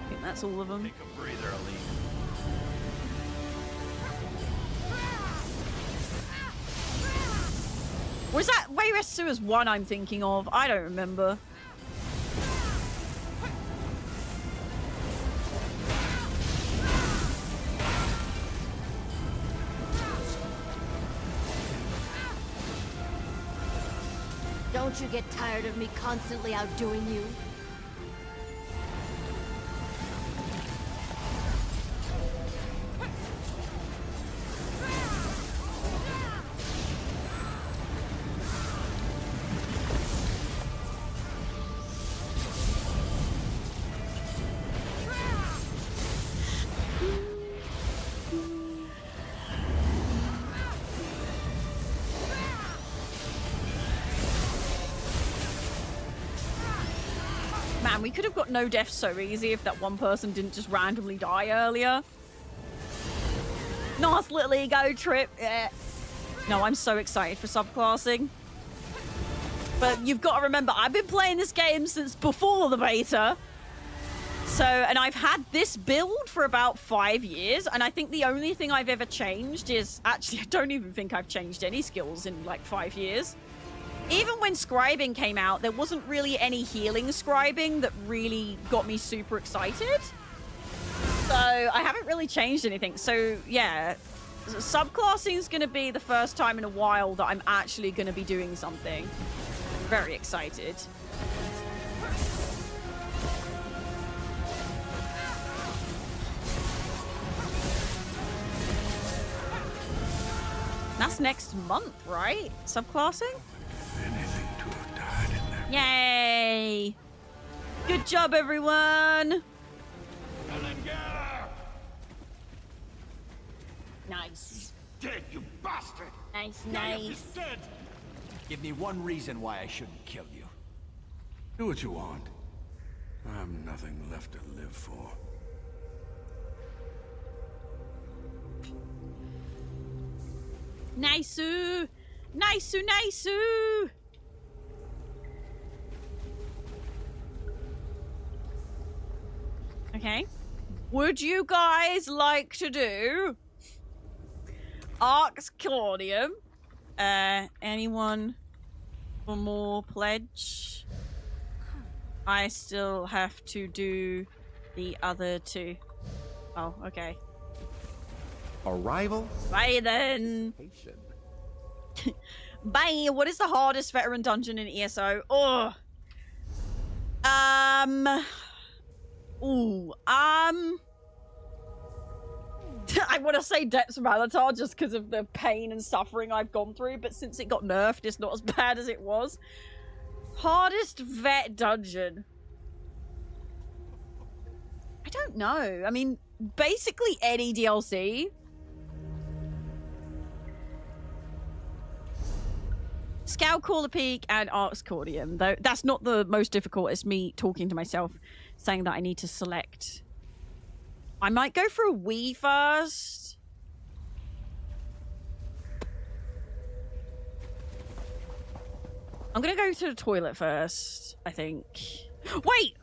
Speaker 1: I think that's all of them.
Speaker 14: Take a breather, Aline.
Speaker 1: Was that Wayrest Sewers 1 I'm thinking of? I don't remember.
Speaker 4: Don't you get tired of me constantly outdoing you?
Speaker 1: Man, we could have got no deaths so easy if that one person didn't just randomly die earlier. Nice little ego trip. Yeah. No, I'm so excited for subclassing. But you've got to remember, I've been playing this game since before the beta. So, and I've had this build for about 5 years, and I think the only thing I've ever changed is... Actually, I don't even think I've changed any skills in like 5 years. Even when scribing came out, there wasn't really any healing scribing that really got me super excited. So I haven't really changed anything. So yeah, subclassing is going to be the first time in a while that I'm actually going to be doing something. Very excited. That's next month, right? Subclassing?
Speaker 8: Anything to have died in there.
Speaker 1: Yay! Good job, everyone! Nice.
Speaker 9: Dead, you bastard!
Speaker 1: Nice,
Speaker 9: Gaius
Speaker 1: nice.
Speaker 9: is dead!
Speaker 14: Give me one reason why I shouldn't kill you.
Speaker 8: Do what you want. I have nothing left to live for.
Speaker 1: Nice-oo. Nice-oo, nice-oo. Okay. Would you guys like to do Arxcordium? Anyone for more pledge? I still have to do the other two. Oh, okay.
Speaker 11: Arrival?
Speaker 1: Bye then. Bye. What is the hardest veteran dungeon in ESO? Oh. I want to say Depths of Malatar just because of the pain and suffering I've gone through, but since it got nerfed, it's not as bad as it was. Hardest vet dungeon. I don't know. I mean, basically any DLC. Scout Caller Peak and Arxcordium, though that's not the most difficult. It's me talking to myself, saying that I need to select. I might go for a Wii first. I'm gonna go to the toilet first, I think. Wait!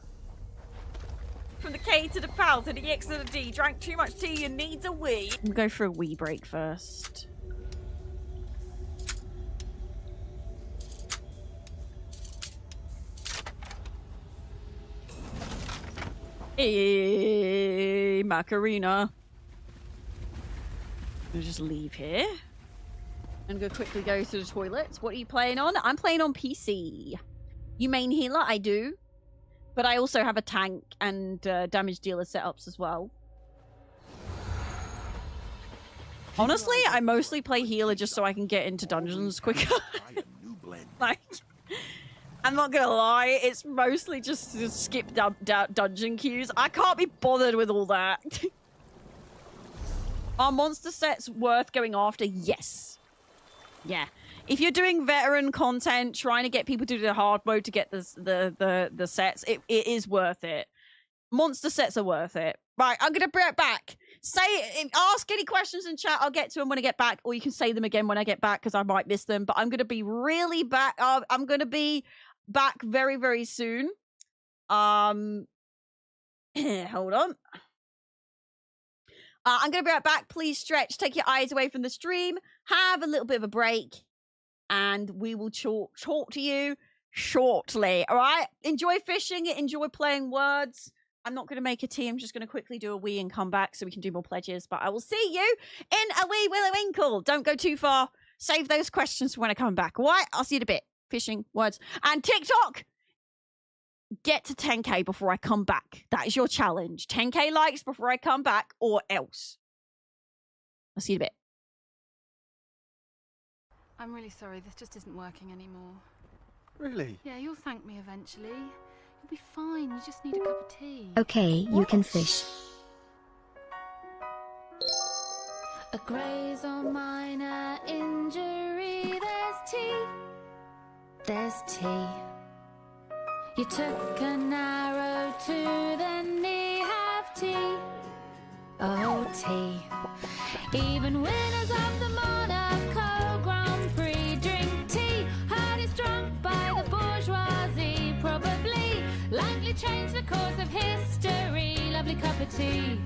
Speaker 7: From the K to the PAL to the X to the D, drank too much tea and needs a wee.
Speaker 1: I'm gonna go for a Wii break first. Hey, Macarena. I'll just leave here. I'm gonna quickly go to the toilets. What are you playing on? I'm playing on PC. You main healer? I do. But I also have a tank and damage dealer setups as well. Honestly, I mostly play healer just so I can get into dungeons quicker. Like, I'm not gonna lie, it's mostly just to skip dungeon queues. I can't be bothered with all that. Are monster sets worth going after? Yes. Yeah. If you're doing veteran content, trying to get people to do the hard mode to get the sets, it is worth it. Monster sets are worth it. Right, I'm gonna bring it back. Ask any questions in chat. I'll get to them when I get back, or you can say them again when I get back because I might miss them. But I'm gonna be really back. I'm gonna be back very, very soon. Hold on. I'm gonna be right back. Please stretch. Take your eyes away from the stream. Have a little bit of a break, and we will talk to you shortly. All right. Enjoy fishing. Enjoy playing words. I'm not going to make a tea. I'm just going to quickly do a wee and come back so we can do more pledges. But I will see you in a wee willow winkle. Don't go too far. Save those questions for when I come back. All right? I'll see you in a bit. Fishing, words, and TikTok. Get to 10K before I come back. That is your challenge. 10K likes before I come back or else. I'll see you in a bit.
Speaker 10: I'm really sorry. This just isn't working anymore.
Speaker 11: Really?
Speaker 10: Yeah, you'll thank me eventually. You'll be fine. You just need a cup of tea.
Speaker 3: Okay, you can fish.
Speaker 10: A graze or minor injury. There's tea. There's tea. You took an arrow to the knee. Have tea. Oh, tea. Even winners of the Monaco Grand Prix drink tea. Heard it's drunk by the bourgeoisie. Probably likely change the course of history. Lovely cup of tea.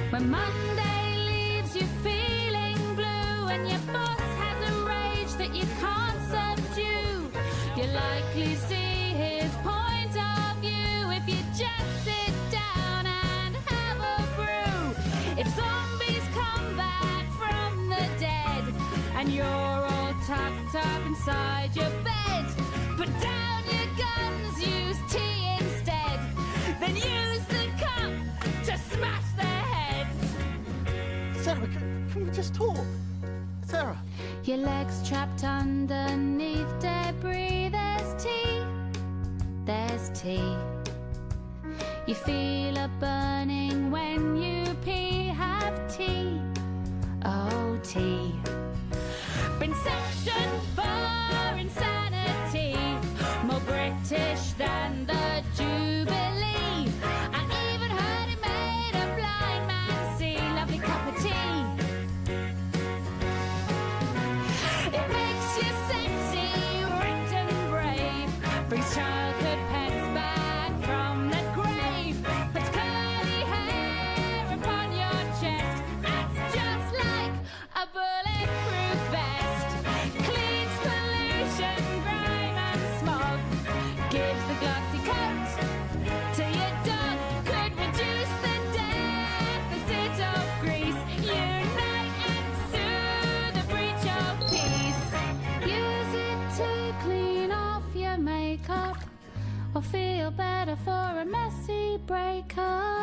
Speaker 10: When Monday leaves you feeling blue and your boss has a rage that you can't subdue, you likely see his point of view if you just sit down and have a brew. If zombies come back from the dead and you're all tucked up inside your bed, put down your guns, use tea instead, then use the cup to smash their heads.
Speaker 11: Sarah, can we just talk? Sarah.
Speaker 10: Your legs trapped underneath debris. There's tea. There's tea. You feel a burning when you pee. Have tea. tea. Been sectioned for insanity, more British than the Jubilee. I even heard it made a blind man see. Lovely cup of tea. It makes you sexy, ripped and brave, brings childhood pets back from the grave, puts curly hair upon your chest, acts just like a bulletproof vest, cleans pollution, grime and smog, gives the glossy coat to your dog, could reduce the deficit of grease, unite and soothe the breach of peace. Use it to clean off your makeup, or feel better for a messy breakup.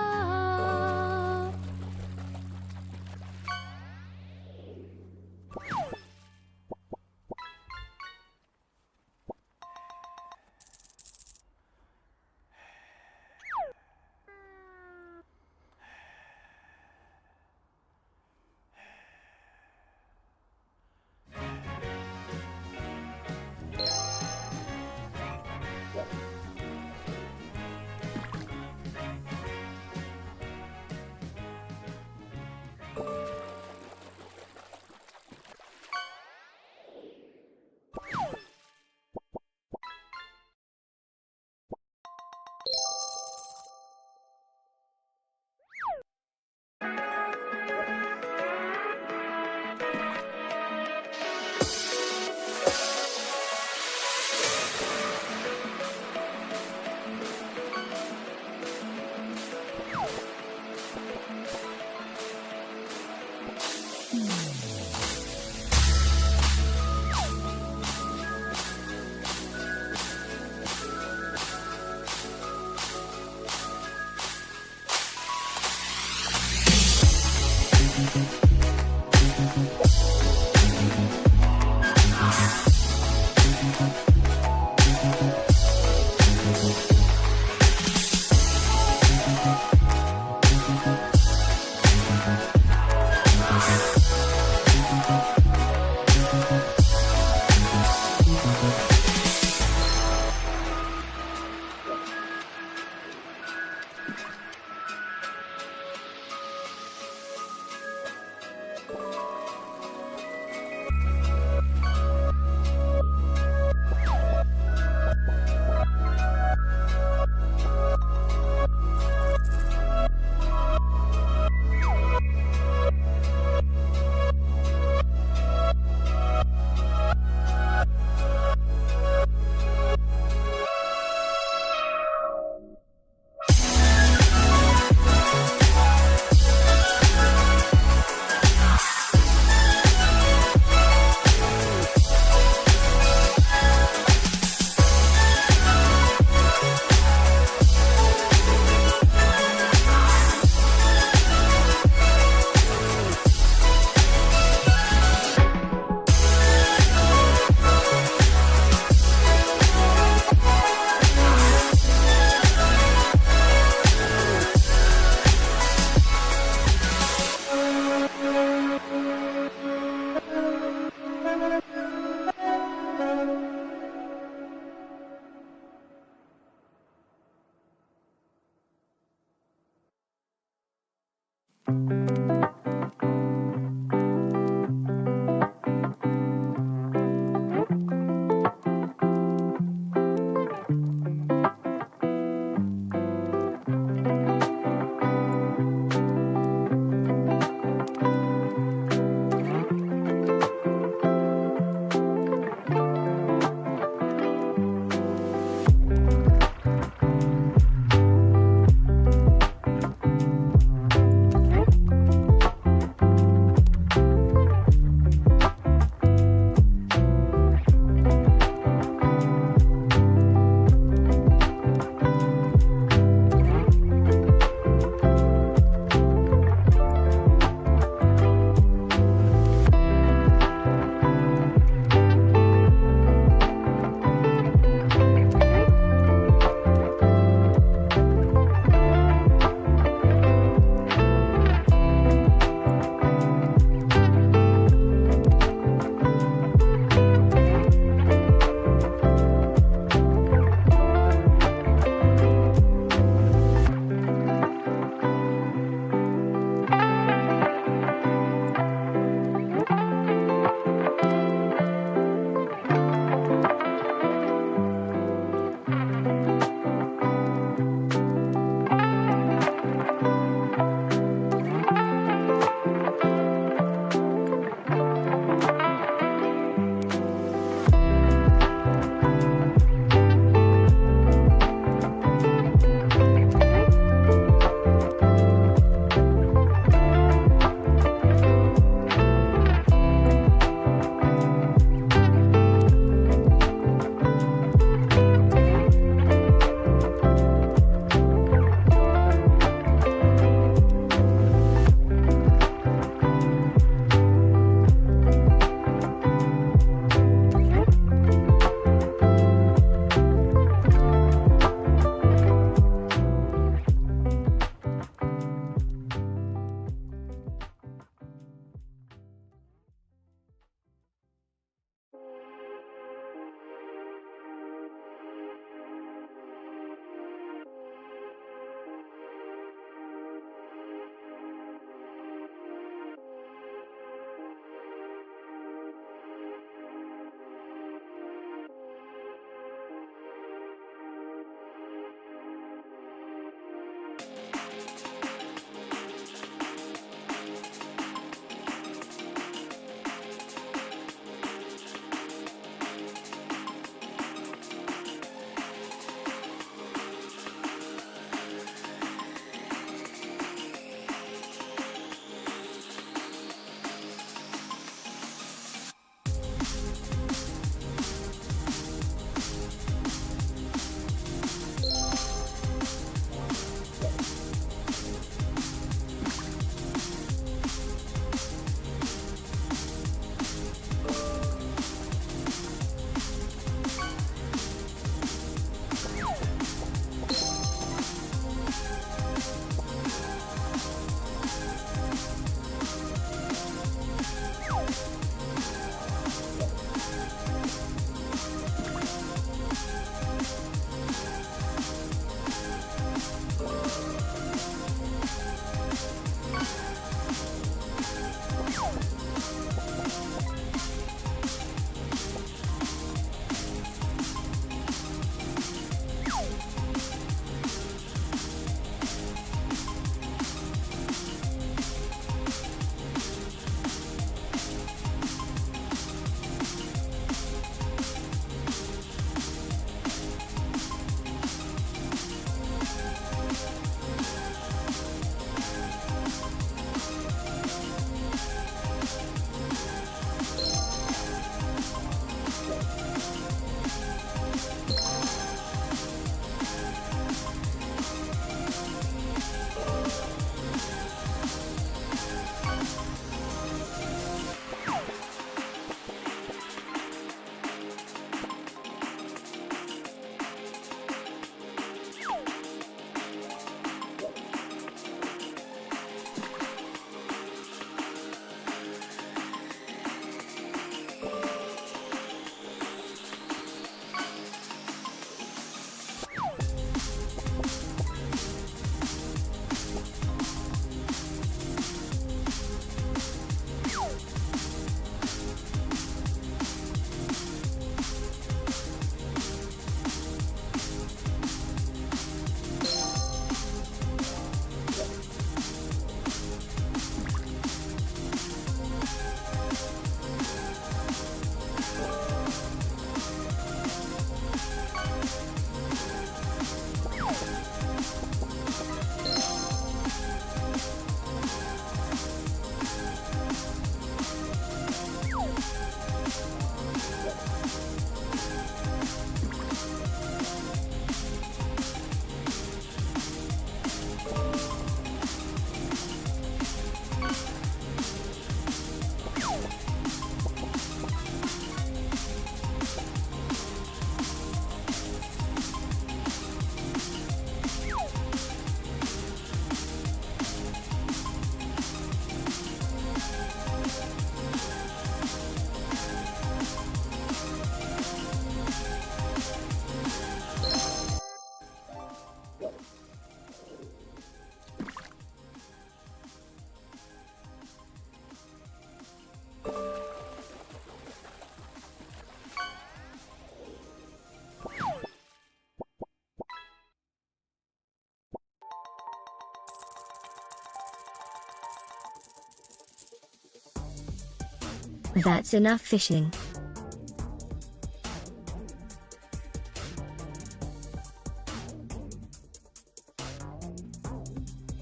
Speaker 3: That's enough fishing.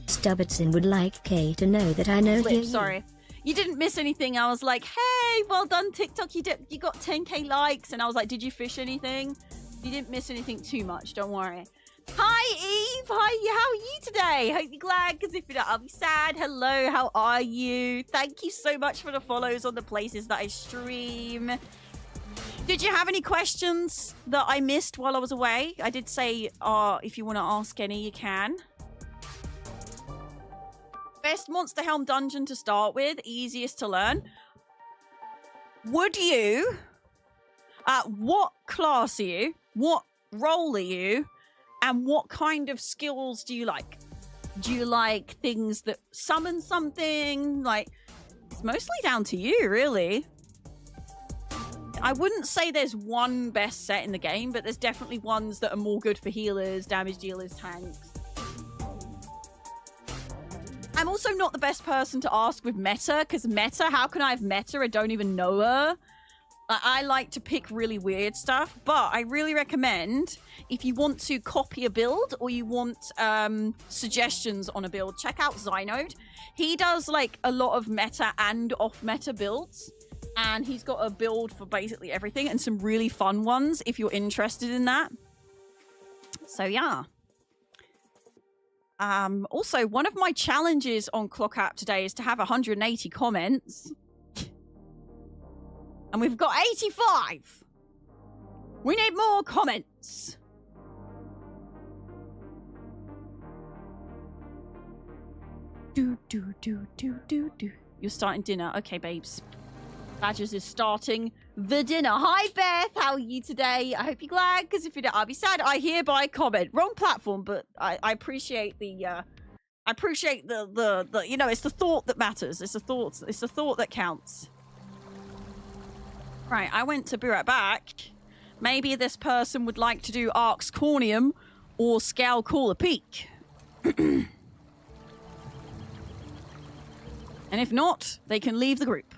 Speaker 3: Stubbertson would like Kay to know that I know
Speaker 1: Flip,
Speaker 3: him.
Speaker 1: sorry. You didn't miss anything. I was like, hey, well done, TikTok. You got 10k likes. And I was like, did you fish anything? You didn't miss anything too much. Don't worry. Hi, Eve. Hi, how are you today? Hope you're glad, because if you're not, I'll be sad. Hello, how are you? Thank you so much for the follows on the places that I stream. Did you have any questions that I missed while I was away? I did say, if you want to ask any, you can. Best Monster Helm dungeon to start with, easiest to learn. Would you... what class are you? What role are you? And what kind of skills do you like? Do you like things that summon something? Like, it's mostly down to you, really. I wouldn't say there's one best set in the game, but there's definitely ones that are more good for healers, damage dealers, tanks. I'm also not the best person to ask with meta, because meta, how can I have meta? I don't even know her. I like to pick really weird stuff, but I really recommend if you want to copy a build or you want suggestions on a build, check out Zynode. He does like a lot of meta and off-meta builds, and he's got a build for basically everything and some really fun ones if you're interested in that. So yeah. Also, one of my challenges on Clock App today is to have 180 comments. And we've got 85. We need more comments. Do. You're starting dinner. Okay, babes. Badgers is starting the dinner. Hi, Beth. How are you today? I hope you're glad, because if you're not, I'll be sad. I hereby comment. Wrong platform, but I appreciate the, I appreciate the, you know, it's the thought that matters. It's the thought that counts. Right, I went to be right back. Maybe this person would like to do Arx Cornium or Scowl Caller Peak. And if not, they can leave the group.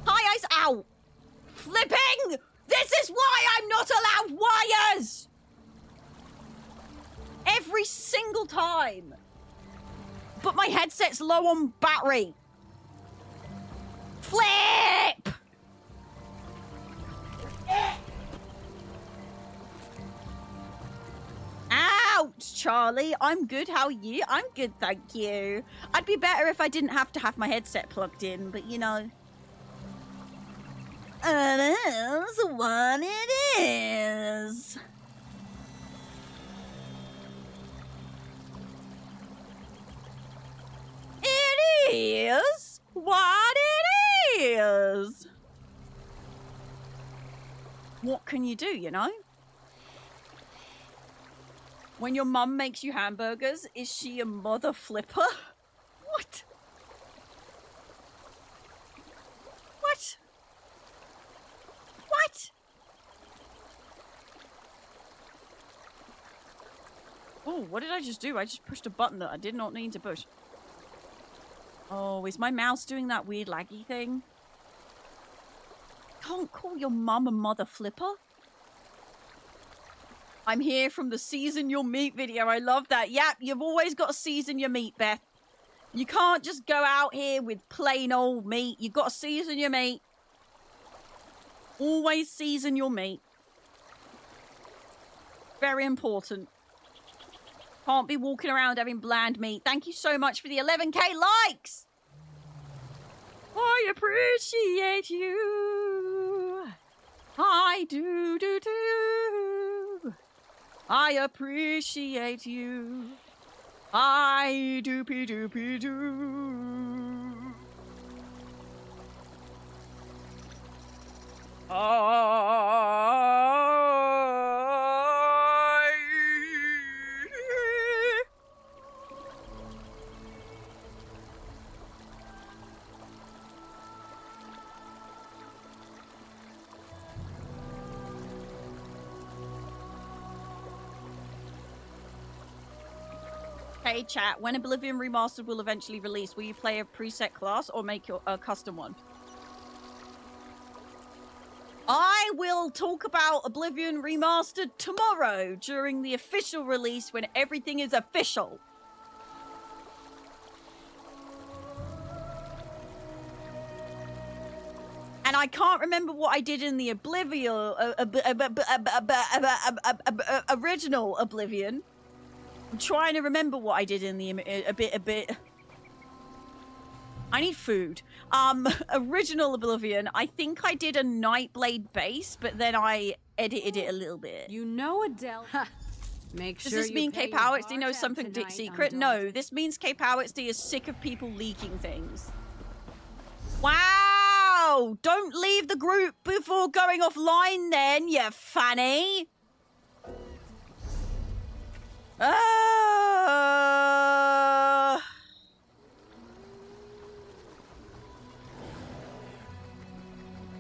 Speaker 1: Hi, Ice. Ow! Flipping! This is why I'm not allowed wires! Every single time. But my headset's low on battery. Flip! Ouch, Charlie. I'm good. How are you? I'm good, thank you. I'd be better if I didn't have to have my headset plugged in, but you know. That's what it is. It is what it is. What can you do, you know? When your mum makes you hamburgers, is she a mother flipper? What? What? What? Oh, what did I just do? I just pushed a button that I did not need to push. Oh, is my mouse doing that weird laggy thing? Can't call your mum a mother flipper. I'm here from the season your meat video. I love that. Yep, you've always got to season your meat, Beth. You can't just go out here with plain old meat. You've got to season your meat. Always season your meat. Very important. Can't be walking around having bland meat. Thank you so much for the 11k likes. I appreciate you. I do. I appreciate you. I do. Hey chat, when Oblivion Remastered will eventually release, will you play a preset class or make your custom one? will talk about Oblivion Remastered tomorrow during the official release when everything is official. And I can't remember what I did in the original Oblivion. I'm trying to remember what I did in the a bit. I need food. Original Oblivion. I think I did a Nightblade base, but then I edited it a little bit.
Speaker 15: You know Adele. Make sure.
Speaker 1: Does this mean kayPOWXD knows something dick secret? No, this means kayPOWXD is sick of people leaking things. Wow! Don't leave the group before going offline then, you fanny!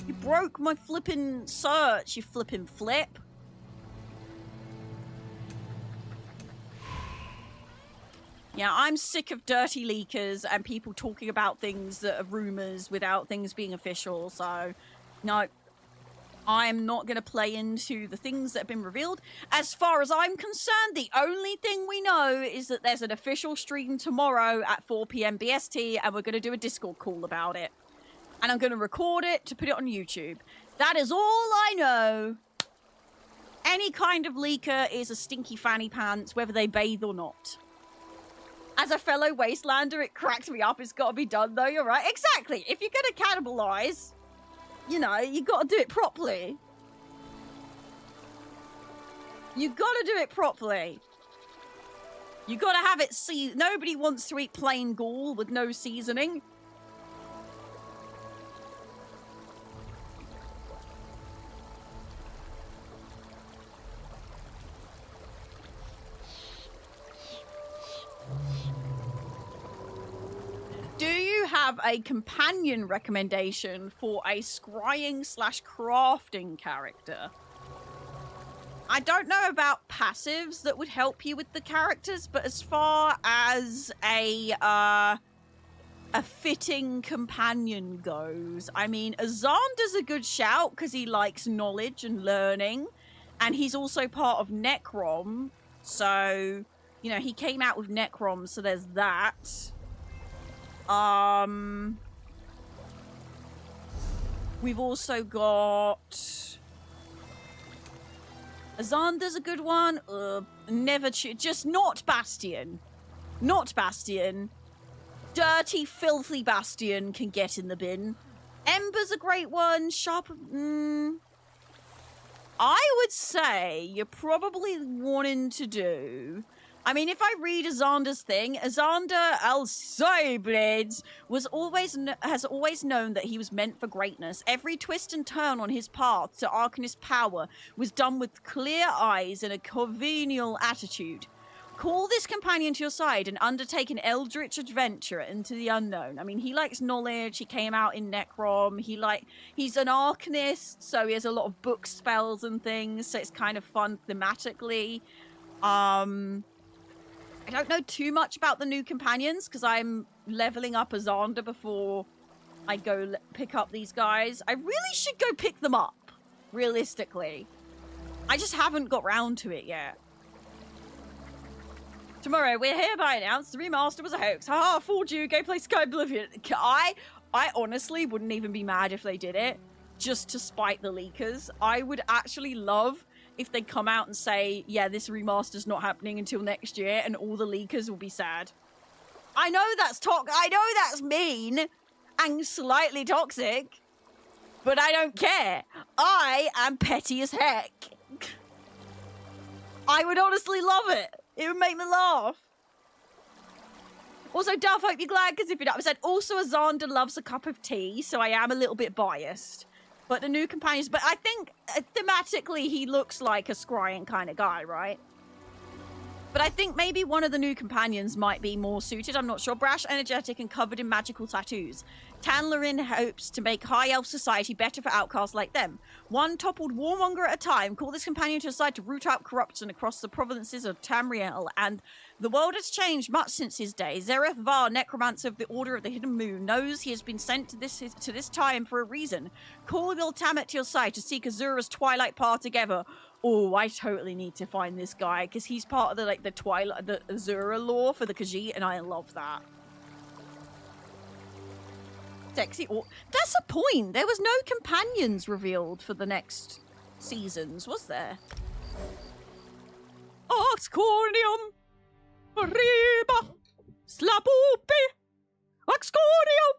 Speaker 1: You broke my flippin' search, you flippin' flip. Yeah, I'm sick of dirty leakers and people talking about things that are rumors without things being official, so no. I'm not going to play into the things that have been revealed. As far as I'm concerned, the only thing we know is that there's an official stream tomorrow at 4 PM BST, and we're going to do a Discord call about it. And I'm going to record it to put it on YouTube. That is all I know. Any kind of leaker is a stinky fanny pants, whether they bathe or not. As a fellow wastelander, it cracks me up. It's got to be done, though. You're right. Exactly. If you're going to cannibalize, you know, you got to do it properly. You got to do it properly. You got to have it nobody wants to eat plain ghoul with no seasoning. Do you have a companion recommendation for a scrying/crafting character? I don't know about passives that would help you with the characters, but as far as a fitting companion goes, I mean, Azander's a good shout because he likes knowledge and learning, and he's also part of Necrom, so, you know, he came out with Necrom, so there's that. We've also got Azander's a good one. Just not Bastion. Not Bastion. Dirty, filthy Bastion can get in the bin. Ember's a great one. Sharp. I would say you're probably wanting to do. I mean, if I read Azander's thing, Azander Al-Sayblades has always known that he was meant for greatness. Every twist and turn on his path to Arcanist power was done with clear eyes and a congenial attitude. Call this companion to your side and undertake an eldritch adventure into the unknown. I mean, he likes knowledge. He came out in Necrom. He's an Arcanist, so he has a lot of book spells and things, so it's kind of fun thematically. I don't know too much about the new companions because I'm leveling up Azander before I go pick up these guys. I really should go pick them up, realistically. I just haven't got round to it yet. Tomorrow, we're hereby announced the remaster was a hoax. Haha, fooled you. Go play Sky Oblivion. I honestly wouldn't even be mad if they did it, just to spite the leakers. I would actually love if they come out and say, yeah, this remaster's not happening until next year, and all the leakers will be sad. I know that's I know that's mean and slightly toxic, but I don't care. I am petty as heck. I would honestly love it. It would make me laugh. Also, Duff, hope you're glad, because if you're not upset, also Azander loves a cup of tea, so I am a little bit biased. But the new companions, but I think thematically he looks like a scrying kind of guy, right? But I think maybe one of the new companions might be more suited. I'm not sure. Brash, energetic, and covered in magical tattoos. Tanlerin hopes to make high elf society better for outcasts like them. One toppled warmonger at a time. Call this companion to decide to root out corruption across the provinces of Tamriel and The world has changed much since his day. Zereth Var, necromancer of the Order of the Hidden Moon, knows he has been sent to this time for a reason. Call Miltamet to your side to seek Azura's Twilight path together. Oh, I totally need to find this guy because he's part of the Twilight, the Azura lore for the Khajiit, and I love that. Sexy. That's a point. There was no companions revealed for the next seasons, was there? Oxcornium, Riba, Slabupi, Oxcornium.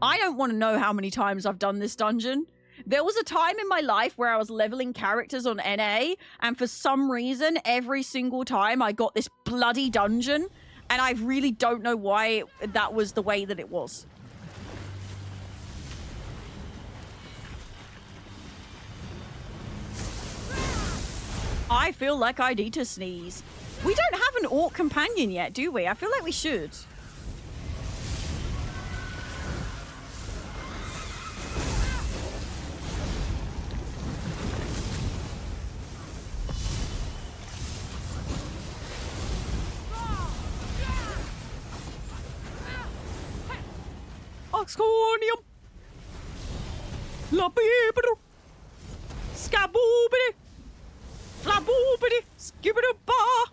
Speaker 1: I don't want to know how many times I've done this dungeon. There was a time in my life where I was leveling characters on NA, and for some reason, every single time I got this bloody dungeon, and I really don't know why that was the way that it was. I feel like I need to sneeze. We don't have an orc companion yet, do we? I feel like we should. Oxcornium. Lapibro. Skaboobity. Flaboobity. Skibidi-ba.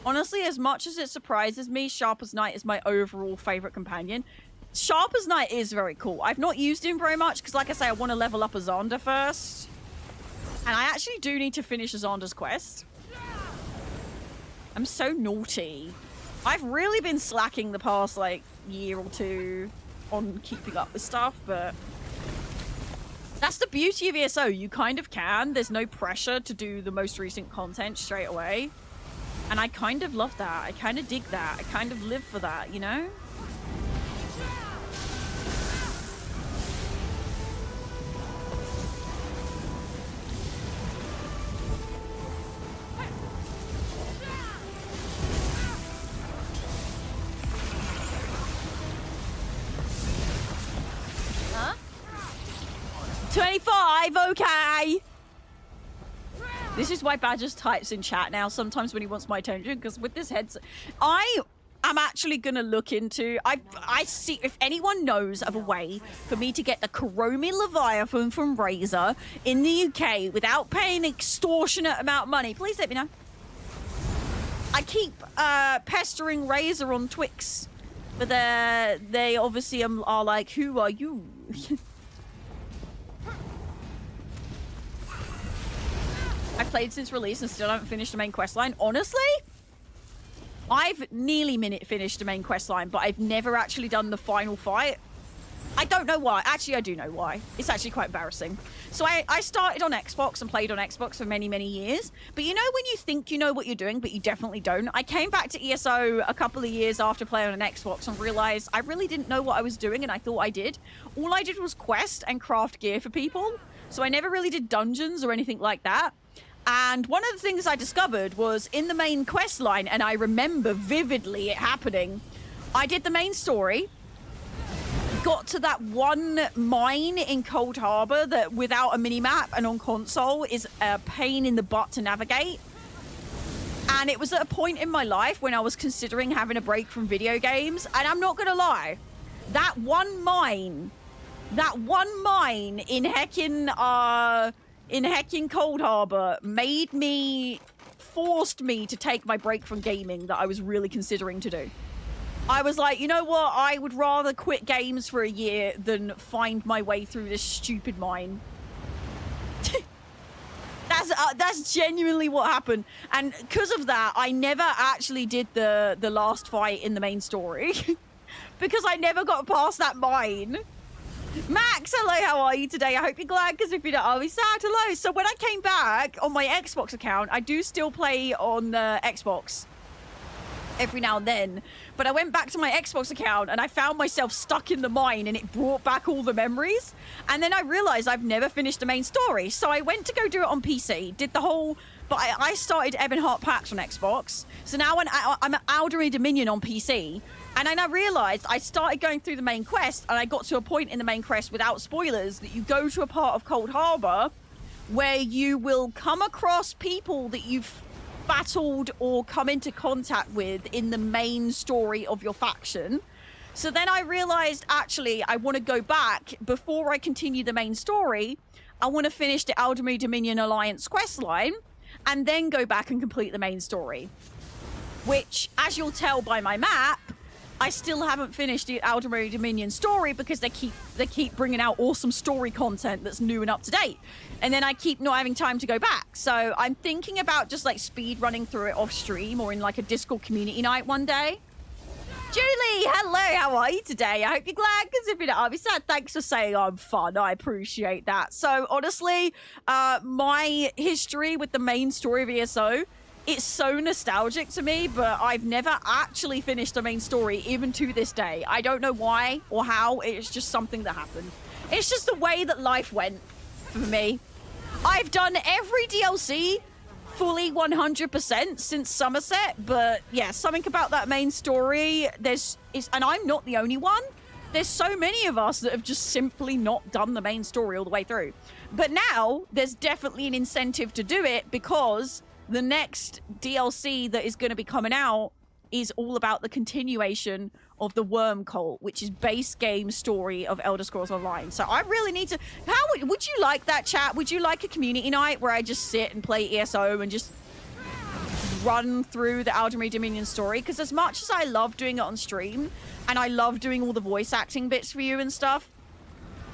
Speaker 1: Honestly, as much as it surprises me, Sharper's Knight is my overall favorite companion. Sharper's Knight is very cool. I've not used him very much because, like I say, I want to level up Azanda first. And I actually do need to finish Azanda's quest. I'm so naughty. I've really been slacking the past, like, year or two on keeping up with stuff, but that's the beauty of ESO. You kind of can. There's no pressure to do the most recent content straight away. And I kind of love that. I kind of dig that. I kind of live for that, you know? Huh? 25, okay. This is why Badgers types in chat now sometimes when he wants my attention, because with this headset, I am actually going to look into, I see if anyone knows of a way for me to get the Karomi Leviathan from Razer in the UK without paying an extortionate amount of money, please let me know. I keep pestering Razer on Twix, but they obviously are like, who are you? I played since release and still haven't finished the main quest line. Honestly, I've nearly finished the main quest line, but I've never actually done the final fight. I don't know why. Actually, I do know why. It's actually quite embarrassing. So I started on Xbox and played on Xbox for many, many years. But you know when you think you know what you're doing, but you definitely don't? I came back to ESO a couple of years after playing on an Xbox and realized I really didn't know what I was doing, and I thought I did. All I did was quest and craft gear for people. So I never really did dungeons or anything like that. And one of the things I discovered was in the main quest line, and I remember vividly it happening, I did the main story, got to that one mine in Cold Harbor that without a minimap and on console is a pain in the butt to navigate. And it was at a point in my life when I was considering having a break from video games, and I'm not gonna lie, that one mine in heckin' Cold Harbor forced me to take my break from gaming that I was really considering to do. I was like, you know what? I would rather quit games for a year than find my way through this stupid mine. That's genuinely what happened. And because of that, I never actually did the last fight in the main story. Because I never got past that mine. Max, hello, how are you today? I hope you're glad, because if you don't, I'll be sad. Hello. So when I came back on my Xbox account, I do still play on the Xbox every now and then, but I went back to my Xbox account and I found myself stuck in the mine, and it brought back all the memories. And then I realized I've never finished the main story, so I went to go do it on PC, did the whole, but I started Ebonheart Pact on Xbox, so now I'm at Alderaan Dominion on PC. And then I realized I started going through the main quest, and I got to a point in the main quest without spoilers that you go to a part of Cold Harbor where you will come across people that you've battled or come into contact with in the main story of your faction. So then I realized, actually, I want to go back before I continue the main story. I want to finish the Aldemir Dominion Alliance questline and then go back and complete the main story. Which, as you'll tell by my map, I still haven't finished the Aldemir Dominion story because they keep bringing out awesome story content that's new and up to date. And then I keep not having time to go back. So I'm thinking about just like speed running through it off stream or in like a Discord community night one day. Julie, hello, how are you today? I hope you're glad, because if you're not, I'll be sad. Thanks for saying I'm fun. I appreciate that. So honestly, my history with the main story of ESO, it's so nostalgic to me, but I've never actually finished the main story, even to this day. I don't know why or how. It's just something that happened. It's just the way that life went for me. I've done every DLC fully 100% since Somerset, but yeah, something about that main story, and I'm not the only one. There's so many of us that have just simply not done the main story all the way through. But now, there's definitely an incentive to do it, because the next DLC that is going to be coming out is all about the continuation of the Worm Cult, which is base game story of Elder Scrolls Online. So I really need to... How would you like that, chat? Would you like a community night where I just sit and play ESO and just run through the Aldemir Dominion story? Because as much as I love doing it on stream, and I love doing all the voice acting bits for you and stuff,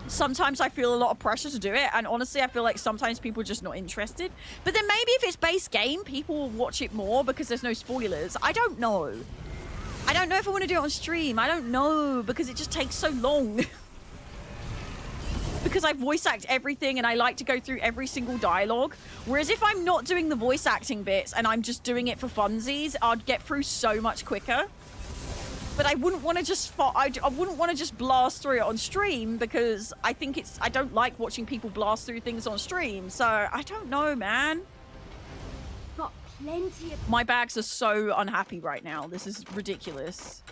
Speaker 1: sometimes I feel a lot of pressure to do it, and honestly, I feel like sometimes people are just not interested. But then maybe if it's base game, people will watch it more because there's no spoilers. I don't know. I don't know if I want to do it on stream. I don't know, because it just takes so long. Because I voice act everything and I like to go through every single dialogue. Whereas if I'm not doing the voice acting bits and I'm just doing it for funsies, I'd get through so much quicker. But I wouldn't want to just I wouldn't want to just blast through it on stream, because I think I don't like watching people blast through things on stream. So I don't know, man.
Speaker 4: Got plenty of...
Speaker 1: My bags are so unhappy right now. This is ridiculous.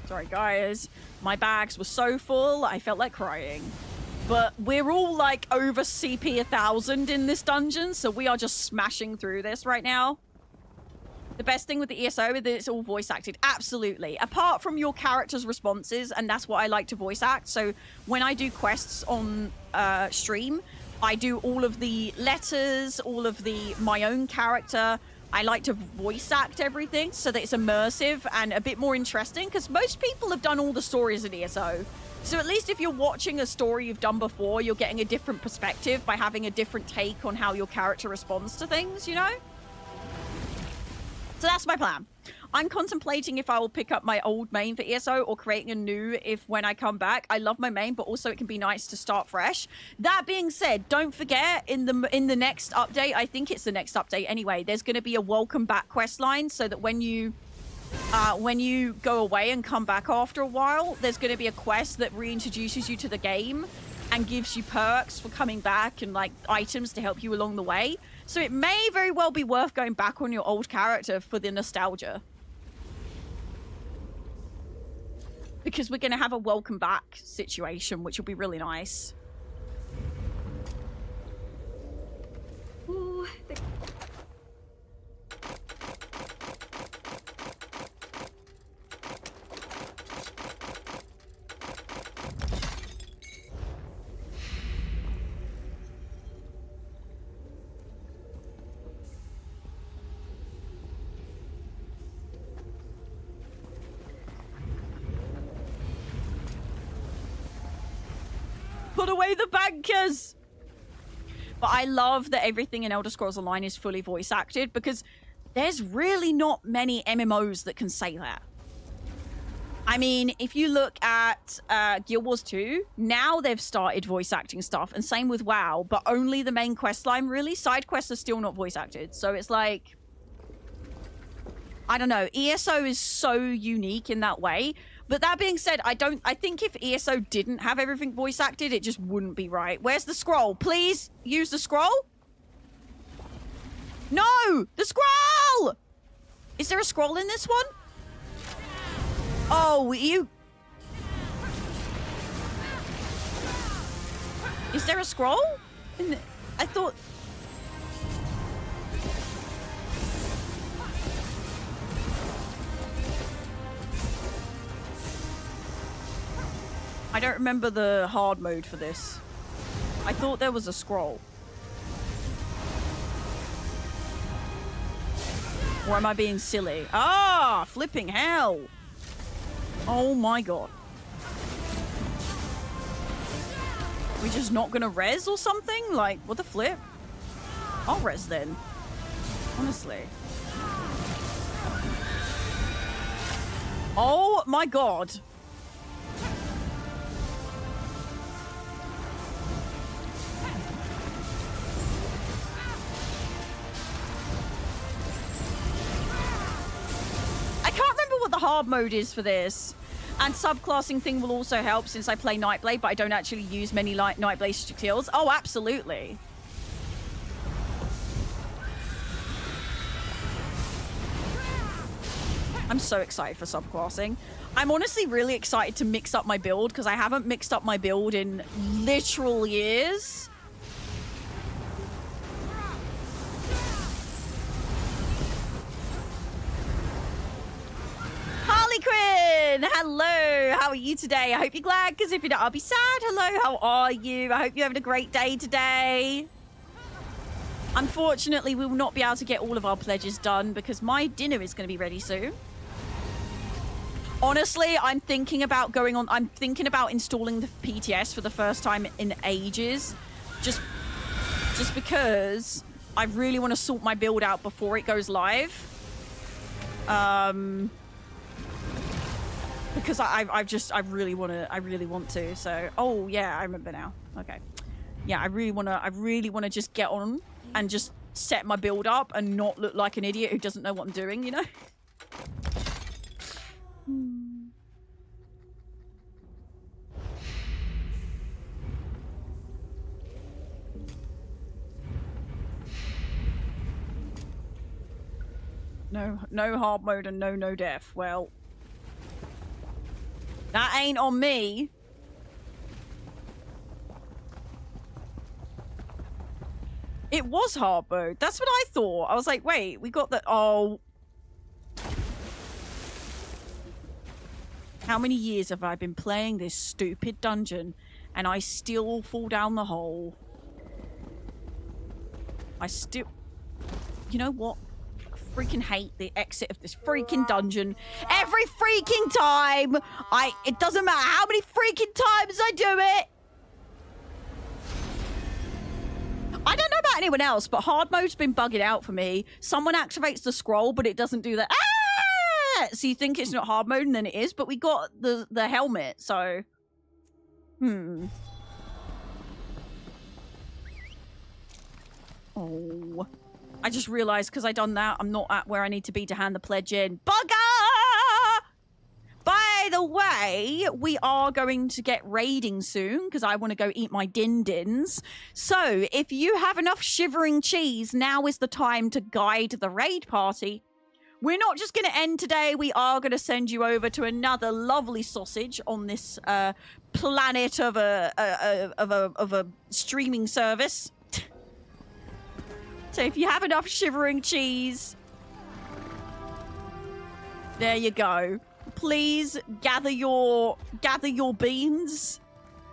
Speaker 1: Sorry, guys. My bags were so full, I felt like crying. But we're all like over CP 1000 in this dungeon, so we are just smashing through this right now. The best thing with the ESO is that it's all voice acted. Absolutely. Apart from your character's responses, and that's what I like to voice act. So when I do quests on stream, I do all of the letters, all of my own character. I like to voice act everything so that it's immersive and a bit more interesting, because most people have done all the stories in ESO. So at least if you're watching a story you've done before, you're getting a different perspective by having a different take on how your character responds to things, you know? So that's my plan. I'm contemplating if I will pick up my old main for ESO or creating a new when I come back. I love my main, but also it can be nice to start fresh. That being said, don't forget, in the next update, I think it's the next update anyway, there's going to be a welcome back quest line, so that when you go away and come back after a while, there's going to be a quest that reintroduces you to the game and gives you perks for coming back and like items to help you along the way. So it may very well be worth going back on your old character for the nostalgia. Because we're going to have a welcome back situation, which will be really nice.
Speaker 4: Ooh,
Speaker 1: Put away the bankers! But I love that everything in Elder Scrolls Online is fully voice acted, because there's really not many MMOs that can say that. I mean, if you look at Guild Wars 2, now they've started voice acting stuff, and same with WoW, but only the main quest line, really. Side quests are still not voice acted, so it's like... I don't know. ESO is so unique in that way. But that being said, I think if ESO didn't have everything voice acted, it just wouldn't be right. Where's the scroll? Please use the scroll? No! The scroll! Is there a scroll in this one? Oh, you... Is there a scroll? I thought... I don't remember the hard mode for this. I thought there was a scroll. Or am I being silly? Ah, flipping hell. Oh my god. We just not gonna res or something? Like, what the flip? I'll res then. Honestly. Oh my god. I can't remember what the hard mode is for this. And subclassing thing will also help since I play Nightblade, but I don't actually use many Nightblade skills. Oh, absolutely. I'm so excited for subclassing. I'm honestly really excited to mix up my build because I haven't mixed up my build in literal years. Harley Quinn! Hello! How are you today? I hope you're glad, because if you're not, I'll be sad. Hello, how are you? I hope you're having a great day today. Unfortunately, we will not be able to get all of our pledges done because my dinner is going to be ready soon. Honestly, I'm thinking about installing the PTS for the first time in ages. Just because I really want to sort my build out before it goes live. Because I really want to. So, oh yeah, I remember now. Okay. Yeah, I really want to just get on and just set my build up and not look like an idiot who doesn't know what I'm doing, you know? No hard mode and no death. Well, that ain't on me. It was hard mode. That's what I thought. I was like, wait, we got that. Oh. How many years have I been playing this stupid dungeon and I still fall down the hole? You know what? I freaking hate the exit of this freaking dungeon. Every freaking time! It doesn't matter how many freaking times I do it! I don't know about anyone else, but hard mode's been bugging out for me. Someone activates the scroll, but it doesn't do that. Ah! So you think it's not hard mode, and then it is, but we got the helmet, so... Oh... I just realized because I done that, I'm not at where I need to be to hand the pledge in. Bugger! By the way, we are going to get raiding soon because I want to go eat my din-dins. So if you have enough shivering cheese, now is the time to guide the raid party. We're not just going to end today. We are going to send you over to another lovely sausage on this planet of a streaming service. So if you have enough shivering cheese, there you go. Please gather your beans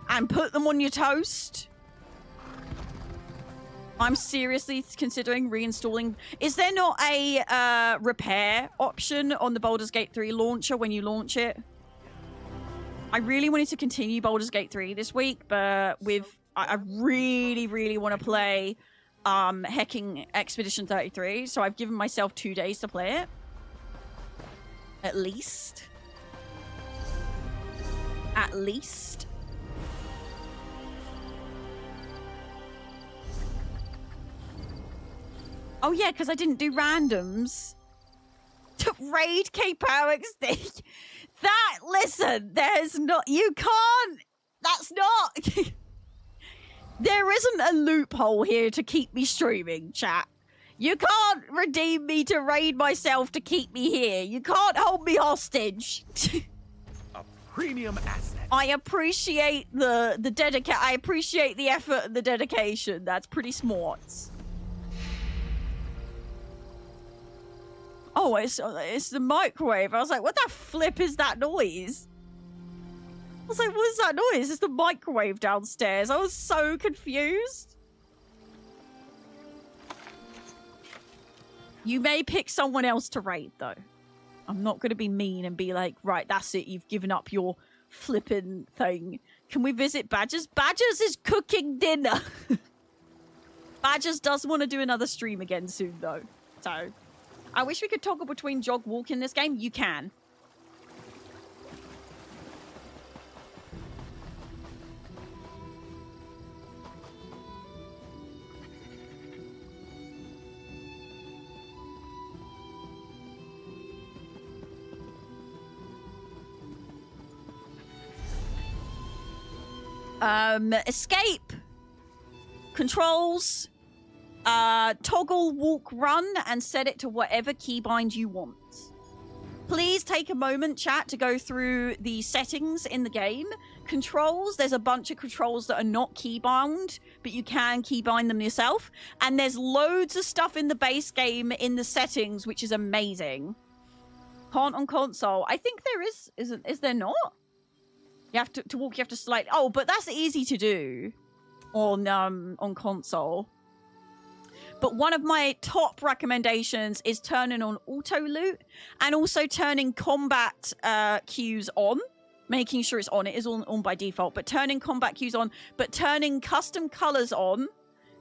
Speaker 1: and put them on your toast. I'm seriously considering reinstalling. Is there not a repair option on the Baldur's Gate 3 launcher when you launch it? I really wanted to continue Baldur's Gate 3 this week, but I really want to play Hecking Expedition 33, so I've given myself 2 days to play it. At least. Oh yeah, because I didn't do randoms. To raid kayPOWXD. Listen, there's not, you can't, that's not... There isn't a loophole here to keep me streaming, chat. You can't redeem me to raid myself to keep me here. You can't hold me hostage.
Speaker 9: A premium asset.
Speaker 1: I appreciate I appreciate the effort and the dedication. That's pretty smart. Oh, it's the microwave. I was like, what the flip is that noise? I was like, what is that noise? It's the microwave downstairs. I was so confused. You may pick someone else to raid, though. I'm not going to be mean and be like, right, that's it. You've given up your flipping thing. Can we visit Badgers? Badgers is cooking dinner. Badgers does want to do another stream again soon, though. So, I wish we could toggle between jog walk in this game. You can. Escape, controls, toggle, walk, run, and set it to whatever keybind you want. Please take a moment, chat, to go through the settings in the game. Controls, there's a bunch of controls that are not keybound, but you can keybind them yourself. And there's loads of stuff in the base game in the settings, which is amazing. Can't on console. I think there is there not? You have to walk, you have to slide. Oh, but that's easy to do on console. But one of my top recommendations is turning on auto loot and also turning combat cues on, making sure it's on. It is on by default, but turning combat cues on, but turning custom colors on,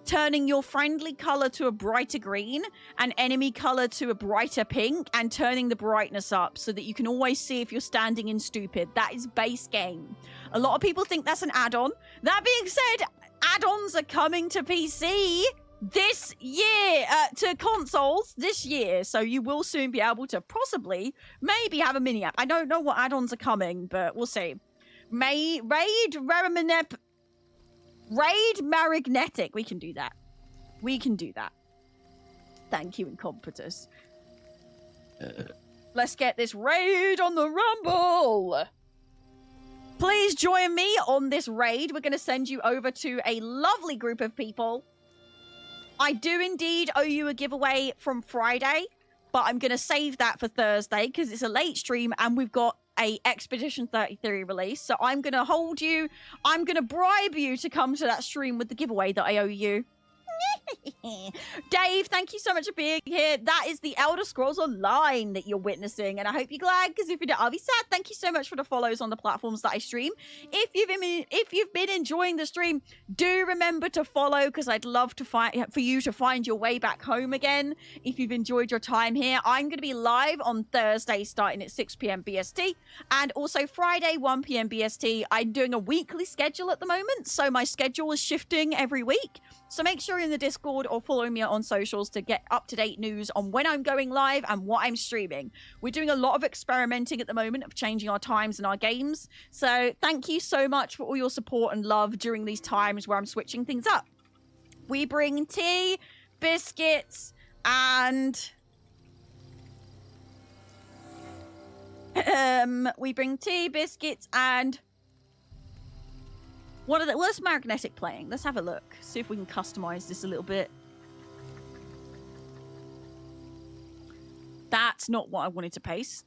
Speaker 1: turning your friendly color to a brighter green and enemy color to a brighter pink, and turning the brightness up so that you can always see if you're standing in stupid. That is base game. A lot of people think that's an add-on. That being said, add-ons are coming to PC this year, to consoles this year, so you will soon be able to possibly maybe have a mini app. I don't know what add-ons are coming, but we'll see. Raid Marignetic. We can do that. We can do that. Thank you, Incompetus. Let's get this raid on the Rumble. Please join me on this raid. We're going to send you over to a lovely group of people. I do indeed owe you a giveaway from Friday, but I'm going to save that for Thursday because it's a late stream and we've got a Expedition 33 release. So I'm going to hold you. I'm going to bribe you to come to that stream with the giveaway that I owe you. Dave, thank you so much for being here. That is the Elder Scrolls Online that you're witnessing, and I hope you're glad, because if you don't, I'll be sad. Thank you so much for the follows on the platforms that I stream. If you've been enjoying the stream, do remember to follow, because I'd love to for you to find your way back home again. If you've enjoyed your time here, I'm going to be live on Thursday starting at 6 p.m. BST, and also Friday 1 p.m. BST. I'm doing a weekly schedule at the moment, so my schedule is shifting every week. So make sure you're in the Discord or follow me on socials to get up-to-date news on when I'm going live and what I'm streaming. We're doing a lot of experimenting at the moment of changing our times and our games. So thank you so much for all your support and love during these times where I'm switching things up. We bring tea, biscuits, and... what's Magnetic playing? Let's have a look. See if we can customize this a little bit. That's not what I wanted to paste.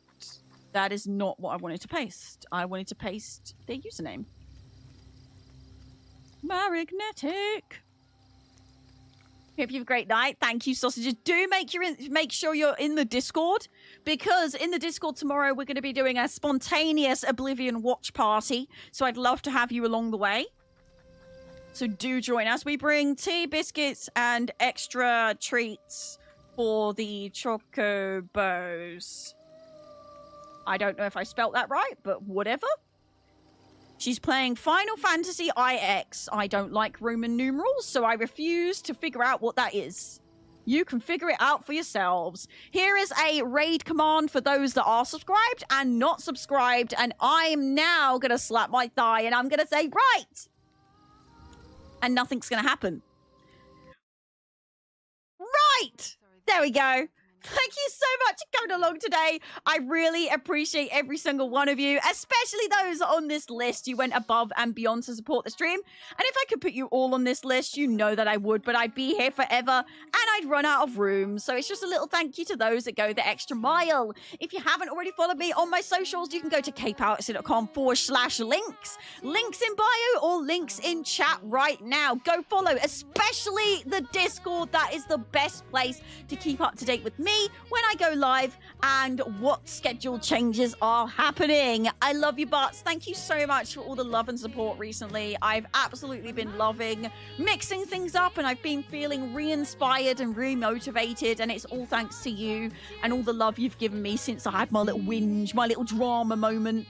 Speaker 1: That is not what I wanted to paste. I wanted to paste their username. Magnetic. Hope you have a great night. Thank you, sausages. Do make sure you're in the Discord, because in the Discord tomorrow we're going to be doing a spontaneous Oblivion watch party. So I'd love to have you along the way. So do join us. We bring tea, biscuits, and extra treats for the chocobos. I don't know if I spelt that right, but whatever. She's playing Final Fantasy IX. I don't like Roman numerals, so I refuse to figure out what that is. You can figure it out for yourselves. Here is a raid command for those that are subscribed and not subscribed, and I'm now going to slap my thigh and I'm going to say, right! And nothing's going to happen. Right! There we go. Thank you so much for coming along today. I really appreciate every single one of you, especially those on this list. You went above and beyond to support the stream. And if I could put you all on this list, you know that I would, but I'd be here forever and I'd run out of room. So it's just a little thank you to those that go the extra mile. If you haven't already followed me on my socials, you can go to kayPOWXD.com/links. Links in bio or links in chat right now. Go follow, especially the Discord. That is the best place to keep up to date with me when I go live and what schedule changes are happening. I love you, Butts. Thank you so much for all the love and support recently. I've absolutely been loving mixing things up and I've been feeling re-inspired and re-motivated, and it's all thanks to you and all the love you've given me since I had my little whinge, my little drama moment.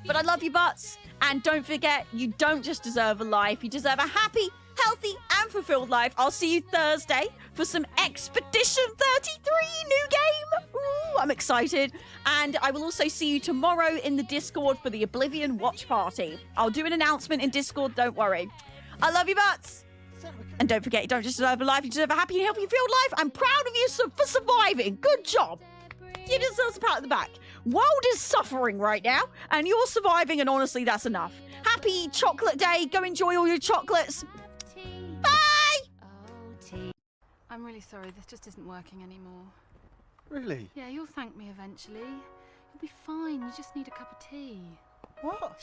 Speaker 1: But I love you, Butts. And don't forget, you don't just deserve a life, you deserve a happy, healthy and fulfilled life. I'll see you Thursday for some Expedition 33 new game. Ooh, I'm excited. And I will also see you tomorrow in the Discord for the Oblivion Watch Party. I'll do an announcement in Discord, don't worry. I love you, Butts. And don't forget, you don't just deserve a life, you deserve a happy and healthy filled life. I'm proud of you for surviving. Good job. You deserve a pat on the back. World is suffering right now, and you're surviving, and honestly, that's enough. Happy chocolate day. Go enjoy all your chocolates. Bye!
Speaker 15: I'm really sorry, this just isn't working anymore.
Speaker 11: Really?
Speaker 15: Yeah, you'll thank me eventually. You'll be fine, you just need a cup of tea.
Speaker 11: What?